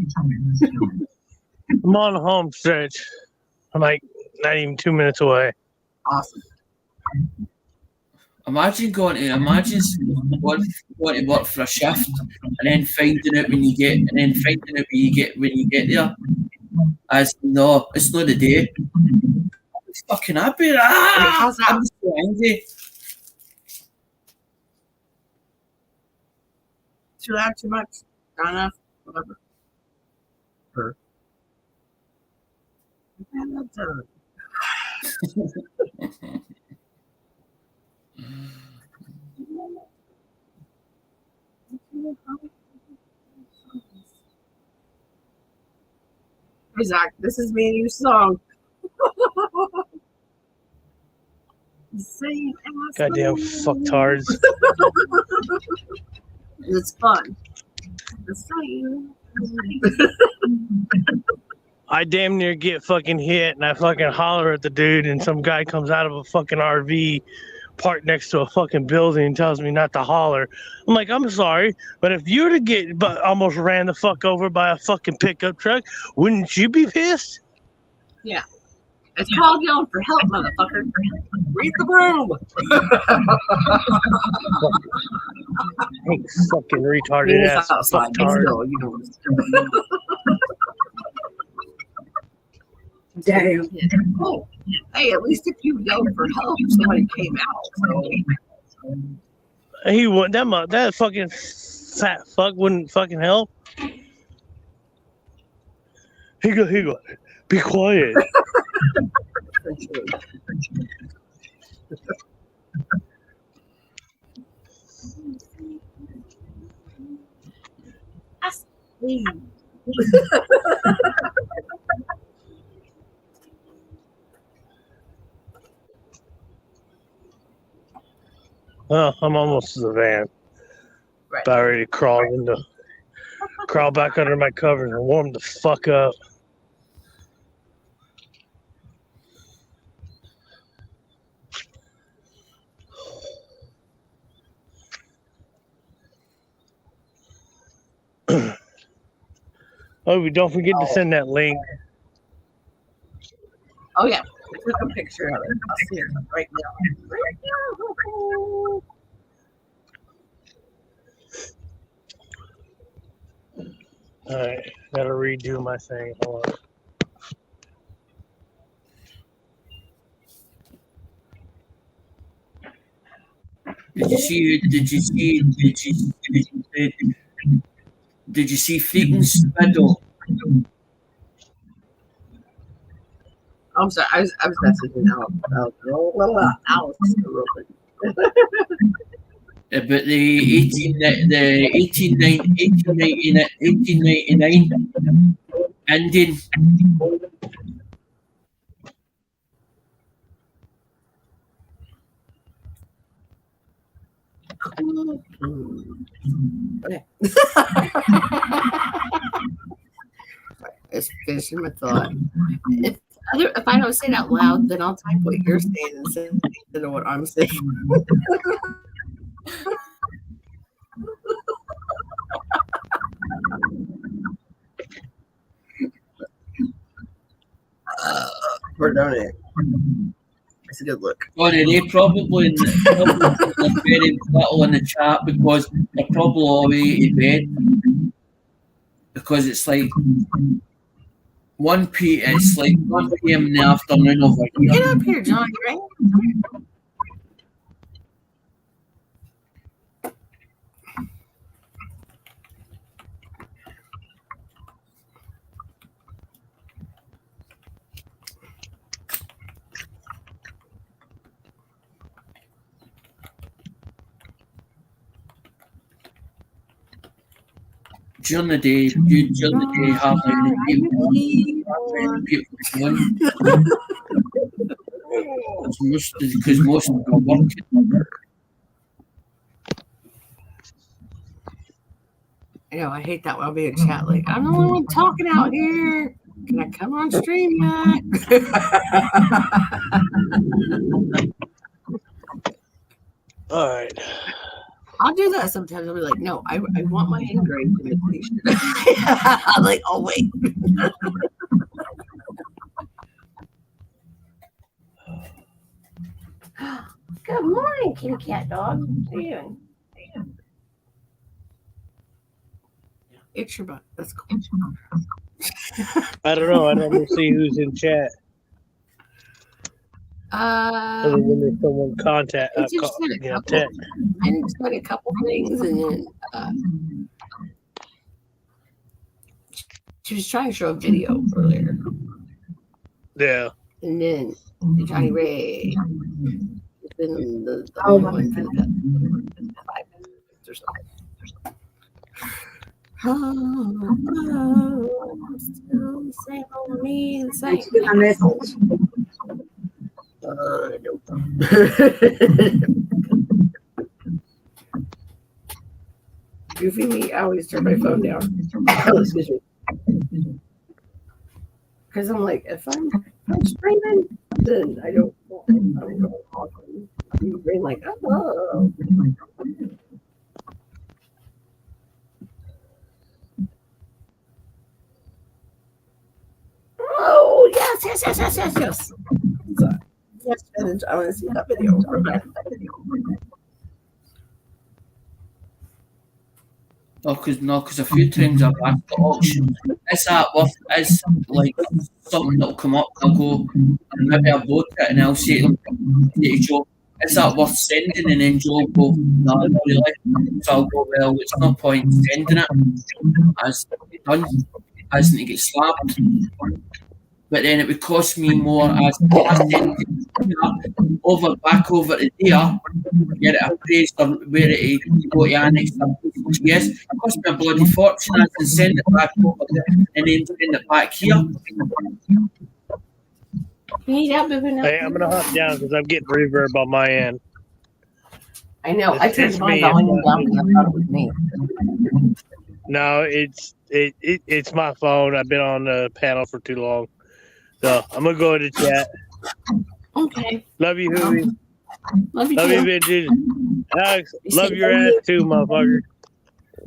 Speaker 7: I'm on the home stretch. I'm like not even 2 minutes away.
Speaker 2: Awesome.
Speaker 10: Imagine going to work for a shift and then finding out when you get there. As no, it's not the day. I'm fucking happy. I'm so angry.
Speaker 2: Too loud, too much, not enough, whatever. Hey Zach, this is me and you song. Same
Speaker 7: Goddamn fucktards.
Speaker 2: It's fun. The same.
Speaker 7: I damn near get fucking hit, and I fucking holler at the dude, and some guy comes out of a fucking RV parked next to a fucking building and tells me not to holler. I'm like, I'm sorry, but if you were to get almost ran the fuck over by a fucking pickup truck, wouldn't you be pissed?
Speaker 2: Yeah. It's called yelling for help, motherfucker. Read the room.
Speaker 7: Fucking retarded ass fucktard.
Speaker 4: Damn.
Speaker 2: Oh, hey, at least if you yelled for help, somebody came out. So.
Speaker 7: He wouldn't. That fucking fat fuck wouldn't fucking help. He go. Be quiet. Well, I'm almost to the van.
Speaker 2: Right.
Speaker 7: About ready to crawl back under my covers and warm the fuck up. Oh, don't forget to send that link.
Speaker 2: Oh, yeah. I took a picture of it. I'll see it right now. Right now.
Speaker 7: All right. Gotta redo my thing. Hold on.
Speaker 10: Did you see Freakin's video?
Speaker 2: I'm sorry. I was messaging Alice real quick.
Speaker 10: About the 1899 ending.
Speaker 2: It's finishing my thought. If I don't say it out loud, then I'll type what you're saying instead of what I'm saying. We're done it. It's a good look.
Speaker 10: Sorry, they probably very little in the chat because they're probably away to bed. Because it's like 1 p.m. It's like 1 p.m. in the afternoon over here.
Speaker 2: Get up here, Johnny, right?
Speaker 10: During the day, hardly any people because most of them are working.
Speaker 2: I know, I hate that when I'll be in chat like, I'm the only one talking out here. Can I come on stream yet?
Speaker 7: All right.
Speaker 2: I'll do that sometimes. I'll be like, no, I want my engraved imitation. I'm like, oh, wait.
Speaker 11: Good morning, kitty cat dog. How are you doing?
Speaker 2: It's your butt. That's cool.
Speaker 7: I don't know. I don't see who's in chat. Other than there's someone contact.
Speaker 2: I just said a couple things, and then she was trying to show a video earlier.
Speaker 7: Yeah.
Speaker 2: And then Johnny Ray. It's been the one for the 5 minutes or something. Oh, I'm still the same old me, the same. Goofy me, I always turn my phone down. Excuse me. Because I'm like, if I'm streaming, then I don't I'm going off and being like, oh. Oh, yes. So, yes, and I want to see that video.
Speaker 10: Because a few times I've asked the auction, is that worth? Is like something that'll come up? I'll go, and maybe I'll vote it, and I'll say to Joe, is that worth sending? And then Joe will go, no, not really. So I'll go, well, it's no point sending it. As done, hasn't to get slapped. But then it would cost me more as back over to there, get it appraised or where it go to annex. Yes, it cost me a bloody fortune. I can send it back over there and then send it back here.
Speaker 7: Hey, I'm gonna hop down because I'm getting reverb on my end.
Speaker 2: I know. I turned my
Speaker 7: me.
Speaker 2: volume down because I thought it was me.
Speaker 7: No, it's my phone. I've been on the panel for too long. So I'm gonna go into chat.
Speaker 2: Okay.
Speaker 7: Love you, Hoovy.
Speaker 2: Love you,
Speaker 7: Love
Speaker 2: too.
Speaker 7: you, bitches. Alex, love your ass too, motherfucker.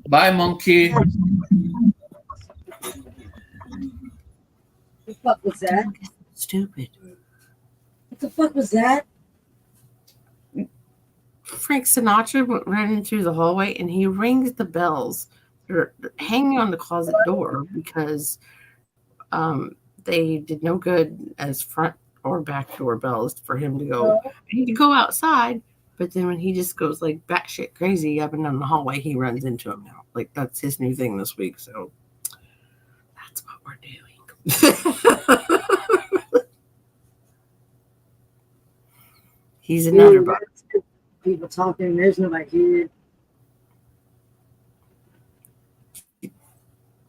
Speaker 10: Bye, monkey.
Speaker 4: What the fuck was that?
Speaker 2: Stupid.
Speaker 4: What the fuck was that?
Speaker 2: Frank Sinatra went running through the hallway and he rings the bells. They're hanging on the closet door because they did no good as front or back door bells for him to go. I need to go outside, but then when he just goes like batshit crazy up and down the hallway, he runs into him now. Like that's his new thing this week. So that's what we're doing. He's another bug.
Speaker 4: People talking. There's nobody here.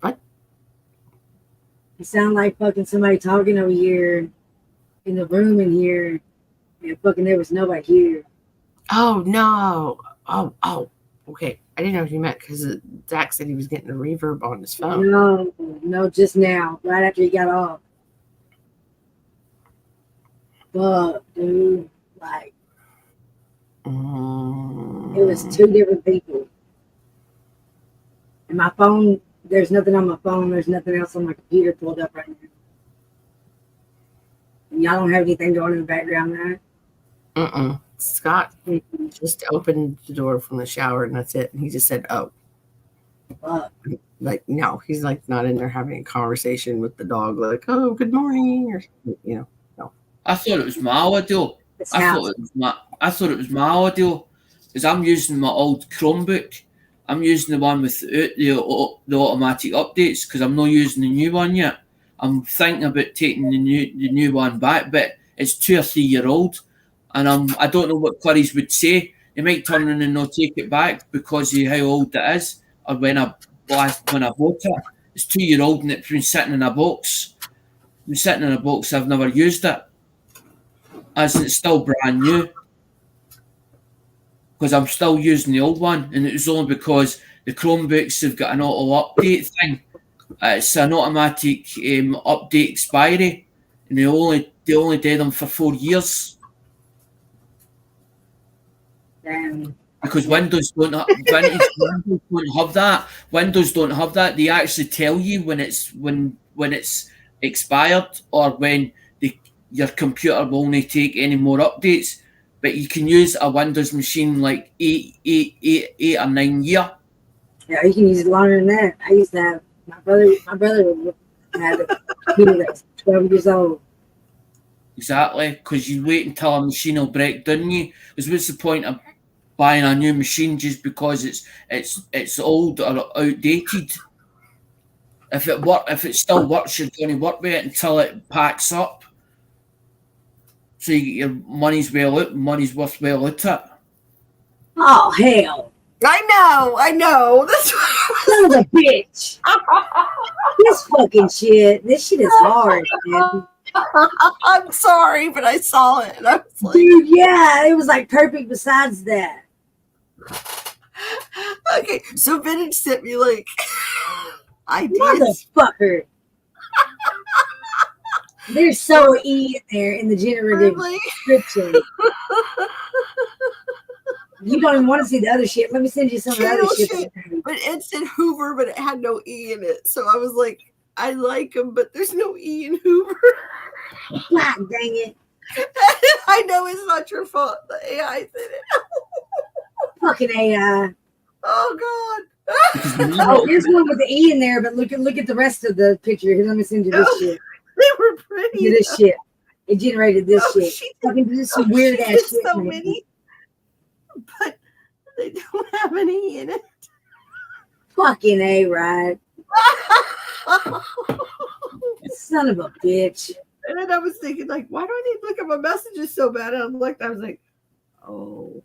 Speaker 2: What?
Speaker 4: It sound like fucking somebody talking over here in the room in here, and fucking there was nobody here.
Speaker 2: Oh no! Oh. Okay, I didn't know what you meant because Zach said he was getting a reverb on his phone.
Speaker 4: No, just now, right after he got off. Fuck, dude, like it was two different people. And my phone, there's nothing on my phone. There's nothing else on my computer pulled up right now. And y'all don't have anything going in the background there?
Speaker 2: Scott just opened the door from the shower and that's it. And he just said, oh. Like, no, he's like not in there having a conversation with the dog, like, oh, good morning, or, no.
Speaker 10: I thought it was my audio. I thought it was my audio because I'm using my old Chromebook. I'm using the one without the automatic updates because I'm not using the new one yet. I'm thinking about taking the new one back, but it's 2 or 3 year old, and I don't know what Curry's would say. They might turn in and not take it back because of how old it is, or when I bought it. It's 2 year old and it's been sitting in a box. It's been sitting in a box. I've never used it, as it's still brand new. Because I'm still using the old one, and it was only because the Chromebooks have got an auto update thing. It's an automatic update expiry, and they only do them for 4 years. Because Windows don't have that. Windows don't have that. They actually tell you when it's expired or when your computer will only take any more updates. But you can use a Windows machine like 8 or 9 year.
Speaker 4: Yeah, you can use it longer than that. I used to have my brother had a computer that's 12 years old.
Speaker 10: Exactly, because you wait until a machine will break down you. Because what's the point of buying a new machine just because it's old or outdated? If it still works, you're going to work with it until it packs up. So you get your money's worth well out it.
Speaker 4: Oh hell!
Speaker 2: I know. That's
Speaker 4: son of a bitch. This fucking shit. This shit is hard, man.
Speaker 2: I'm sorry, but I saw it. And I was like,
Speaker 4: Dude, yeah, it was like perfect besides that.
Speaker 2: okay, so Vintage sent me like ideas.
Speaker 4: Motherfucker. There's so E in there in the generative description. You don't even want to see the other shit. Let me send you some of the other shit.
Speaker 2: But it said Hoover, but it had no E in it. So I was like, I like him, but there's no E in Hoover.
Speaker 4: God dang it.
Speaker 2: I know it's not your fault. The AI said it.
Speaker 4: Fucking AI.
Speaker 2: Oh, God.
Speaker 4: Oh, here's one with the E in there, but look at the rest of the picture. Here, let me send you this shit.
Speaker 2: They were pretty.
Speaker 4: Look at this shit. It generated this shit.
Speaker 2: She
Speaker 4: Fucking do some weird ass shit.
Speaker 2: So
Speaker 4: man.
Speaker 2: many, but they don't have an E in it.
Speaker 4: Fucking A, right? Son of a bitch.
Speaker 2: And then I was thinking, like, why do I need to look at my messages so bad? And I was like, oh.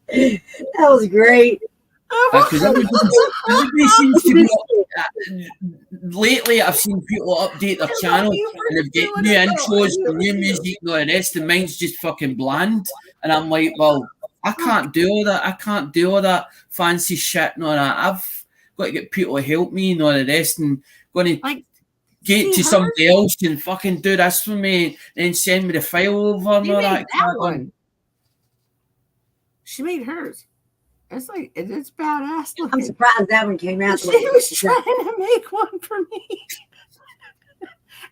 Speaker 4: That was great.
Speaker 10: Because everybody seems to be lately. I've seen people update their channel and they've got new intros, new music, and all the rest. And mine's just fucking bland. And I'm like, well, I can't do all that. I can't do all that fancy shit and all that. I've got to get people to help me and all the rest, and going to get to somebody else and fucking do this for me, and then send me the file over and all that.
Speaker 2: One. She made hers. It's like it's badass looking.
Speaker 4: I'm surprised that one came out.
Speaker 2: She was trying to make one for me,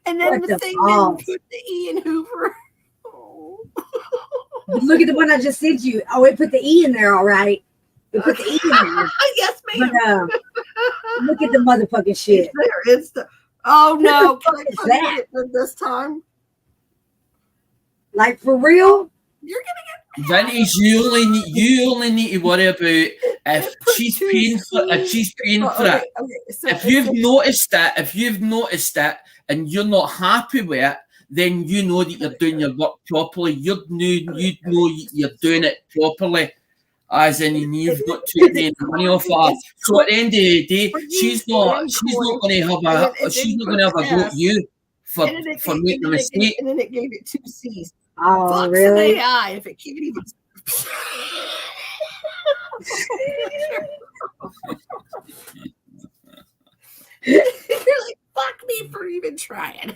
Speaker 2: and then the thing didn't put the E in Hoover. Oh.
Speaker 4: Look at the one I just sent you. Oh, it put the E in there, all right. It put the E in there.
Speaker 2: Yes, ma'am.
Speaker 4: But, look at the motherfucking shit.
Speaker 2: It's the. Oh no! Can I
Speaker 4: What
Speaker 2: put
Speaker 4: is
Speaker 2: it this time?
Speaker 4: Like for real?
Speaker 2: You're gonna get.
Speaker 10: Vintage, you only need to worry about if she's paying for it.
Speaker 2: So
Speaker 10: if you've noticed it and you're not happy with it, then you know that you're doing your work properly. You know you're doing it properly, as in you've not taken any money off her. So at the end of the day, she's not going to have a go at you for making a mistake.
Speaker 2: And then it gave it 2 C's.
Speaker 4: Oh,
Speaker 2: Fuck
Speaker 4: really?
Speaker 2: some AI if it can't even. You're like, fuck me for even trying.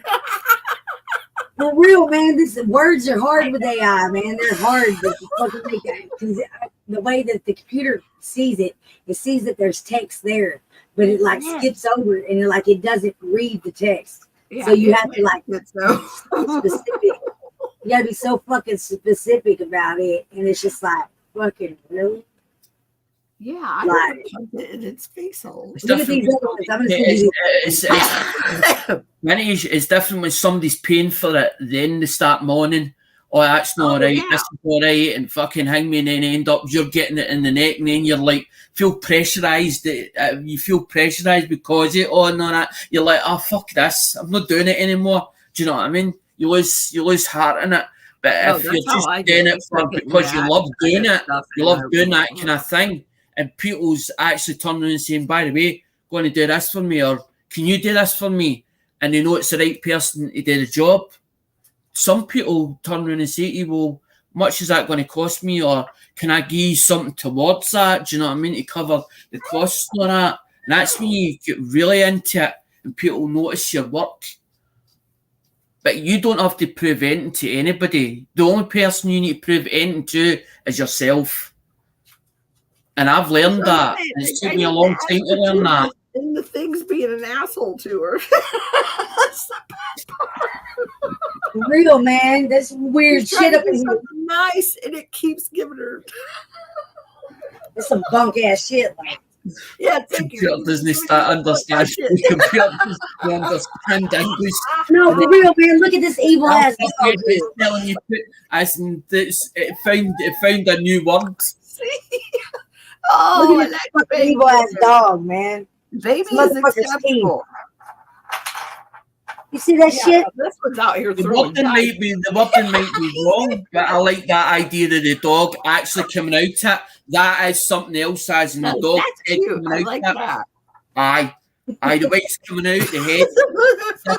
Speaker 4: For real, man. Words are hard with AI, man. They're hard. Because the way that the computer sees it sees that there's text there, but it like skips over and it doesn't read the text.
Speaker 2: Yeah,
Speaker 4: so you have to like
Speaker 2: specific.
Speaker 4: You gotta be so fucking specific about it, and it's just like fucking really.
Speaker 2: Yeah, I like it in its face hole.
Speaker 4: Look at these other ones. I'm gonna
Speaker 10: it's different when somebody's paying for it, then they start moaning. Oh, that's not right. Yeah. This is all right, and fucking hang me, and then end up you're getting it in the neck, and then you're like feel pressurized. You feel pressurized because it all and all that. You're like, oh fuck this, I'm not doing it anymore. Do you know what I mean? You lose heart in it. But if you're just doing it because you love doing it, you love doing that kind of thing, and people's actually turning around and saying, by the way, going to do this for me, or can you do this for me? And they know it's the right person to do the job. Some people turn around and say to you, well, much is that going to cost me, or can I give you something towards that? Do you know what I mean? To cover the costs and all that. And that's when you get really into it and people notice your work. But you don't have to prove anything to anybody. The only person you need to prove anything to is yourself. And I've learned that. And it's taken me a long time to learn that.
Speaker 2: And the thing's being an asshole to her. That's the best part.
Speaker 4: Real, man. That's weird shit up in here.
Speaker 2: Nice, and it keeps giving her.
Speaker 4: That's some bunk ass shit. Like.
Speaker 2: Yeah, computer
Speaker 10: doesn't start understand. Computer doesn't understand English.
Speaker 4: No, for real, man. Look at this evil ass.
Speaker 10: It's telling you, as in it found a new word.
Speaker 2: See? Oh,
Speaker 4: look at this fucking evil ass dog, man.
Speaker 2: Baby is acceptable.
Speaker 4: You see that shit?
Speaker 2: This one's out here.
Speaker 10: The wording might be wrong, but I like that idea of the dog actually coming out at. That is something else, as in the dog
Speaker 2: that's cute. I like that.
Speaker 10: Aye. Aye, the white's coming out, the head.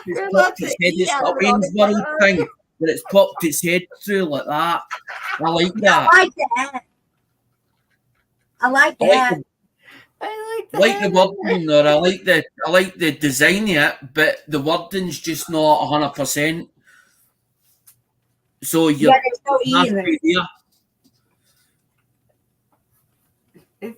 Speaker 10: It's popped its head. It's got a Wayne's World thing, but it's popped its head through like that. I like that.
Speaker 4: I like that. I like that.
Speaker 10: I like the wording, or I like the design of it, but the wording's just not 100%. So you're
Speaker 4: there's no E in
Speaker 10: halfway there.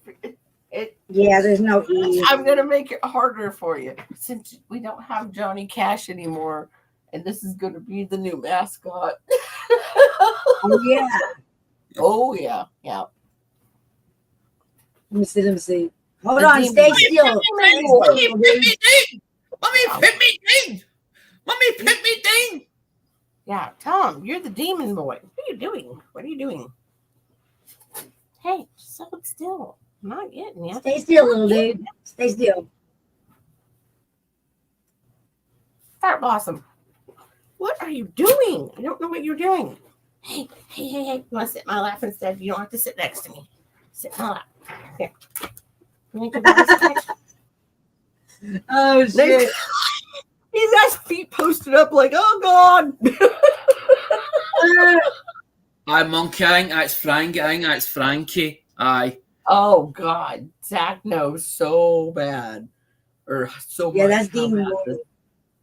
Speaker 4: Yeah, there's no E.
Speaker 2: I'm gonna make it harder for you since we don't have Johnny Cash anymore, and this is gonna be the new mascot.
Speaker 4: Oh yeah.
Speaker 2: Oh yeah, yeah.
Speaker 4: Let me see. Hold on, stay still.
Speaker 10: Mommy, put me down. Mommy, put me down.
Speaker 2: Yeah, Tom, you're the demon boy. What are you doing? What are you doing? Hey, just hold still. I'm not getting you.
Speaker 4: Stay still, little dude. Stay still.
Speaker 2: Fart Blossom, what are you doing? I don't know what you're doing. Hey. You want to sit in my lap instead? You don't have to sit next to me. Sit in my lap. Here. You want to come over this way?
Speaker 4: Oh shit.
Speaker 2: He's got his feet posted up like, oh God.
Speaker 10: Aye, Monkey, I think that's Frankie. I think that's Frankie. Aye.
Speaker 2: Oh God. Zach knows so bad. Or so much.
Speaker 4: Yeah, that's
Speaker 2: how
Speaker 4: Demon
Speaker 2: bad
Speaker 4: Boy.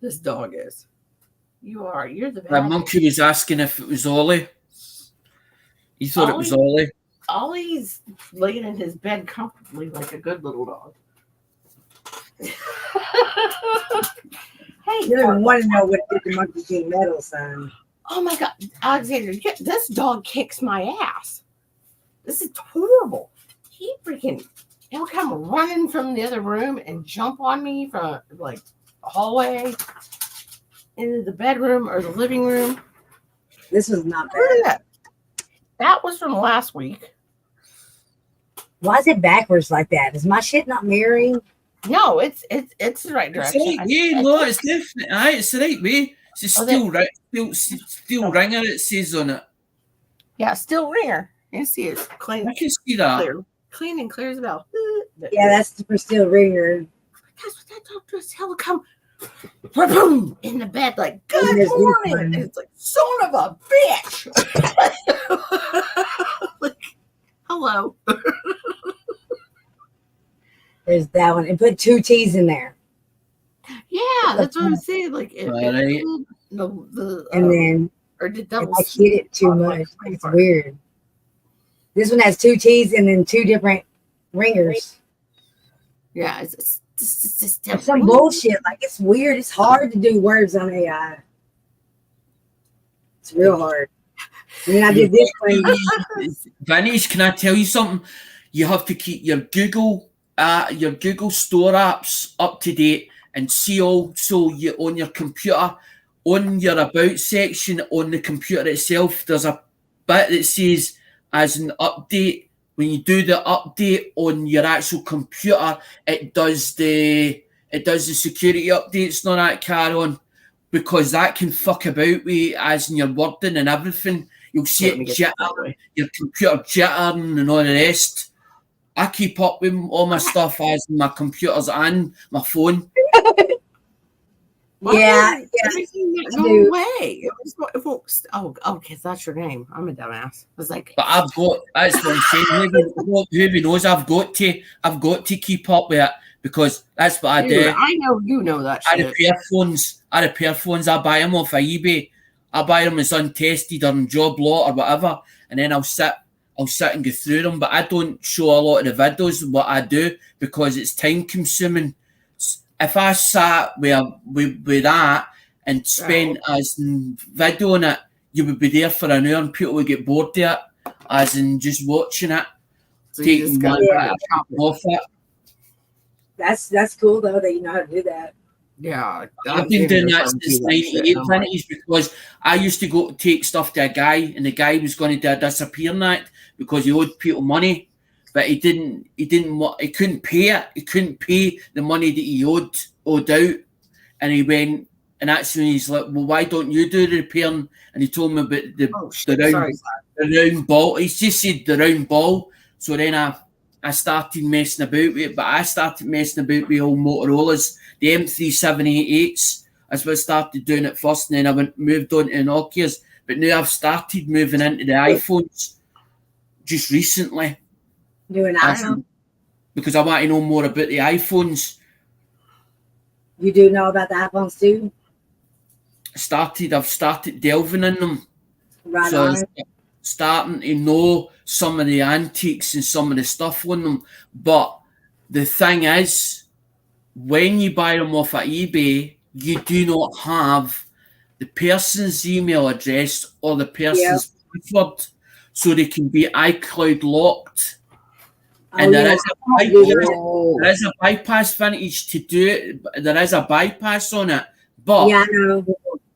Speaker 2: this dog is. You're the
Speaker 10: The
Speaker 2: bad.
Speaker 10: monkey was asking if it was Ollie. He thought it was Ollie.
Speaker 2: Ollie's laying in his bed comfortably like a good little dog. Hey,
Speaker 4: You don't even want to know what did the Monkey King medal sign.
Speaker 2: oh my God, Alexander, this dog kicks my ass. This is horrible. He'll come running from the other room and jump on me from like the hallway into the bedroom or the living room.
Speaker 4: This was not
Speaker 2: Look at
Speaker 4: bad.
Speaker 2: that. That was from last week.
Speaker 4: Why is it backwards like that? Is my shit not mirroring?
Speaker 2: No, it's the right
Speaker 10: It's
Speaker 2: direction.
Speaker 10: right way, no, it's definitely, aye, it's the right way. It's a steel ringer, it says on it.
Speaker 2: Yeah, still ringer. You see it clean.
Speaker 10: I can see that.
Speaker 2: Clean and clear as a bell.
Speaker 4: Yeah, that's for still ringer.
Speaker 2: That's what that dog does. He'll come boom in the bed like, good
Speaker 4: There's
Speaker 2: morning.
Speaker 4: one.
Speaker 2: And it's like, son of a bitch. Like, hello.
Speaker 4: There's that one. And put 2 T's in there.
Speaker 2: Yeah, that's what I'm saying. Like,
Speaker 10: Right.
Speaker 4: And then
Speaker 2: or did
Speaker 4: if
Speaker 2: double
Speaker 4: I hit it too much, it's weird. This one has 2 T's and then 2 different ringers.
Speaker 2: Yeah, it's just
Speaker 4: It's some bullshit. Like, it's weird. It's hard to do words on AI. It's real hard. And then I did this one.
Speaker 10: Vinny's, can I tell you something? You have to keep your Google Store apps up to date, and see also you on your computer, on your about section on the computer itself, there's a bit that says as an update. When you do the update on your actual computer, it does the security updates, not that carry on, because that can fuck about with as in your wording and everything. You'll see it jitter, your computer jittering and all the rest. I keep up with all my stuff as my computers and my phone.
Speaker 2: Everything that go away. Oh, okay, that's your name. I'm a dumbass. I was like,
Speaker 10: but I've got, that's what I'm saying. Who knows? I've got to keep up with it, because that's what I
Speaker 2: dude,
Speaker 10: do.
Speaker 2: I know you know that
Speaker 10: I
Speaker 2: shit.
Speaker 10: repair phones. I buy them off of eBay. I buy them as untested or job lot or whatever, and then I'll sit and go through them. But I don't show a lot of the videos of what I do, because it's time consuming. If I sat with that and spent as in video on it, you would be there for an hour and people would get bored of it, as in just watching it,
Speaker 2: So you
Speaker 10: taking
Speaker 2: just
Speaker 10: one
Speaker 2: gotta
Speaker 10: bit off it.
Speaker 4: That's cool though that you know how to do that.
Speaker 2: Yeah,
Speaker 10: I've been doing that since '98 vintage, because I used to go to take stuff to a guy, and the guy was going to do a disappearing act because he owed people money, but he couldn't pay it. He couldn't pay the money that he owed out, and he went, and that's when he's like, well, why don't you do the repairing? And he told me about the round ball. He's just said the round ball. So then I I started messing about with it, but I started messing about with old Motorola's, the M3788s. That's what I started doing at first, and then I moved on to Nokia's. But now I've started moving into the iPhones just recently.
Speaker 4: Doing iPhone?
Speaker 10: Because I want to know more about the iPhones.
Speaker 4: You do know about the iPhones too?
Speaker 10: I've started delving in them.
Speaker 4: Right
Speaker 10: So
Speaker 4: on.
Speaker 10: I'm starting to know some of the antiques and some of the stuff on them. But the thing is, when you buy them off of eBay, you do not have the person's email address or the person's password, so they can be iCloud locked. And there is a bypass Vintage to do it. There is a bypass on it, but
Speaker 4: yeah, I know.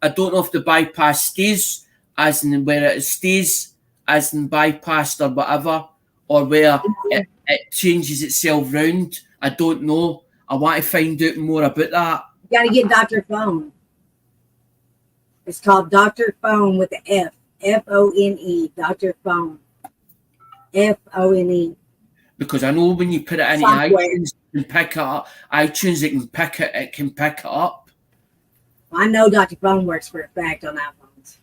Speaker 10: I don't know if the bypass stays as in where it stays as in bypassed or whatever, or where it changes itself round. I don't know. I want to find out more about that.
Speaker 4: You gotta get Dr. Phone. It's called Dr. Phone with the F. F-O-N-E. Dr. Phone. F-O-N-E.
Speaker 10: Because I know when you put it into iTunes and pick it up, iTunes it can pick it up.
Speaker 4: I know Dr. Phone works for a fact on iPhones.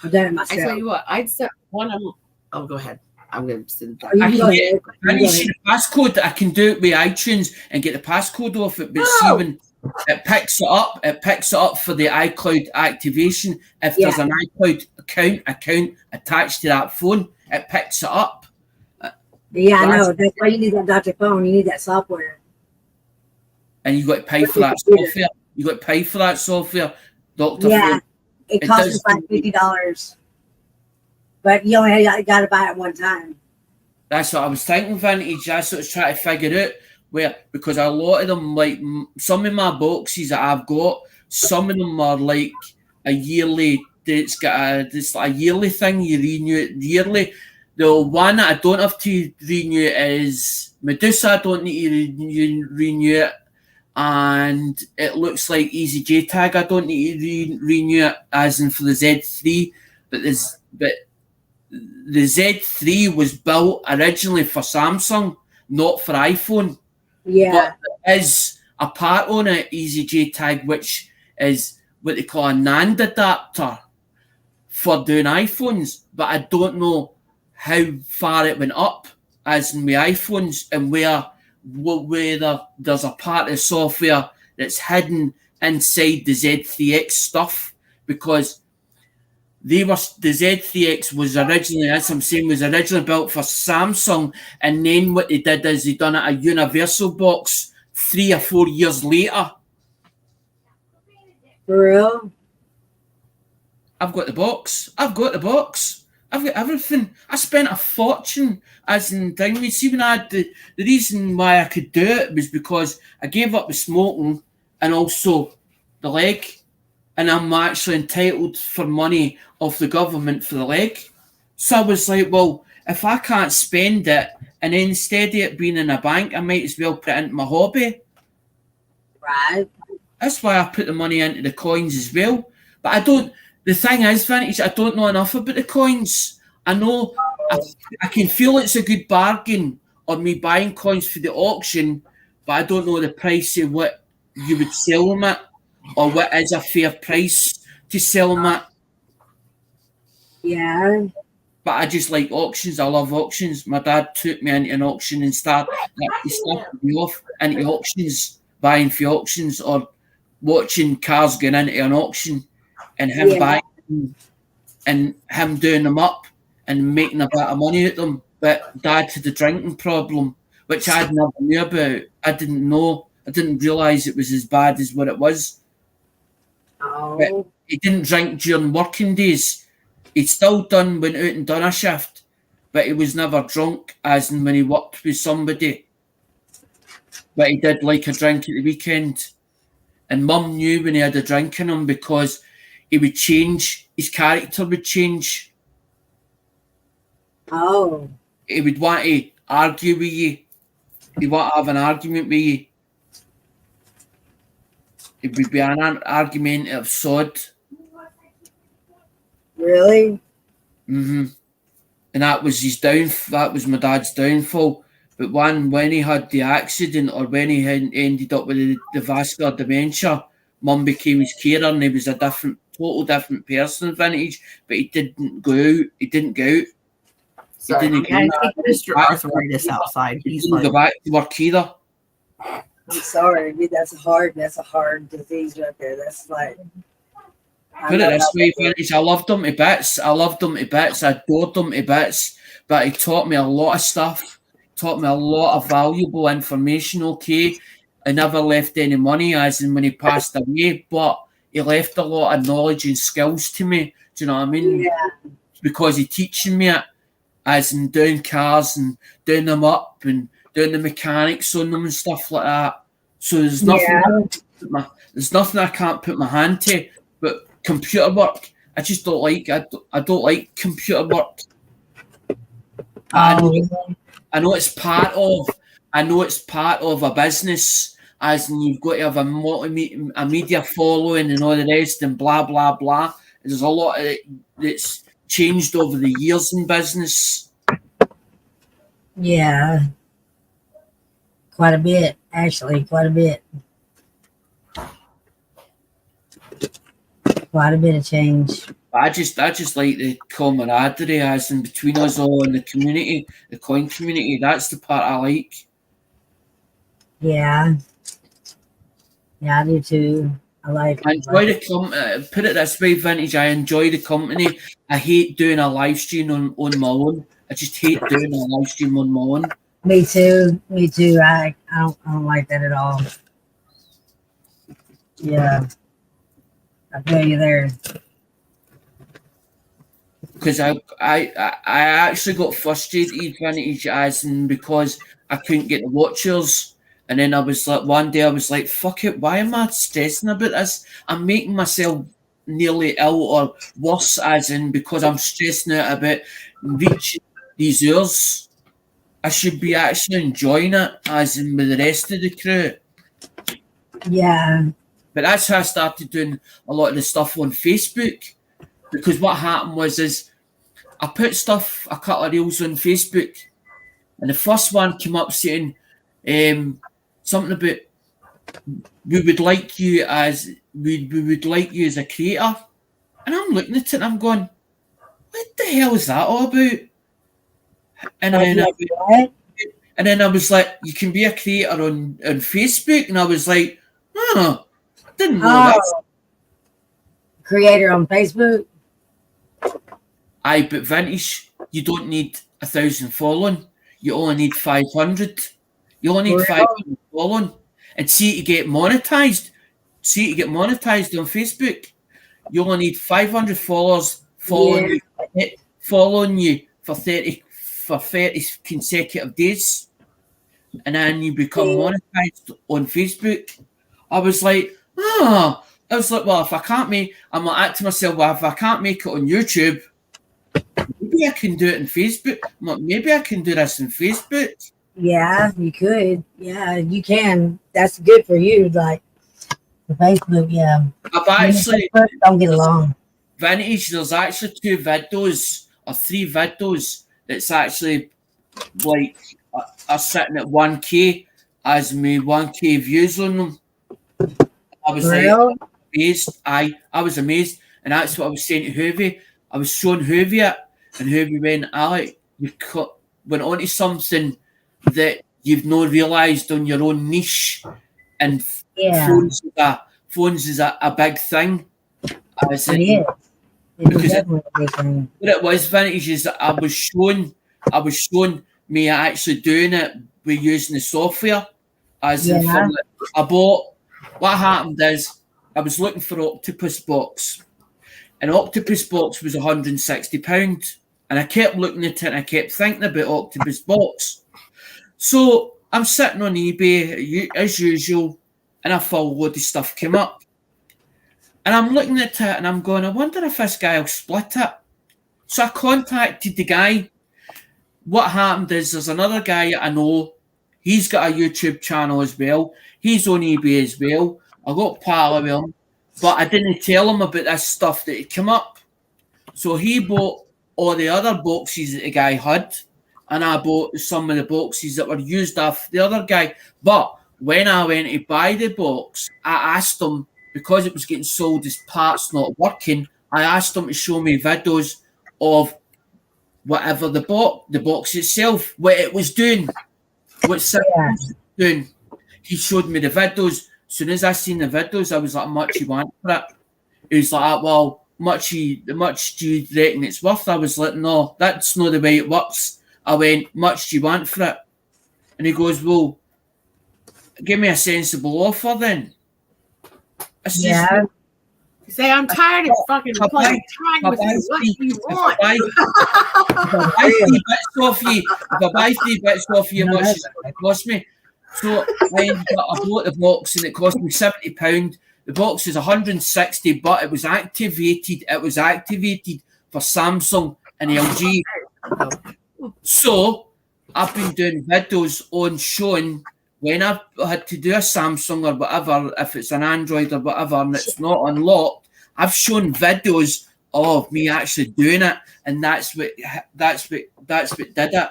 Speaker 4: I've done it myself.
Speaker 2: I tell you what, I'd set one of them. Oh, go ahead. I'm going to send that.
Speaker 10: I can see the passcode. I can do it with iTunes and get the passcode off it. But see, when it picks it up for the iCloud activation. If there's an iCloud account attached to that phone, it picks it up.
Speaker 4: Yeah, I know. That's why you need that Dr. Phone. You need that software.
Speaker 10: And you got to pay for that software. You got to pay for that software, Dr.
Speaker 4: Yeah, it costs us like $50. But you only got to buy it one time.
Speaker 10: That's what I was thinking, Vintage. That's what I was trying to figure out. Because a lot of them, like some of my boxes that I've got, some of them are like a yearly. It's like a yearly thing. You renew it yearly. The one that I don't have to renew is Medusa. I don't need to renew it. And it looks like Easy JTAG. I don't need to renew it, as in for the Z3. But the Z3 was built originally for Samsung, not for iPhone.
Speaker 4: Yeah.
Speaker 10: But there is a part on it, Easy JTAG, which is what they call a NAND adapter for doing iPhones. But I don't know how far it went up, as in with iPhones, and whether there's a part of software that's hidden inside the Z3X stuff, because the Z3X was originally, as I'm saying, was originally built for Samsung, and then what they did is they done it a universal box 3 or 4 years later.
Speaker 4: For real?
Speaker 10: I've got the box. I've got everything. I spent a fortune, as in thing. You see, when I had the reason why I could do it was because I gave up the smoking and also the leg, and I'm actually entitled for money off the government for the leg. So I was like, well, if I can't spend it, and instead of it being in a bank, I might as well put it into my hobby.
Speaker 4: Right.
Speaker 10: That's why I put the money into the coins as well. But I don't. The thing is, Vintage, I don't know enough about the coins. I know I can feel it's a good bargain on me buying coins for the auction, but I don't know the price of what you would sell them at, or what is a fair price to sell them at.
Speaker 4: Yeah.
Speaker 10: But I just like auctions. I love auctions. My dad took me into an auction and started me off into auctions, buying for auctions, or watching cars going into an auction and him buying them and him doing them up and making a bit of money at them. But Dad had a drinking problem, which I'd never knew about. I didn't know. I didn't realise it was as bad as what it was.
Speaker 4: Oh.
Speaker 10: But he didn't drink during working days. He'd still went out and done a shift, but he was never drunk, as in when he worked with somebody. But he did like a drink at the weekend. And Mum knew when he had a drink in him, because he would change, his character would change.
Speaker 4: Oh.
Speaker 10: He would want to argue with you. He'd want to have an argument with you. It would be an argumentative sod.
Speaker 4: Really?
Speaker 10: Mm-hmm. And that was his that was my dad's downfall, But when he had the accident, or when he had ended up with the vascular dementia, Mum became his carer, and he was a total different person, Vintage. But he didn't go out. He didn't go out.
Speaker 2: Sorry,
Speaker 10: he didn't
Speaker 2: I gotta take Mr. Arthritis outside.
Speaker 10: He
Speaker 2: He's
Speaker 10: didn't go
Speaker 2: like,
Speaker 10: back to work either.
Speaker 4: I'm sorry, dude. That's a hard disease right there. That's like.
Speaker 10: Put it this way, Vintage, I loved him to bits. I adored him to bits. But he taught me a lot of stuff. Taught me a lot of valuable information, okay? I never left any money, as in when he passed away, but he left a lot of knowledge and skills to me. Do you know what I mean?
Speaker 4: Yeah.
Speaker 10: Because he teaching me it, as in doing cars and doing them up and doing the mechanics on them and stuff like that. So there's nothing, there's nothing I can't put my hand to. But computer work, I just don't like. I don't like computer work. I know it's part of a business, as in you've got to have a media following and all the rest and blah blah blah. There's a lot of it that's changed over the years in business.
Speaker 4: Yeah. Quite a bit, actually, quite a bit. Quite a bit of change.
Speaker 10: I just like the camaraderie, as in between us all in the community, the coin community. That's the part I like.
Speaker 4: Yeah. Yeah, I do too. I
Speaker 10: enjoy the company. Put it this way, Vintage. I enjoy the company. I hate doing a live stream on my own. I just hate doing a live stream on my own.
Speaker 4: Me too. Me too. I don't like that at all. Yeah. I feel you there.
Speaker 10: Because I actually got frustrated, Vintage, as in because I couldn't get the watchers. And then I was like, one day I was like, fuck it, why am I stressing about this? I'm making myself nearly ill or worse, as in because I'm stressing out about reaching these hours. I should be actually enjoying it, as in with the rest of the crew.
Speaker 4: Yeah.
Speaker 10: But that's how I started doing a lot of the stuff on Facebook. Because what happened was I put stuff, a couple of reels on Facebook, and the first one came up saying something about we would like you as a creator. And I'm looking at it and I'm going, what the hell is that all about? And then I was like, you can be a creator on Facebook, and I was like, oh, didn't know that.
Speaker 4: Creator on Facebook.
Speaker 10: Aye, but Vintage, you don't need 1,000 following. You only need 500. You only need 500 following. And see to get monetized. On Facebook, you only need 500 followers following you for 30 consecutive days, and then you become monetized on Facebook. I was like, well, if I can't make, I'm like to myself, well, if I can't make it on YouTube, maybe I can do it in Facebook. Maybe I can do this in Facebook.
Speaker 4: Yeah, you could. Yeah, you can. That's good for you. Like the Facebook, yeah.
Speaker 10: I've actually
Speaker 4: don't get along.
Speaker 10: Vintage, there's actually 2 videos or 3 videos that's actually like are sitting at 1K as me 1K views on them. I was amazed. I was amazed, and that's what I was saying to Hoovy. I was showing Hoovy it, and Hoovy went, Alec, you went onto something that you've not realised on your own niche, and phones is a big thing. Because what it was, Vintage, is that I was showing me actually doing it with using the software. What happened is I was looking for Octopus Box, and Octopus Box was £160, and I kept looking at it and I kept thinking about Octopus Box. So I'm sitting on eBay as usual, and a full load of stuff came up. And I'm looking at it and I'm going, I wonder if this guy will split it. So I contacted the guy. What happened is there's another guy I know. He's got a YouTube channel as well. He's on eBay as well. I got pal with him, but I didn't tell him about this stuff that had come up. So he bought all the other boxes that the guy had, and I bought some of the boxes that were used off the other guy. But when I went to buy the box, I asked him, because it was getting sold as parts not working, I asked him to show me videos of whatever the box itself, what it was doing, what it was doing. He showed me the videos. As soon as I seen the videos, I was like, how much you want for it? He was like, well, how much do you reckon it's worth? I was like, no, that's not the way it works. I went, much do you want for it? And he goes, well, give me a sensible offer then.
Speaker 2: Yeah. You say, I'm tired of fucking playing tag with you. What do you want?
Speaker 10: If I buy 3 bits off you, how much does it cost me? So I bought the box and it cost me £70. The box is 160, but it was activated. It was activated for Samsung and LG. So I've been doing videos on showing when I've had to do a Samsung or whatever, if it's an Android or whatever, and it's not unlocked, I've shown videos of me actually doing it, and that's what did it.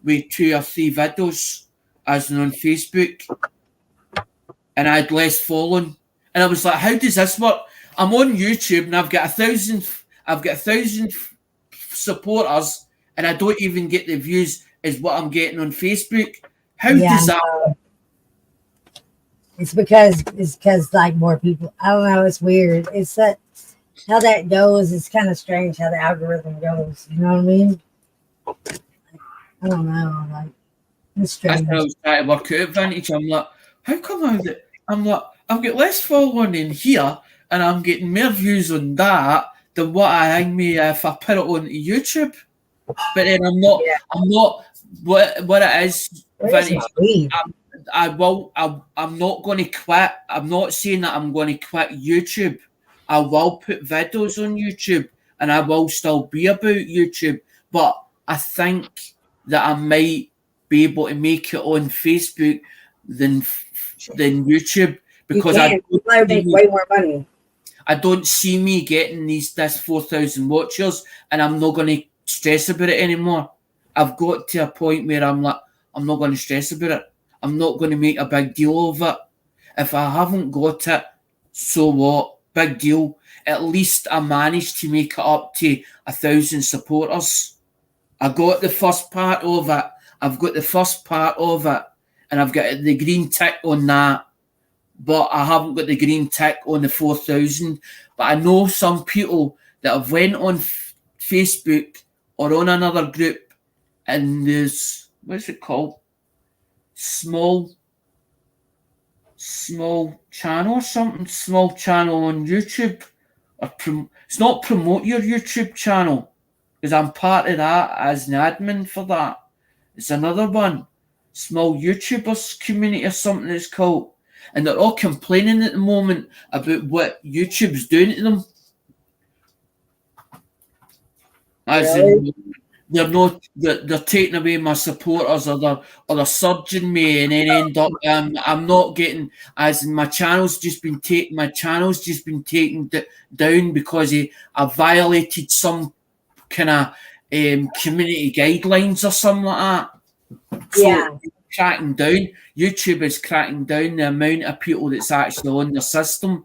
Speaker 10: With 2 or 3 videos, as in on Facebook, and I had less following, and I was like, "How does this work?" I'm on YouTube and I've got 1,000 supporters, and I don't even get the views as what I'm getting on Facebook. How does that work?
Speaker 4: It's because like more people. I don't know. It's weird. It's that how that goes. It's kind of strange how the algorithm goes. You know what I mean? I don't know. Like it's strange.
Speaker 10: That's how I was trying to work out Vintage. I'm like, how come I've got less following in here and I'm getting more views on that than what I hang me if I put it on YouTube. But then I'm not what it is, Vintage. I'm not going to quit. I'm not saying that I'm going to quit YouTube. I will put videos on YouTube and I will still be about YouTube. But I think that I might be able to make it on Facebook than YouTube, because
Speaker 4: you make way more money.
Speaker 10: I don't see me getting this 4,000 watchers, and I'm not going to stress about it anymore. I've got to a point where I'm like, I'm not going to stress about it. I'm not going to make a big deal of it. If I haven't got it, so what? Big deal. At least I managed to make it up to 1,000 supporters. I got the first part of it. I've got the first part of it, and I've got the green tick on that. But I haven't got the green tick on the 4,000. But I know some people that have went on Facebook or on another group, and there's, what's it called? Small channel or something. Small channel on YouTube. It's not promote your YouTube channel, because I'm part of that as an admin for that. It's another one. Small YouTubers community or something it's called. And they're all complaining at the moment about what YouTube's doing to them. As in, they're taking away my supporters, or they're surging me, and then end up I'm not getting, as in my channel's just been taken down because I violated some kind of community guidelines or something like that. So cracking down. YouTube is cracking down the amount of people that's actually on the system.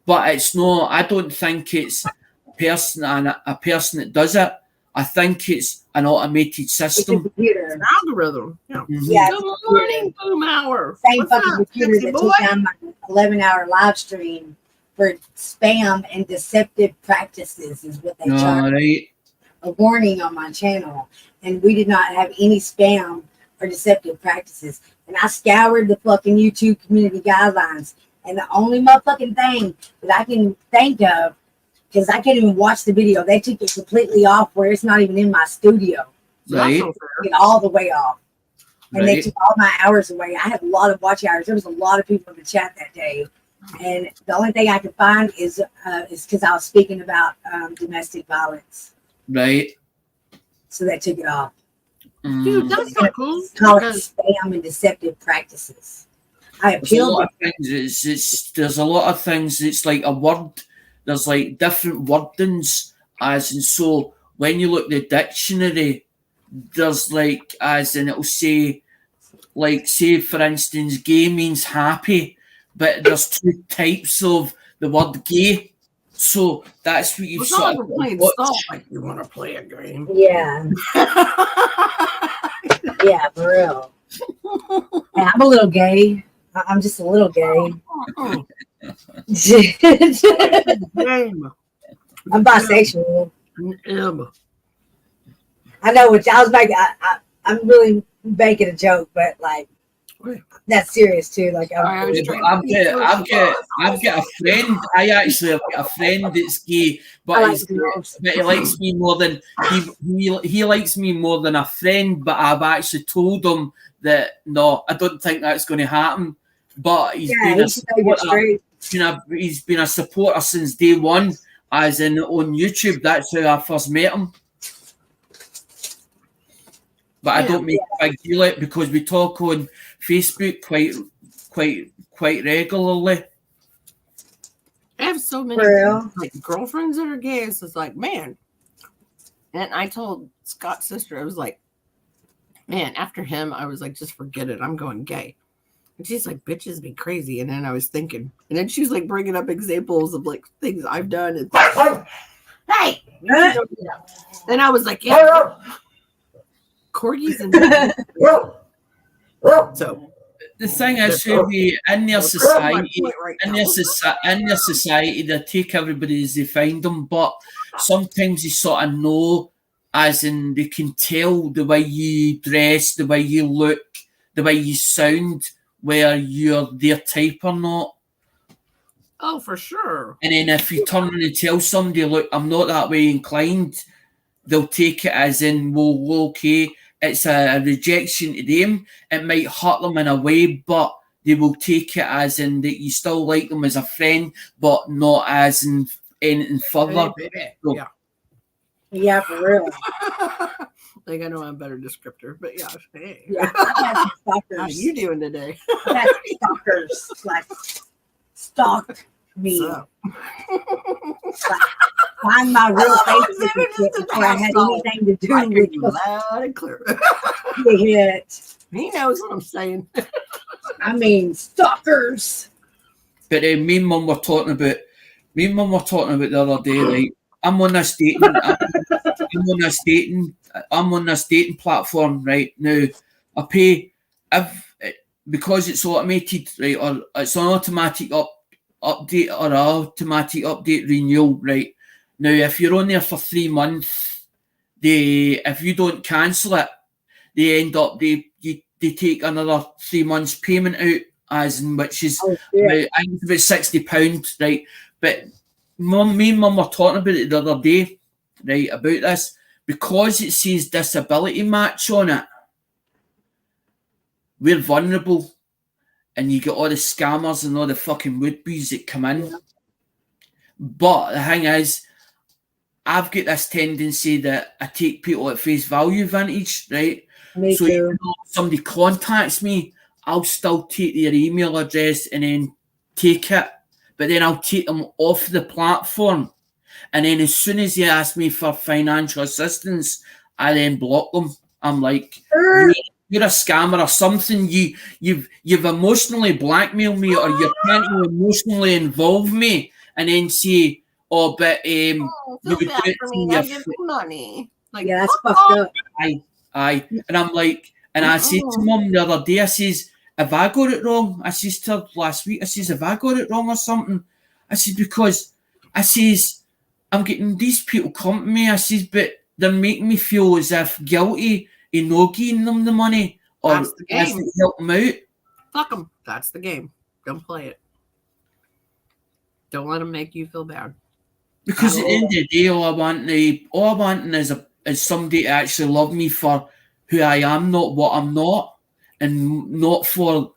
Speaker 10: But it's not, I don't think it's a person that does it. I think it's an automated system.
Speaker 2: It's an algorithm. Yeah.
Speaker 4: Yeah.
Speaker 2: Good morning, Boom Hour.
Speaker 4: Same
Speaker 2: What's
Speaker 4: fucking
Speaker 2: up,
Speaker 4: computer
Speaker 2: sexy
Speaker 4: that
Speaker 2: boy?
Speaker 4: took down my 11-hour live stream for spam and deceptive practices is what they charge.
Speaker 10: Right.
Speaker 4: A warning on my channel, and we did not have any spam or deceptive practices. And I scoured the fucking YouTube community guidelines, and the only motherfucking thing that I can think of, because I can't even watch the video, they took it completely off where it's not even in my studio.
Speaker 10: Right.
Speaker 4: Get all the way off. And they
Speaker 10: Right.
Speaker 4: took all my hours away. I had a lot of watch hours. There was a lot of people in the chat that day. And the only thing I could find is because I was speaking about domestic violence.
Speaker 10: Right.
Speaker 4: So they took it off.
Speaker 2: Dude, that's not cool.
Speaker 4: Call it spam and deceptive practices. I
Speaker 10: There's a
Speaker 4: appealed
Speaker 10: lot
Speaker 4: it.
Speaker 10: of things. There's a lot of things. It's like a word. There's like different wordings, as in, so when you look at the dictionary, there's like, as in it'll say, like, say for instance, gay means happy, but there's two types of the word gay. So that's what you've
Speaker 2: It's not
Speaker 10: sort
Speaker 2: like we're playing
Speaker 10: of
Speaker 2: stall. Like, you want to play a game?
Speaker 4: Yeah. Yeah, for real. Hey, I'm a little gay. I'm just a little gay. I'm bisexual. I know what I was making. I'm really making a joke, but like that's serious too. Like
Speaker 10: I've got a friend. I actually have got a friend that's gay, but, but he likes me more than he likes me more than a friend. But I've actually told him that no, I don't think that's going to happen. But he's been a supporter since day one, as in on YouTube. That's how I first met him. But I don't make a big deal out because we talk on Facebook quite regularly.
Speaker 2: I have so many like girlfriends that are gay. So it's like, man. And I told Scott's sister, I was like, man, after him, I was like, just forget it. I'm going gay. And she's like, bitches be crazy. And then I was thinking, and then she's like bringing up examples of like things I've done. And hey, and I was like, yeah. Corgis and so
Speaker 10: the thing is, in their society, they take everybody as they find them. But sometimes you sort of know, as in they can tell the way you dress, the way you look, the way you sound, where you're their type or not.
Speaker 2: Oh, for sure.
Speaker 10: And then if you turn and tell somebody, look, I'm not that way inclined, they'll take it as in, well, okay, it's a rejection to them. It might hurt them in a way, but they will take it as in that you still like them as a friend, but not as in anything further. So,
Speaker 4: yeah, for real.
Speaker 2: Like, I know I'm a better descriptor, but yeah. Hey.
Speaker 4: Yeah,
Speaker 2: how you doing today?
Speaker 4: Stalkers, like, stalk me.
Speaker 2: So.
Speaker 4: Find my real face before I had anything to do with it.
Speaker 2: Loud and clear.
Speaker 4: He
Speaker 2: knows what I'm saying.
Speaker 4: I mean, stalkers.
Speaker 10: But me and Mum were talking about the other day, right? I'm on this dating platform right now. I pay because it's automated, right, or it's an automatic update or automatic update renewal, right? Now, if you're on there for 3 months, if you don't cancel it, they end up they take another 3 months payment out, as in which is I think it's about £60, right? But me and Mum were talking about it the other day, right, about this, because it says disability match on it. We're vulnerable, and you get all the scammers and all the fucking would-be's that come in. Yeah. But the thing is, I've got this tendency that I take people at face value vintage, right?
Speaker 4: Me
Speaker 10: so
Speaker 4: too.
Speaker 10: Even though somebody contacts me, I'll still take their email address and then take it. But then I'll take them off the platform. And then as soon as they ask me for financial assistance, I then block them. I'm like, you're a scammer or something. You've emotionally blackmailed me, or you're trying to emotionally involve me, and then say, oh, but you would do it
Speaker 2: for me. I give you money. Like,
Speaker 4: yeah, that's fucked up.
Speaker 10: Aye. And I'm like, and I said to Mum the other day, I says, have I got it wrong? I says to her last week, I says, have I got it wrong or something? I said, because I says, I'm getting these people come to me. I says, but they're making me feel as if guilty in not giving them the money or
Speaker 2: that's the game.
Speaker 10: Help them out. Fuck
Speaker 2: them. That's the game. Don't play it. Don't let them make you feel bad.
Speaker 10: Because at the end of the day, all I want is somebody to actually love me for who I am, not what I'm not, and not for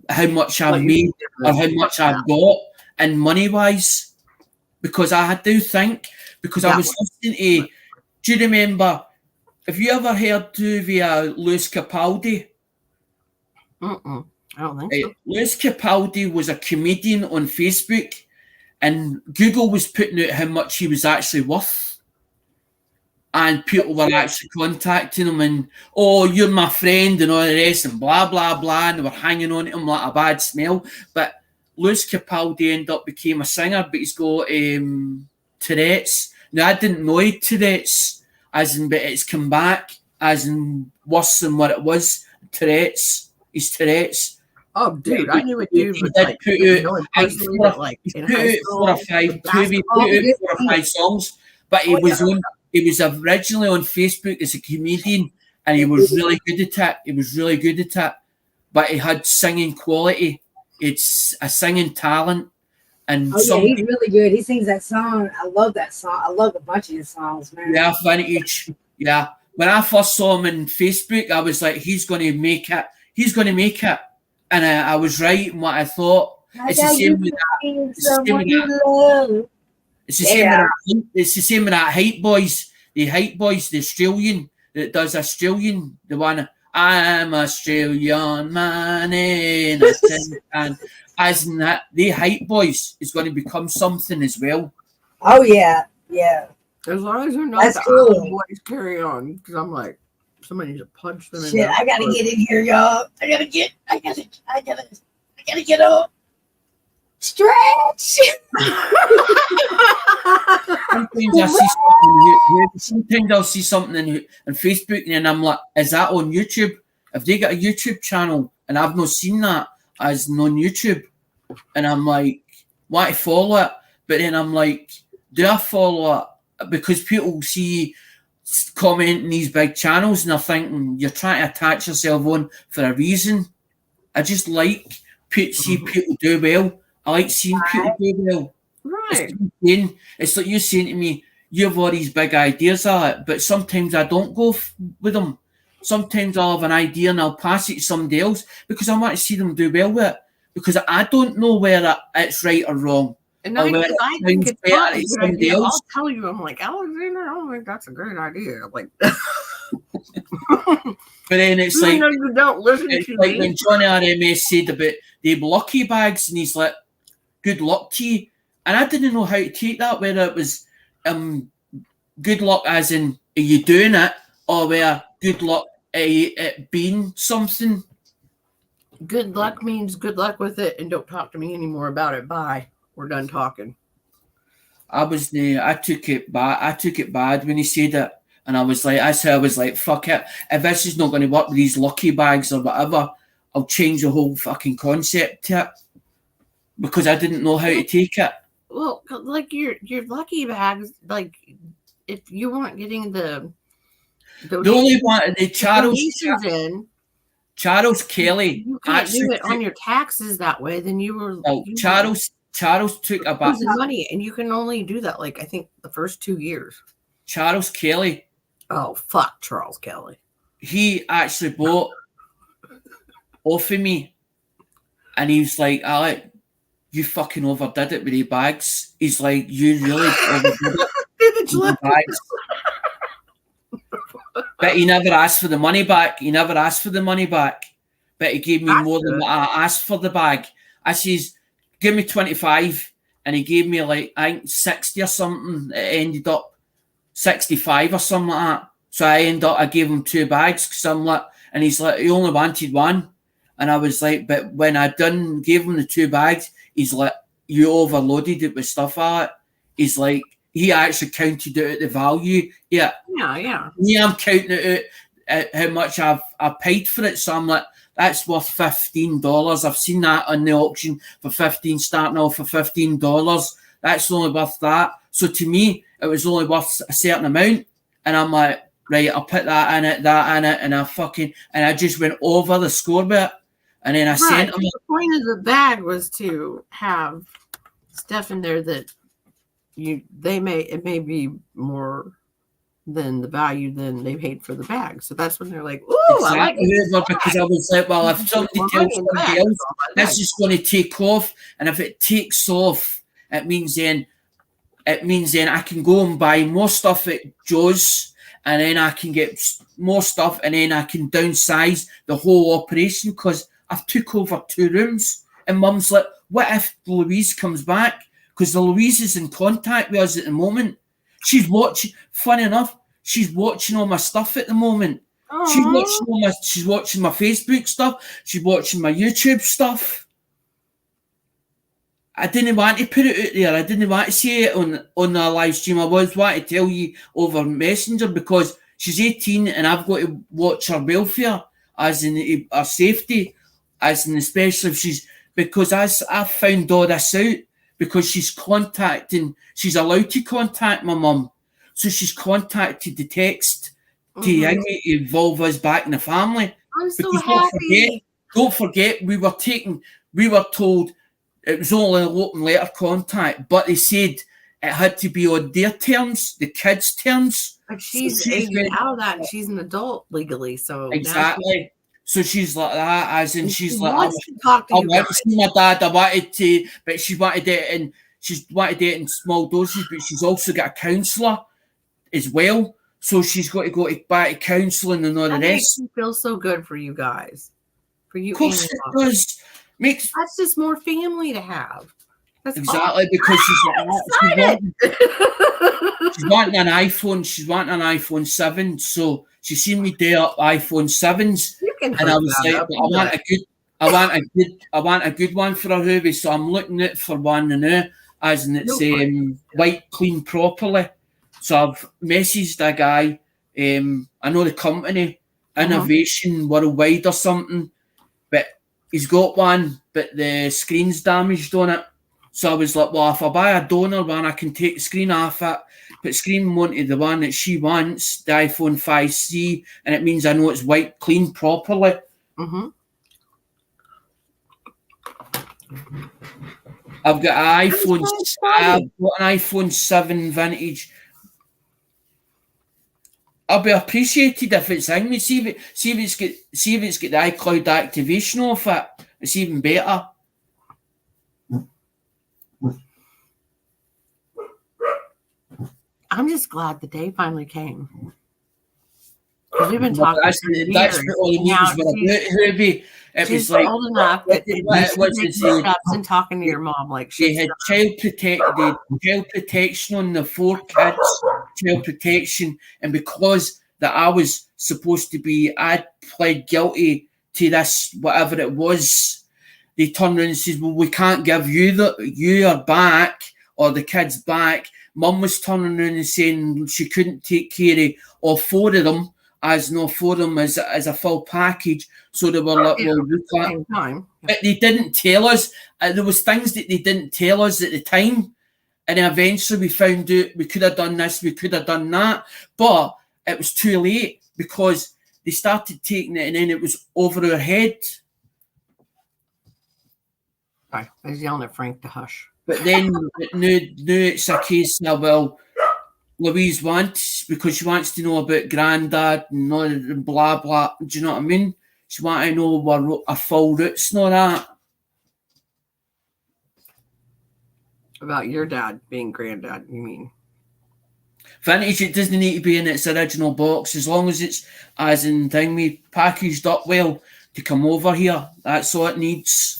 Speaker 10: how much I've made or how much I've got, and money wise. Because I do think, because I was listening to, do you remember? Have you ever heard of Lewis Capaldi?
Speaker 2: I don't think so.
Speaker 10: Lewis Capaldi was a comedian on Facebook, and Google was putting out how much he was actually worth. and people were actually contacting him and, oh, you're my friend and all the rest and blah, blah, blah, and they were hanging on to him like a bad smell. But Lewis Capaldi ended up became a singer, but he's got Tourette's. Now, I didn't know he had Tourette's, as in, but it's come back, as in worse than what it was. Tourette's. He's Tourette's.
Speaker 2: Oh, dude, I knew a dude
Speaker 10: He
Speaker 2: was
Speaker 10: did
Speaker 2: like,
Speaker 10: put
Speaker 2: you know,
Speaker 10: out
Speaker 2: impersonally,
Speaker 10: four,
Speaker 2: but, like
Speaker 10: he
Speaker 2: in
Speaker 10: put
Speaker 2: high
Speaker 10: out
Speaker 2: school,
Speaker 10: 4 or 5,
Speaker 2: with
Speaker 10: Tubi
Speaker 2: basketball.
Speaker 10: put out 4 or 5 songs, but he was on. He was originally on Facebook as a comedian, and he was really good at it. He was really good at it, but he had singing quality. It's a singing talent, and
Speaker 4: Oh, yeah, he's really good. He sings that song. I love that song. I love a bunch of his songs, man.
Speaker 10: yeah, vintage. Yeah, when I first saw him on Facebook, I was like, he's going to make it. He's going to make it, and I was right in what I thought. It's the same with that. It's the same with that. It's the same with that. It's the same with that Hype Boys. The Hype Boys, the Australian that does Australian, the one I'm Australian man in a tin can. As in that, the Hype Boys is going to become something as well.
Speaker 4: Oh yeah, yeah.
Speaker 2: As long as you're not
Speaker 4: That's
Speaker 2: the
Speaker 4: cool.
Speaker 2: Island Boys, carry on. Because I'm like, somebody needs to punch them in
Speaker 4: Shit,
Speaker 2: the
Speaker 4: I gotta
Speaker 2: foot.
Speaker 4: get in here, y'all. I gotta get up. Stretch.
Speaker 10: Sometimes I'll see something on Facebook and I'm like, is that on YouTube? If they got a YouTube channel and I've not seen that as on YouTube, and I'm like, want to follow it, but then I'm like, do I follow it? Because people see commenting these big channels and they're thinking you're trying to attach yourself on for a reason. I just like see people do well. I like seeing people do well.
Speaker 2: Right.
Speaker 10: It's like you're saying to me, you have all these big ideas of it, but sometimes I don't go with them. Sometimes I'll have an idea and I'll pass it to somebody else because I want to see them do well with it. Because I don't know whether it's right or wrong.
Speaker 2: And
Speaker 10: or
Speaker 2: I
Speaker 10: whether
Speaker 2: think
Speaker 10: it
Speaker 2: it's
Speaker 10: sounds
Speaker 2: not
Speaker 10: better
Speaker 2: a
Speaker 10: to
Speaker 2: good
Speaker 10: somebody
Speaker 2: idea.
Speaker 10: else.
Speaker 2: I'll tell you, I'm like, Alexander, I don't think that's a great idea. Like,
Speaker 10: But then it's
Speaker 2: even
Speaker 10: like,
Speaker 2: though you don't listen
Speaker 10: it's
Speaker 2: to
Speaker 10: like
Speaker 2: me.
Speaker 10: when Johnny RMS said about the lucky bags, and he's like, "Good luck to you," and I didn't know how to take that. Whether it was good luck as in are you doing it, or where good luck it being something.
Speaker 2: Good luck means good luck with it, and don't talk to me anymore about it. Bye. We're done talking.
Speaker 10: I took it bad. I took it bad when he said it, and I was like, fuck it. If this is not going to work with these lucky bags or whatever, I'll change the whole fucking concept to it because I didn't know how to take it.
Speaker 2: Well, like your lucky bags, like if you weren't getting the
Speaker 10: only one the
Speaker 2: donations in.
Speaker 10: Charles Kelly
Speaker 2: You can't do it on your taxes that way. Then you were.
Speaker 10: Oh, Charles took a
Speaker 2: bunch of money, and you can only do that like I think the first 2 years.
Speaker 10: Charles Kelly.
Speaker 2: Oh fuck, Charles Kelly.
Speaker 10: He actually bought off of me, and he was like, "Alec, you fucking overdid it with the bags." He's like, "You really overdid it with the bags." But he never asked for the money back. But he gave me more than what I asked for the bag. I says, give me 25. And he gave me like, I think 60 or something. It ended up 65 or something like that. So I gave him 2 bags because I'm like, and he's like, he only wanted one. And I was like, but when I gave him the 2 bags, he's like, you overloaded it with stuff on it. He's like, he actually counted out the value. Yeah.
Speaker 2: Yeah.
Speaker 10: Yeah, I'm counting it out how much I've paid for it. So I'm like, that's worth $15. I've seen that on the auction for 15, starting off for $15. That's only worth that. So to me, it was only worth a certain amount. And I'm like, right, I'll put that in it, and I just went over the score bit. And then I sent him.
Speaker 2: The point of the bag was to have stuff in there that it may be more than the value than they paid for the bag. So that's when they're like, "Ooh,
Speaker 10: exactly.
Speaker 2: I like it."
Speaker 10: Because I was like, well, if somebody tells somebody else, that's just going to take off, and if it takes off, it means then I can go and buy more stuff at Joe's, and then I can get more stuff, and then I can downsize the whole operation because I've took over 2 rooms. And Mum's like, what if Louise comes back? Because the Louise is in contact with us at the moment. She's watching. Funny enough, She's watching all my stuff at the moment.
Speaker 2: Aww.
Speaker 10: She's watching my Facebook stuff. She's watching my YouTube stuff. I didn't want to put it out there. I didn't want to say it on the live stream. I was wanting to tell you over Messenger because she's 18 and I've got to watch her welfare, as in her safety, as in especially if she's, because as I found all this out, because she's allowed to contact my mum. So she's contacted the text to involve us back in the family.
Speaker 2: I'm so
Speaker 10: Because
Speaker 2: happy.
Speaker 10: Don't forget, we were told it was only an open letter contact, but they said it had to be on their terms, the kids' terms.
Speaker 2: But she's aging out of that, and she's an adult legally, so
Speaker 10: exactly. So she's like that, as in she's like,
Speaker 2: wants to talk to
Speaker 10: I
Speaker 2: you
Speaker 10: wanted
Speaker 2: guys.
Speaker 10: to see my dad. I wanted to, but she wanted it in small doses. But she's also got a counsellor as well, so she's got to go back to counselling and all the
Speaker 2: That
Speaker 10: rest.
Speaker 2: makes me feel so good for you guys, for you.
Speaker 10: Of course, it does.
Speaker 2: That's just more family to have. That's
Speaker 10: exactly
Speaker 2: awesome.
Speaker 10: because she's wanting an iPhone. She's wanting an iPhone 7. So she's seen me day up iPhone 7s, and I was like, I want a good one for her hubby. So I'm looking at for one now, as in it's white, clean, properly. So I've messaged a guy. I know the company, Innovation Worldwide or something, but he's got one, but the screen's damaged on it. So I was like, well, if I buy a donor one, I can take the screen off it, put screen onto the one that she wants, the iPhone 5C, and it means I know it's white, clean, properly. I've got an iPhone 7 vintage. I'll be appreciated if it's in me. See if it's got the iCloud activation off it. It's even better.
Speaker 2: I'm just glad the day finally came. Because we've been talking for years.
Speaker 10: That's what all the meetings were about, Hubie. It
Speaker 2: She's
Speaker 10: was like
Speaker 2: old enough that steps and talking to your mom like
Speaker 10: they had child protection on the 4 kids, child protection, and because that I was supposed to be, I pled guilty to this, whatever it was. They turned around and said, well, we can't give you are back or the kids back. Mum was turning around and saying she couldn't take care of all 4 of them, as no 4 of them as a full package. So they were like, well, we can't. But they didn't tell us. There was things that they didn't tell us at the time. And then eventually we found out we could have done this, we could have done that. But it was too late because they started taking it and then it was over our head.
Speaker 2: I was yelling at Frank to hush.
Speaker 10: But then now it's a case now, well, Louise wants, because she wants to know about Grandad and all the blah, blah. Do you know what I mean? She wants to know our full roots and all that.
Speaker 2: About your dad being Granddad, you mean?
Speaker 10: Vintage, it doesn't need to be in its original box, as long as it's, as in thing, we packaged up well to come over here. That's all it needs.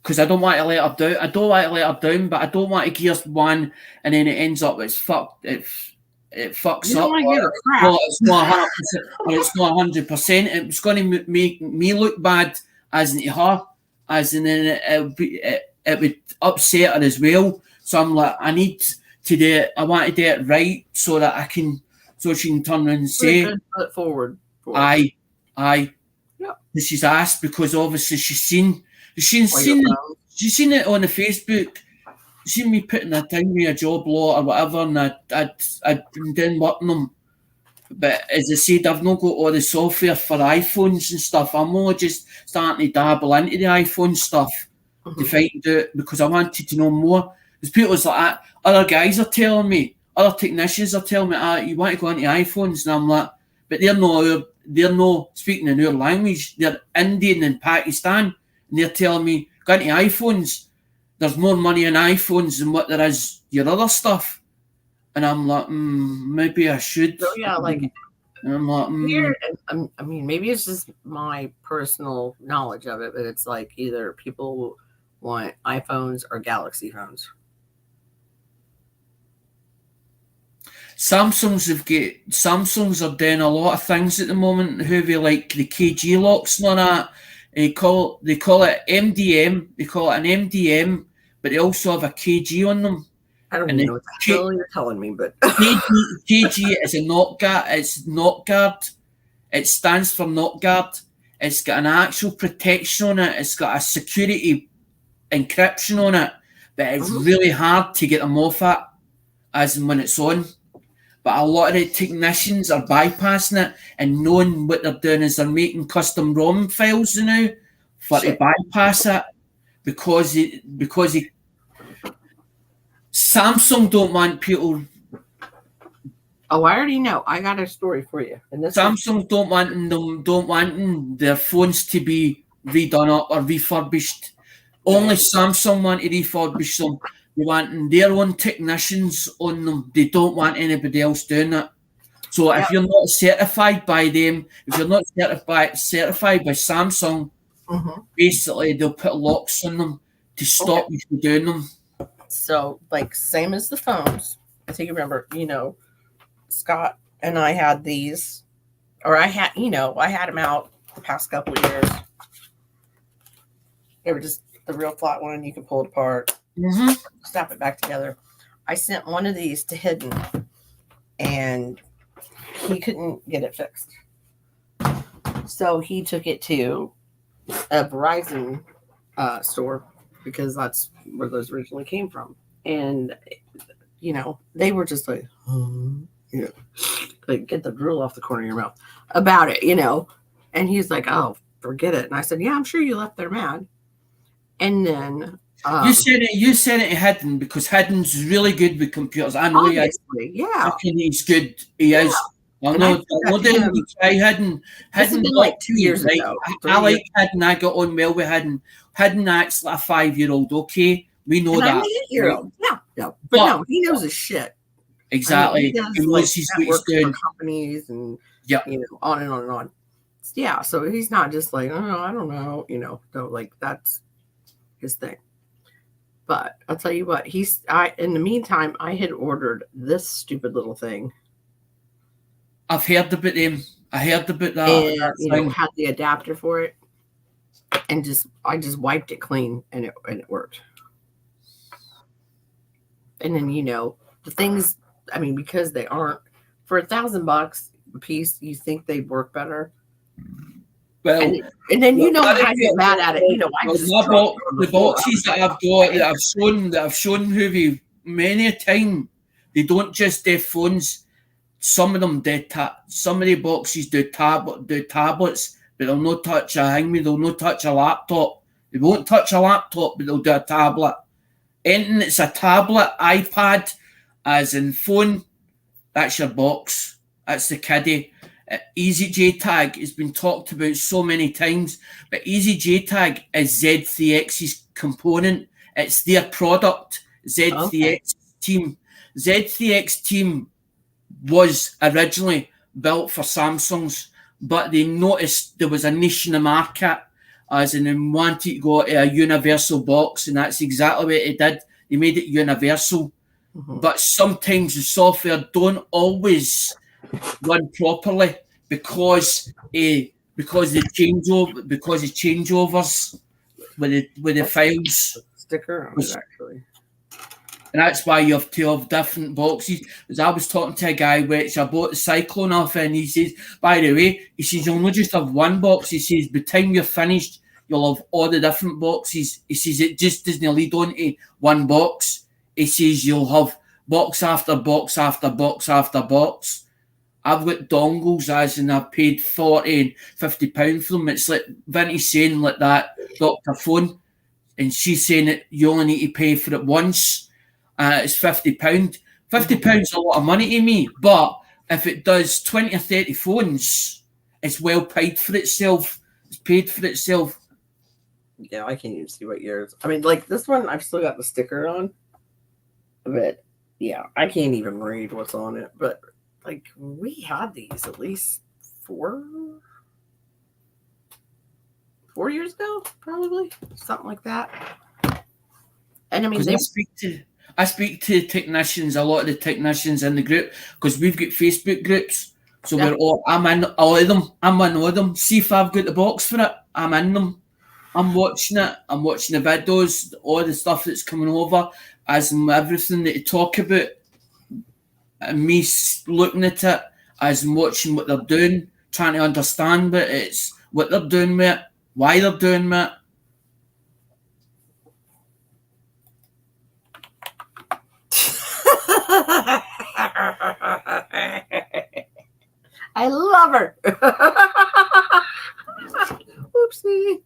Speaker 10: Because I don't want to let her down. I don't want to let her down, but I don't want to give us one and then it ends up it's fucked. It fucks
Speaker 2: you
Speaker 10: up.
Speaker 2: Don't give her crap.
Speaker 10: Well, it's not 100%. It's not 100%. It's going to make me look bad, as in her, as in it would upset her as well. So I'm like, I need to do it. I want to do it right so that I can, so she can turn around and say,
Speaker 2: foot forward.
Speaker 10: Aye.
Speaker 2: Yep.
Speaker 10: She's asked because obviously she's seen it on the Facebook. She's seen me putting a thing with a job lot or whatever, and I'd been doing working them. But as I said, I've not got all the software for iPhones and stuff. I'm only just starting to dabble into the iPhone stuff to find out because I wanted to know more. There's people like that. Other guys are telling me, other technicians are telling me, you want to go into iPhones, and I'm like, but they're not speaking in our language. They're Indian and Pakistan. And they're telling me, go into iPhones, there's more money in iPhones than what there is your other stuff. And I'm like, maybe I should.
Speaker 2: So yeah, like,
Speaker 10: and I'm like,
Speaker 2: here, I mean, maybe it's just my personal knowledge of it, but it's like either people want iPhones or Galaxy phones.
Speaker 10: Samsungs are doing a lot of things at the moment. Who they like the KG locks and all that. They call it MDM. They call it an MDM, but they also have a KG on them.
Speaker 2: I don't
Speaker 10: And
Speaker 2: even know what the hell you're telling me, but
Speaker 10: KG is a knock guard. It's knock guard. It stands for knock guard. It's got an actual protection on it. It's got a security encryption on it, but it's really hard to get them off at, as in when it's on. But a lot of the technicians are bypassing it and knowing what they're doing is they're making custom ROM files now to bypass it because Samsung don't want people.
Speaker 2: Oh, I already know. I got a story for you. And this
Speaker 10: Samsung don't want their phones to be redone up or refurbished. Only Samsung want to refurbish them. They want their own technicians on them. They don't want anybody else doing it. So if you're not certified by them, if you're not certified by Samsung, basically they'll put locks on them to stop you from doing them.
Speaker 2: So, like, same as the phones. I think you remember, Scott and I had these, or I had them out the past couple of years. They were just the real flat one. You can pull it apart, snap it back together. I sent one of these to Hidden, and he couldn't get it fixed. So he took it to a Verizon store because that's where those originally came from. And, they were just like, like get the drool off the corner of your mouth about it, And he's like, oh, forget it. And I said, yeah, I'm sure you left there mad. And then
Speaker 10: you said it to Hidden because Hidden's really good with computers. I know he is.
Speaker 2: Yeah.
Speaker 10: He's good. He is. I know. Hidden.
Speaker 2: Hidden like 2 years ago.
Speaker 10: I like Hidden. I got on well with Hidden. Hidden acts like a 5-year-old. Okay, we know that.
Speaker 2: I'm an 8-year-old. Yeah. But no, he knows his shit.
Speaker 10: Exactly.
Speaker 2: He does,
Speaker 10: knows he's
Speaker 2: for companies and on and on and on. Yeah. So he's not just like, oh, I don't know. No, like that's his thing. But I'll tell you what, in the meantime, I had ordered this stupid little thing.
Speaker 10: I've heard about them. I heard about that.
Speaker 2: And had the adapter for it, and I just wiped it clean, and it worked. And then the things. I mean, because they aren't for $1,000 a piece, you think they'd work better.
Speaker 10: Well,
Speaker 2: and then I get mad at it.
Speaker 10: The boxes that I've got that I've shown Hoovy many a time. They don't just do phones. Some of them do some of the boxes do tablets, but they'll not touch a thing. They'll not touch a laptop. They won't touch a laptop, but they'll do a tablet. Anything that's a tablet, iPad, as in phone, that's your box. That's the kiddie. Easy JTAG has been talked about so many times, but Easy JTAG is Z3X's component. It's their product, Z3X team. Z3X team was originally built for Samsungs, but they noticed there was a niche in the market, as in they wanted to go to a universal box, and that's exactly what they did. They made it universal. But sometimes the software don't always run properly because the changeovers with the files.
Speaker 2: Sticker on it, actually.
Speaker 10: And that's why you have to have different boxes. Because I was talking to a guy which I bought the Cyclone off, and he says, by the way, he says you'll not just have one box. He says by the time you're finished, you'll have all the different boxes. He says it just doesn't lead on to one box. He says you'll have box after box after box after box. I've got dongles, as in I've paid £40 and £50 for them. It's like Vinny's saying like that, Dr. Phone, and she's saying that you only need to pay for it once. It's £50. £50 is a lot of money to me, but if it does 20 or 30 phones, it's well paid for itself. It's paid for itself.
Speaker 2: Yeah, I can't even see what yours. I mean, like this one, I've still got the sticker on. But yeah, I can't even read what's on it. But like we had these at least 4 years ago, probably something like that. And I mean,
Speaker 10: I speak to technicians, a lot of the technicians in the group, because we've got Facebook groups. So we're all, I'm in all of them. I'm in all of them. See if I've got the box for it. I'm in them. I'm watching it. I'm watching the videos, all the stuff that's coming over, as in everything that you talk about. And me looking at it, as in watching what they're doing, trying to understand what they're doing with it, why they're doing with it.
Speaker 2: I love her. Oopsie.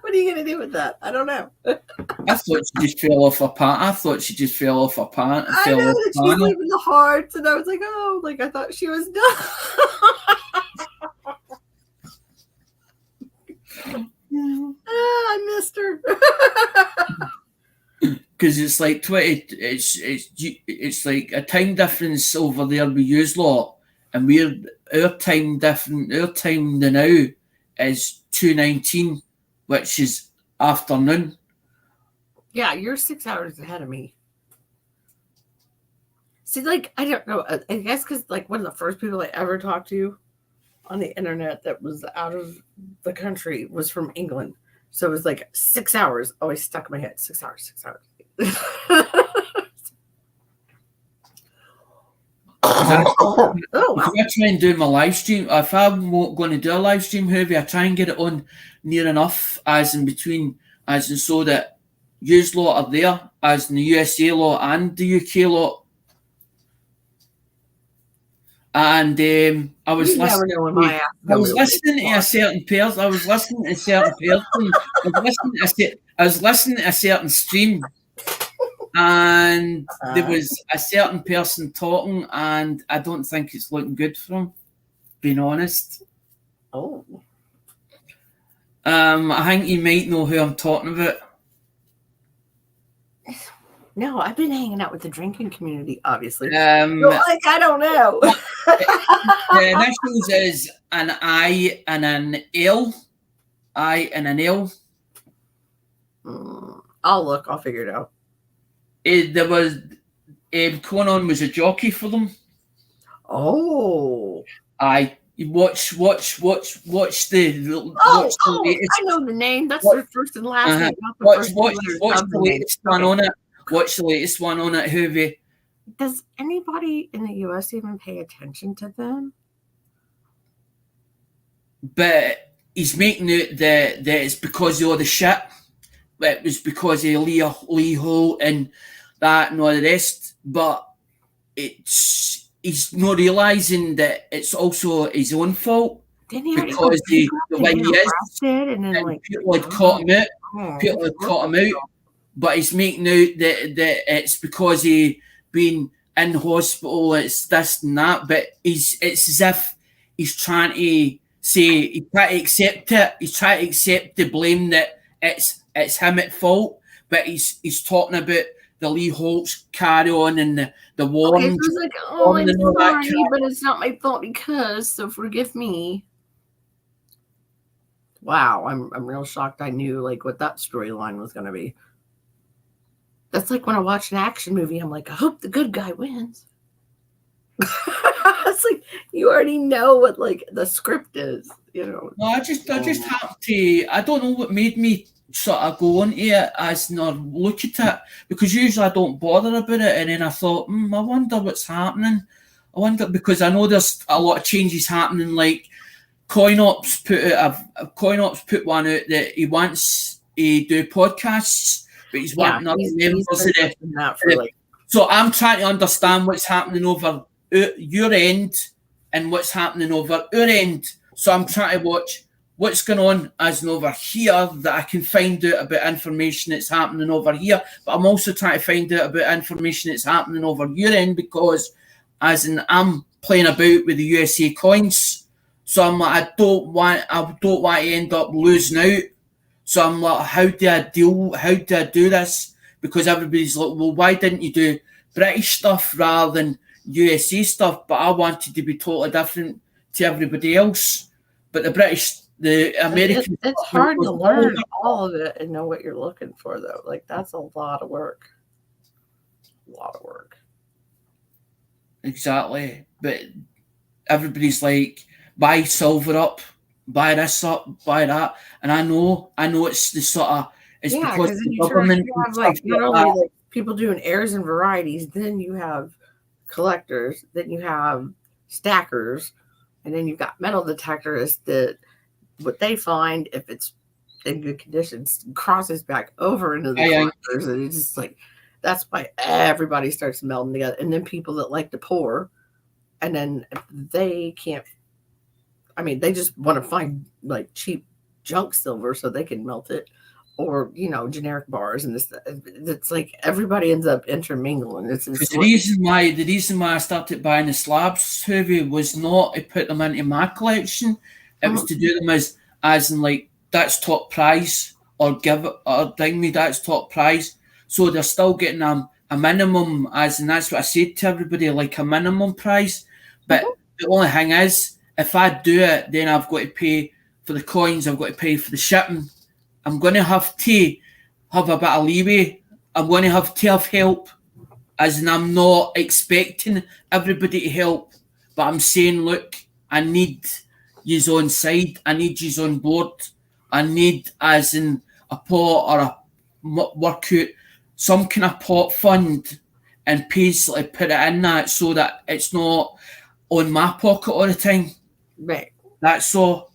Speaker 2: What are you going to do with that? I don't know.
Speaker 10: I thought she just fell off her pant. I know that she's
Speaker 2: leaving the hearts, and I was like, oh, like I thought she was done. I missed her.
Speaker 10: Because it's like 20. It's like a time difference over there with yous lot, and our time different. Our time now is 2:19, which is afternoon.
Speaker 2: Yeah, you're 6 hours ahead of me. See, like, I don't know. I guess because, like, one of the first people I ever talked to on the internet that was out of the country was from England. So it was like 6 hours always stuck in my head. 6 hours, 6 hours.
Speaker 10: If I try and do my live stream, if I'm going to do a live stream, however, I try and get it on near enough, as in between, as in so that yous lot are there, as in the USA lot and the UK lot. And I was listening to a certain person. I was listening to a certain person. I was listening to a certain stream, and there was a certain person talking, and I don't think it's looking good for him, being honest.
Speaker 2: Oh.
Speaker 10: I think you might know who I'm talking about.
Speaker 2: No, I've been hanging out with the drinking community, obviously.
Speaker 10: I
Speaker 2: don't know.
Speaker 10: The initials is an I and an L. I and an L.
Speaker 2: I'll look. I'll figure it out.
Speaker 10: There was Conan was a jockey for them.
Speaker 2: Oh.
Speaker 10: I watch the.
Speaker 2: I know the name. That's their first and last name.
Speaker 10: Watch the latest one on it. Watch the latest one on it, Hoovy.
Speaker 2: Does anybody in the US even pay attention to them?
Speaker 10: But he's making it that it's because of all the shit. It was because of Lee Ho and that and all the rest. But he's not realising that it's also his own fault. Because the way he is, and people had caught him out. People had caught him out. But he's making out that it's because he been in hospital, it's this and that. But it's as if he's trying to say, he's trying to accept it. He's trying to accept the blame that it's him at fault. But he's talking about the Lee Holtz carry on and the war.
Speaker 2: Okay, so it's like, oh, I'm sorry, but it's not my fault because, so forgive me. Wow, I'm real shocked I knew like what that storyline was going to be. That's like when I watch an action movie, I'm like, I hope the good guy wins. It's like you already know what like the script is, you know.
Speaker 10: No, I just have to. I don't know what made me sort of go on to it as not look at it, because usually I don't bother about it, and then I thought, I wonder what's happening. I wonder, because I know there's a lot of changes happening. Like CoinOps put one out that he wants to do podcasts. But he's wanting other members of the. So I'm trying to understand what's happening over your end and what's happening over our end. So I'm trying to watch what's going on as in over here, that I can find out about information that's happening over here. But I'm also trying to find out about information that's happening over your end, because as in I'm playing about with the USA coins. So I'm like, I don't want to end up losing out. So I'm like, how do I do this? Because everybody's like, well, why didn't you do British stuff rather than USA stuff? But I wanted to be totally different to everybody else. But the British The American.
Speaker 2: It's hard to learn all of it and know what you're looking for, though. Like, that's a lot of work. A lot of work.
Speaker 10: Exactly. But everybody's like, buy silver up, buy this up, buy that. And I know it's the sort of, it's because the government
Speaker 2: have, like, not only like people doing heirs and varieties, then you have collectors, then you have stackers, and then you've got metal detectors that what they find, if it's in good conditions, crosses back over into the collectors. And it's just like, that's why everybody starts melding together. And then people that like to pour, and then if they can't, I mean, they just want to find like cheap junk silver so they can melt it, or, you know, generic bars. And this, it's like everybody ends up intermingling.
Speaker 10: Because the reason why I started buying the slabs, Hoovy, was not to put them into my collection. It was to do them as in like, that's top prize, or bring me that's top prize. So they're still getting a minimum, as in that's what I said to everybody, like a minimum price. But the only thing is, if I do it, then I've got to pay for the coins, I've got to pay for the shipping. I'm going to have a bit of leeway. I'm going to have to have help, as in I'm not expecting everybody to help, but I'm saying, look, I need yous on side, I need yous on board, I need, as in a pot or a work out some kind of pot fund and basically put it in that so that it's not on my pocket all the time.
Speaker 2: Right.
Speaker 10: That's all.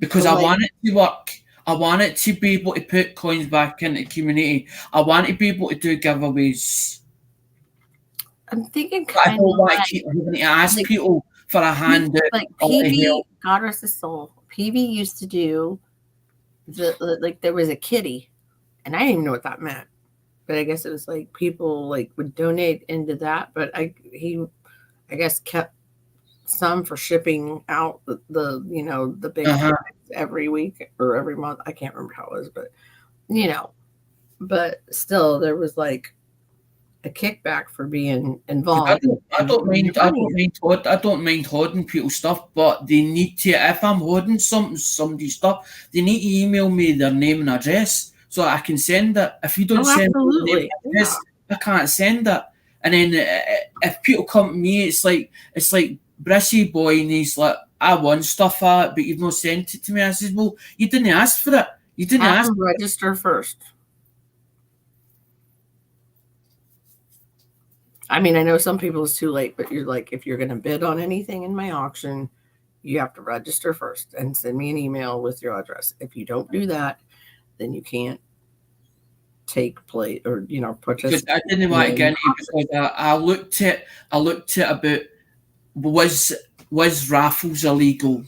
Speaker 10: Because I want it to work. I want it to be able to put coins back into the community. I want to be able to do giveaways.
Speaker 2: I'm thinking
Speaker 10: I don't want to keep having to ask people for a hand.
Speaker 2: Like PV, God rest his soul. PV used to do like there was a kitty, and I didn't even know what that meant. But I guess it was like people like would donate into that. But he guess kept some for shipping out the you know, the big every week or every month. I can't remember how it was, but you know, but still there was like a kickback for being involved.
Speaker 10: I don't mind hoarding people's stuff, but they need to, if I'm hoarding somebody's stuff, they need to email me their name and address so I can send it. If you don't send me their name and address, I can't send it. And then if people come to me, it's like Brissy boy, and he's like, I want stuff out, but you've not sent it to me. I says, well, you didn't ask for it. You didn't ask
Speaker 2: to register first. I mean, I know some people it's too late, but you're like, if you're going to bid on anything in my auction, you have to register first and send me an email with your address. If you don't do that, then you can't take place or, you know, participate.
Speaker 10: Because I didn't want to get into it because I looked at about was raffles illegal?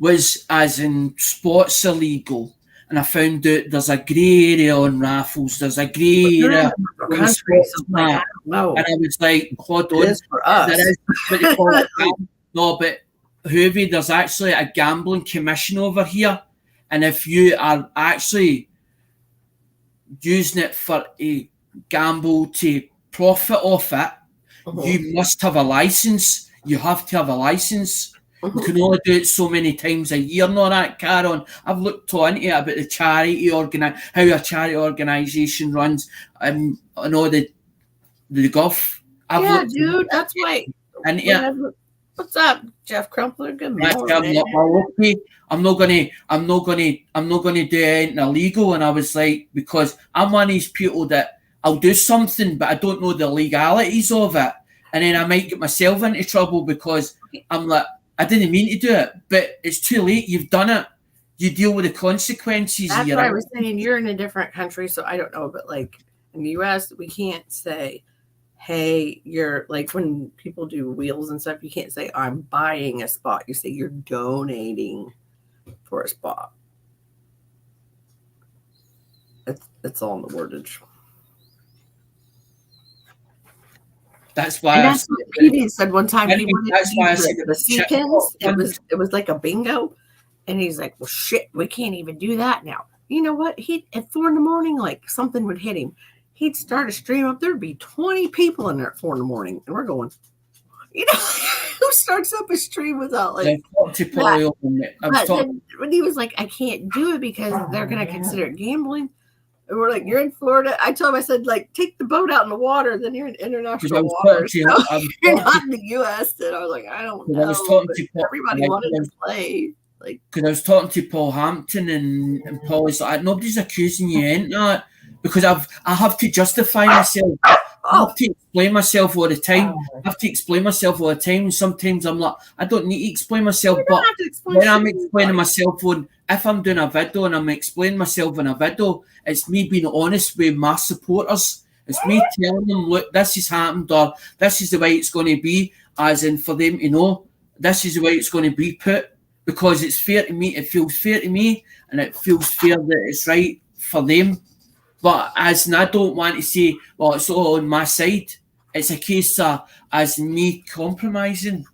Speaker 10: Was as in sports illegal? And I found out there's a grey area on raffles. There's a grey area on sports. And I was like, hold on.
Speaker 2: For us.
Speaker 10: No, but Hoovy, there's actually a gambling commission over here. And if you are actually using it for a gamble to profit off it, you must have a license. You have to have a license. You can only do it so many times a year and all that, Karen. I've looked into it about the charity how a charity organisation runs and all the guff.
Speaker 2: Dude, that's why. And what's up, Jeff Crumpler? Good morning.
Speaker 10: I'm not gonna do anything illegal. And I was like, because I'm one of these people that I'll do something, but I don't know the legalities of it, and then I might get myself into trouble because I'm like, I didn't mean to do it, but it's too late. You've done it. You deal with the consequences.
Speaker 2: That's why I was saying you're in a different country, so I don't know. But like in the U.S., we can't say, hey, you're like when people do wheels and stuff, you can't say, I'm buying a spot. You say you're donating for a spot. It's all in the wordage.
Speaker 10: That's why.
Speaker 2: That's what Petey said one time. That's why I said the sea pins. It was like a bingo, and he's like, "Well, shit, we can't even do that now." You know what? He at 4 a.m, like something would hit him. He'd start a stream up. There'd be 20 people in there at 4 a.m, and we're going, you know, starts up a stream without
Speaker 10: I've
Speaker 2: like
Speaker 10: talked to Paul.
Speaker 2: but then when he was like, I can't do it because they're gonna consider it gambling. And we're like, you're in Florida. I told him, I said, like, take the boat out in the water, then you're in international waters. So you're not in the US. And I was like, I don't know.
Speaker 10: I was talking to Paul,
Speaker 2: everybody wanted to play. Like,
Speaker 10: because I was talking to Paul Hampton, and Paul was like, nobody's accusing you in that, because I have to justify myself. I have to explain myself all the time. I have to explain myself all the time. And sometimes I'm like, I don't need to explain myself, but when I'm explaining myself if I'm doing a video and I'm explaining myself in a video, it's me being honest with my supporters. It's me telling them, look, this has happened, or this is the way it's going to be, as in for them to know this is the way it's going to be put, because it's fair to me. It feels fair to me, and it feels fair that it's right for them. But as in, I don't want to say, well, it's all on my side. It's a case of as me compromising.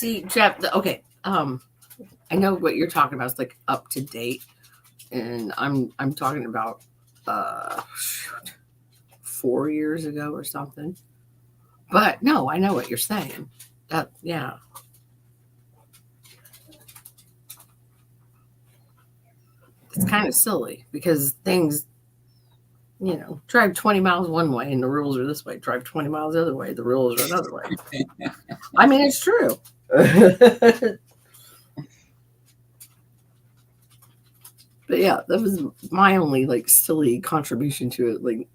Speaker 2: see, Jeff, okay. I know what you're talking about. It's like up to date. And I'm talking about 4 years ago or something. But no, I know what you're saying. Yeah. It's kind of silly because things, drive 20 miles one way and the rules are this way. Drive 20 miles the other way, the rules are another way. I mean, it's true. But yeah, that was my only like silly contribution to it. Like,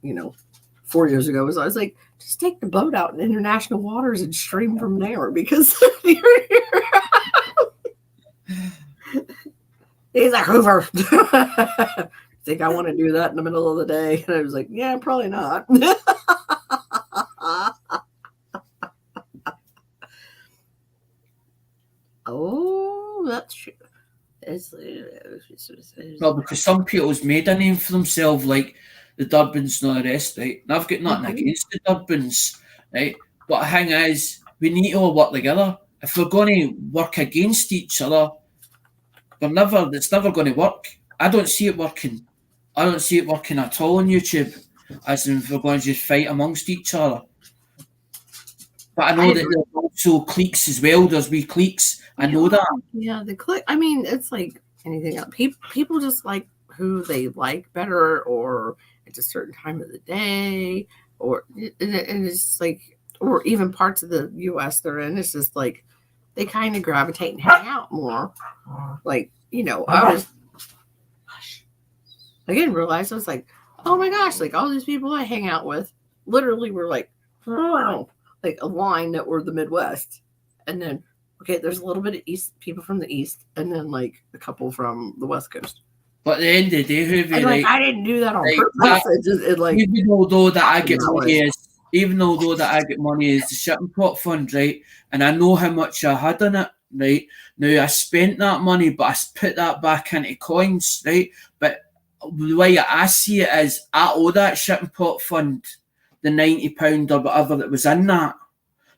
Speaker 2: 4 years ago was I was like, just take the boat out in international waters and stream from there because he's like, Hoover. Think I want to do that in the middle of the day? And I was like, yeah, probably not. Oh, that's true.
Speaker 10: Well, because some people's made a name for themselves, like the Durbans and all the rest, right? And I've got nothing against the Durbans, right? But the thing is, we need to all work together. If we're going to work against each other, it's never going to work. I don't see it working. I don't see it working at all on YouTube, as in if we're going to just fight amongst each other. But I know that there's also cliques as well. There's wee cliques. I know that.
Speaker 2: Yeah, the clique. I mean, it's like anything else. People just like who they like better, or at a certain time of the day, or and it's like, or even parts of the U.S. they're in. It's just like they kind of gravitate and hang out more. Like, I didn't realize, I was like, oh my gosh, like all these people I hang out with literally were like a line that were the Midwest. And then, okay, there's a little bit of people from the East, and then like a couple from the West Coast.
Speaker 10: But at the end of the day,
Speaker 2: I didn't do that on purpose.
Speaker 10: Even although that I get money as the shipping pot fund, right? And I know how much I had in it, right? Now I spent that money, but I put that back into coins, right? But the way I see it is, I owe that shipping pot fund the £90 or whatever that was in that.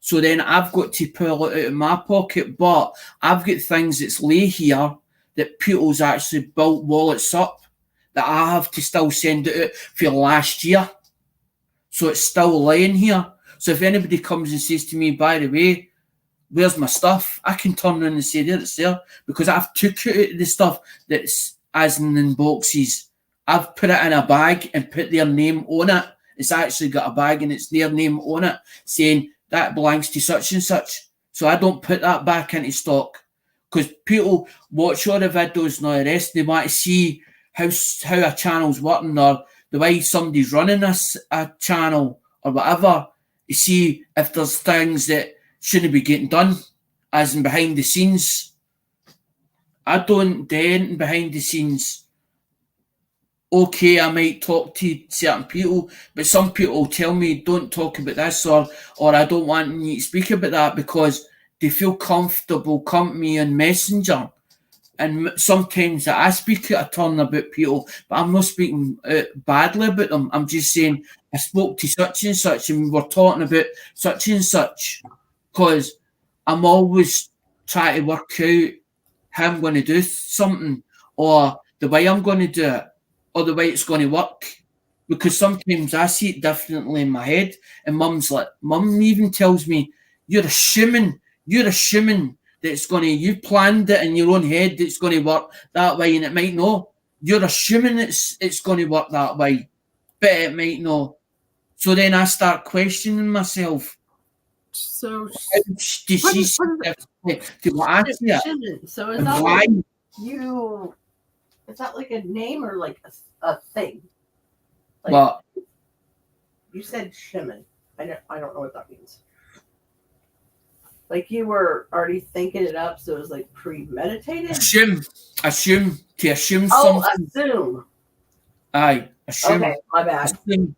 Speaker 10: So then I've got to pull it out of my pocket, but I've got things that's lay here that people's actually built wallets up that I have to still send it out for last year. So it's still lying here. So if anybody comes and says to me, by the way, where's my stuff? I can turn around and say, there, it's there. Because I've took out the stuff that's as in boxes. I've put it in a bag and put their name on it. It's actually got a bag and it's their name on it, saying that belongs to such and such. So I don't put that back into stock. Because people watch all the videos and all the rest, they want to see how a channel's working, or the way somebody's running a channel or whatever, to see if there's things that shouldn't be getting done, as in behind the scenes. I don't do anything behind the scenes. Okay, I might talk to certain people, but some people tell me don't talk about this, or I don't want you to speak about that, because they feel comfortable coming to me on Messenger. And sometimes I speak out of turn about people, but I'm not speaking badly about them. I'm just saying I spoke to such and such, and we were talking about such and such, because I'm always trying to work out how I'm going to do something, or the way I'm going to do it, or the way it's going to work. because sometimes I see it differently in my head, and Mum even tells me, you're assuming that it's going to, you planned it in your own head that it's going to work that way, and it might not. You're assuming it's going to work that way, but it might not. So then I start questioning myself.
Speaker 2: So
Speaker 10: does she see it to what I see it?
Speaker 12: So is that
Speaker 10: Why?
Speaker 12: like you? Is that like a name or like a thing? Like,
Speaker 10: What?
Speaker 12: You said shimmin. I don't know what that means. Like you were already thinking it up, so it was like premeditated.
Speaker 10: Assume something.
Speaker 12: Assume.
Speaker 10: Aye, assume.
Speaker 12: Okay, my bad.
Speaker 10: Assume.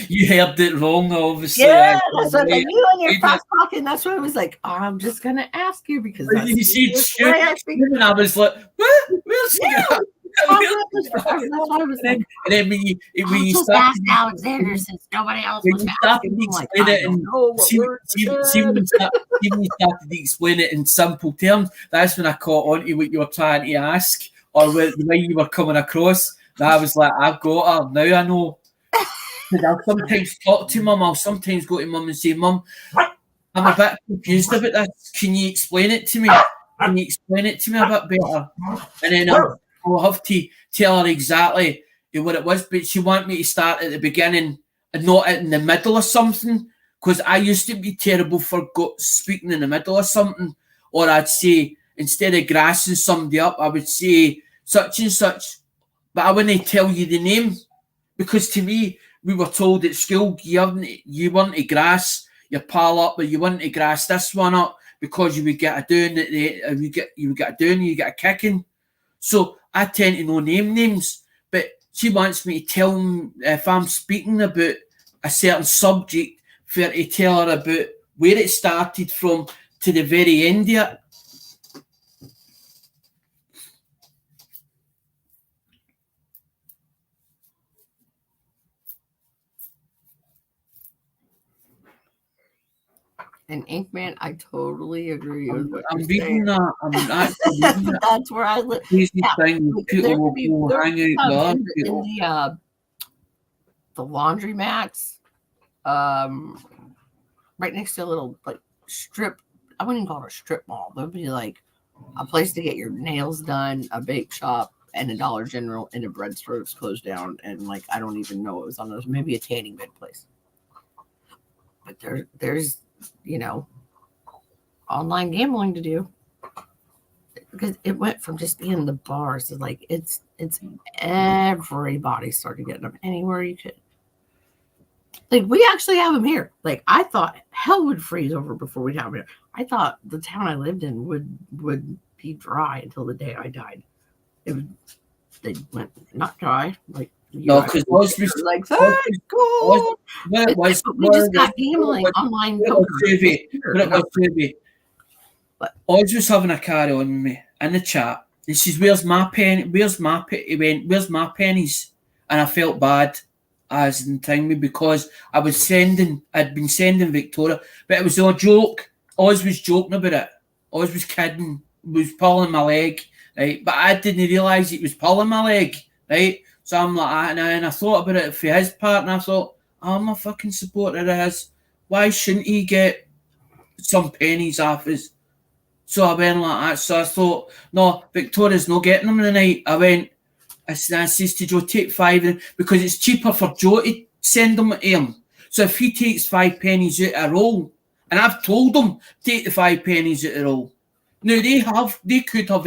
Speaker 10: You heard it wrong, obviously.
Speaker 2: Yeah, that's what you and your fast talking. That's why I was like, oh, I'm just gonna ask you because that's
Speaker 10: You see, and I was like, what? Where's
Speaker 2: yeah.
Speaker 10: And then when you
Speaker 2: just
Speaker 10: start
Speaker 2: ask Alexander since nobody else
Speaker 10: when
Speaker 2: was
Speaker 10: you start
Speaker 2: asking.
Speaker 10: to
Speaker 2: I'm like,
Speaker 10: explain
Speaker 2: I
Speaker 10: it
Speaker 2: don't
Speaker 10: and
Speaker 2: know what
Speaker 10: see
Speaker 2: word
Speaker 10: when you started to explain it in simple terms, that's when I caught on to what you were trying to ask or the way you were coming across. And I was like, I've got her now. I know. I'll sometimes talk to Mum. I'll sometimes go to Mum and say, Mum, I'm a bit confused about this. Can you explain it to me? Can you explain it to me a bit better? And then I'll have to tell her exactly what it was. But she want me to start at the beginning and not in the middle of something. Because I used to be terrible for speaking in the middle of something. Or I'd say, instead of grassing somebody up, I would say such and such. But I wouldn't tell you the name. Because to me, we were told at school, you weren't to grass your pal up, or you weren't to grass this one up because you would get a doing, you would get a doing, you get a kicking. So I tend to know names, but she wants me to tell them if I'm speaking about a certain subject, for her to tell her about where it started from to the very end of it.
Speaker 2: And Inkman, I totally agree with what
Speaker 10: I'm
Speaker 2: you're
Speaker 10: reading
Speaker 2: saying.
Speaker 10: that. I'm actually reading that.
Speaker 2: That's where I live.
Speaker 10: Easy thing. People will go hang out there.
Speaker 2: In the laundry mats, right next to a little like strip. I wouldn't even call it a strip mall. There'd be like a place to get your nails done, a bake shop, and a Dollar General, and a bread store that's closed down. And like I don't even know it was on those. Maybe a tanning bed place. But there's online gambling to do, because it went from just being the bars to like it's everybody started getting them anywhere you could. Like we actually have them here. Like I thought hell would freeze over before we'd have them here. I thought the town I lived in would be dry until the day I died. They went not dry, like
Speaker 10: no, because most we
Speaker 2: like thank God. We just got gambling online.
Speaker 10: I was just having a carry on with me in the chat. And she says, where's my pen? Where's my pennies? And I felt bad as in time because I'd been sending Victoria, but it was a joke. I always was joking about it. I always was kidding. Was pulling my leg, right? But I didn't realise it was pulling my leg, right? So I'm like, and I thought about it for his part, and I thought, I'm a fucking supporter of his. Why shouldn't he get some pennies off his? So I went like that. So I thought, no, Victoria's not getting them tonight. I says to Joe, take 5 in, because it's cheaper for Joe to send them to him. So if he takes 5 pennies out of a roll, and I've told him, take the 5 pennies out of a roll. Now they could have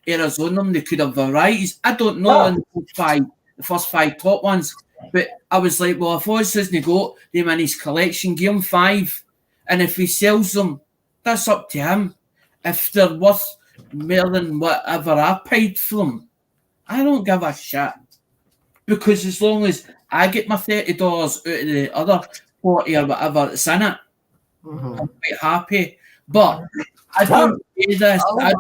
Speaker 10: errors on them. They could have varieties. I don't know on the first 5 top ones. But I was like, well, if Oz hasn't got them in his collection, give him 5. And if he sells them, that's up to him. If they're worth more than whatever I paid for them, I don't give a shit. Because as long as I get my $30 out of the other 40 or whatever that's in it, I'm quite happy. But I don't say this. I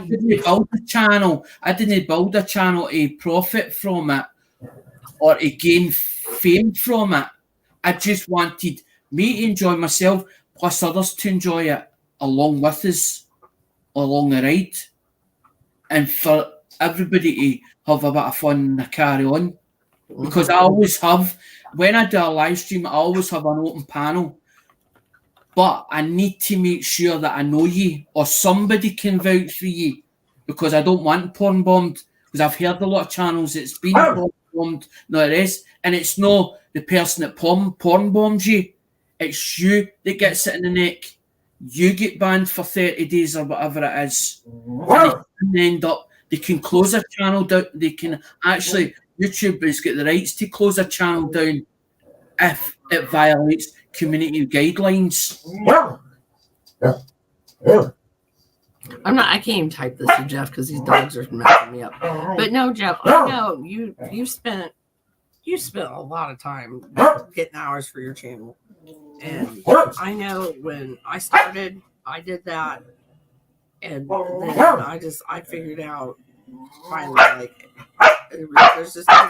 Speaker 10: didn't build a channel. I didn't build a channel to profit from it or to gain fame from it. I just wanted me to enjoy myself, plus others to enjoy it along with us, along the ride. And for everybody to have a bit of fun and carry on. Because I always have, when I do a live stream, I always have an open panel. But I need to make sure that I know you or somebody can vouch for you, because I don't want porn bombed. Because I've heard a lot of channels that's been porn bombed, no, it is, and it's not the person that porn bombs you. It's you that gets it in the neck. You get banned for 30 days or whatever it is. And they end up, they can close a channel down. They can actually, YouTube has got the rights to close a channel down if it violates community guidelines.
Speaker 2: I can't even type this to Jeff because these dogs are messing me up. But no, Jeff, I know you spent a lot of time getting hours for your channel. And I know when I started, I did that. And then I figured out finally, like, there's this thing.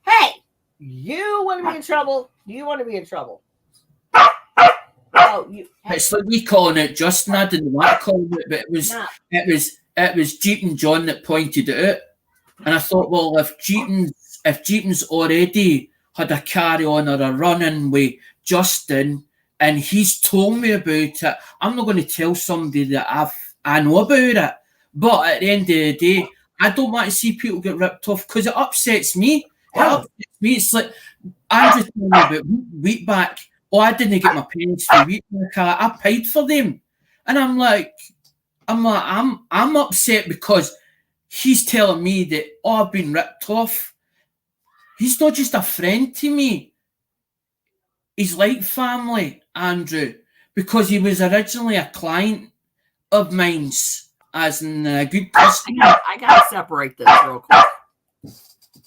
Speaker 2: Hey, you want to be in trouble? You want to be in trouble? Oh,
Speaker 10: it's like we calling it Justin. I didn't want to call it, but it was Jeep and John that pointed it out. And I thought, well, if Jeep's already had a carry on or a run in with Justin, and he's told me about it, I'm not going to tell somebody that I know about it. But at the end of the day, I don't want to see people get ripped off because it upsets me. It's like Andrew told me about wheat back. Oh, I didn't get my pennies for wheat back. I paid for them, and I'm upset because he's telling me that I've been ripped off. He's not just a friend to me. He's like family, Andrew, because he was originally a client of mine's, as in a good customer.
Speaker 2: I gotta separate this real quick.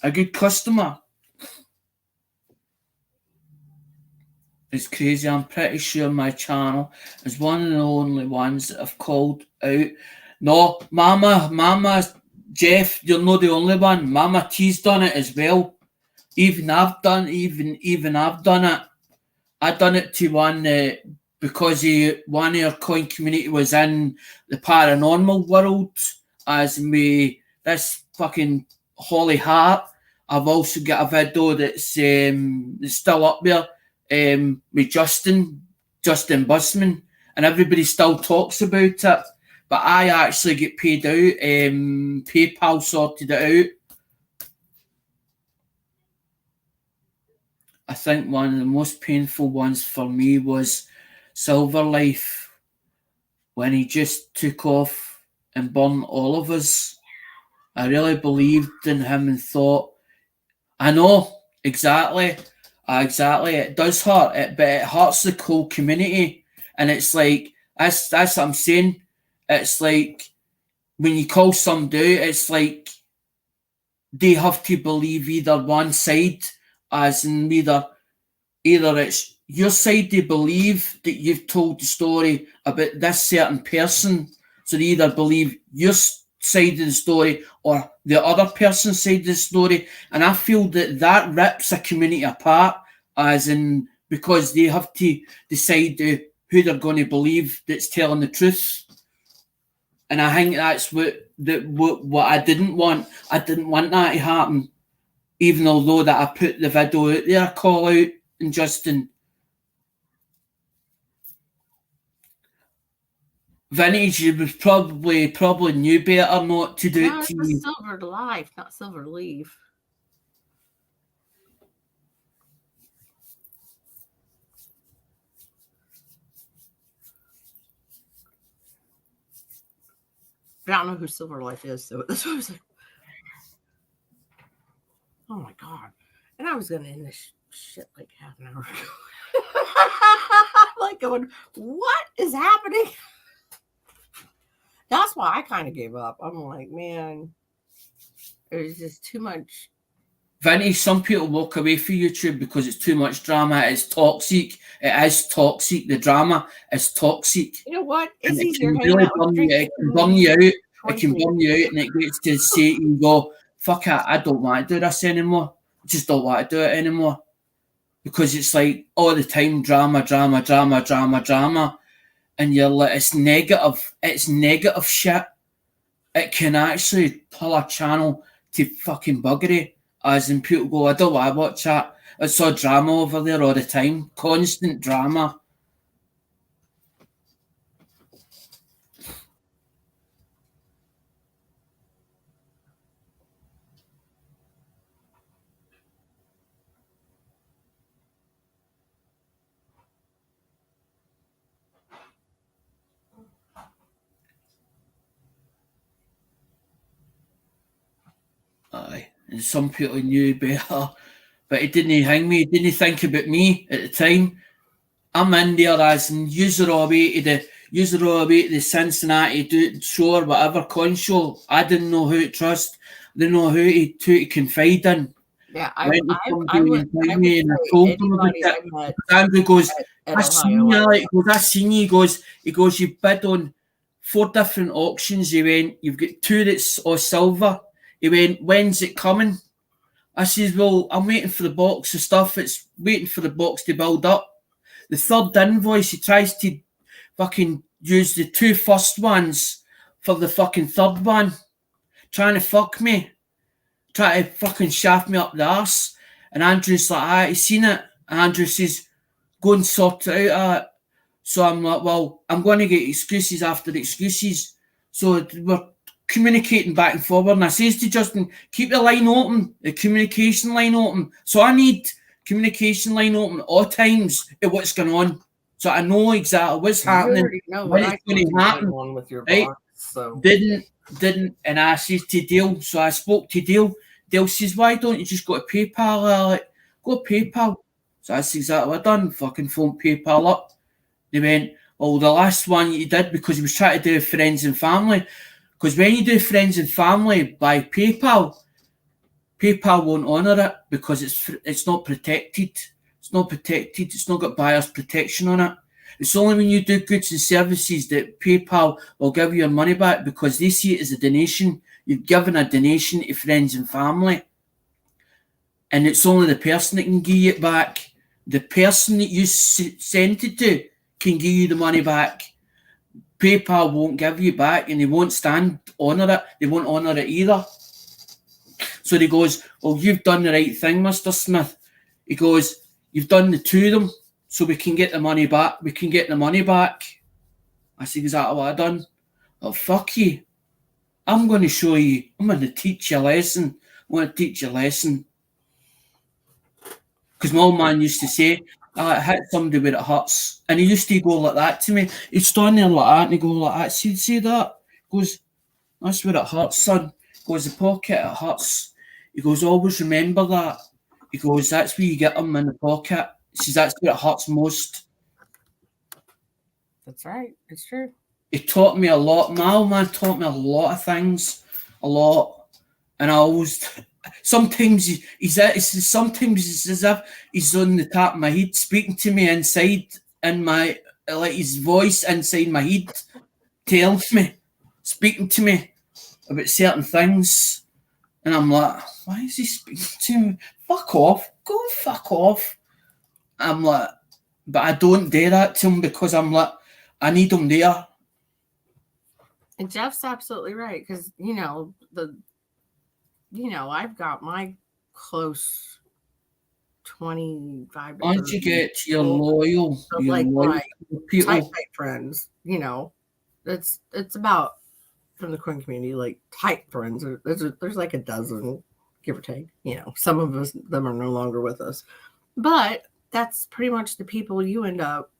Speaker 10: A good customer. It's crazy. I'm pretty sure my channel is one of the only ones that have called out. No, Mama, Jeff, you're not the only one. Mama T's done it as well. Even I've done it. I done it to one because one of our coin community was in the paranormal world, as me this fucking Holly Hart. I've also got a video that's still up there with Justin Busman, and everybody still talks about it. But I actually get paid out. PayPal sorted it out. I think one of the most painful ones for me was Silverlife, when he just took off and burned all of us. I really believed in him and thought, I know, exactly, it does hurt, but it hurts the whole community. And it's like, that's what I'm saying. It's like, when you call somebody out, it's like, they have to believe either one side, as in either it's your side, they believe that you've told the story about this certain person, so they either believe your side of the story or the other person's side of the story. And I feel that rips a community apart, as in, because they have to decide who they're going to believe that's telling the truth. And I think that's what I didn't want. I didn't want that to happen. Even although that I put the video out there, call out and Justin. Vintage, you was probably knew better not to do it to you.
Speaker 2: It's Silver Life, not Silver Leaf. But I don't know who Silver Life is, so that's what I was like. Oh my god! And I was gonna end this shit like half an hour ago. Like going, what is happening? That's why I kind of gave up. I'm like, man, there's just too much.
Speaker 10: Vinny, some people walk away from YouTube because it's too much drama. It's toxic. It is toxic. The drama is toxic.
Speaker 2: You know what? It's
Speaker 10: and
Speaker 2: easier.
Speaker 10: It can burn you out. It can burn you out, and it gets to say you go, fuck it, I don't want to do this anymore. I just don't want to do it anymore. Because it's like all the time drama. And you're like, it's negative shit. it can actually pull a channel to fucking buggery. As in, people go, I don't want to watch that. It's all drama over there all the time. Constant drama. Aye. And some people knew better, but it didn't hang me. It didn't think about me at the time. I'm in there as in user all away to the Cincinnati show or whatever coin show. I didn't know who to trust. I didn't know who to confide in.
Speaker 2: Yeah,
Speaker 10: I told him about it. Andrew goes, I seen you. Like, I seen you. He goes, you bid on 4 different auctions. He went, you've got 2 that's all silver. He went, when's it coming? I says, well, I'm waiting for the box of stuff. It's waiting for the box to build up. The 3rd invoice, he tries to fucking use the 2 first ones for the fucking 3rd one. Trying to fuck me. Try to fucking shaft me up the arse. And Andrew's like, he's seen it. And Andrew says, go and sort it out. So I'm like, well, I'm going to get excuses after excuses. So we're communicating back and forward. And I says to Justin, keep the line open, the communication line open. So I need communication line open all times at what's going on. So I know exactly what's happening. When it's going to happen.
Speaker 2: With your
Speaker 10: right?
Speaker 2: box, so.
Speaker 10: Didn't, and I says to Dale, so I spoke to Dale. Dale says, why don't you just go to PayPal, Alec? Go to PayPal. So that's exactly what I done, fucking phone PayPal up. They went, well, the last one you did, because he was trying to do friends and family. Because when you do friends and family by PayPal, PayPal won't honour it because it's not protected. It's not protected. It's not got buyer's protection on it. It's only when you do goods and services that PayPal will give you your money back because they see it as a donation. You've given a donation to friends and family. And it's only the person that can give you it back. The person that you sent it to can give you the money back. PayPal won't give you back and they won't honour it. They won't honour it either. So he goes, well, you've done the right thing, Mr. Smith. He goes, you've done the 2 of them so we can get the money back. We can get the money back. I said, exactly what I done. Oh, fuck you. I'm going to show you. I'm going to teach you a lesson. I'm going to teach you a lesson. Because my old man used to say, I hit somebody where it hurts. And he used to go like that to me. He'd stand there like that and he'd go like that. So he'd say that. He goes, that's where it hurts, son. He goes, the pocket, it hurts. He goes, always remember that. He goes, that's where you get them in the pocket. He says, that's where it hurts most.
Speaker 2: That's right. It's true.
Speaker 10: He taught me a lot. My old man taught me a lot of things. A lot. And I always... Sometimes sometimes it's as if he's on the top of my head speaking to me inside in my, like his voice inside my head tells me, speaking to me about certain things. And I'm like, why is he speaking to me? Fuck off. Go fuck off. I'm like, but I don't do that to him because I'm like, I need him there.
Speaker 2: And Jeff's absolutely right because, I've got my close 25.
Speaker 10: Once you get your loyal,
Speaker 2: my tight friends, it's about from the coin community, like tight friends. There's like a dozen, give or take. Some of them are no longer with us, but that's pretty much the people you end up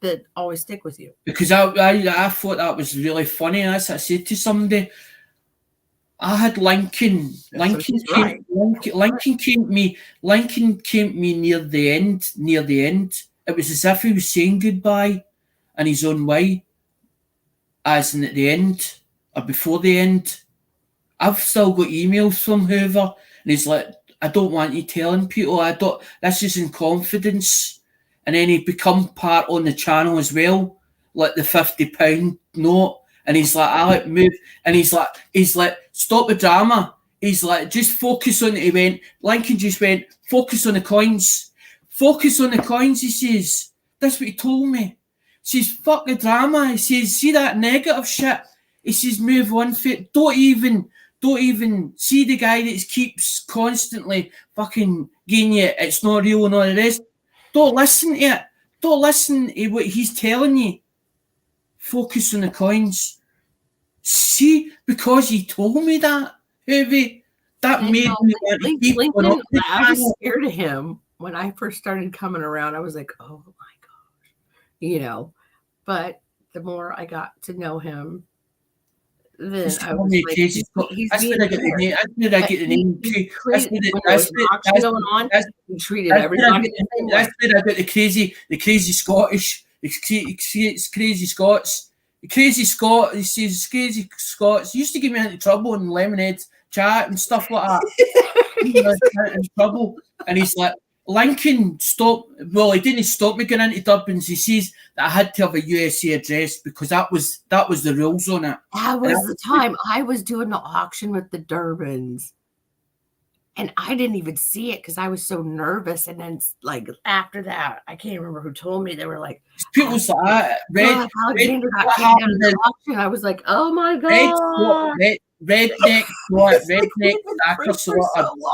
Speaker 2: that always stick with you.
Speaker 10: Because I thought that was really funny. As I said to somebody, I had Lincoln. Lincoln came to me near the end. It was as if he was saying goodbye in his own way, as in at the end or before the end. I've still got emails from Hoover, and he's like, I don't want you telling people. This is in confidence. And then he become part on the channel as well, like the £50 note. And he's like, Alec, move. And he's like, stop the drama. He's like, just focus on it. Lincoln just went, focus on the coins. Focus on the coins, he says. That's what he told me. He says, fuck the drama. He says, see that negative shit? He says, move on for it. Don't even see the guy that keeps constantly fucking getting you, it's not real and all the rest. Don't listen to it. Don't listen to what he's telling you. Focus on the coins. See, because he told me that, Heavy, that made me want to keep
Speaker 2: Lincoln,
Speaker 10: going up the
Speaker 2: I was
Speaker 10: channel.
Speaker 2: scared of him when I first started coming around. I was like, oh my gosh, you know. But the more I got to know him, then I was like, he's being fair.
Speaker 10: That's where I get the name.
Speaker 2: He treated everybody the same way.
Speaker 10: That's where I got the crazy Scottish, the crazy Scots. The crazy Scot, he says, crazy Scots used to get me into trouble in Lemonade chat and stuff like that. In trouble. And he's like, Lincoln stopped. Well, he didn't stop me going into Dublins. He says that I had to have a USA address because that was the rules on it.
Speaker 2: That was the time I was doing the auction with the Durbans. And I didn't even see it because I was so nervous. And then, like, after that, I can't remember who told me. They were like,
Speaker 10: people's like,
Speaker 2: Alexander got kicked out of the auction. I was like, oh my God.
Speaker 10: Redneck saw it. Redneck Stacker saw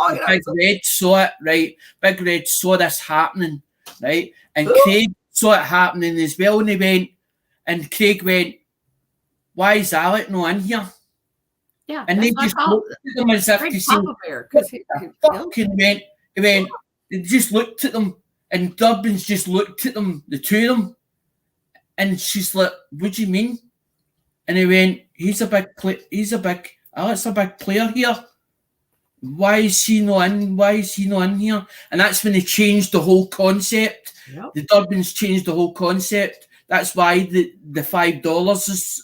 Speaker 10: it. Big Red saw it, right? Big Red saw this happening, right? And Craig saw it happening as well. And he went, and Craig went, why is Alec not in here?
Speaker 2: Yeah,
Speaker 10: and they just looked at them as if to say, they just looked at them, and Durbin's just looked at them, the two of them, and she's like, what do you mean? And he went, Alec's a big player here. Why is he not in here? And that's when they changed the whole concept. Yep. The Durbins changed the whole concept. That's why the $5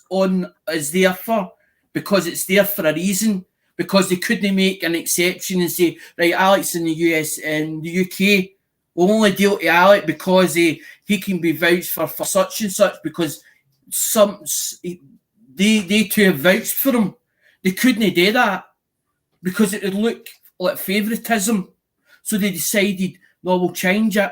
Speaker 10: is there for. Because it's there for a reason. Because they couldn't make an exception and say, right, Alec's in the US and the UK. We'll only deal to Alec because he can be vouched for such and such. Because they two have vouched for him. They couldn't do that because it would look like favouritism. So they decided, no, we'll change it.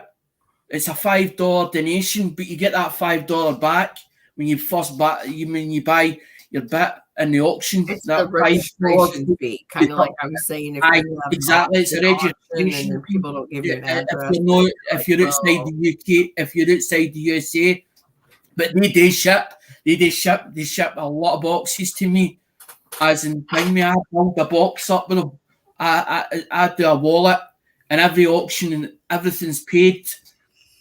Speaker 10: It's a $5 donation, but you get that $5 back when you when you buy your bit in the auction.
Speaker 2: It's
Speaker 10: that
Speaker 2: the registration fee, kind of like I was saying.
Speaker 10: Exactly, it's a registration.
Speaker 2: And people don't give you an address.
Speaker 10: If you're outside the UK, if you're outside the USA, but they ship a lot of boxes to me. As in, bring me, I build a box up with them. I do a wallet, and every auction and everything's paid.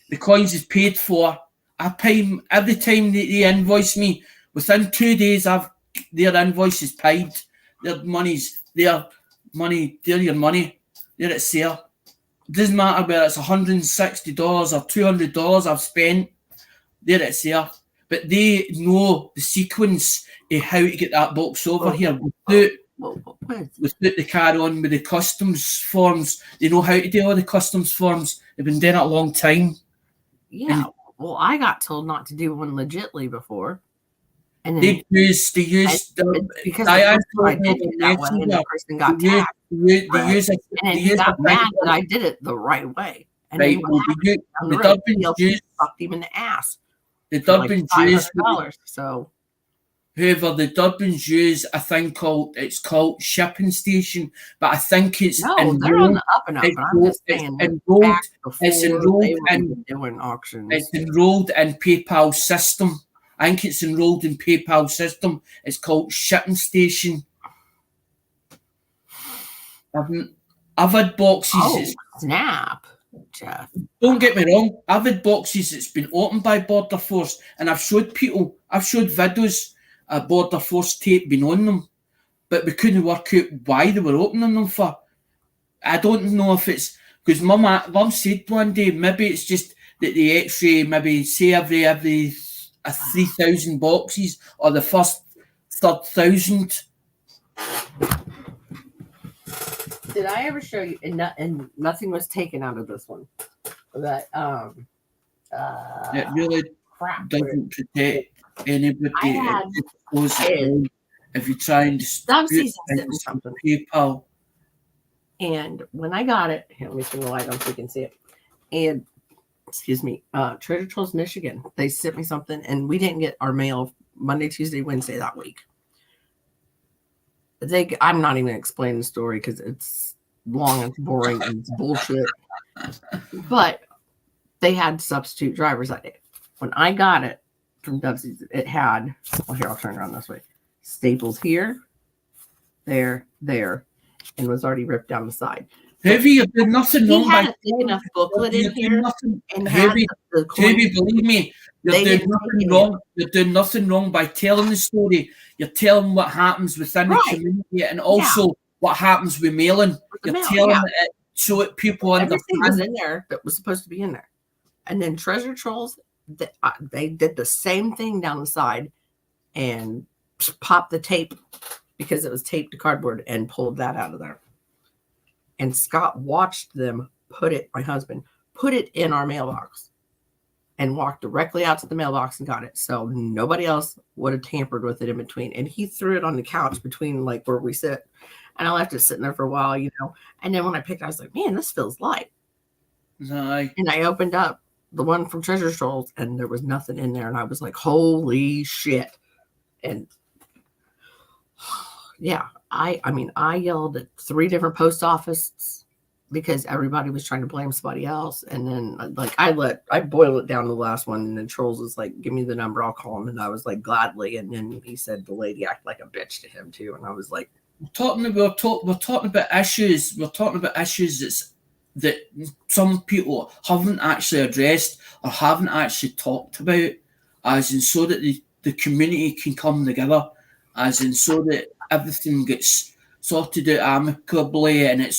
Speaker 10: The coins is paid for. I pay them every time they invoice me. Within 2 days, their invoice is paid. Their money. They're your money. There it's there. It doesn't matter whether it's $160 or $200 I've spent. There it's there. But they know the sequence of how to get that box over here without the carry on with the customs forms. They know how to do all the customs forms. They've been doing it a long time.
Speaker 2: Yeah. Well, I got told not to do one legitly before. And then
Speaker 10: they use
Speaker 2: because I did it that way and the person got taxed. And then he got mad that I did it the right way. And
Speaker 10: right.
Speaker 2: The Durbin fucked him in the ass.
Speaker 10: The Durbin Jews,
Speaker 2: so
Speaker 10: however, the Durbins use a thing called shipping station, but I think it's
Speaker 2: they're on the up and up. I'm just saying,
Speaker 10: it's enrolled in
Speaker 2: doing auctions.
Speaker 10: It's enrolled in PayPal system. I think it's enrolled in PayPal system. It's called shipping station. I've had boxes.
Speaker 2: Oh, snap. Jeff.
Speaker 10: Don't get me wrong. I've had boxes that's been opened by Border Force, and I've showed videos of Border Force tape being on them, but we couldn't work out why they were opening them for. I don't know if it's because Mum said one day maybe it's just that the X-ray maybe say every 3,000 boxes or the first 3,000.
Speaker 2: Did I ever show you? And nothing was taken out of this one. That
Speaker 10: it really doesn't protect anybody. If you try and dispute something, PayPal.
Speaker 2: And when I got it, let me turn the light on so you can see it. And excuse me, Trader Joe's Michigan. They sent me something, and we didn't get our mail Monday, Tuesday, Wednesday that week. I'm not even explaining the story because it's long, it's boring, and it's bullshit. But they had substitute drivers that day. When I got it from Dubsy's, it had, well, here, I'll turn around this way. Staples here, there, and was already ripped down the side.
Speaker 10: Heavy, you're doing nothing wrong
Speaker 2: had
Speaker 10: by
Speaker 2: a thick enough booklet
Speaker 10: you're
Speaker 2: in
Speaker 10: doing
Speaker 2: here
Speaker 10: nothing,
Speaker 2: and had
Speaker 10: Heavy,
Speaker 2: the coin.
Speaker 10: Heavy, believe me, you're
Speaker 2: They
Speaker 10: doing
Speaker 2: didn't
Speaker 10: nothing
Speaker 2: take it.
Speaker 10: wrong. You're doing nothing wrong by telling the story. You're telling what happens within
Speaker 2: Right.
Speaker 10: the community and also what happens with mailing.
Speaker 2: The
Speaker 10: You're
Speaker 2: mail,
Speaker 10: telling
Speaker 2: yeah.
Speaker 10: it so that people
Speaker 2: Everything was
Speaker 10: understand.
Speaker 2: in there that was supposed to be in there. And then Treasure Trolls, they did the same thing down the side and popped the tape because it was taped to cardboard and pulled that out of there. And Scott watched them my husband, put it in our mailbox and walked directly out to the mailbox and got it. So nobody else would have tampered with it in between. And he threw it on the couch between like where we sit. And I left it sitting there for a while, you know. And then when I picked it, I was like, man, this feels light.
Speaker 10: Aye.
Speaker 2: And I opened up the one from Treasure Trolls and there was nothing in there. And I was like, holy shit. And yeah, I mean, I yelled at 3 different post offices because everybody was trying to blame somebody else. And then like I boiled it down to the last one. And then Trolls was like, give me the number, I'll call him. And I was like, gladly. And then he said the lady acted like a bitch to him too. And I was like,
Speaker 10: We're talking about issues. We're talking about issues that some people haven't actually addressed or haven't actually talked about, as in so that the community can come together, as in so that everything gets sorted out amicably and it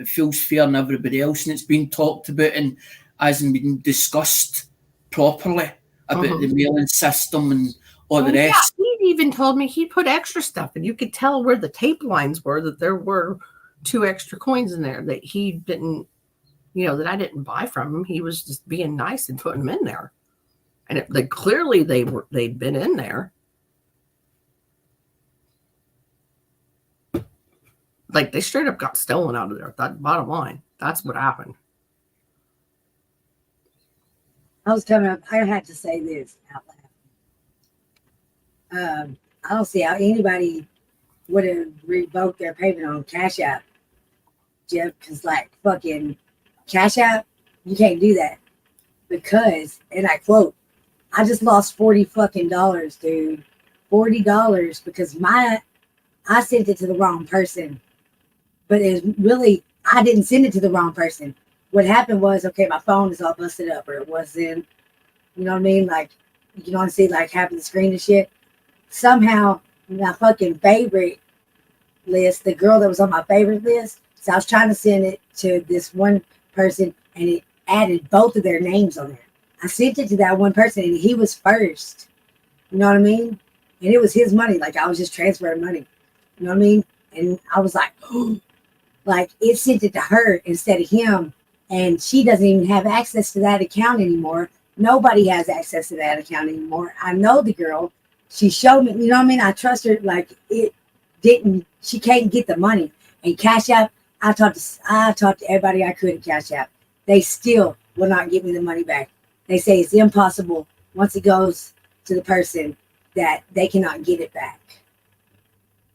Speaker 10: feels fair on everybody else and it's been talked about and as in been discussed properly about the mailing system and all the rest.
Speaker 2: Yeah, he even told me he put extra stuff and you could tell where the tape lines were, that there were 2 extra coins in there that he didn't, you know, that I didn't buy from him. He was just being nice and putting them in there. And clearly they'd been in there. Like they straight up got stolen out of there. That bottom line. That's what happened.
Speaker 4: I was coming up. I had to say this out loud. I don't see how anybody would have revoked their payment on Cash App, Jeff, because like fucking Cash App, you can't do that because, and I quote, I just lost $40 dude, $40 because I sent it to the wrong person, but it's really I didn't send it to the wrong person. What happened was, okay, my phone is all busted up, or it wasn't, you know what I mean? Like, you can only see like half of the screen and shit. Somehow, my fucking favorite list, the girl that was on my favorite list, so I was trying to send it to this one person, and it added both of their names on there. I sent it to that one person, and he was first. You know what I mean? And it was his money. Like, I was just transferring money. You know what I mean? And I was like, oh, like, it sent it to her instead of him. And she doesn't even have access to that account anymore. Nobody has access to that account anymore. I know the girl. She showed me, you know what I mean? I trust her. Like, she can't get the money. And Cash App, I talked to everybody I could at Cash App. They still will not give me the money back. They say it's impossible once it goes to the person that they cannot get it back.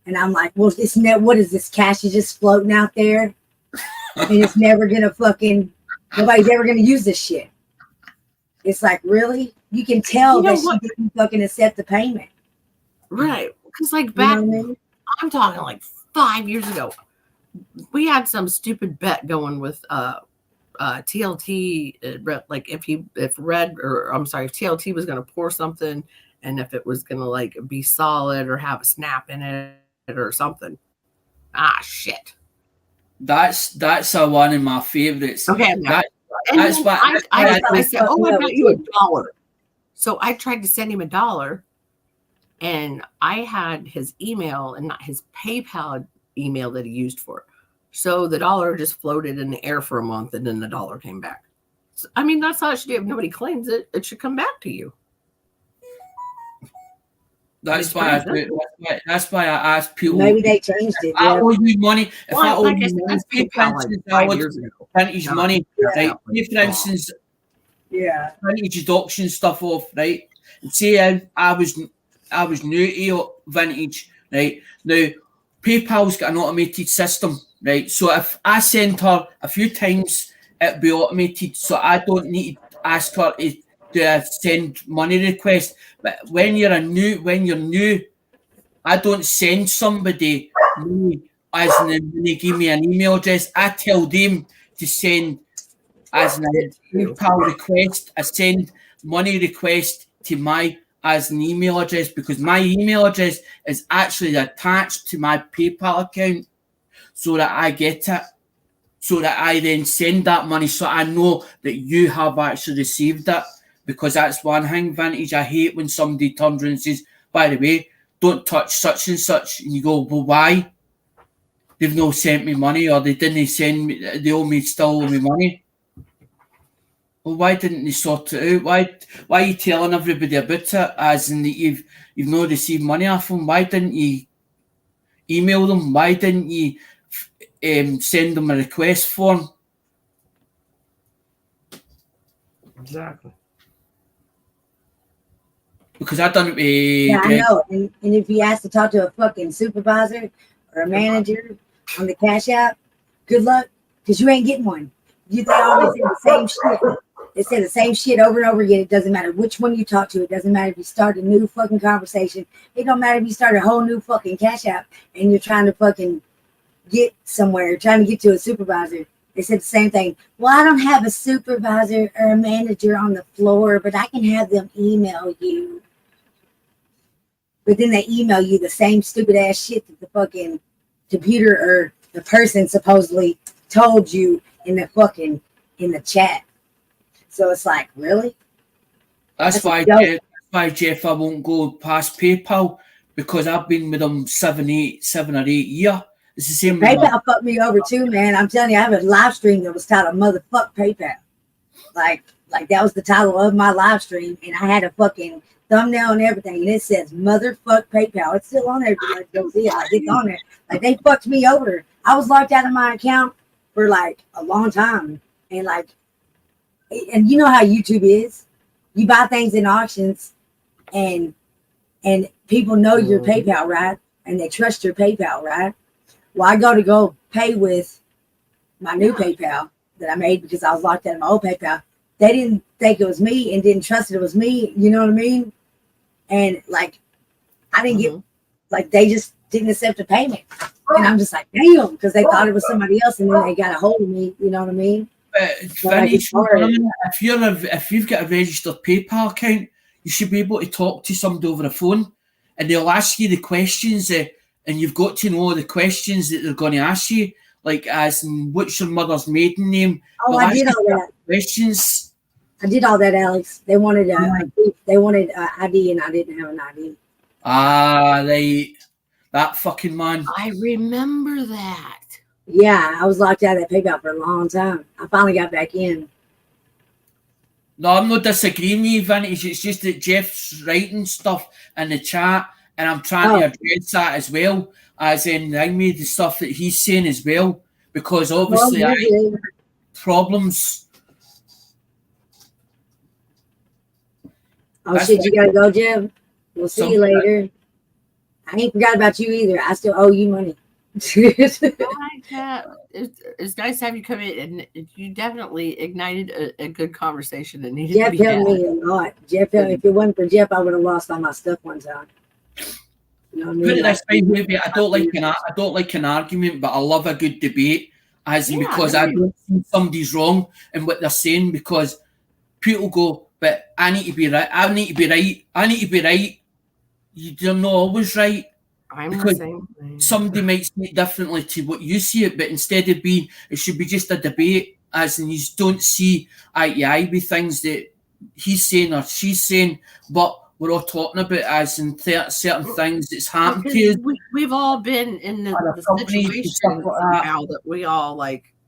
Speaker 4: And I'm like, well, what is this? Cash is just floating out there and it's never gonna nobody's ever gonna use this shit. It's like, really? You can tell that she didn't fucking accept the payment.
Speaker 2: Right. Because like back,
Speaker 4: you know what I mean?
Speaker 2: I'm talking like 5 years ago, we had some stupid bet going with TLT, like if TLT was going to pour something and if it was going to like be solid or have a snap in it or something. Shit.
Speaker 10: That's one of my favorites.
Speaker 2: Okay.
Speaker 10: That's why
Speaker 2: I said, I bet you $1. So I tried to send him $1 and I had his email and not his PayPal email that he used for it. So the $1 just floated in the air for a month and then the $1 came back. So, I mean, that's how it should be. If nobody claims it, it should come back to you.
Speaker 10: That's why I asked people.
Speaker 4: Maybe they changed it.
Speaker 10: I owe you money. If I owe you money,
Speaker 2: I would
Speaker 10: percentage money. Right? For instance, percentage deduction stuff off, right? And say I was new to Vintage, right? Now PayPal's got an automated system, right? So if I send her a few times, it'll be automated. So I don't need to ask her to do a send money request. But when you're new, I don't send somebody money as in when they give me an email address. I tell them to send as an PayPal request. I send money request to my as an email address because my email address is actually attached to my PayPal account so that I get it, so that I then send that money so I know that you have actually received it. Because that's one thing, Vintage, I hate when somebody turns around and says, by the way, don't touch such and such. And you go, well, why? They've not sent me money, or they didn't send me, they still owe me money. Well, why didn't they sort it out? Why are you telling everybody about it as in that you've not received money off them? Why didn't you email them? Why didn't you send them a request form?
Speaker 6: Exactly.
Speaker 10: Because I done it with
Speaker 4: Yeah, I
Speaker 10: Greg.
Speaker 4: know. And if you ask to talk to a fucking supervisor or a manager on the Cash App, good luck, because you ain't getting one. They always say the same shit. They say the same shit over and over again. It doesn't matter which one you talk to. It doesn't matter if you start a new fucking conversation. It don't matter if you start a whole new fucking Cash App and you're trying to fucking get somewhere, trying to get to a supervisor. They said the same thing. Well, I don't have a supervisor or a manager on the floor, but I can have them email you. But then they email you the same stupid ass shit that the fucking computer or the person supposedly told you in the chat. So it's like, really?
Speaker 10: That's why Jeff, I won't go past PayPal because I've been with them 7 or 8 years. It's the same.
Speaker 4: PayPal fucked me over too, man. I'm telling you, I have a live stream that was titled "Motherfuck PayPal." Like that was the title of my live stream, and I had a fucking thumbnail and everything, and it says "Motherfuck PayPal." It's still on there. If you like to go see it, like it's on there. Like they fucked me over. I was locked out of my account for like a long time, and you know how YouTube is. You buy things in auctions, and people know your PayPal, right? And they trust your PayPal, right? Well, I go pay with my new PayPal that I made because I was locked out of my old PayPal. They didn't think it was me and didn't trust it was me. You know what I mean? And I didn't get, they just didn't accept the payment. And I'm just like, damn, because they thought it was somebody else and then they got a hold of me. You know what I mean?
Speaker 10: If you've got a registered PayPal account, you should be able to talk to somebody over the phone and they'll ask you the questions and you've got to know the questions that they're going to ask you, like as in what's your mother's maiden name?
Speaker 4: Oh, I did all that.
Speaker 10: Questions.
Speaker 4: I did all that, Alex. They wanted ID and I didn't have an ID.
Speaker 10: Ah, that fucking man.
Speaker 12: I remember that.
Speaker 4: Yeah, I was locked out of that PayPal for a long time. I finally got back in.
Speaker 10: No, I'm not disagreeing with you, Vintage. It's just that Jeff's writing stuff in the chat, and I'm trying to address that as well, as in the stuff that he's saying as well, because obviously I have problems.
Speaker 4: Oh shit, you gotta go, Jeff. We'll see you later. I ain't forgot about you either. I still owe you money.
Speaker 12: It's nice to have you come in, and you definitely ignited a good conversation that needed
Speaker 4: Jeff
Speaker 12: to be had.
Speaker 4: helped me a lot. Jeff, if it wasn't for Jeff, I would have lost all my stuff one time. You know what I mean?
Speaker 10: Put it this way, maybe I don't like an argument, but I love a good debate, because I don't think somebody's wrong in what they're saying, because people go, but I need to be right. I need to be right. I need to be right. You're not always right.
Speaker 12: I'm
Speaker 10: because
Speaker 12: the same thing.
Speaker 10: Somebody might see it differently to what you see it, but instead of being, it should be just a debate, as in you don't see eye to eye with things that he's saying or she's saying, but we're all talking about as in certain things that's happened to us.
Speaker 12: We've all been in the situation now that we all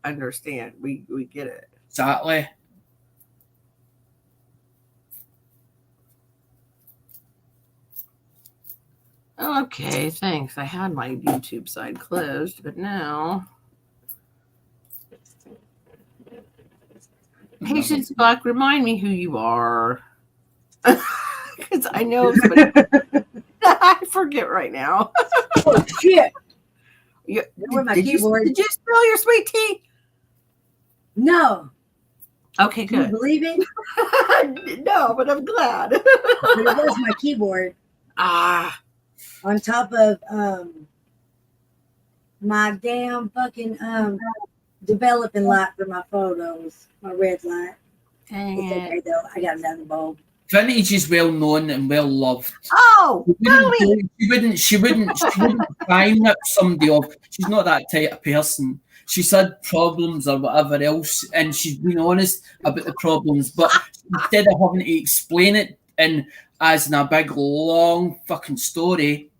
Speaker 12: understand. We get it.
Speaker 10: Exactly.
Speaker 12: Okay, thanks. I had my YouTube side closed, but now Patience Buck, remind me who you are. Because I know, but I forget right now.
Speaker 4: Oh shit! Where my
Speaker 12: Did
Speaker 4: keyboard?
Speaker 12: you spill your sweet tea?
Speaker 4: No.
Speaker 12: Okay,
Speaker 4: Can you
Speaker 12: good.
Speaker 4: believe it?
Speaker 12: No, but I'm glad.
Speaker 4: But it was my keyboard. On top of my damn fucking developing light for my photos, my red light. It's okay though. I got another bulb.
Speaker 10: Vintage is well known and well loved.
Speaker 12: Oh,
Speaker 10: She wouldn't try and rip somebody off. She's not that type of person. She's had problems or whatever else, and she's been honest about the problems. But instead of having to explain it as in a big long fucking story,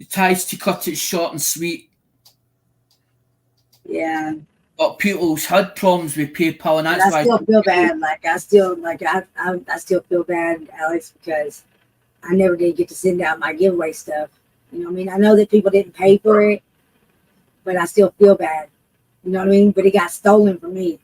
Speaker 10: it tries to cut it short and sweet.
Speaker 4: Yeah.
Speaker 10: But people's had problems with PayPal, and that's
Speaker 4: I
Speaker 10: why
Speaker 4: still feel bad. I still feel bad, Alex, because I never did get to send out my giveaway stuff. You know what I mean? I know that people didn't pay for it, but I still feel bad. You know what I mean? But it got stolen from me,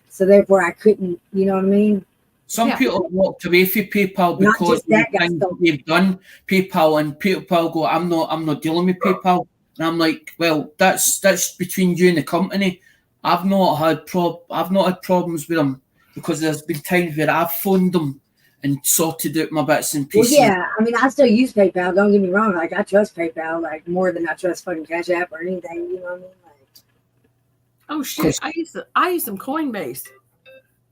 Speaker 4: so therefore I couldn't. You know what I mean?
Speaker 10: Some people walked away from PayPal because of the things they've done. PayPal and PayPal go, I'm not dealing with PayPal, and I'm like, well, that's between you and the company. I've not had problems with them because there's been times where I've phoned them and sorted out my bits and pieces.
Speaker 4: Well, yeah, I mean, I still use PayPal. Don't get me wrong. I trust PayPal more than I trust fucking Cash App or anything. You know what I mean?
Speaker 12: Oh shit! I use some Coinbase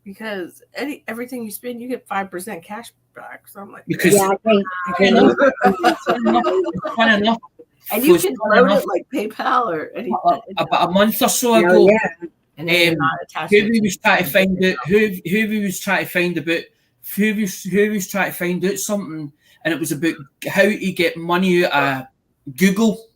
Speaker 12: because everything you spend, you get 5% cash back. So I'm like,
Speaker 10: because
Speaker 4: I can't.
Speaker 10: Funny enough.
Speaker 12: And you can load it like PayPal or anything.
Speaker 10: About a month or so ago,
Speaker 12: and then
Speaker 10: who was trying to find out who was trying to find out something, and it was about how to get money out of Google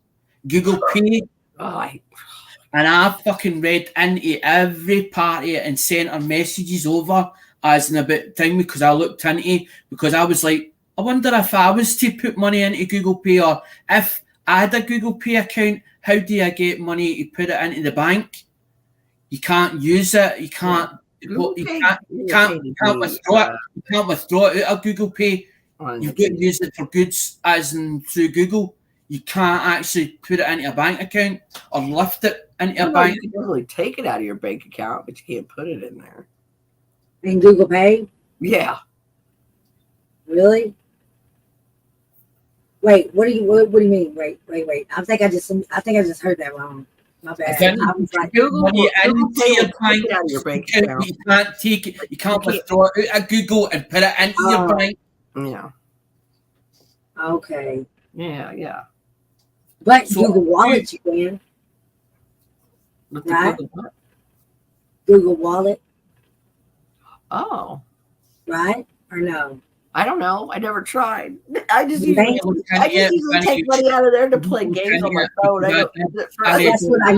Speaker 10: Pay. And I fucking read into every party and sent her messages over as in about time because I looked into it because I was like, I wonder if I was to put money into Google Pay or if I had a Google Pay account, how do I get money to put it into the bank? You can't use it. You can't. You can't withdraw it. You can't withdraw it out of Google Pay. You've got to use it for goods, as in through Google. You can't actually put it into a bank account or lift it into a bank.
Speaker 12: You can really take it out of your bank account, but you can't put it in there.
Speaker 4: In Google Pay?
Speaker 12: Yeah.
Speaker 4: Really? Wait, what do you mean? Wait. I think I just heard that wrong. My bad. I was like,
Speaker 10: Google Pay into your bank account. You can't take it. You can't withdraw it out of Google and put it into your bank.
Speaker 12: Yeah.
Speaker 4: Okay.
Speaker 12: Yeah.
Speaker 4: But Google Wallet you can. Right? Google Wallet.
Speaker 12: Oh.
Speaker 4: Right? Or no?
Speaker 12: I don't know. I never tried. I just usually take money out of there to play games on my phone.
Speaker 4: That's what I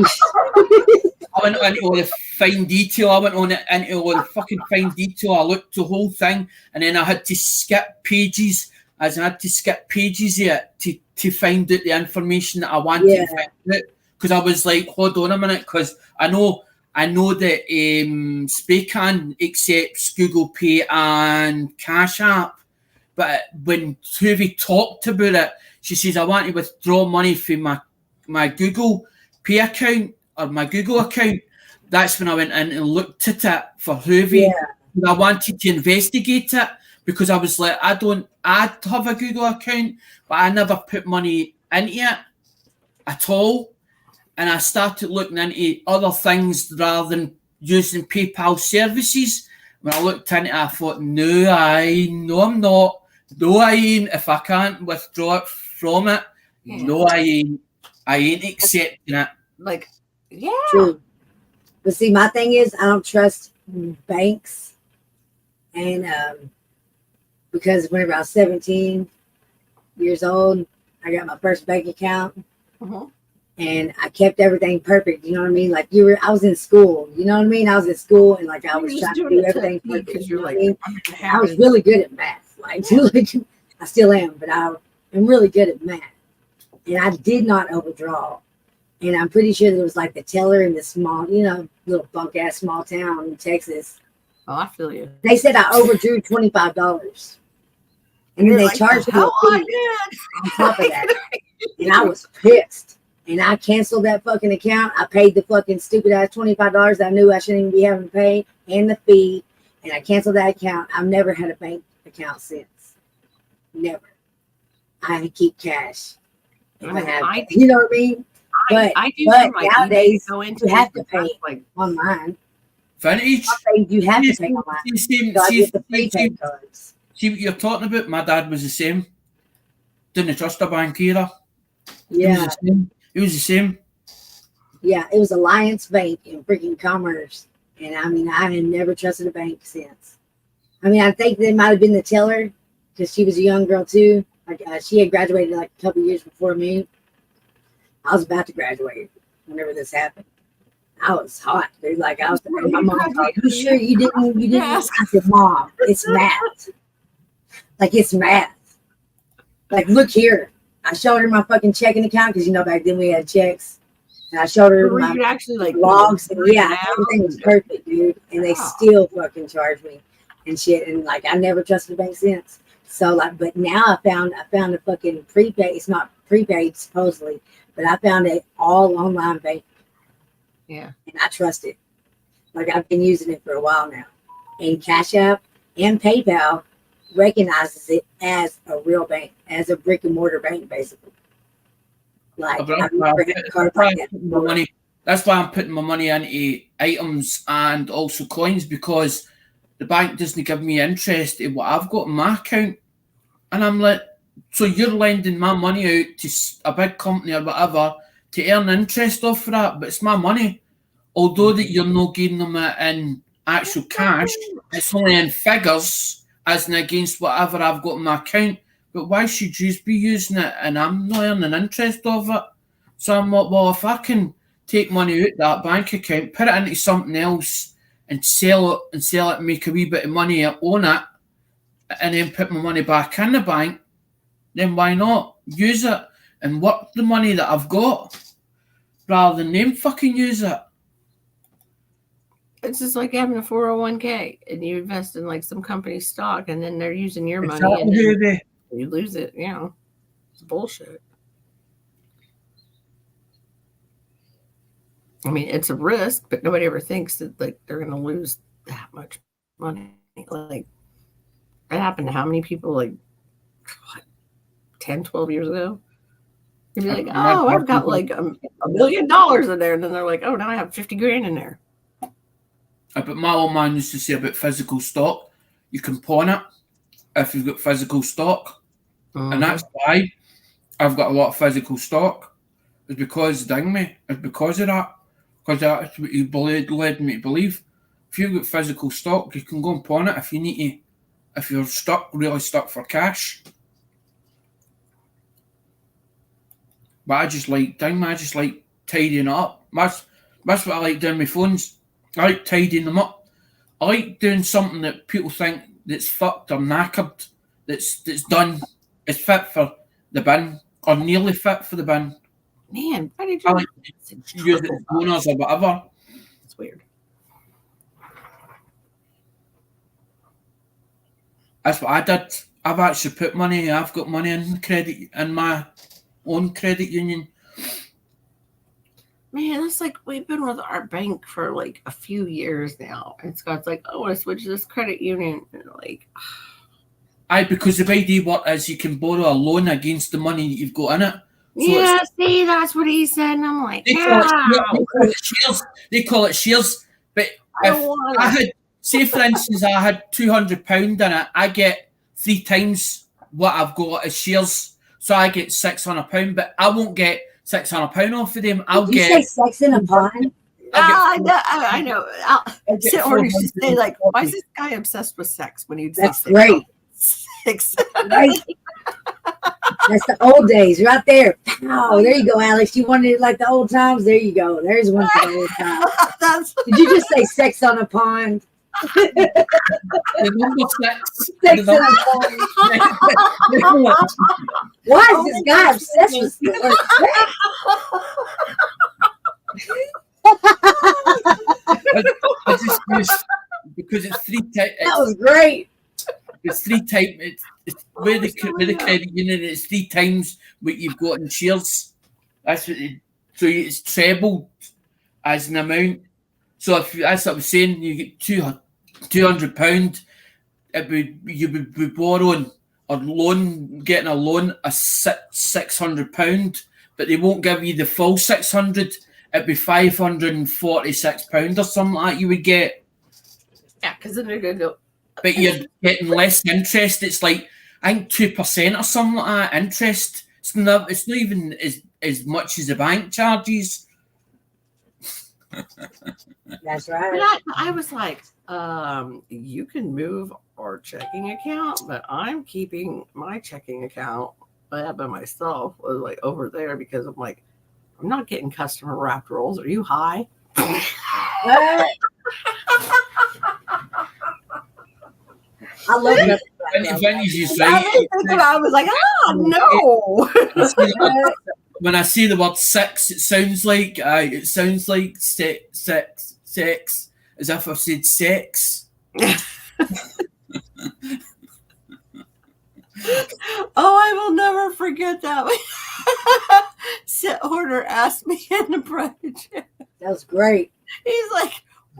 Speaker 10: went into all the fine detail. I went on into all the fucking fine detail. I looked the whole thing, and then I had to skip pages. As I had to skip pages here to find out the information that I wanted to find out. Because I was like, hold on a minute, because I know that Spaycan accepts Google Pay and Cash App. But when Tuvi talked about it, she says, I want to withdraw money from my Google Pay account or my Google account. That's when I went in and looked at it for Tuvi. Yeah. I wanted to investigate it because I was like, I'd have a Google account, but I never put money into it at all. And I started looking into other things rather than using PayPal services. When I looked into it, I thought, no, I'm not. No, I ain't. If I can't withdraw it from it, no, I ain't. I ain't accepting it.
Speaker 12: Like, yeah.
Speaker 4: True. But see, my thing is, I don't trust banks. And because whenever I was 17 years old, I got my first bank account. And I kept everything perfect. You know what I mean? Like I was in school. You know what I mean? I was in school and I was trying to do everything perfect. You know what I mean? I was really good at math. I still am, but I am really good at math. And I did not overdraw. And I'm pretty sure there was like the teller in the small, little bunk ass small town in Texas.
Speaker 12: Oh, I feel you.
Speaker 4: They said I overdrew $25. And then they charged me a fee on top of that. And I was pissed. and I canceled that fucking account. I paid the fucking stupid ass $25 that I knew I shouldn't even be having to pay, and the fee, and I canceled that account. I've never had a bank account since. Never. I keep cash. If I have, you know what I mean? But nowadays you have to pay online.
Speaker 10: Vintage.
Speaker 4: You have to pay online.
Speaker 10: See what you're talking about? My dad was the same. Didn't trust a bank either.
Speaker 4: Yeah.
Speaker 10: It was the same.
Speaker 4: Yeah, it was Alliance Bank in freaking Commerce. And I mean, I had never trusted a bank since. I mean, I think they might have been the teller because she was a young girl too. Like she had graduated like a couple years before me. I was about to graduate whenever this happened. I was hot, dude. Like I was, my mom was like, "You sure you didn't?"
Speaker 12: Yes.
Speaker 4: I said, "Mom, it's math. Like it's math. Like look here." I showed her my fucking checking account because you know back then we had checks, and I showed her
Speaker 12: Where
Speaker 4: my
Speaker 12: you actually like
Speaker 4: logs, and yeah, everything was perfect, dude. And they still fucking charged me and shit. And like I never trusted a bank since. So like, but now I found a fucking prepaid. It's not prepaid supposedly, but I found it all online bank.
Speaker 12: Yeah.
Speaker 4: And I trust it. Like I've been using it for a while now. And Cash App and PayPal recognizes it as a real bank, as a brick and mortar bank, basically. Like I've never had a card like that before.
Speaker 10: That's why I'm putting my money into items and also coins, because the bank doesn't give me interest in what I've got in my account. And I'm like, so you're lending my money out to a big company or whatever to earn interest off for that, but it's my money. Although that you're not giving them it in actual cash, it's only in figures as in against whatever I've got in my account. But why should you be using it and I'm not earning interest of it? So I'm like, well, if I can take money out of that bank account, put it into something else and sell it and make a wee bit of money on it, and then put my money back in the bank, then why not use it and work the money that I've got rather than them fucking use it?
Speaker 12: It's just like having a 401k and you invest in like some company's stock and then they're using your money and then you lose it. You know, it's bullshit. I mean, it's a risk, but nobody ever thinks that like they're going to lose that much money. Like that happened to how many people? Like what, 10, 12 years ago? You'd be like, oh, I've got like $1 million in there, and then they're like, oh, now I have 50 grand in there.
Speaker 10: But my old man used to say about physical stock, you can pawn it if you've got physical stock. And that's why I've got a lot of physical stock. It's because, ding me, it's because of that. Because that's what he led me to believe. If you've got physical stock, you can go and pawn it if you need to. If you're really stuck for cash. But I just like tidying up. That's what I like doing with phones. I like tidying them up. I like doing something that people think that's fucked or knackered, that's done, is fit for the bin, or nearly fit for the bin.
Speaker 12: Man, why did you
Speaker 10: like use it as bonus or whatever?
Speaker 12: It's weird.
Speaker 10: That's what I did. I've actually put money. I've got money in my own credit union.
Speaker 12: Man, it's like we've been with our bank for like a few years now. And Scott's like, I want to switch to this credit union. And like,
Speaker 10: because the idea what is you can borrow a loan against the money that you've got in it. So
Speaker 12: yeah, see, that's what he said. And I'm like,
Speaker 10: they call it shares. But if I had, say for instance, I had £200 in it, I get 3 times what I've got as shares. So I get £600, but I won't get £600 off of them.
Speaker 4: Did you say sex in a pond?
Speaker 12: I know. Or you should say like, why is this guy obsessed with sex when he'd
Speaker 4: That's
Speaker 12: say
Speaker 4: great.
Speaker 12: Sex.
Speaker 4: Right. That's the old days right there. Pow, there you go, Alex. You wanted it like the old times? There you go. There's one for the old times. Did you just say sex on a pond? Sex on a pond. Why is this guy obsessed with sex?
Speaker 10: I just use, because it's 3 times.
Speaker 4: That was great.
Speaker 10: It's 3 times. It's with the credit union. It's 3 times what you've got in shares. That's what So it's trebled as an amount. So if that's what I was saying, you get £200, you would be borrowing or getting a loan of £600, but they won't give you the full 600. It'd be £546 or something like that you would get.
Speaker 12: Yeah, because then they're going to go.
Speaker 10: But you're getting less interest. It's like, I think 2% or something like that interest. It's not even as much as the bank charges.
Speaker 4: That's right.
Speaker 12: But I was like, you can move our checking account, but I'm keeping my checking account by myself, like over there, because I'm like, I'm not getting customer wrapped rolls. Are you high?
Speaker 4: What? I love that.
Speaker 12: I was like, oh no.
Speaker 10: When I say the word sex, it sounds like sex, as if I've said sex.
Speaker 12: Oh, I will never forget that. Set Horner asked me in the project.
Speaker 4: That was great.
Speaker 12: He's like,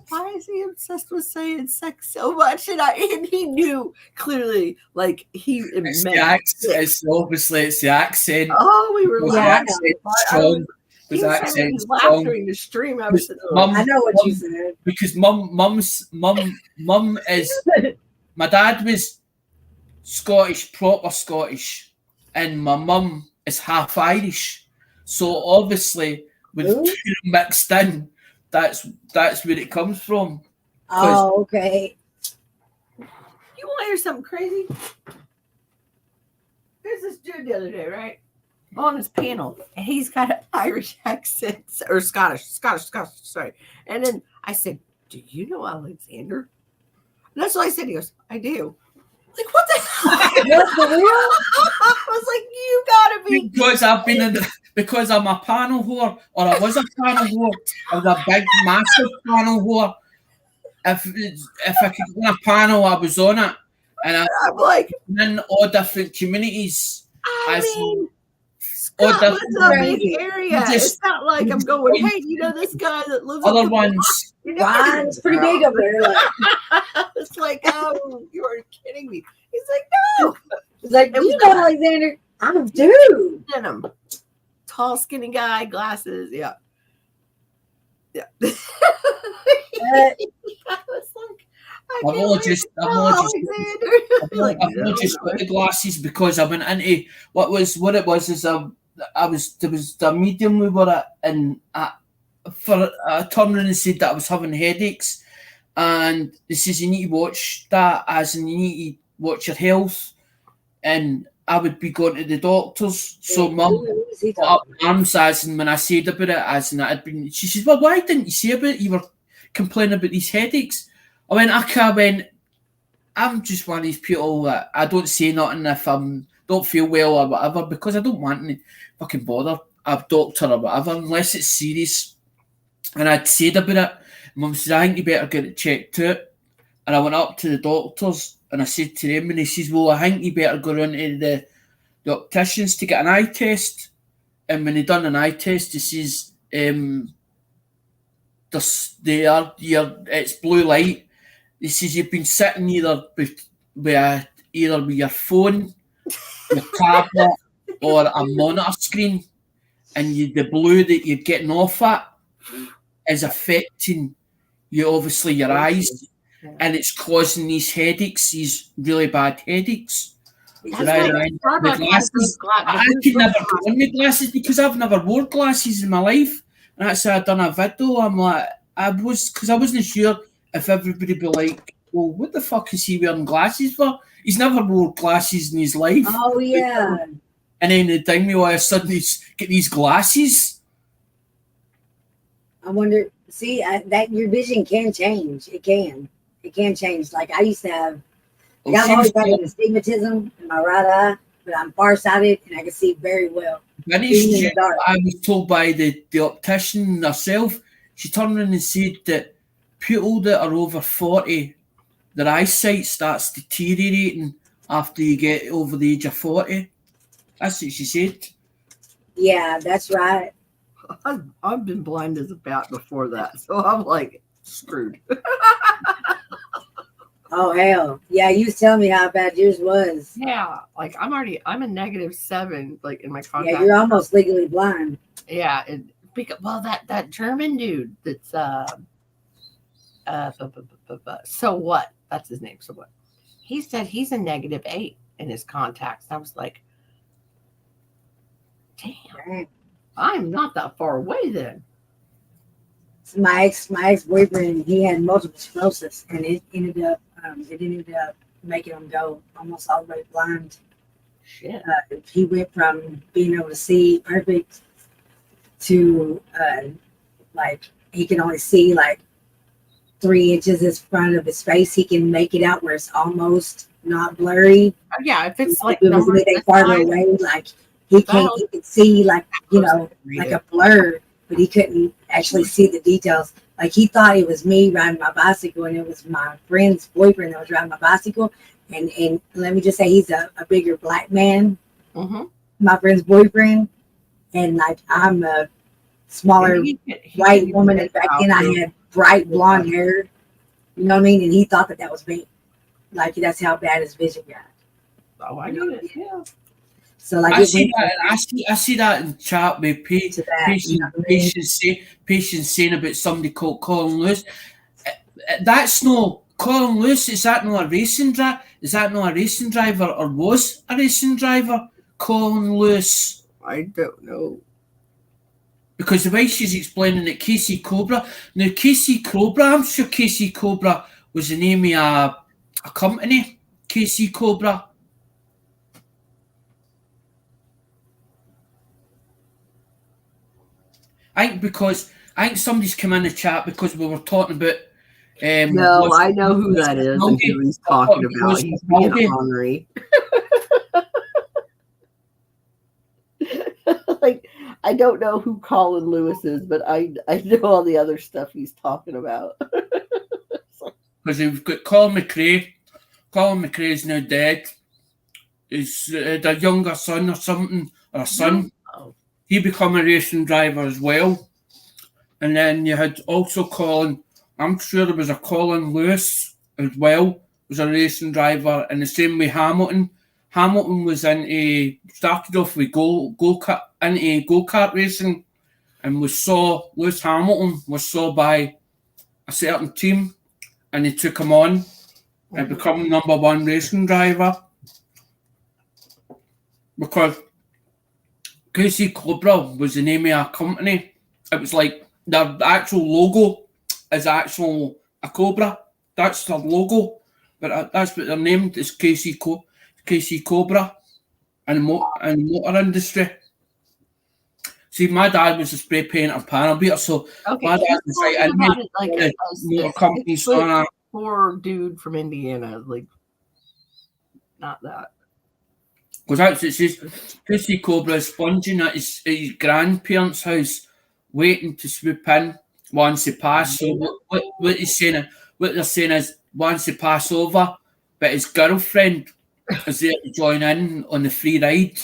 Speaker 12: why is he obsessed with saying sex so much? And he knew clearly, like
Speaker 10: it's the accent. It's the accent.
Speaker 12: Oh, we were laughing.
Speaker 10: Strong.
Speaker 12: He was saying he laughed during the stream. I was
Speaker 4: I know what you said.
Speaker 10: Because mum is my dad was Scottish, proper Scottish, and my mum is half Irish. So obviously, with two mixed in, that's where it comes from.
Speaker 4: Oh, okay.
Speaker 12: You want to hear something crazy? There's this dude the other day, right? On his panel, and he's got an Irish accent, or Scottish, sorry. And then I said, do you know Alexander? And that's what I said. He goes, I do. Like, what the hell?
Speaker 4: What's the real?
Speaker 12: I was like, you gotta be.
Speaker 10: Because I'm a panel whore, or I was a panel whore. I was a big, massive panel whore. If I could win a panel, I was on it. And
Speaker 12: I'm like,
Speaker 10: in all different communities.
Speaker 12: I mean, Scotland's a big area. It's not like I'm going, hey, you know this guy that lives
Speaker 10: other
Speaker 12: up
Speaker 10: ones.
Speaker 4: Ryan's pretty big over there. Like.
Speaker 12: It's like, oh, you are kidding me. He's like, no.
Speaker 4: He's like, do you know Alexander? I do.
Speaker 12: Denim. Tall, skinny guy, glasses. Yeah. Yeah. I was like,
Speaker 10: I've only just got the glasses because I went into what it was is there was the medium we were at, and I turned around and said that I was having headaches, and they says you need to watch that, as in you need to watch your health, and I would be going to the doctors. So mum put up arms, as in when I said about it, as in that had been. She says, well, why didn't you say about it? You were complaining about these headaches. I went, I'm just one of these people that I don't say nothing if I don't feel well or whatever, because I don't want to fucking bother a doctor or whatever unless it's serious. And I'd said about it. Mum said, I think you better get it checked out. And I went up to the doctors and I said to them, and he says, well, I think you better go round to the opticians to get an eye test. And when he done an eye test, he says, it's blue light. He says you've been sitting either with your phone, your tablet, or a monitor screen, and the blue that you're getting off at is affecting you, obviously your eyes, and it's causing these headaches, these really bad headaches. I can never put on my glasses because I've never worn glasses in my life, and that's why I done a video. I'm like, because I wasn't sure if everybody be like, well, what the fuck is he wearing glasses for? He's never wore glasses in his life.
Speaker 4: Oh, yeah.
Speaker 10: And then they ding me all of a sudden he's get these glasses.
Speaker 4: I wonder, see, that your vision can change. It can change. Like I used to have, I've always had astigmatism in my right eye, but I'm farsighted and I can see very well.
Speaker 10: I was told by the optician herself, she turned around and said that people that are over 40, their eyesight starts deteriorating after you get over the age of 40. That's what she said.
Speaker 4: Yeah, that's right.
Speaker 12: I've been blind as a bat before that, so I'm like screwed.
Speaker 4: Oh hell, yeah! You was telling me how bad yours was.
Speaker 12: Yeah, like I'm a -7, like in my contact.
Speaker 4: Yeah, you're almost legally blind.
Speaker 12: Yeah, well, that German dude that's so what? That's his name. So what? He said he's a -8 in his contacts. I was like, damn, I'm not that far away then.
Speaker 4: So my ex boyfriend, he had multiple sclerosis, and it ended up making him go almost all the way blind.
Speaker 12: Shit.
Speaker 4: He went from being able to see perfect to like he can only see like 3 inches in front of his face. He can make it out where it's almost not blurry.
Speaker 12: Yeah, if it's like
Speaker 4: it was anything farther away, like he can see like like a blur, but he couldn't actually see the details. Like he thought it was me riding my bicycle, and it was my friend's boyfriend that was riding my bicycle. And let me just say, he's a bigger black man.
Speaker 12: Mm-hmm.
Speaker 4: My friend's boyfriend, and like I'm a smaller white woman, and back then I had bright blonde hair. You know what I mean? And he thought that was me. Like that's how bad his vision got.
Speaker 12: Oh, I get it. Yeah.
Speaker 4: So like
Speaker 10: I see that in chat with Patience saying about somebody called Colin Lewis. That's no Colin Lewis. Is that not a racing driver? Is that not a racing driver, or was a racing driver? Colin Lewis.
Speaker 12: I don't know.
Speaker 10: Because the way she's explaining it, Casey Cobra. Now, Casey Cobra, I'm sure Casey Cobra was the name of a company. Casey Cobra. I think somebody's come in the chat because we were talking about.
Speaker 12: No, I know who that is and who he's talking about. He's being ornery. Like, I don't know who Colin Lewis is, but I know all the other stuff he's talking about.
Speaker 10: Because we've got Colin McRae. Colin McRae is now dead. He's the younger son or something, or a son.
Speaker 12: Oh.
Speaker 10: He became a racing driver as well. And then you had also Colin, I'm sure there was a Colin Lewis as well, was a racing driver, and the same with Hamilton. Hamilton was started off with go-kart racing, and Lewis Hamilton was saw by a certain team, and they took him on and become #1 racing driver. Because Casey Cobra was the name of a company. It was like the actual logo is a cobra. That's their logo, but that's what they're named is Casey Cobra, and motor industry. See, my dad was a spray painter, panel beater, so my dad was like, motor companies on that.
Speaker 12: Poor dude from Indiana, like not that.
Speaker 10: Because that's it says Casey Cobra is sponging at his grandparents' house, waiting to swoop in once they pass. So what they're saying is once they pass over, but his girlfriend is there to join in on the free ride.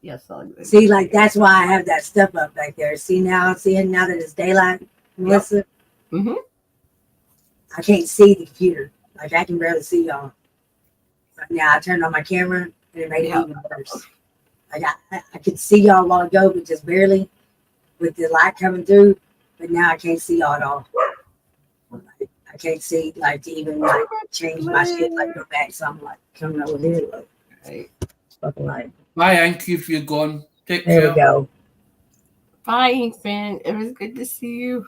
Speaker 12: Yes, I'll agree.
Speaker 4: See, like that's why I have that stuff up back there. See now that it's daylight, Melissa.
Speaker 12: Yep. Mm-hmm.
Speaker 4: I can't see the computer. Like I can barely see y'all. But now I turned on my camera and it made it even worse. Like I could see y'all a while ago, but just barely with the light coming through. But now I can't see y'all at all. I can't see like to even like change my shit, like go back. So I'm like coming over here, like hey, fucking like.
Speaker 10: Bye, Anki, if you're gone. Take
Speaker 4: there
Speaker 10: care.
Speaker 4: We go.
Speaker 12: Bye, Finn. It was good to see you.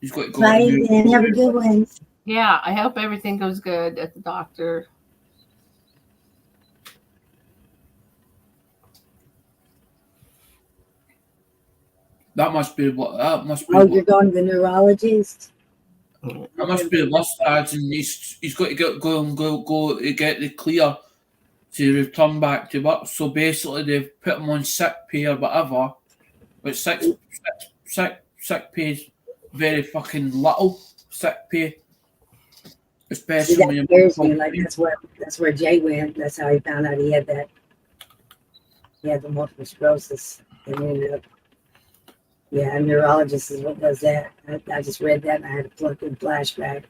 Speaker 10: He's got to go.
Speaker 4: Bye, Finn. Have a good one.
Speaker 12: Yeah, I hope everything goes good at the doctor.
Speaker 10: That must be what. That must be.
Speaker 4: Oh, you're going to the neurologist.
Speaker 10: That must be the worst, lads, and he's got to go to get the clear to return back to work. So basically, they've put him on sick pay or whatever. But sick pay is very fucking little sick pay, especially
Speaker 4: See,
Speaker 10: when
Speaker 4: that
Speaker 10: you're
Speaker 4: scares me. Like that's where Jay went. That's how he found out he had that. He had the multiple sclerosis. And then, yeah, a neurologist is what does that. I just read that and I had a fucking flashback.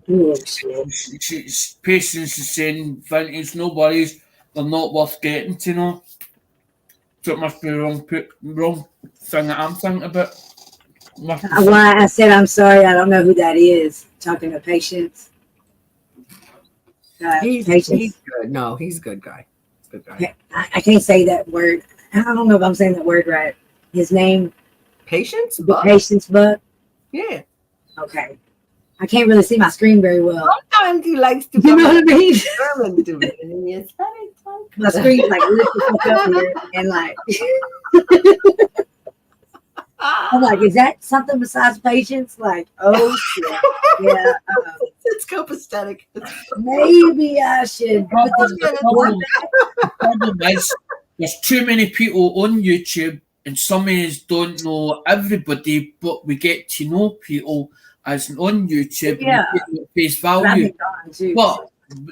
Speaker 4: Oh, shit.
Speaker 10: Patients is saying, vintage, no worries, they're not worth getting to know. So it must be the wrong thing that I'm thinking about.
Speaker 4: Why I said I'm sorry, I don't know who that is. Talking to patients.
Speaker 12: He's good. No, he's a good guy. Good guy.
Speaker 4: I can't say that word. I don't know if I'm saying that word right. His name?
Speaker 12: Patience?
Speaker 4: Patience Buck?
Speaker 12: Yeah.
Speaker 4: Okay. I can't really see my screen very well.
Speaker 12: Sometimes he likes to
Speaker 4: You know what I mean?
Speaker 12: German to me. And it's
Speaker 4: my screen's like lifted up here and like I'm like, is that something besides patience? Like, oh shit. Yeah.
Speaker 12: It's copacetic.
Speaker 4: Maybe I should put
Speaker 10: The problem is there's too many people on YouTube, and some of us don't know everybody, but we get to know people as on YouTube
Speaker 4: Yeah.
Speaker 10: and at face value. But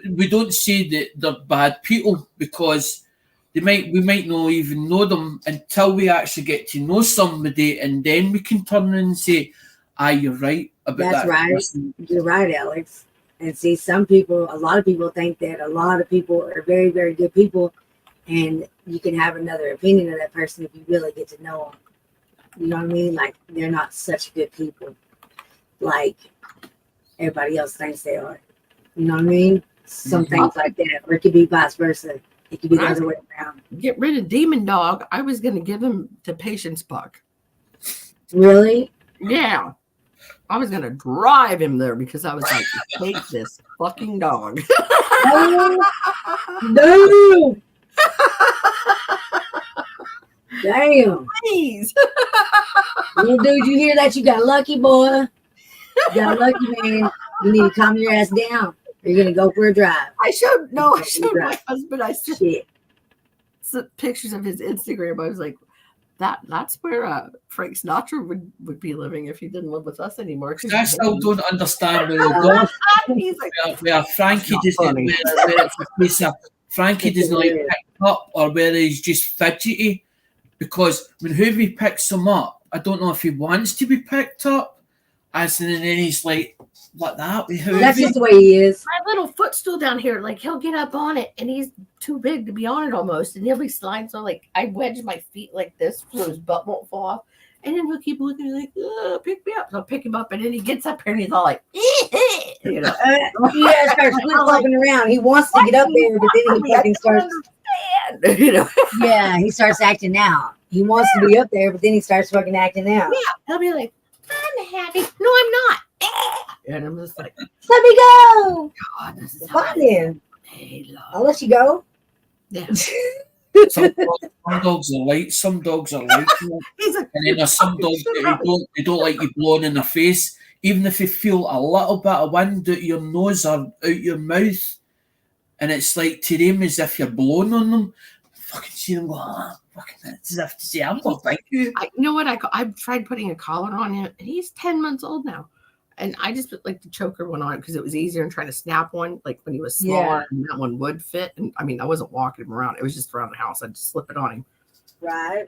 Speaker 10: we don't say that they're bad people because we might not even know them until we actually get to know somebody, and then we can turn around and say, "Ah, you're right about
Speaker 4: That's
Speaker 10: that."
Speaker 4: right.
Speaker 10: person."
Speaker 4: You're right, Alex. And see, a lot of people think that a lot of people are very, very good people, and you can have another opinion of that person if you really get to know them. You know what I mean? Like, they're not such good people like everybody else thinks they are. You know what I mean? Some things like that, or it could be vice versa. It could be the other way around.
Speaker 12: Get rid of Demon Dog. I was going to give him to Patience Buck.
Speaker 4: Really?
Speaker 12: Yeah. I was going to drive him there because I was like, take this fucking dog.
Speaker 4: No! Damn.
Speaker 12: Please.
Speaker 4: Little dude, you hear that? You got lucky, boy. You got lucky, man. You need to calm your ass down. You're going to go for a drive.
Speaker 12: I showed my husband, I said some pictures of his Instagram. I was like, that's where Frank Sinatra would be living if he didn't live with us anymore.
Speaker 10: I still don't understand where Frankie doesn't Frankie doesn't like picked up, or whether he's just fidgety. Because when whoever picks him up, I don't know if he wants to be picked up, and then he's like that.
Speaker 4: That's just the way he is.
Speaker 11: My little footstool down here, like he'll get up on it, and he's too big to be on it almost, and he'll be sliding. So like I wedge my feet like this so his butt won't fall off, and then he'll keep looking like, pick me up. So I'll pick him up, and then he gets up here and he's all like,
Speaker 4: you know, yeah, starts flip flopping around. He wants to get up there, but then he fucking starts.
Speaker 12: You know,
Speaker 4: yeah, he starts acting out. He wants to be up there, but then he starts fucking acting out.
Speaker 11: Yeah, he'll be like, I'm happy. No, I'm not.
Speaker 12: And I'm just like,
Speaker 4: let me go.
Speaker 12: God, this is
Speaker 4: fine then. I'll let you go.
Speaker 12: Yeah.
Speaker 10: Some dogs are like, some dogs are like, and then there's some dogs that they don't like you blowing in their face, even if you feel a little bit of wind out your nose or out your mouth, and it's like to them as if you're blowing on them. Fucking see them go, fucking, it's as if to say, I'm not thank you.
Speaker 12: You know what? I've tried putting a collar on him, and he's 10 months old now. And I just put like the choker one on because it was easier than trying to snap one, like when he was smaller, and that one would fit. And I mean, I wasn't walking him around; it was just around the house. I'd just slip it on him.
Speaker 4: Right.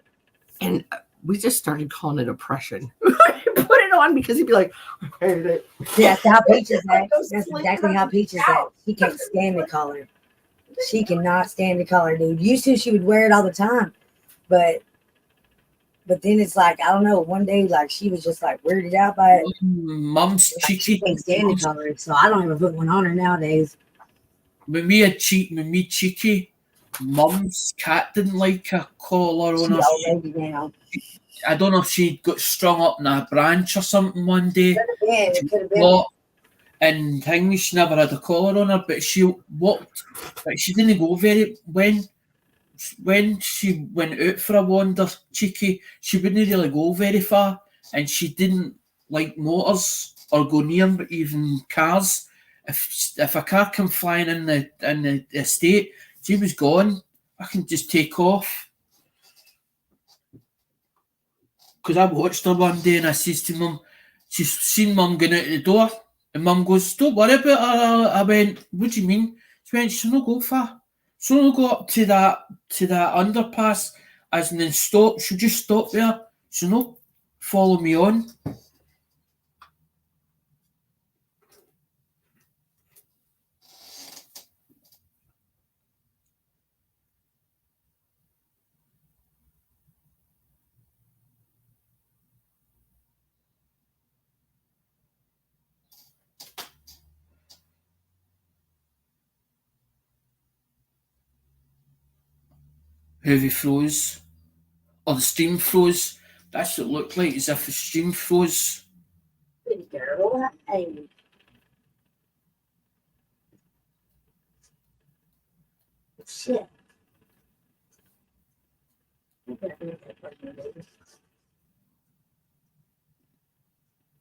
Speaker 12: And we just started calling it oppression. Put it on because he'd be like, "I hated it."
Speaker 4: That's how Peaches acts. That's exactly how Peaches acts. She can't stand the collar. She cannot stand the collar, dude. Used to, she would wear it all the time, but then it's like, I don't know, one day like she was just like weirded out by it.
Speaker 10: Mum's cheeky.
Speaker 4: She can't stand the color, so I don't even put one on her nowadays.
Speaker 10: When me cheeky, Mum's cat didn't like a collar on her. I don't know if she got strung up in a branch or something one day.
Speaker 4: It could have been.
Speaker 10: And things, she never had a collar on her, but she walked. But she didn't go very when she went out for a wander, cheeky. She wouldn't really go very far, and she didn't like motors or go near them, but even cars. If a car came flying in the estate, she was gone. I can just take off. Because I watched her one day and I says to Mum, she's seen Mum going out the door, and Mum goes, "Don't worry about her." I went, "What do you mean?" She went, "So no go far. So no go up to that underpass, as and then stop. So just stop there. So no follow me on." Heavy froze. Or the stream froze. That's what it looked like, as if the stream froze.
Speaker 4: Good girl. Hey. Shit.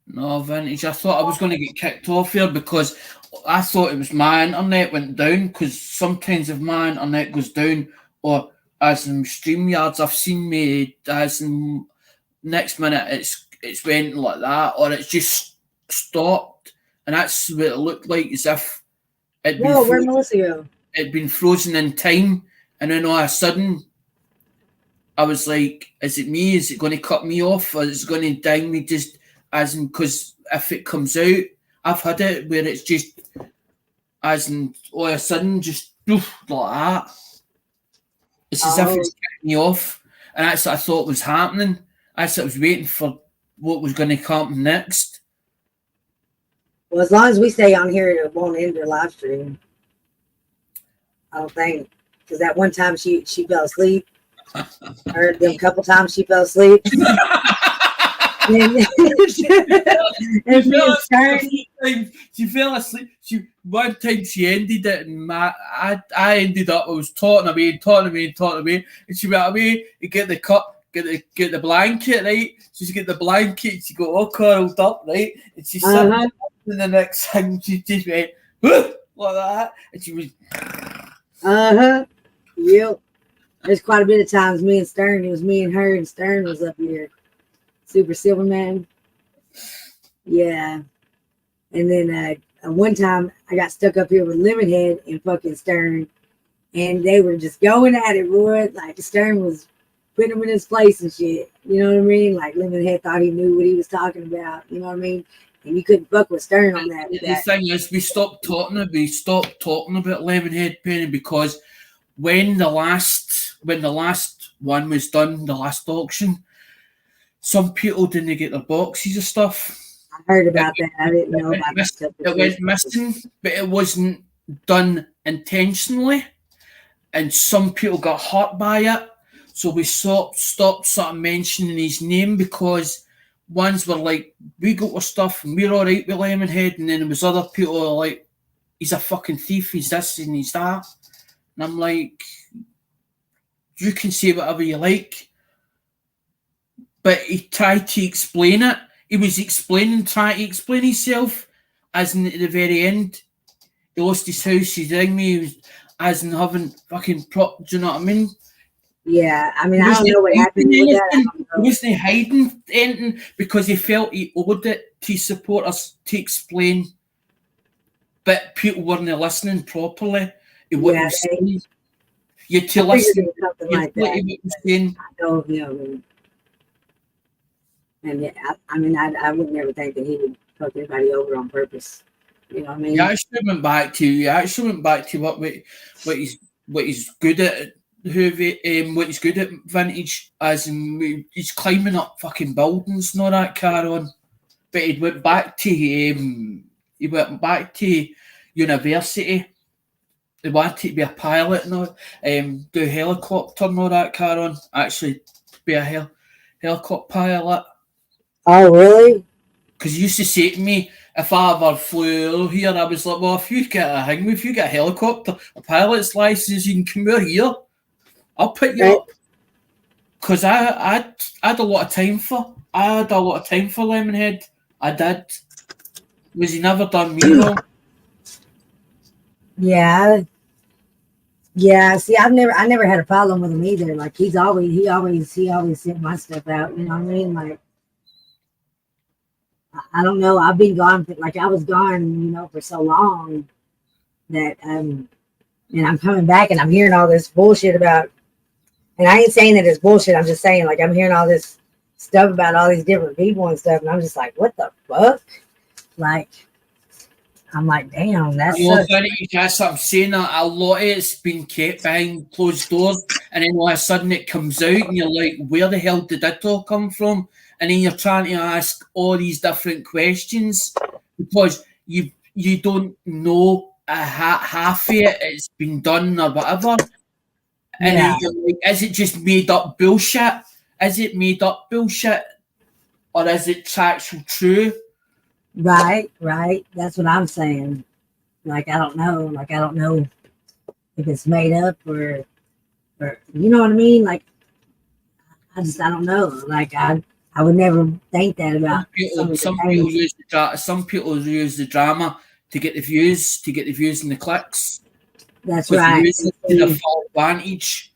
Speaker 10: No, Vintage. I thought I was going to get kicked off here because I thought it was my internet went down, because sometimes if my internet goes down, or as in StreamYards, I've seen me as in next minute it's went like that, or it's just stopped, and that's what it looked like, as if it'd been
Speaker 4: Whoa, where'd Melissa go?
Speaker 10: it'd been frozen in time, and then all of a sudden I was like, is it me? Is it going to cut me off, or is it going to ding me just as in, because if it comes out, I've had it where it's just as in all of a sudden just poof, like that. It's as if it's cutting me off, and that's what I thought was happening. I was waiting for what was going to come next.
Speaker 4: Well, as long as we stay on here, it won't end your live stream. I don't think, because that one time she fell asleep. Or them couple times she fell asleep. She
Speaker 10: fell asleep. One time she ended it, and I ended up. I was talking away, and she went away and get the blanket, right? She's get the blanket. She got all curled up, right? And she sat down, and the next thing she just went like that, and she was.
Speaker 4: Yep. There's quite a bit of times me and Stern. It was me and her, and Stern was up here. Super Silverman. Yeah. And then one time I got stuck up here with Lemonhead and fucking Stern, and they were just going at it, boy. Like Stern was putting him in his place and shit. You know what I mean? Like Lemonhead thought he knew what he was talking about. You know what I mean? And you couldn't fuck with Stern on that.
Speaker 10: The thing is, we stopped talking about Lemonhead Penny, because when the last one was done, the last auction, some people didn't get their boxes of stuff.
Speaker 4: I heard about that. I didn't know about that stuff.
Speaker 10: It went missing, but it wasn't done intentionally, and some people got hurt by it. So we stopped sort of mentioning his name, because ones were like, we got our stuff and we're all right with Lemonhead, and then there was other people who were like, he's a fucking thief, he's this and he's that. And I'm like, you can say whatever you like. But he tried to explain it. He was trying to explain himself, as in at the very end, he lost his house, he rang me, he was as in having fucking do you know what I mean?
Speaker 4: Yeah, I mean, I don't know what happened with that.
Speaker 10: He wasn't hiding anything, because he felt he owed it to supporters to explain, but people weren't listening properly. You had to listen.
Speaker 4: Like that. I know, you know. And yeah, I mean, I would never think that he would fuck anybody over on purpose. You know what I mean?
Speaker 10: I actually went back to what he's good at. What he's good at, Vintage, as in he's climbing up fucking buildings and all that car on. But he went back to university. He wanted to be a pilot and do helicopter and all that car on. Actually, be a helicopter pilot.
Speaker 4: Oh, really?
Speaker 10: Because he used to say to me, if I ever flew here, I was like, well, if you get a helicopter, a pilot's license, you can come over here. I'll pick you up. Because I had a lot of time for Lemonhead. I did. Was he never done me wrong?
Speaker 4: Yeah. Yeah, see, I never had a problem with him either. Like he always sent my stuff out. You know what I mean? Like, I don't know. I've been gone I was gone, for so long that And I'm coming back and I'm hearing all this bullshit about, and I ain't saying that it's bullshit. I'm just saying, like, I'm hearing all this stuff about all these different people and stuff. And I'm just like, what the fuck? Like, I'm like, damn, that's
Speaker 10: That's what I'm saying. A lot of it's been kept behind closed doors, and then all of a sudden it comes out, and you're like, where the hell did that all come from? And then you're trying to ask all these different questions because you don't know half of it, it's been done or whatever. And then you're like, is it just made up bullshit? Is it made up bullshit? Or is it actual true?
Speaker 4: Right. That's what I'm saying. Like, I don't know. Like, I don't know if it's made up or you know what I mean? Like, I don't know. Like, I would never think that about
Speaker 10: some people use the drama to get the views, and the clicks.
Speaker 4: That's right.
Speaker 10: To the full advantage.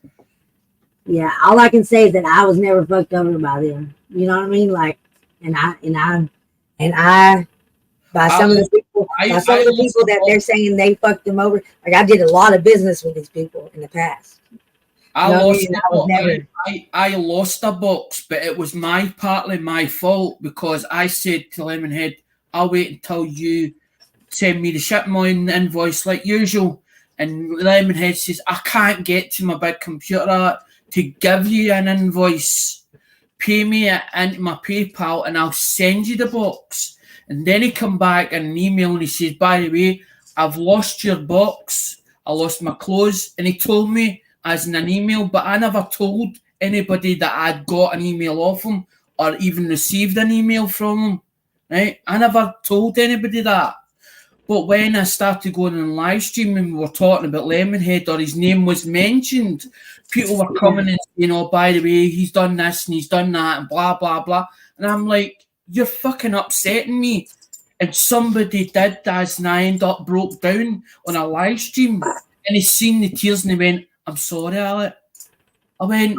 Speaker 4: Yeah, all I can say is that I was never fucked over by them. You know what I mean? Like, and I by some of the people that they're saying they fucked them over. Like, I did a lot of business with these people in the past.
Speaker 10: I lost a box, but it was partly my fault because I said to Lemonhead, I'll wait until you send me the shipment invoice like usual. And Lemonhead says, I can't get to my big computer to give you an invoice. Pay me into my PayPal and I'll send you the box. And then he come back in an email and he says, by the way, I've lost your box. I lost my clothes. And he told me as in an email, but I never told anybody that I'd got an email off him or even received an email from him. Right? I never told anybody that. But when I started going on live stream and we were talking about Lemonhead or his name was mentioned, people were coming and saying, oh, by the way, he's done this and he's done that and blah, blah, blah. And I'm like, you're fucking upsetting me. And somebody did that and I ended up broke down on a live stream and he seen the tears and he went, I'm sorry, Alec. I went,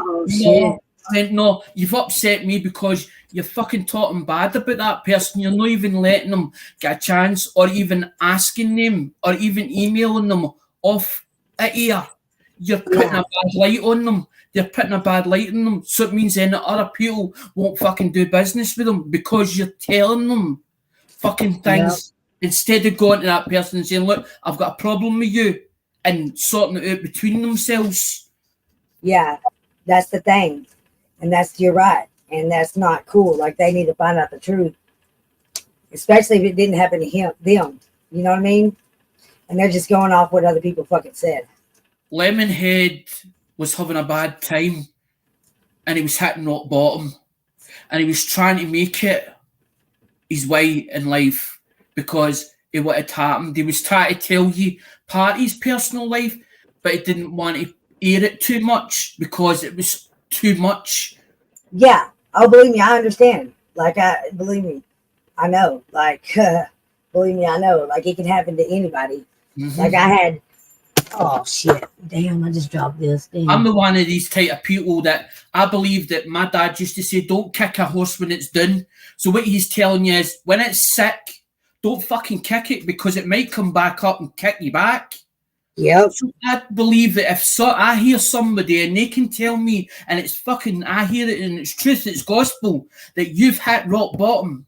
Speaker 10: no, you've upset me because you're fucking talking bad about that person. You're not even letting them get a chance or even asking them or even emailing them off a ear. You're putting a bad light on them. They're putting a bad light on them. So it means then other people won't fucking do business with them because you're telling them fucking things instead of going to that person and saying, look, I've got a problem with you and sorting it out between themselves.
Speaker 4: Yeah, that's the thing. And you're right. And that's not cool. Like, they need to find out the truth. Especially if it didn't happen to them. You know what I mean? And they're just going off what other people fucking said.
Speaker 10: Lemonhead was having a bad time. And he was hitting rock bottom. And he was trying to make it his way in life. Because of what had happened. He was trying to tell you part of his personal life. But he didn't want to air it too much. Because it was too much.
Speaker 4: Yeah. Oh, believe me, I understand. Like, believe me, I know. Like, believe me, I know. Like, it can happen to anybody. Mm-hmm. Like, I had, oh, shit. Damn, I just dropped this. Damn.
Speaker 10: I'm the one of these type of people that I believe that my dad used to say, don't kick a horse when it's done. So what he's telling you is, when it's sick, don't fucking kick it because it might come back up and kick you back.
Speaker 4: Yep.
Speaker 10: So I believe that if I hear somebody and they can tell me, and it's fucking, I hear it and it's truth, it's gospel, that you've hit rock bottom,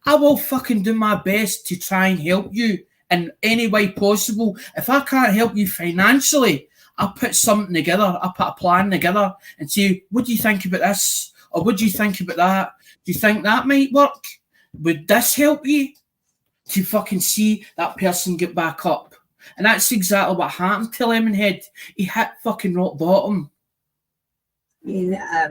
Speaker 10: I will fucking do my best to try and help you in any way possible. If I can't help you financially, I'll put something together, I'll put a plan together and say, what do you think about this? Or what do you think about that? Do you think that might work? Would this help you? To fucking see that person get back up. And that's exactly what happened to Lemonhead. He hit fucking rock bottom.
Speaker 4: Yeah,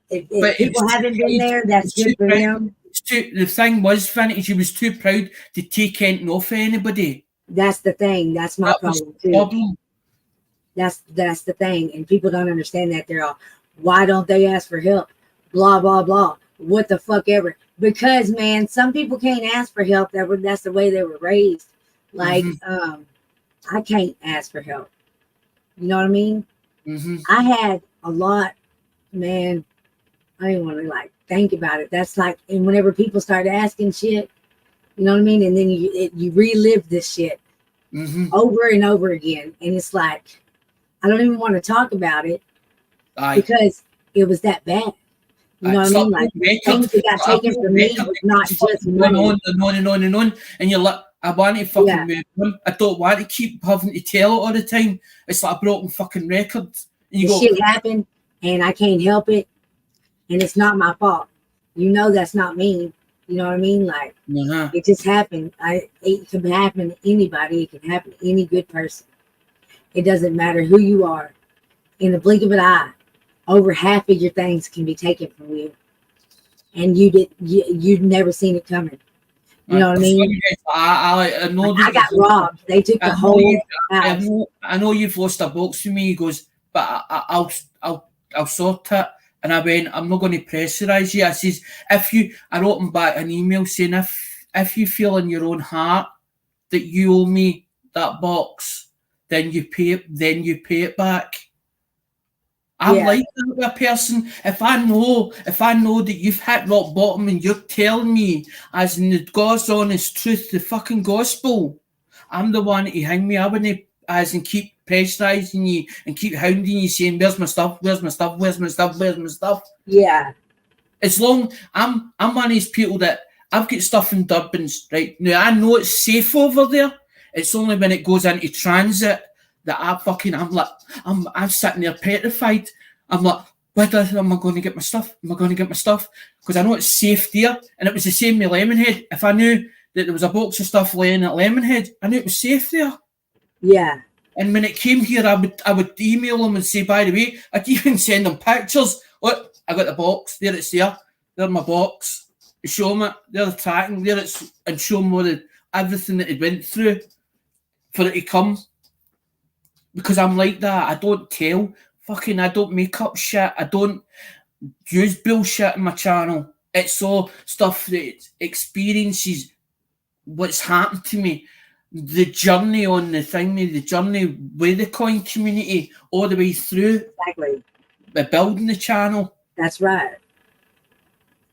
Speaker 4: if people haven't been there, that's good for them.
Speaker 10: The thing was, Vintage, he was too proud to take anything off anybody.
Speaker 4: That's the thing. That's my problem too. That's the thing. And people don't understand that. They're all, why don't they ask for help? Blah, blah, blah. What the fuck ever. Because, man, some people can't ask for help. That's the way they were raised. Like, I can't ask for help. You know what I mean? Mm-hmm. I had a lot, man. I didn't want to like think about it. That's like, and whenever people start asking shit, you know what I mean? And then you relive this shit. over and over again. And it's like, I don't even want to talk about it
Speaker 10: Aye.
Speaker 4: because it was that bad. You know what I mean? Like, things that got taken from me was not just money.
Speaker 10: On. And you're like, I want to fucking move on. I don't want to keep having to tell it all the time. It's like a broken fucking record. And you
Speaker 4: The
Speaker 10: go,
Speaker 4: shit happened and I can't help it. And it's not my fault. You know that's not me. You know what I mean? Like, it just happened. It can happen to anybody. It can happen to any good person. It doesn't matter who you are. In the blink of an eye, over half of your things can be taken from you. And you'd never seen it coming. You know what I mean?
Speaker 10: I know
Speaker 4: I got robbed. They took the whole house.
Speaker 10: I know you've lost a box to me. He goes, but I'll sort it. And I went, I'm not going to pressurize you. I says, I wrote him back an email saying, if you feel in your own heart that you owe me that box, then you pay it back. I'm like that with a person. If I know that you've hit rock bottom and you're telling me, as in the God's honest truth, the fucking gospel, I'm the one to hang me. I wouldn't, as in keep pressurizing you and keep hounding you, saying, "Where's my stuff? Where's my stuff? Where's my stuff? Where's my stuff?"
Speaker 4: Yeah.
Speaker 10: As long I'm one of these people that I've got stuff in Durbin's right now. I know it's safe over there. It's only when it goes into transit that I'm sitting there petrified. I'm like, whether am I going to get my stuff? Am I going to get my stuff? Because I know it's safe there. And it was the same with Lemonhead. If I knew that there was a box of stuff laying at Lemonhead, I knew it was safe there.
Speaker 4: Yeah.
Speaker 10: And when it came here, I would email them and say, by the way, I'd even send them pictures. Look, I got the box. There it's there. There's my box. Show them it. There's the tracking. There it's, and show them everything that it went through for it to come. Because I'm like that. I don't tell. I don't make up shit. I don't use bullshit in my channel. It's all stuff that experiences what's happened to me. The journey on the thingy, the journey with the coin community all the way through.
Speaker 4: Exactly.
Speaker 10: By building the channel.
Speaker 4: That's right.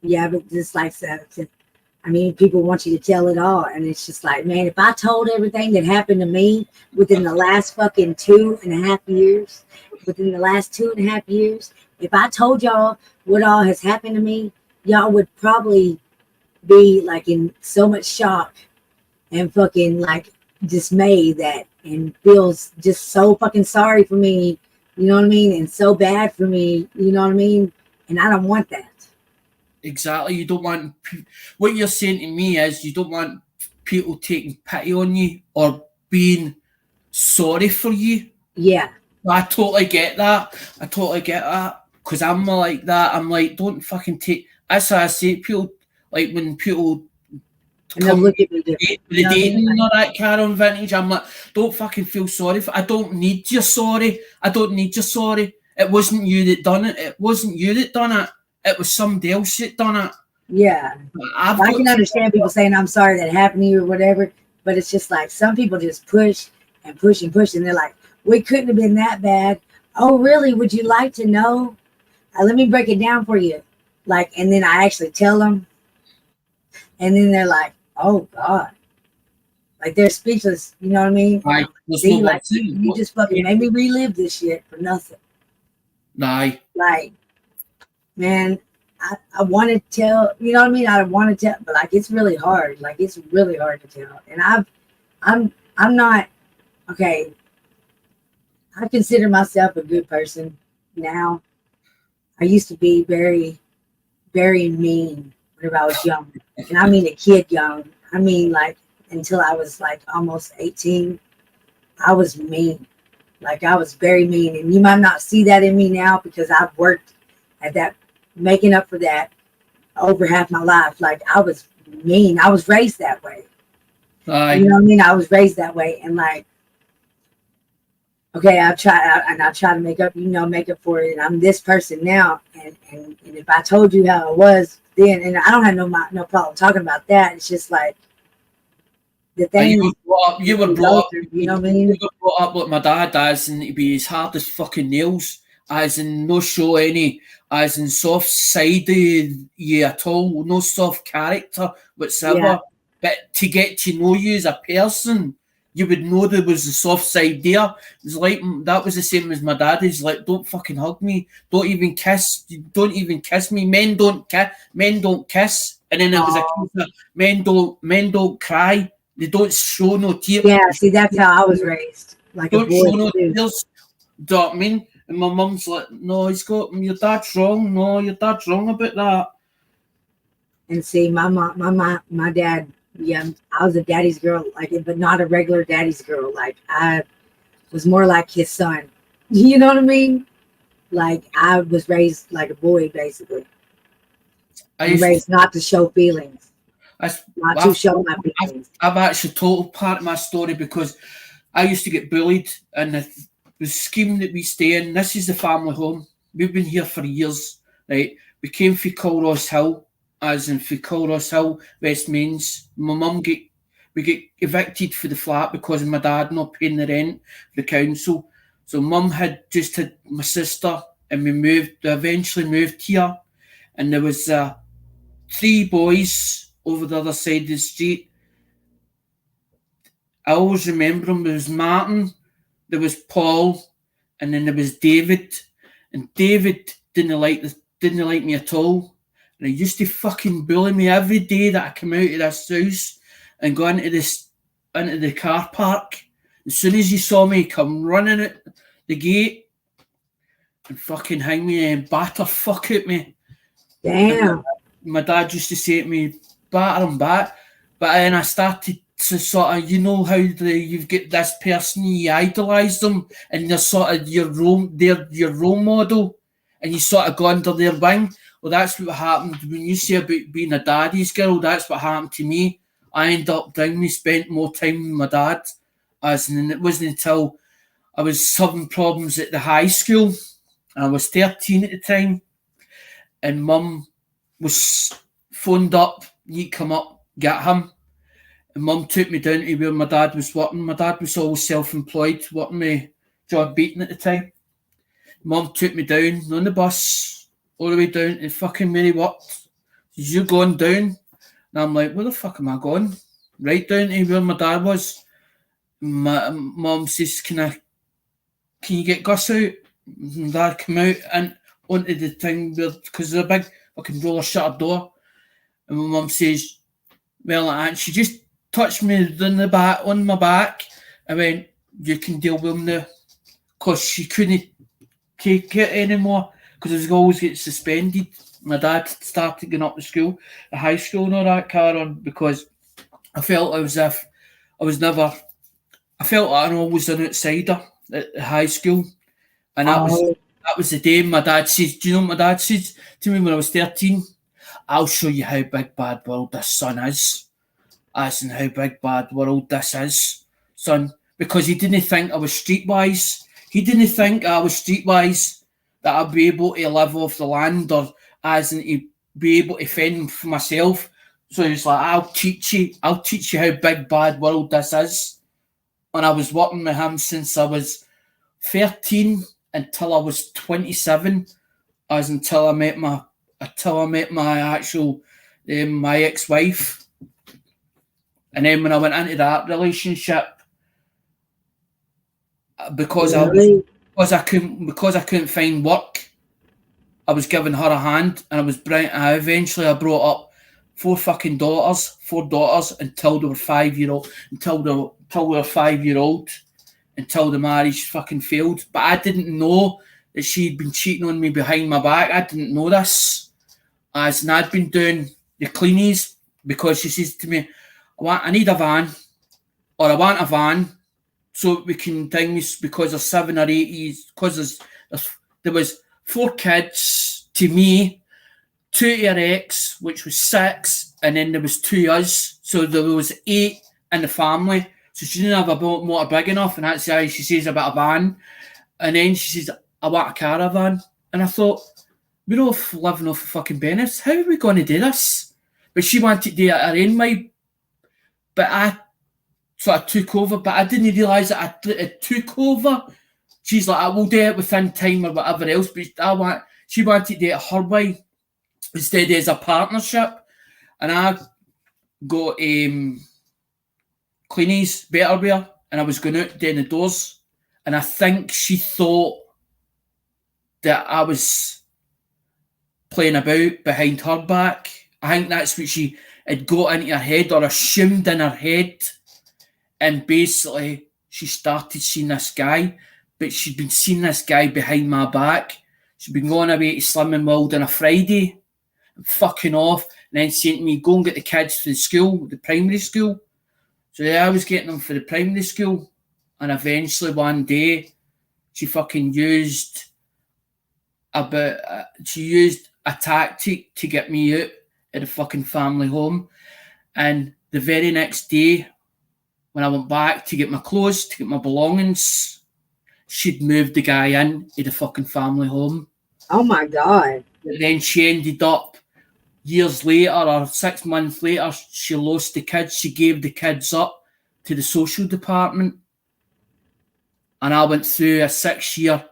Speaker 4: Yeah, but just like that, I mean, people want you to tell it all. And it's just like, man, if I told everything that happened to me within the last fucking 2.5 years, if I told y'all what all has happened to me, y'all would probably be like in so much shock and fucking like dismay that and feels just so fucking sorry for me, you know what I mean? And so bad for me, you know what I mean? And I don't want that.
Speaker 10: Exactly. You don't want what you're saying to me is you don't want people taking pity on you or being sorry for you.
Speaker 4: Yeah.
Speaker 10: I totally get that. Because I'm like that. I'm like, don't fucking take. That's how I say it. People, like when people come
Speaker 4: look at me
Speaker 10: the dating and all that Karen vintage, I'm like, don't fucking feel sorry for. I don't need your sorry. It wasn't you that done it. It wasn't you that done it. It was somebody else that done it.
Speaker 4: Yeah. I can understand people saying I'm sorry that happened to you or whatever, but it's just like some people just push and push and push, and they're like, we couldn't have been that bad. Oh, really? Would you like to know? Let me break it down for you. Like, and then I actually tell them, and then they're like, oh God. Like they're speechless, you know what I mean?
Speaker 10: Right.
Speaker 4: See, like you just fucking made me relive this shit for nothing.
Speaker 10: Aye.
Speaker 4: Like, man, I want to tell, you know what I mean? I want to tell, but like it's really hard. Like it's really hard to tell. And I'm not okay. I consider myself a good person now. I used to be very, very mean whenever I was young. And I mean a kid young. I mean like until I was like almost 18, I was mean. Like I was very mean. And you might not see that in me now because I've worked at that, making up for that over half my life. Like I was mean. I was raised that way. You know what I mean? I was raised that way. And like, okay, I try to make up for it. And I'm this person now. And if I told you how it was then, and I don't have no problem talking about that. It's just like the thing.
Speaker 10: You were brought up,
Speaker 4: you know what I mean?
Speaker 10: You were brought up like my dad does, and to be as hard as fucking nails, as in no show any, as in soft side of you at all, no soft character whatsoever.
Speaker 4: Yeah.
Speaker 10: But to get to know you as a person, you would know there was a soft side there. It was like that was the same as my dad. He's like, don't fucking hug me, don't even kiss me. Men don't kiss. And then it was a case of men don't cry. They don't show no tears.
Speaker 4: Yeah, see, that's how I was raised. Like
Speaker 10: Don't
Speaker 4: a boy
Speaker 10: show no
Speaker 4: too.
Speaker 10: tears. Do you know what I mean? And my mum's like, no, your dad's wrong. No, your dad's wrong about that.
Speaker 4: And see, my dad, yeah, I was a daddy's girl, like, but not a regular daddy's girl. Like, I was more like his son. You know what I mean? Like, I was raised like a boy, basically. I'm raised not to show feelings. Not to show my feelings.
Speaker 10: I've actually told part of my story because I used to get bullied, and the scheme that we stay in, this is the family home. We've been here for years, right? We came from Culross Hill, as in from Culross Hill, West Mains. My mum we get evicted for the flat because of my dad not paying the rent for the council. So mum had just had my sister, and we eventually moved here, and there was 3 boys over the other side of the street. I always remember them. There was Martin, there was Paul, and then there was David. And David didn't like me at all. And he used to fucking bully me every day that I come out of this house and go into the car park. As soon as he saw me come running at the gate and fucking hang me and batter fuck at me.
Speaker 4: Damn.
Speaker 10: My dad used to say to me, batter him back. But then I started to sort of, you know how you've got this person, you idolise them, and they're sort of your role model, and you sort of go under their wing. Well, that's what happened when you say about being a daddy's girl. That's what happened to me. I ended up down. We spent more time with my dad, and it wasn't until I was having problems at the high school. I was 13 at the time, and Mum was phoned up. You come up, get him. And Mum took me down to where my dad was working. My dad was always self-employed, working with John Beaton at the time. Mum took me down on the bus, all the way down to fucking where he worked. Says, you're going down? And I'm like, where the fuck am I going? Right down to where my dad was. My Mum says, can you get Gus out? And Dad come out and onto the thing because there's a big fucking roller shutter door. And my mum says, well, and she just touched me on my back. I went, you can deal with him now. Because she couldn't take it anymore because I was always getting suspended. My dad started going up to school, the high school and all that car on, because I felt as if I felt like I was an outsider at the high school. And that was the day my dad says, do you know what my dad said to me when I was 13? I'll show you how big bad world this son is. As in how big bad world this is, son. Because he didn't think I was streetwise. He didn't think I was streetwise, that I'd be able to live off the land or as in to be able to fend for myself. So he was like, I'll teach you how big bad world this is. And I was working with him since I was 13 until I was 27, as until I met my actual my ex-wife. And then when I went into that relationship, because I couldn't find work, I was giving her a hand, and I eventually brought up 4 daughters until they were 5-year-old, until they were 5-year-old, until the marriage fucking failed. But I didn't know that she'd been cheating on me behind my back. I didn't know this. And I'd been doing the cleanies because she says to me, I need a van, or I want a van, so we can things because there's 7 or 8 years, because there was 4 kids to me, 2 to her ex, which was 6, and then there was 2 us, so there was 8 in the family. So she didn't have a motor big enough, and that's why she says about a van. And then she says, I want a caravan. And I thought, we're all living off of fucking benefits. How are we going to do this? But she wanted to do it her own way. But I sort of took over, but I didn't realise that it took over. She's like, I will do it within time or whatever else, but she wanted to do it her way instead as a partnership. And I got cleanies, better wear, and I was going out down the doors, and I think she thought that I was playing about behind her back. I think that's what she had got into her head, or assumed in her head, and basically she started seeing this guy, but she'd been seeing this guy behind my back. She'd been going away to Slimming World on a Friday, fucking off, and then saying to me, go and get the kids for the school, the primary school. So yeah, I was getting them for the primary school, and eventually one day she fucking used a tactic to get me out of the fucking family home. And the very next day, when I went back to get my clothes, to get my belongings, she'd moved the guy in to the fucking family home.
Speaker 4: Oh my God.
Speaker 10: But then she ended up, years later or 6 months later, she lost the kids. She gave the kids up to the social department. And I went through a six year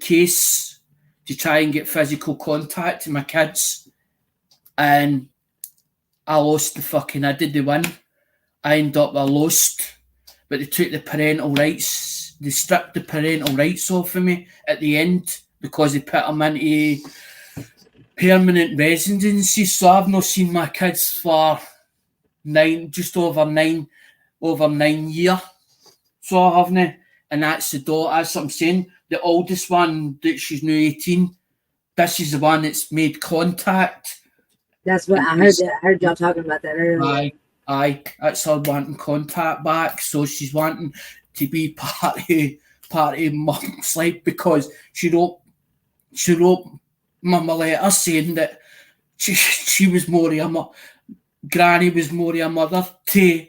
Speaker 10: case to try and get physical contact to my kids. And I lost I did the win. I ended up, I lost, but they took the parental rights. They stripped the parental rights off of me at the end because they put them into permanent residency. So I've not seen my kids for just over nine years. So I haven't, and that's the daughter. That's what I'm saying. The oldest one, that she's now 18. This is the one that's made contact.
Speaker 4: That's what I heard. I heard y'all talking about that earlier.
Speaker 10: Aye, that's her wanting contact back. So she's wanting to be part of mum's life, because she wrote mum a letter saying that she was more of Granny was more of a mother to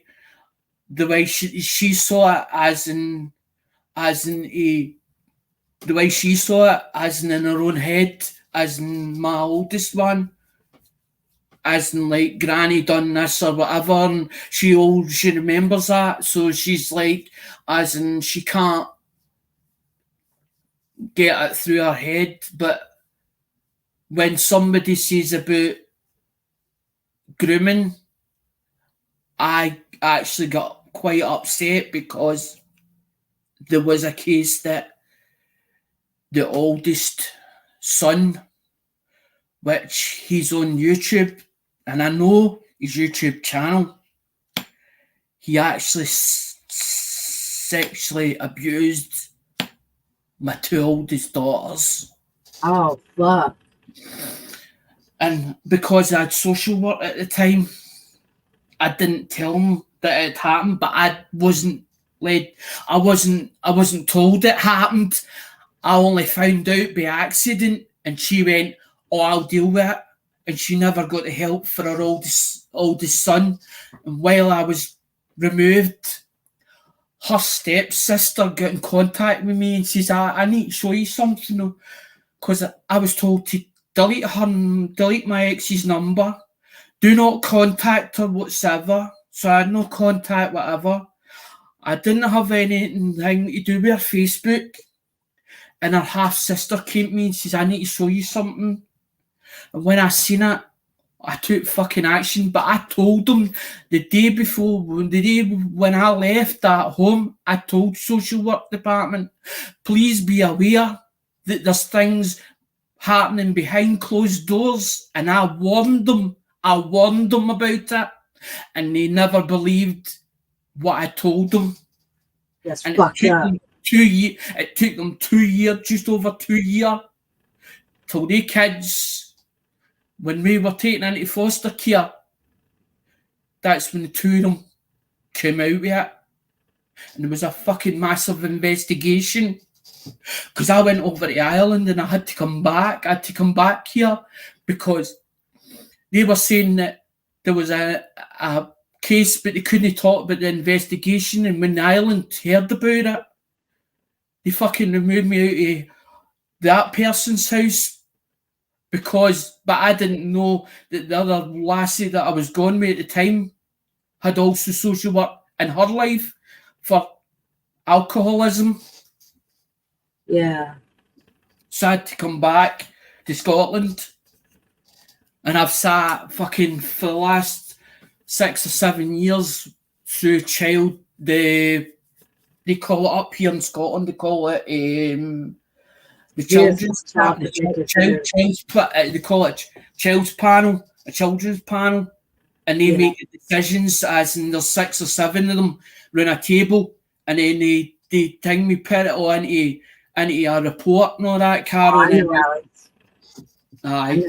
Speaker 10: the way she saw it, the way she saw it, as in her own head, as in my oldest one, as in like Granny done this or whatever, and she remembers that, so she's like, as in she can't get it through her head. But when somebody says about grooming, I actually got quite upset, because there was a case that the oldest son, which he's on YouTube, and I know his YouTube channel, he actually sexually abused my two oldest daughters.
Speaker 4: Oh, fuck.
Speaker 10: And because I had social work at the time, I didn't tell him that it happened, but I wasn't told it happened. I only found out by accident, and she went, oh, I'll deal with it. And she never got the help for her oldest son. And while I was removed, her stepsister got in contact with me and says, I need to show you something, because I was told to delete my ex's number. Do not contact her whatsoever. So I had no contact whatever. I didn't have anything to do with her Facebook. And her half-sister came to me and says, I need to show you something. And when I seen it, I took fucking action. But I told them the day when I left that home, I told social work department, please be aware that there's things happening behind closed doors. And I warned them about it. And they never believed what I told them.
Speaker 4: That's
Speaker 10: and
Speaker 4: fucked up.
Speaker 10: It took them 2 years, just over 2 years, till they kids, when we were taken into foster care, that's when the two of them came out with it. And there was a fucking massive investigation, because I went over to Ireland and I had to come back. I had to come back here because they were saying that there was a case, but they couldn't talk about the investigation. And when Ireland heard about it, they fucking removed me out of that person's house, but I didn't know that the other lassie that I was going with at the time had also social work in her life for alcoholism.
Speaker 4: Yeah.
Speaker 10: So I had to come back to Scotland, and I've sat fucking for the last 6 or 7 years through child they call it up here in Scotland. They call it the
Speaker 4: Yes,
Speaker 10: children's
Speaker 4: child
Speaker 10: the
Speaker 4: protective
Speaker 10: they call it child's panel, a children's panel, and they make the decisions. As in, there's 6 or 7 of them round a table, and then they think me put it all into a report and all that, Carol.
Speaker 4: I know, Alex.
Speaker 10: Aye.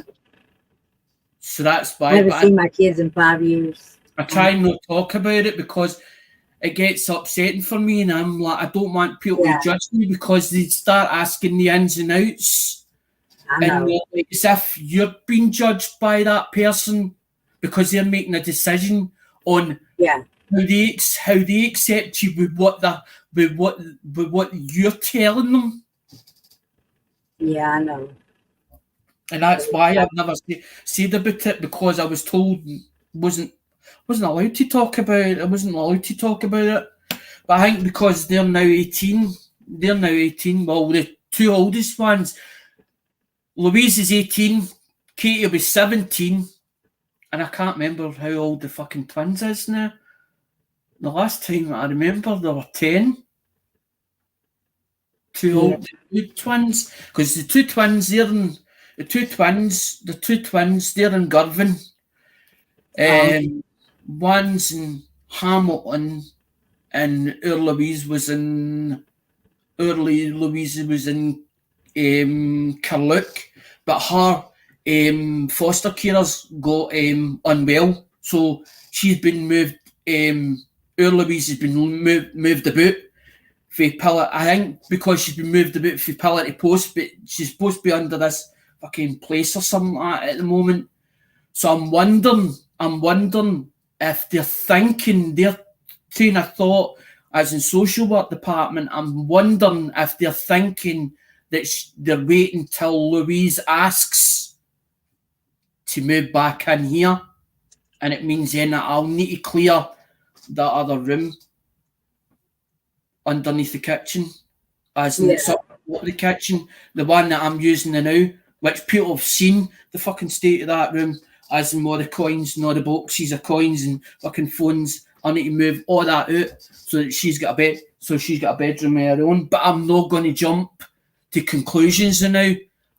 Speaker 10: So that's why.
Speaker 4: I haven't seen my kids in 5 years.
Speaker 10: I try and not talk about it because it gets upsetting for me, and I'm like, I don't want people to judge me because they start asking the ins and outs.
Speaker 4: I know.
Speaker 10: And like, as if you're being judged by that person because they're making a decision on how they accept you with what you're telling them.
Speaker 4: Yeah, I know.
Speaker 10: And that's why I've never said about it, because I was told wasn't allowed to talk about it. I wasn't allowed to talk about it. But I think because they're now 18, well, the 2 oldest ones, Louise is 18, Katie will be 17, and I can't remember how old the fucking twins is now. The last time I remember, they were 10. Two twins, because the two twins, they're in Girvan. One's in Hamilton, and Louise was in Carluke, but her foster carers got unwell, so she's been moved. Louise has been moved about for pillar. I think because she's been moved about for pillar to post, but she's supposed to be under this fucking place or something like that at the moment. So I'm wondering if they're thinking, their train of thought as in social work department, I'm wondering if they're thinking that they're waiting till Louise asks to move back in here, and it means then that I'll need to clear that other room underneath the kitchen, as in the kitchen, the one that I'm using now, which people have seen the fucking state of that room, as in all the coins and all the boxes of coins and fucking phones. I need to move all that out so that she's got a bed, so she's got a bedroom of her own. But I'm not going to jump to conclusions now.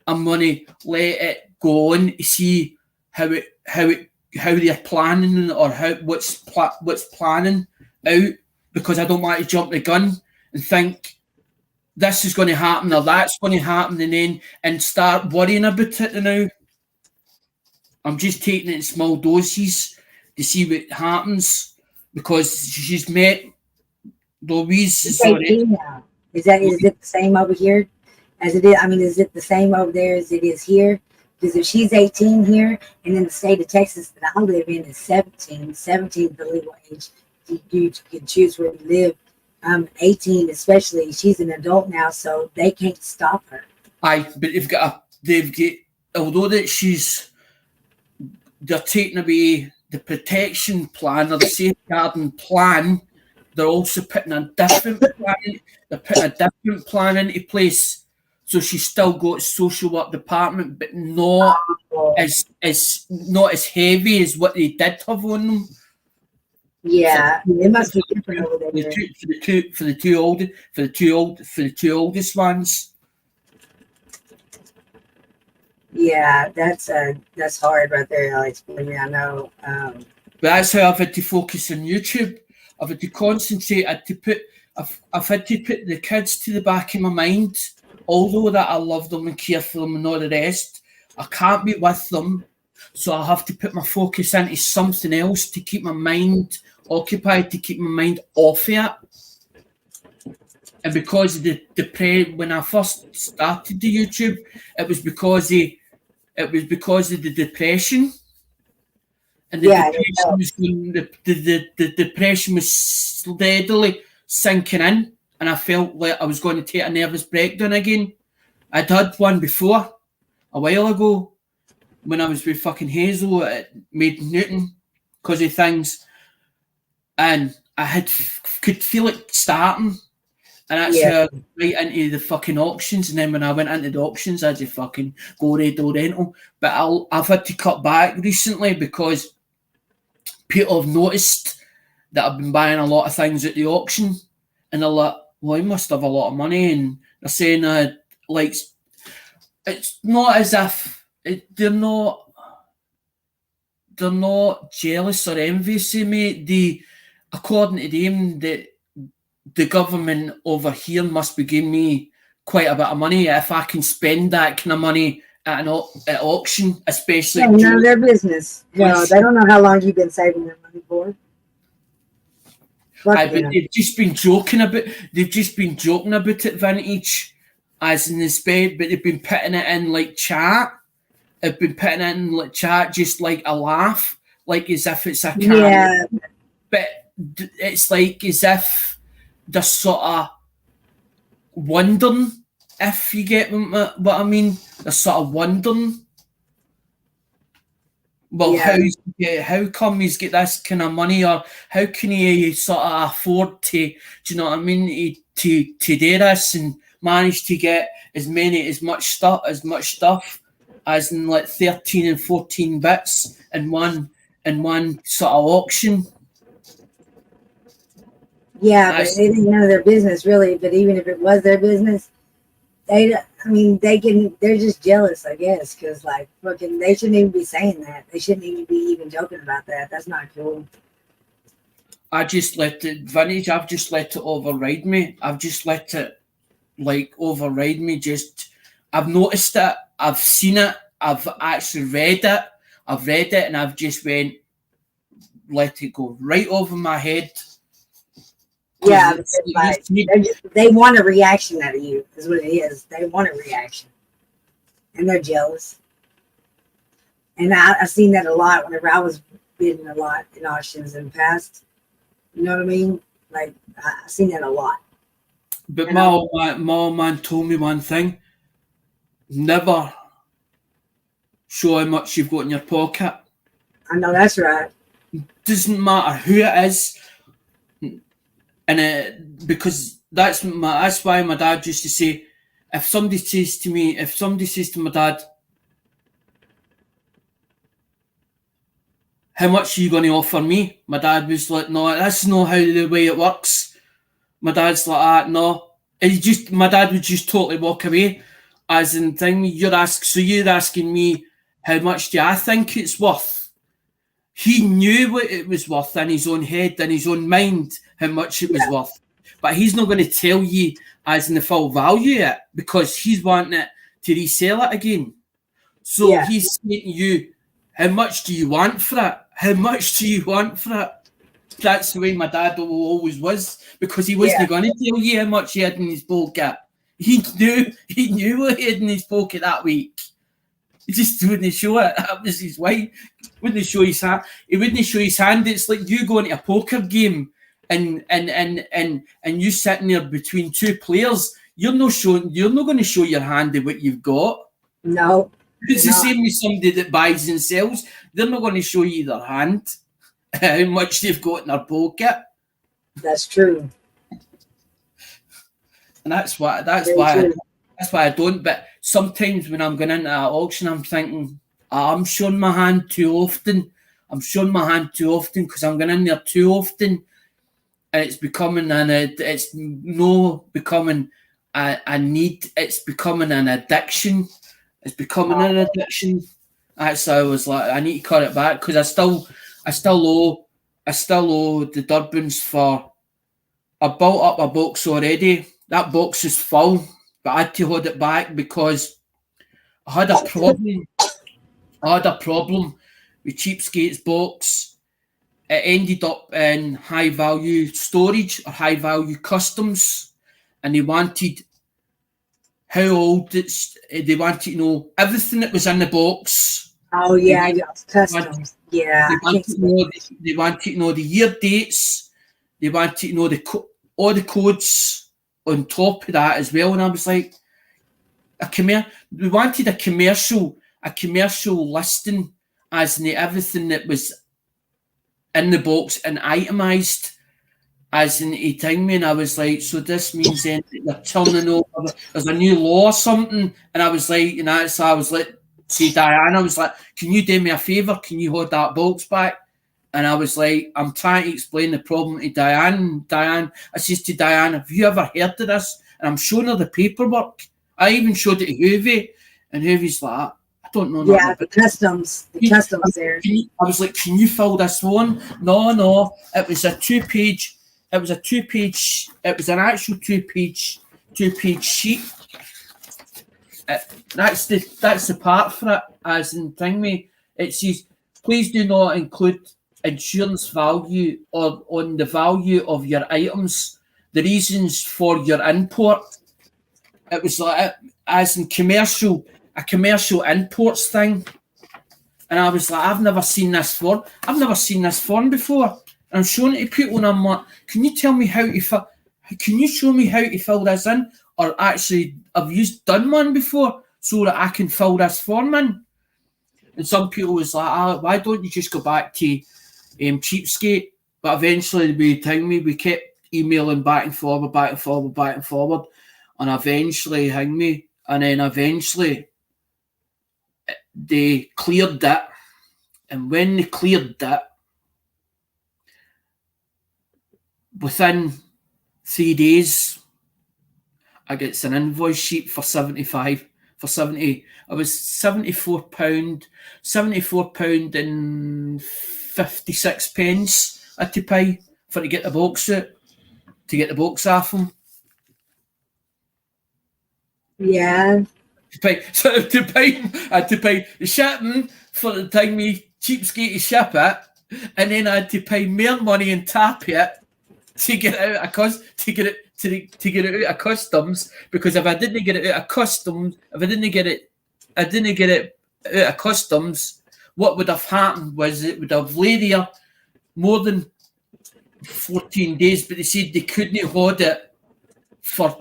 Speaker 10: I'm going to let it go on to see how they're planning, or what's planning out, because I don't want to jump the gun and think this is going to happen or that's going to happen, and start worrying about it now. I'm just taking it in small doses to see what happens, because she's met Louise.
Speaker 4: Is it the same over here as it is? I mean, is it the same over there as it is here? Because if she's 18 here, and in the state of Texas that I live in is 17 is the legal age. You can choose where you live. 18 especially, she's an adult now, so they can't stop her.
Speaker 10: Aye, but although that they're taking away the protection plan or the safeguarding plan, they're also putting a different plan. They're putting a different plan into place. So she's still got a social work department, but not as heavy as what they did have on them.
Speaker 4: Yeah, it must be different over there.
Speaker 10: For the two oldest ones.
Speaker 4: Yeah, that's hard right there, Alex. I mean, I know.
Speaker 10: But that's how I've had to focus on YouTube. I've had to concentrate. I've had to put the kids to the back of my mind. Although that I love them and care for them and all the rest, I can't be with them. So I have to put my focus into something else to keep my mind occupied, to keep my mind off it. And because of when I first started the YouTube, it was because of the depression. And the depression was steadily sinking in, and I felt like I was going to take a nervous breakdown again. I'd had one before, a while ago, when I was with fucking Hazel at Maiden Newton, because of things, and I could feel it starting, and that's how I went right into the fucking auctions. And then when I went into the auctions, I had to fucking go red or rental. But I've had to cut back recently because people have noticed that have been buying a lot of things at the auction, and they're like, well, he must have a lot of money, and they're saying like it's not as if they're not jealous or envious of me. According to them, the government over here must be giving me quite a bit of money if I can spend that kind of money at auction, especially.
Speaker 4: None of their business. No, they don't know how long you've been saving their money for.
Speaker 10: But they've just been joking about. They've just been joking about it, vintage, as in the spade. But they've been putting it in like chat. They've been putting it in like chat, just like a laugh, like as if it's a camera.
Speaker 4: Yeah.
Speaker 10: But it's like as if they're sort of wondering, if you get what I mean. They're sort of wondering. Well, how come he's get this kind of money, or how can he sort of afford to? Do you know what I mean? To do this and manage to get as much stuff as in like 13 and 14 bits in one sort of auction.
Speaker 4: Yeah, but it ain't none of their business really. But even if it was their business, they're just jealous, I guess, because like fucking, they shouldn't even be saying that. They shouldn't even be joking about that. That's not cool.
Speaker 10: I just let it vintage. I've just let it override me. I've just let it like override me. I've noticed it. I've seen it. I've actually read it. I've read it, and I've just let it go right over my head.
Speaker 4: Yeah, they want a reaction out of you, is what it is. They want a reaction. And they're jealous. And I've seen that a lot whenever I was bidding a lot in auctions in the past. You know what I mean? Like, I've seen that a lot.
Speaker 10: But my old man told me one thing. Never show how much you've got in your pocket.
Speaker 4: I know that's right.
Speaker 10: Doesn't matter who it is. And because that's why my dad used to say, if somebody says to my dad, how much are you going to offer me? My dad was like, no, that's not how the way it works. My dad's like, no. And my dad would just totally walk away. As in thing, you're asking me how much do I think it's worth? He knew what it was worth in his own head, in his own mind, how much it was worth. But he's not going to tell you as in the full value it, because he's wanting it to resell it again. So he's saying to you, how much do you want for it? How much do you want for it? That's the way my dad always was, because he wasn't going to tell you how much he had in his pocket. He knew what he had in his pocket that week. He just wouldn't show it. That was his way. Wouldn't show his hand. He wouldn't show his hand. It's like you going to a poker game and you sitting there between two players. You're not going to show your hand of what you've got.
Speaker 4: No.
Speaker 10: It's the same with somebody that buys and sells. They're not going to show you their hand, how much they've got in their pocket.
Speaker 4: That's true.
Speaker 10: And that's why I don't. But sometimes when I'm going into an auction, I'm thinking, I'm showing my hand too often. Because I'm going in there too often, and it's becoming it's not becoming a need. It's becoming an addiction. That's why I was like, I need to cut it back, because I still owe the Durbans for. I built up a box already. That box is full, but I had to hold it back because I had a problem. With Cheapskate's box. It ended up in high value storage or high value customs, and they wanted how old it's. They wanted to know everything that was in the box.
Speaker 4: Oh yeah, customs. Yeah.
Speaker 10: They wanted to know the year dates. They wanted to know all the codes on top of that as well. And I was like, we wanted a commercial listing, as in everything that was in the box and itemised, as in a thing. And I was like, so this means then they're turning over, there's a new law or something. And I was like, so I was like, see Diana, I was like, can you do me a favour? Can you hold that box back? And I was like, I'm trying to explain the problem to Diane. Diane, I says to Diane, have you ever heard of this? And I'm showing her the paperwork. I even showed it to Hoovie, and Hoovie's like, I don't know.
Speaker 4: Yeah, the customs there.
Speaker 10: I was like, can you fill this one? No. It was a two-page. It was an actual two-page sheet. That's the part for it, as in thing me. It says, please do not include insurance value or on the value of your items. The reasons for your import. It was like as in a commercial imports thing. And I was like, I've never seen this form. I've never seen this form before. And I'm showing it to people, and I'm like, can you tell me how to fill? Can you show me how to fill this in? Or actually, I've done one before so that I can fill this form in. And some people was like, why don't you just go back to Cheapskate? But eventually, we kept emailing back and forward. And eventually, they cleared it. And when they cleared it, within 3 days, I get an invoice sheet for 75. For 70, it was £74 and 56 pence I had to pay to get the box out, to get the box off them.
Speaker 4: Yeah.
Speaker 10: I had to pay the shipping for the time me Cheapskate to ship it, and then I had to pay more money in tap it to get it out of customs, because if I didn't get it out of customs, what would have happened was it would have lay there more than 14 days, but they said they couldn't hold it for.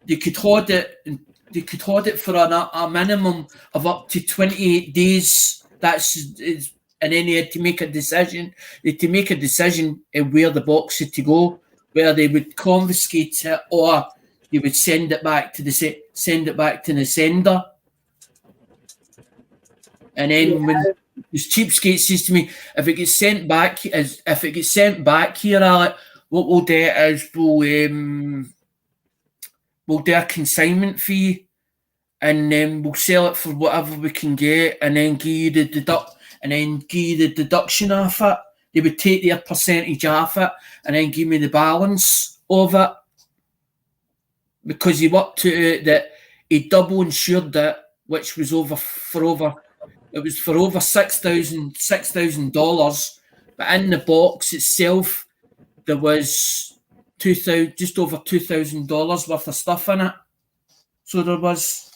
Speaker 10: They could hold it for a minimum of up to 28 days. And then they had to make a decision. They had to make a decision where the box had to go, where they would confiscate it or they would send it back to the sender. And then when this Cheapskate says to me, if it gets sent back here, Alec, what we'll do is we'll do a consignment fee, and then we'll sell it for whatever we can get, and then give you the deduction off it. They would take their percentage off it, and then give me the balance of it, because he worked to that he double insured it, which was over $6,000. But in the box itself, there was just over $2,000 worth of stuff in it. So there was.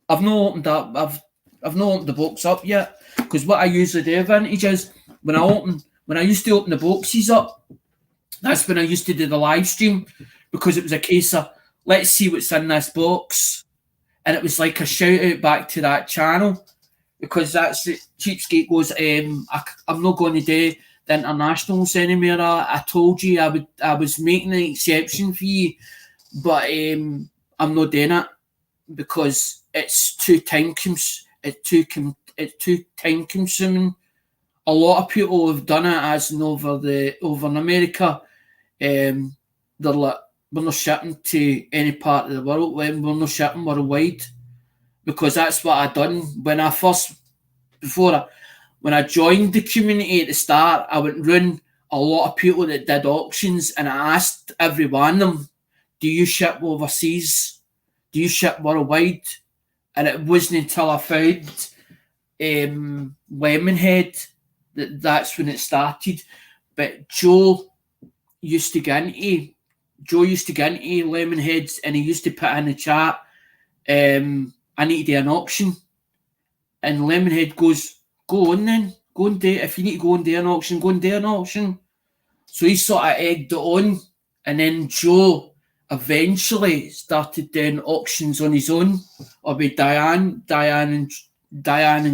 Speaker 10: I've not opened the box up yet, because what I usually do, Vintage, is when I used to open the boxes up, that's when I used to do the live stream, because it was a case of, let's see what's in this box, and it was like a shout out back to that channel, because that's it. Cheapskate goes, I'm not going to do the internationals anymore. I told you I was making an exception for you, but I'm not doing it, because it's too time consuming. A lot of people have done it, as in over in America. They're like, we're not shipping to any part of the world. We're not shipping worldwide, because that's what I done when I joined the community at the start. I went round a lot of people that did auctions, and I asked every one of them, do you ship overseas? Do you ship worldwide? And it wasn't until I found Lemonhead that's when it started. But Joe used to get into Lemonheads, and he used to put in the chat, I need to do an auction. And Lemonhead goes, go on then. Go and do it. If you need to go and do an auction, go and do an auction. So he sort of egged it on. And then Joe eventually started doing auctions on his own, or with Diane and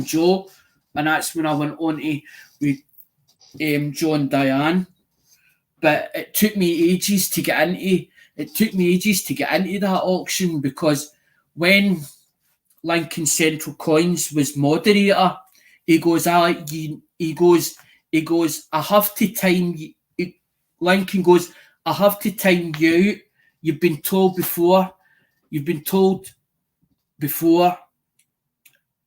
Speaker 10: Joe, and that's when I went on to with Joe and Diane. But it took me ages to get into that auction, because when Lincoln Central Coins was moderator, he goes, Alec, he goes, he goes, I have to time you. Lincoln goes, I have to time you out. You've been told before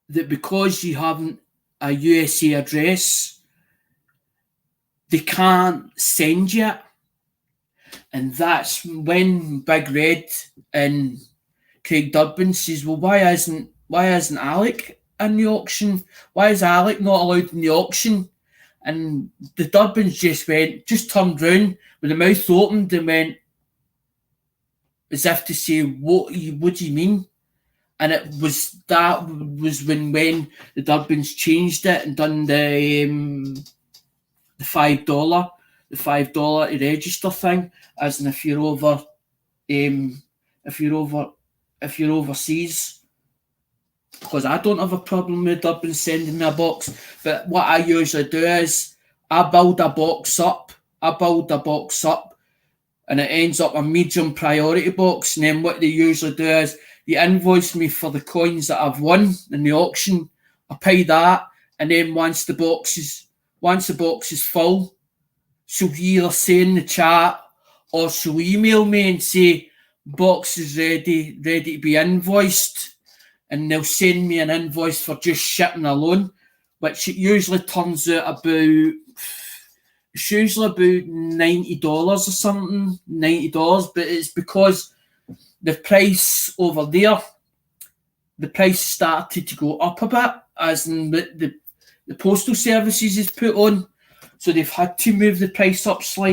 Speaker 10: that because you haven't a USA address, they can't send you it. And that's when Big Red and Craig Durbin says, well, why isn't Alec in the auction? Why is Alec not allowed in the auction? And the Durbins just turned round with the mouth opened and went, as if to say, what do you mean? And it was when the Durbins changed it and done the $5 to register thing, as in if you're overseas. Because I don't have a problem with Durbin sending me a box, but what I usually do is I build a box up, and it ends up a medium priority box. And then what they usually do is they invoice me for the coins that I've won in the auction. I pay that, and then once the box is full, she'll either say in the chat or she'll email me and say box is ready to be invoiced. And they'll send me an invoice for just shipping alone, which it usually turns out about $90 or something, $90. But it's because the price over there, the price started to go up a bit, as in the postal services is put on. So they've had to move the price up slightly.